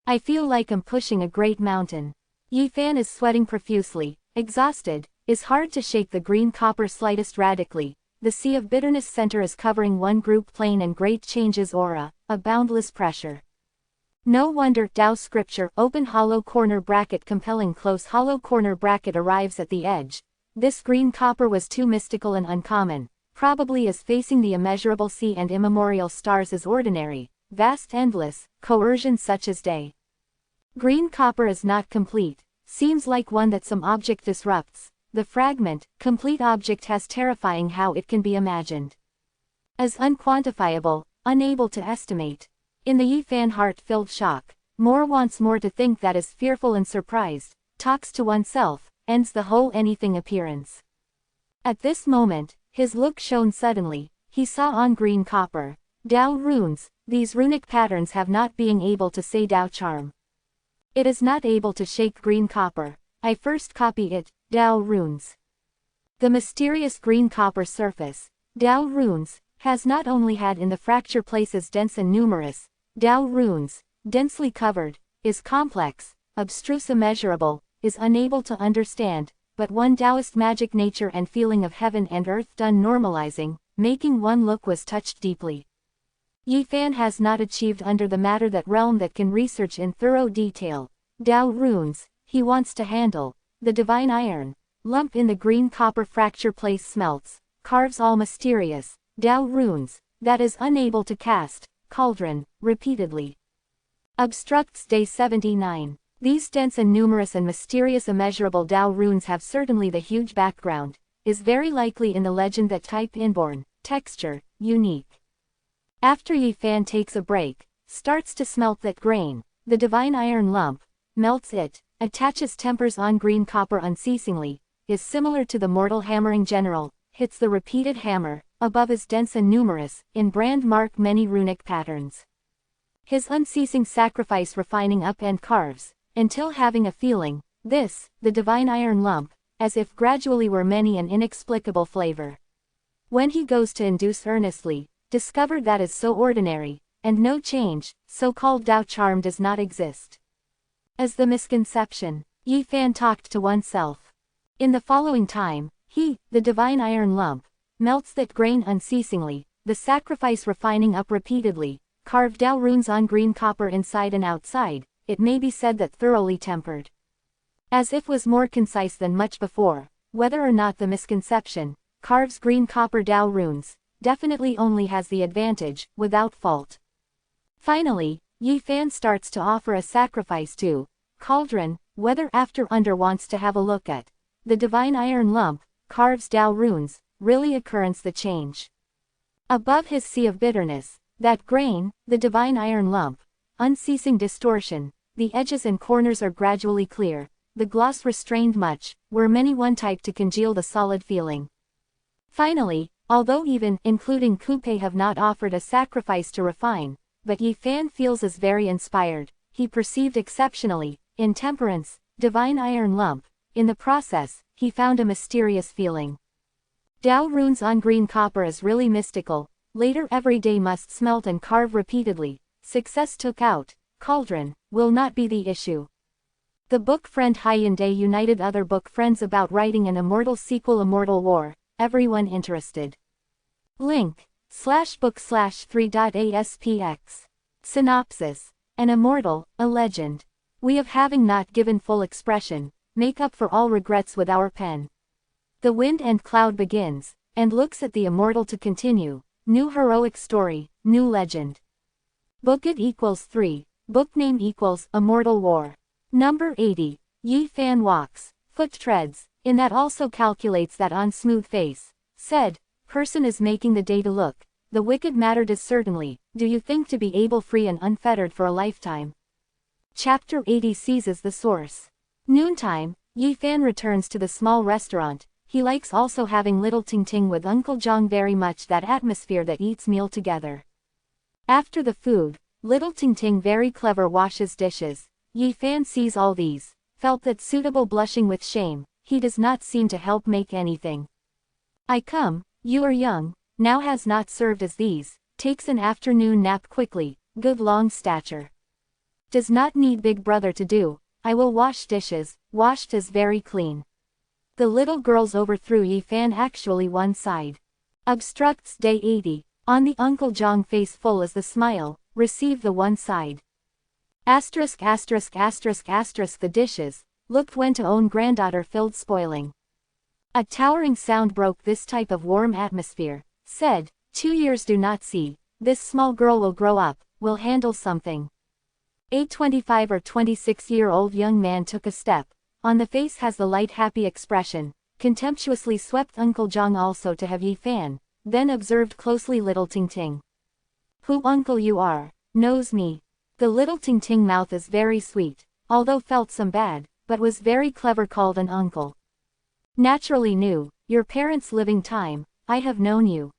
I feel like I'm pushing a great mountain. Yifan is sweating profusely, exhausted, is hard to shake the green copper slightest radically, the sea of bitterness center is covering one group plane and great changes aura, a boundless pressure. No wonder Tao scripture open hollow corner bracket compelling close hollow corner bracket arrives at the edge. This green copper was too mystical and uncommon, probably as facing the immeasurable sea and immemorial stars is ordinary, vast endless, coercion such as day. Green copper is not complete, seems like one that some object disrupts, the fragment, complete object has terrifying how it can be imagined. As unquantifiable, unable to estimate. In the Yifan heart-filled shock, more wants more to think that is fearful and surprised, talks to oneself, ends the whole anything appearance. At this moment, his look shone suddenly, he saw on green copper, Tao runes, these runic patterns have not being able to say Tao charm. It is not able to shake green copper, I first copy it, Tao runes. The mysterious green copper surface, Tao runes, has not only had in the fracture places dense and numerous, Tao runes, densely covered, is complex, abstruse immeasurable, is unable to understand, but one Taoist magic nature and feeling of heaven and earth done normalizing, making one look was touched deeply. Yifan has not achieved under the matter that realm that can research in thorough detail, Tao runes, he wants to handle, the divine iron, lump in the green copper fracture place smelts, carves all mysterious, Tao runes, that is unable to cast, cauldron, repeatedly. Obstructs day 79. These dense and numerous and mysterious immeasurable Tao runes have certainly the huge background, is very likely in the legend that type inborn, texture, unique. After Yifan takes a break, starts to smelt that grain, the divine iron lump, melts it, attaches tempers on green copper unceasingly, is similar to the mortal hammering general, hits the repeated hammer, above is dense and numerous, in brand mark many runic patterns. His unceasing sacrifice refining up and carves, until having a feeling, this, the divine iron lump, as if gradually were many an inexplicable flavor. When he goes to induce earnestly, discovered that is so ordinary, and no change, so-called Tao charm does not exist. As the misconception, Yi Fan talked to oneself. In the following time, he, the divine iron lump, melts that grain unceasingly, the sacrifice refining up repeatedly, carved Tao runes on green copper inside and outside, it may be said that thoroughly tempered. As if was more concise than much before, whether or not the misconception, carves green copper Tao runes, definitely only has the advantage, without fault. Finally, Yi Fan starts to offer a sacrifice to Cauldron, whether after under wants to have a look at the divine iron lump, carves Tao runes, really occurrence the change. Above his sea of bitterness, that grain, the divine iron lump, unceasing distortion, the edges and corners are gradually clear, the gloss restrained much, were many one type to congeal the solid feeling. Finally, although even, including Coupe have not offered a sacrifice to refine, but Yi Fan feels as very inspired, he perceived exceptionally, in temperance, divine iron lump, in the process, he found a mysterious feeling. Tao runes on green copper is really mystical, later every day must smelt and carve repeatedly, success took out, Cauldron, will not be the issue. The book friend Hyundai united other book friends about writing an immortal sequel Immortal War, everyone interested. Link, /book/3.aspx. Synopsis. An immortal, a legend. We of having not given full expression, make up for all regrets with our pen. The wind and cloud begins, and looks at the immortal to continue, new heroic story, new legend. Book it equals 3, book name equals Immortal War. Number 80, Yi Fan walks, foot treads, in that also calculates that on smooth face, said, person is making the day to look, the wicked mattered is certainly, do you think to be able free and unfettered for a lifetime? Chapter 80 seizes the source. Noontime, Yi Fan returns to the small restaurant, he likes also having little Ting Ting with Uncle Zhang very much that atmosphere that eats meal together. After the food, little Ting Ting very clever washes dishes, Yi Fan sees all these, felt that suitable blushing with shame, he does not seem to help make anything. I come, you are young, now has not served as these, takes an afternoon nap quickly, good long stature. Does not need big brother to do, I will wash dishes, washed is very clean. The little girls overthrew Yi Fan actually one side. Obstructs day 80, on the Uncle Zhang face full as the smile, receive the one side. Asterisk asterisk asterisk asterisk the dishes, looked when to own granddaughter filled spoiling. A towering sound broke this type of warm atmosphere, said, 2 years do not see, this small girl will grow up, will handle something. A 25 or 26-year-old young man took a step, on the face has the light happy expression, contemptuously swept Uncle Zhang also to have Yi Fan, then observed closely little Ting Ting. Who uncle you are, knows me. The little Ting Ting mouth is very sweet, although felt some bad, but was very clever called an uncle. Naturally knew, your parents' living time, I have known you.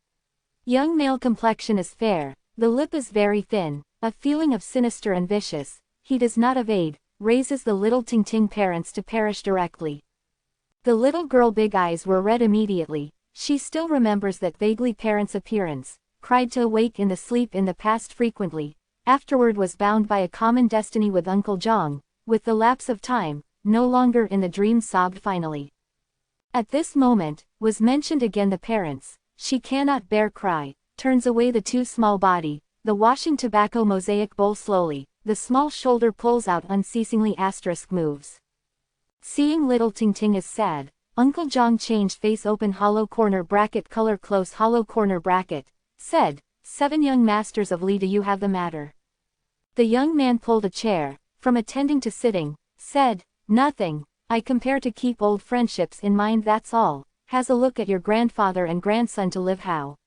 Young male complexion is fair, the lip is very thin, a feeling of sinister and vicious, he does not evade, raises the little Ting Ting parents to perish directly. The little girl big eyes were red immediately, she still remembers that vaguely parents' appearance, cried to awake in the sleep in the past frequently, afterward was bound by a common destiny with Uncle Zhang, with the lapse of time, no longer in the dream sobbed finally. At this moment, was mentioned again the parents, she cannot bear cry, turns away the too small body, the washing tobacco mosaic bowl slowly, the small shoulder pulls out unceasingly asterisk moves. Seeing little Ting Ting is sad, Uncle Zhang changed face open hollow corner bracket color close hollow corner bracket, said, 7 young masters of Li do you have the matter? The young man pulled a chair, from attending to sitting, said, nothing, I compare to keep old friendships in mind that's all, has a look at your grandfather and grandson to live how.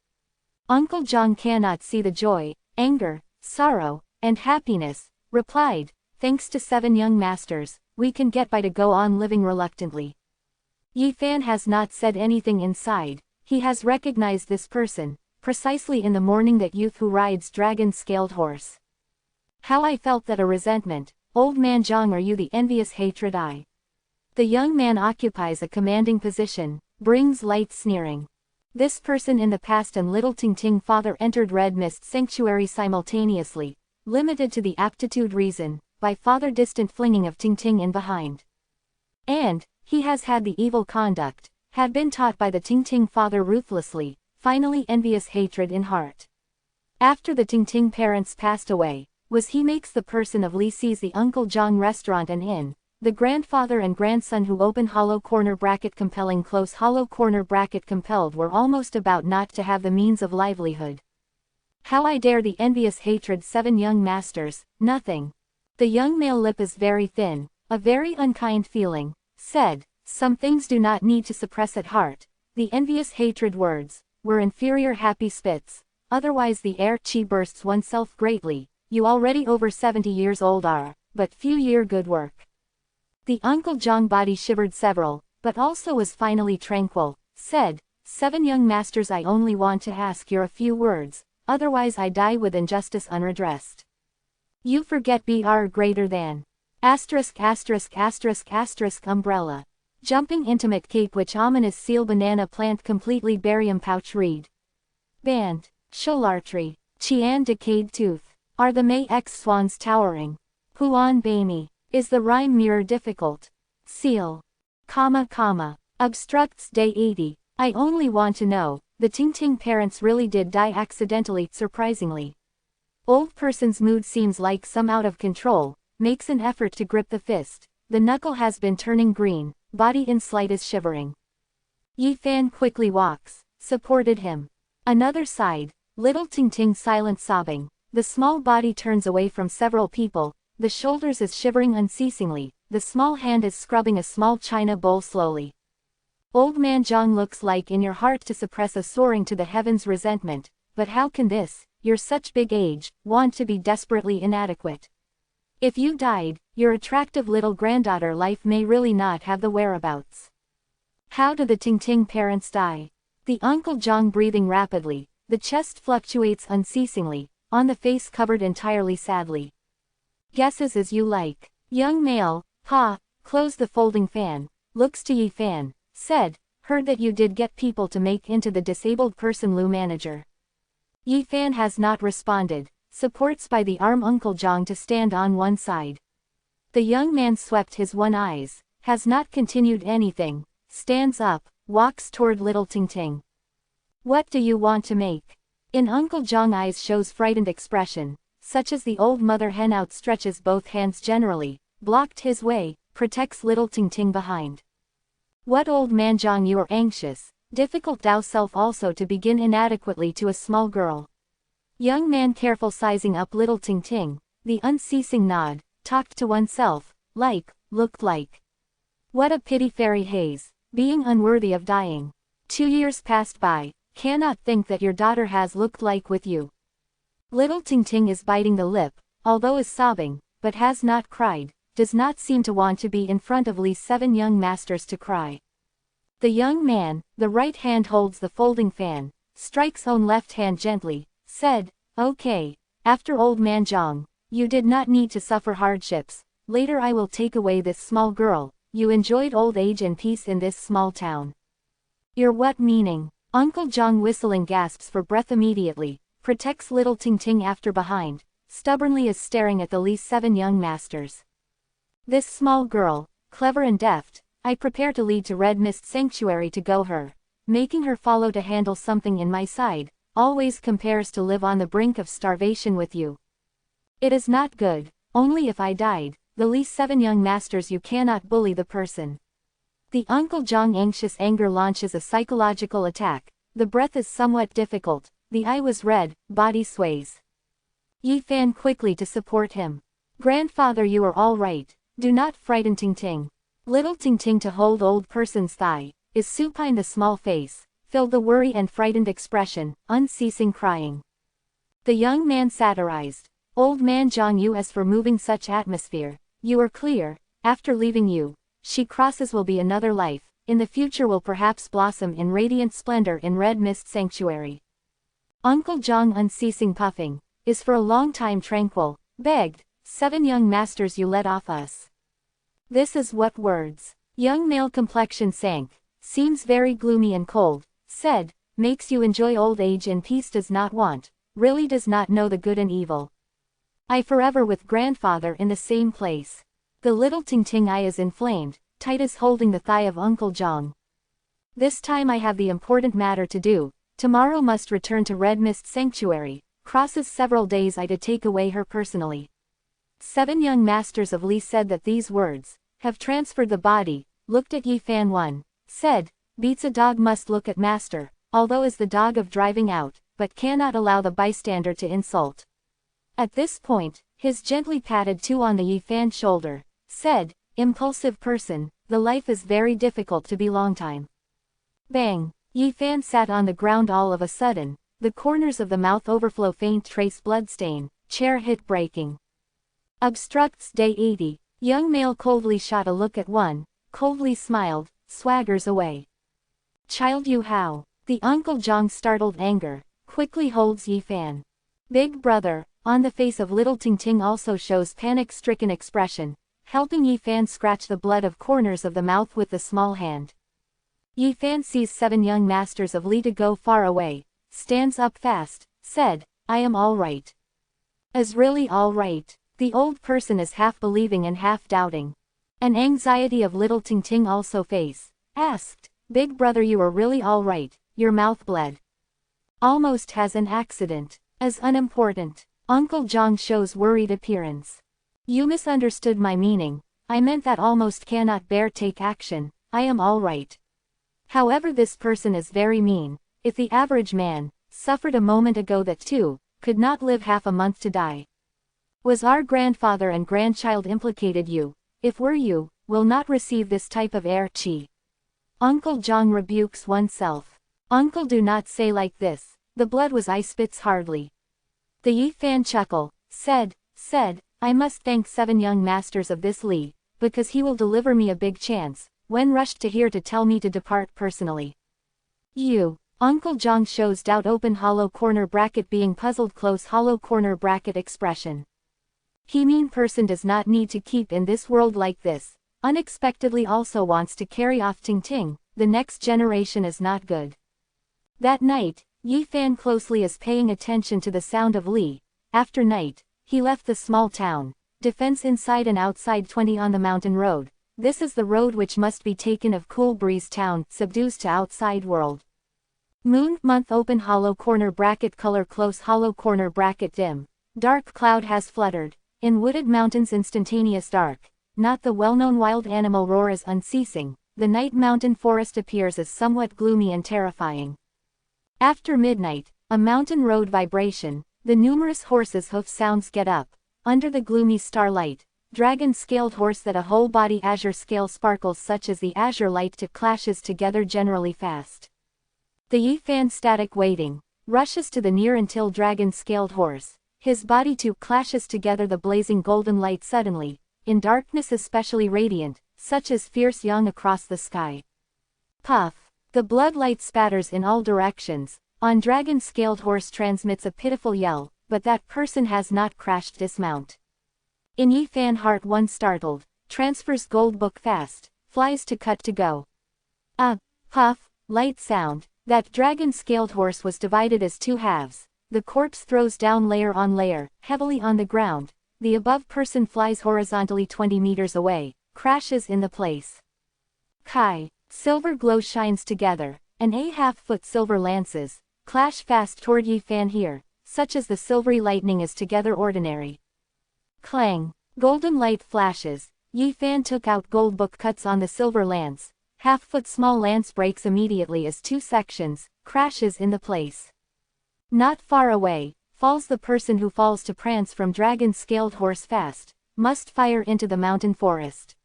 Uncle Zhang cannot see the joy, anger, sorrow, and happiness, replied, thanks to 7 young masters, we can get by to go on living reluctantly. Yi Fan has not said anything inside, He has recognized this person, precisely in the morning that youth who rides dragon-scaled horse. How I felt that a resentment, old man Zhang, are you the envious hatred I? The young man occupies a commanding position, brings light sneering. This person in the past and little Ting father entered Red Mist Sanctuary simultaneously, limited to the aptitude reason, by father distant flinging of Ting in behind. And, he has had the evil conduct, had been taught by the Ting father ruthlessly, finally envious hatred in heart. After the Ting parents passed away, was he makes the person of Li sees the Uncle Zhang restaurant and inn, the grandfather and grandson who open hollow corner bracket compelling close hollow corner bracket compelled were almost about not to have the means of livelihood. How I dare the envious hatred 7 young masters, nothing. The young male lip is very thin, a very unkind feeling, said, some things do not need to suppress at heart, the envious hatred words, were inferior happy spits, otherwise the air chi bursts oneself greatly, you already over 70 years old are, but few year good work. The Uncle Zhang body shivered several, but also was finally tranquil, said, 7 young masters I only want to ask you a few words, otherwise I die with injustice unredressed. You forget BR greater than. ****** umbrella. Jumping intimate cape which ominous seal banana plant completely barium pouch reed. Band. Sholartree. Chian decayed tooth. Are the May X swans towering? Huan Baimi. Is the rhyme mirror difficult? Seal. Obstructs day 80. I only want to know, the Ting parents really did die accidentally, surprisingly. Old person's mood seems like some out of control, makes an effort to grip the fist, the knuckle has been turning green, body in slight is shivering. Yi Fan quickly walks, supported him. Another side, little Ting silent sobbing, the small body turns away from several people, the shoulders is shivering unceasingly, the small hand is scrubbing a small china bowl slowly. Old man Zhang looks like in your heart to suppress a soaring to the heavens resentment, but how can this, you're such big age, want to be desperately inadequate? If you died, your attractive little granddaughter life may really not have the whereabouts. How do the Ting parents die? The Uncle Zhang breathing rapidly, the chest fluctuates unceasingly, on the face covered entirely sadly. Guesses as you like. Young male, pa, closed the folding fan, looks to Yi Fan, said, heard that you did get people to make into the disabled person Lu manager. Yi Fan has not responded, supports by the arm Uncle Zhang to stand on one side. The young man swept his one eyes, has not continued anything, stands up, walks toward little Ting. What do you want to make? In Uncle Zhang eyes shows frightened expression, such as the old mother hen outstretches both hands generally, blocked his way, protects little Ting behind. What old man Zhang you are anxious, difficult thou self also to begin inadequately to a small girl. Young man careful sizing up little Ting, the unceasing nod, talked to oneself, like, looked like. What a pity fairy haze, being unworthy of dying. 2 years passed by, cannot think that your daughter has looked like with you. Little Ting is biting the lip, although is sobbing, but has not cried, does not seem to want to be in front of Li's 7 young masters to cry. The young man, the right hand holds the folding fan, strikes own left hand gently, said, okay, after old man Zhang, you did not need to suffer hardships, later I will take away this small girl, you enjoyed old age and peace in this small town. Your what meaning? Uncle Zhang whistling gasps for breath immediately, protects little Ting after behind, stubbornly is staring at the Li's 7 young masters. This small girl, clever and deft, I prepare to lead to Red Mist Sanctuary to go her, making her follow to handle something in my side, always compares to live on the brink of starvation with you. It is not good, only if I died, the Li's 7 young masters you cannot bully the person. The Uncle Zhang anxious anger launches a psychological attack, the breath is somewhat difficult, the eye was red, body sways. Yi Fan quickly to support him. Grandfather you are all right, do not frighten Ting. Little Ting to hold old person's thigh, is supine the small face, filled the worry and frightened expression, unceasing crying. The young man satirized, old man Zhang you as for moving such atmosphere, you are clear, after leaving you, she crosses will be another life, in the future will perhaps blossom in radiant splendor in Red Mist Sanctuary. Uncle Jong unceasing puffing, is for a long time tranquil, begged, 7 young masters you let off us. This is what words. Young male complexion sank, seems very gloomy and cold, said, makes you enjoy old age in peace does not want, really does not know the good and evil. I forever with grandfather in the same place. The little Ting Ting eye is inflamed, Titus holding the thigh of Uncle Jong. This time I have the important matter to do, tomorrow must return to Red Mist Sanctuary, crosses several days I to take away her personally. 7 young masters of Li said that these words, have transferred the body, looked at Yi Fan one, said, beats a dog must look at master, although is the dog of driving out, but cannot allow the bystander to insult. At this point, his gently patted 2 on the Yi Fan shoulder, said, impulsive person, the life is very difficult to be long time. Bang! Yi Fan sat on the ground all of a sudden, the corners of the mouth overflow faint trace bloodstain, chair hit breaking. Obstructs day 80, young male coldly shot a look at one, coldly smiled, swaggers away. Child you how? The Uncle Jong startled anger, quickly holds Yi Fan. Big brother, on the face of little Ting Ting also shows panic-stricken expression, helping Yi Fan scratch the blood of corners of the mouth with the small hand. Yi Fan sees 7 young masters of Li to go far away, stands up fast, said, I am all right. Is really all right. The old person is half believing and half doubting. An anxiety of little Ting Ting also face, asked, big brother you are really all right, your mouth bled. Almost has an accident. As unimportant. Uncle Jong shows worried appearance. You misunderstood my meaning, I meant that almost cannot bear take action, I am all right. However this person is very mean, if the average man, suffered a moment ago that too, could not live half a month to die. Was our grandfather and grandchild implicated you, if were you, will not receive this type of air chi. Uncle Jong rebukes oneself. Uncle do not say like this, the blood was I spits hardly. The Yi Fan chuckle, said, I must thank 7 young masters of this Li, because he will deliver me a big chance, when rushed to here to tell me to depart personally. You, Uncle Jong shows doubt open hollow corner bracket being puzzled close hollow corner bracket expression. He mean person does not need to keep in this world like this, unexpectedly also wants to carry off Ting Ting, the next generation is not good. That night, Yi Fan closely is paying attention to the sound of Li. After night, he left the small town, defense inside and outside 20 on the mountain road. This is the road which must be taken of Cool Breeze town, subdues to outside world. Moon, month open hollow corner bracket color close hollow corner bracket dim. Dark cloud has fluttered. In wooded mountains instantaneous dark. Not the well-known wild animal roar is unceasing. The night mountain forest appears as somewhat gloomy and terrifying. After midnight, a mountain road vibration, the numerous horses' hoof sounds get up. Under the gloomy starlight, dragon-scaled horse that a whole body azure scale sparkles such as the azure light to clashes together generally fast. The Yi Fan static waiting, rushes to the near until dragon-scaled horse. His body too clashes together the blazing golden light suddenly, in darkness especially radiant, such as fierce young across the sky. Puff. The blood light spatters in all directions, on dragon-scaled horse transmits a pitiful yell, but that person has not crashed dismount. In Yi Fan heart one startled, transfers gold book fast, flies to cut to go. Puff, light sound, that dragon-scaled horse was divided as 2 halves. The corpse throws down layer on layer, heavily on the ground. The above person flies horizontally 20 meters away, crashes in the place. Kai. Silver glow shines together, and a half-foot silver lances, clash fast toward Yi Fan here, such as the silvery lightning is together ordinary. Clang. Golden light flashes, Yi Fan took out gold book cuts on the silver lance, half-foot small lance breaks immediately as 2 sections, crashes in the place. Not far away, falls the person who falls to prance from dragon-scaled horse fast, must fire into the mountain forest.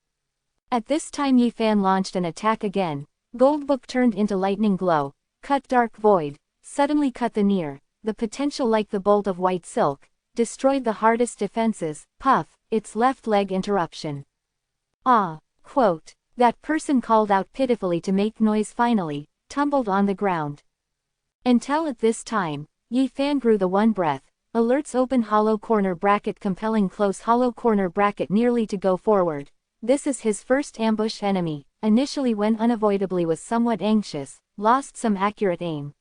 At this time Yi Fan launched an attack again, gold book turned into lightning glow, cut dark void, suddenly cut the near, the potential like the bolt of white silk, destroyed the hardest defenses, puff, its left leg interruption. Quote, That person called out pitifully to make noise finally, tumbled on the ground. Until at this time, Yi Fan grew the one breath, alerts open hollow corner bracket compelling close hollow corner bracket nearly to go forward. This is his first ambush enemy, initially when unavoidably was somewhat anxious, lost some accurate aim.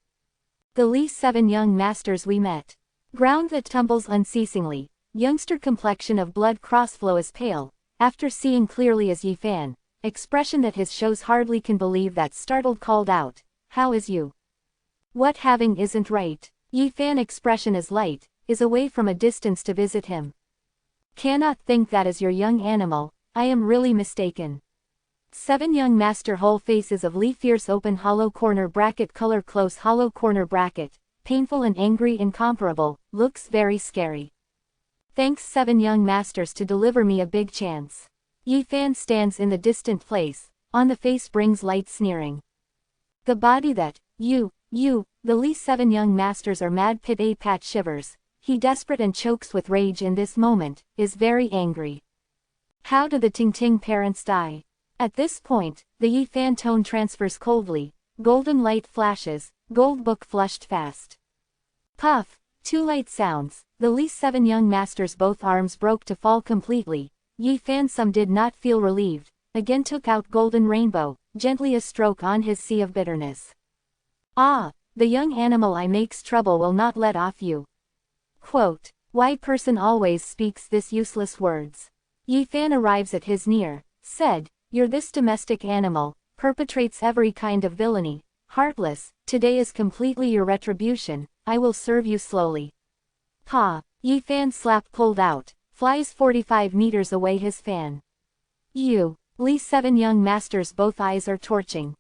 The Li 7 young masters we met. Ground that tumbles unceasingly, youngster complexion of blood crossflow is pale, after seeing clearly as Yi Fan, expression that his shows hardly can believe that startled called out, "How is you? What having isn't right?" Yi Fan expression is light, is away from a distance to visit him. Cannot think that is your young animal, I am really mistaken. 7 young master whole faces of Li fierce open hollow corner bracket color close hollow corner bracket, painful and angry incomparable, looks very scary. Thanks 7 young masters to deliver me a big chance. Yi Fan stands in the distant place, on the face brings light sneering. The body that, you, the Li 7 young masters are mad pit a pat shivers, he desperate and chokes with rage in this moment, is very angry. How do the Ting Ting parents die? At this point, the Yi Fan tone transfers coldly, golden light flashes, gold book flushed fast. Puff, 2 light sounds, the Li 7 young masters both arms broke to fall completely. Yi Fan some did not feel relieved, again took out golden rainbow, gently a stroke on his sea of bitterness. Ah, the young animal I makes trouble will not let off you. Quote, why person always speaks this useless words? Yi Fan arrives at his near, said, you're this domestic animal, perpetrates every kind of villainy, heartless, today is completely your retribution, I will serve you slowly. Ha, Yi Fan slap pulled out. Flies 45 meters away his fan. You, Li 7 young masters both eyes are torching.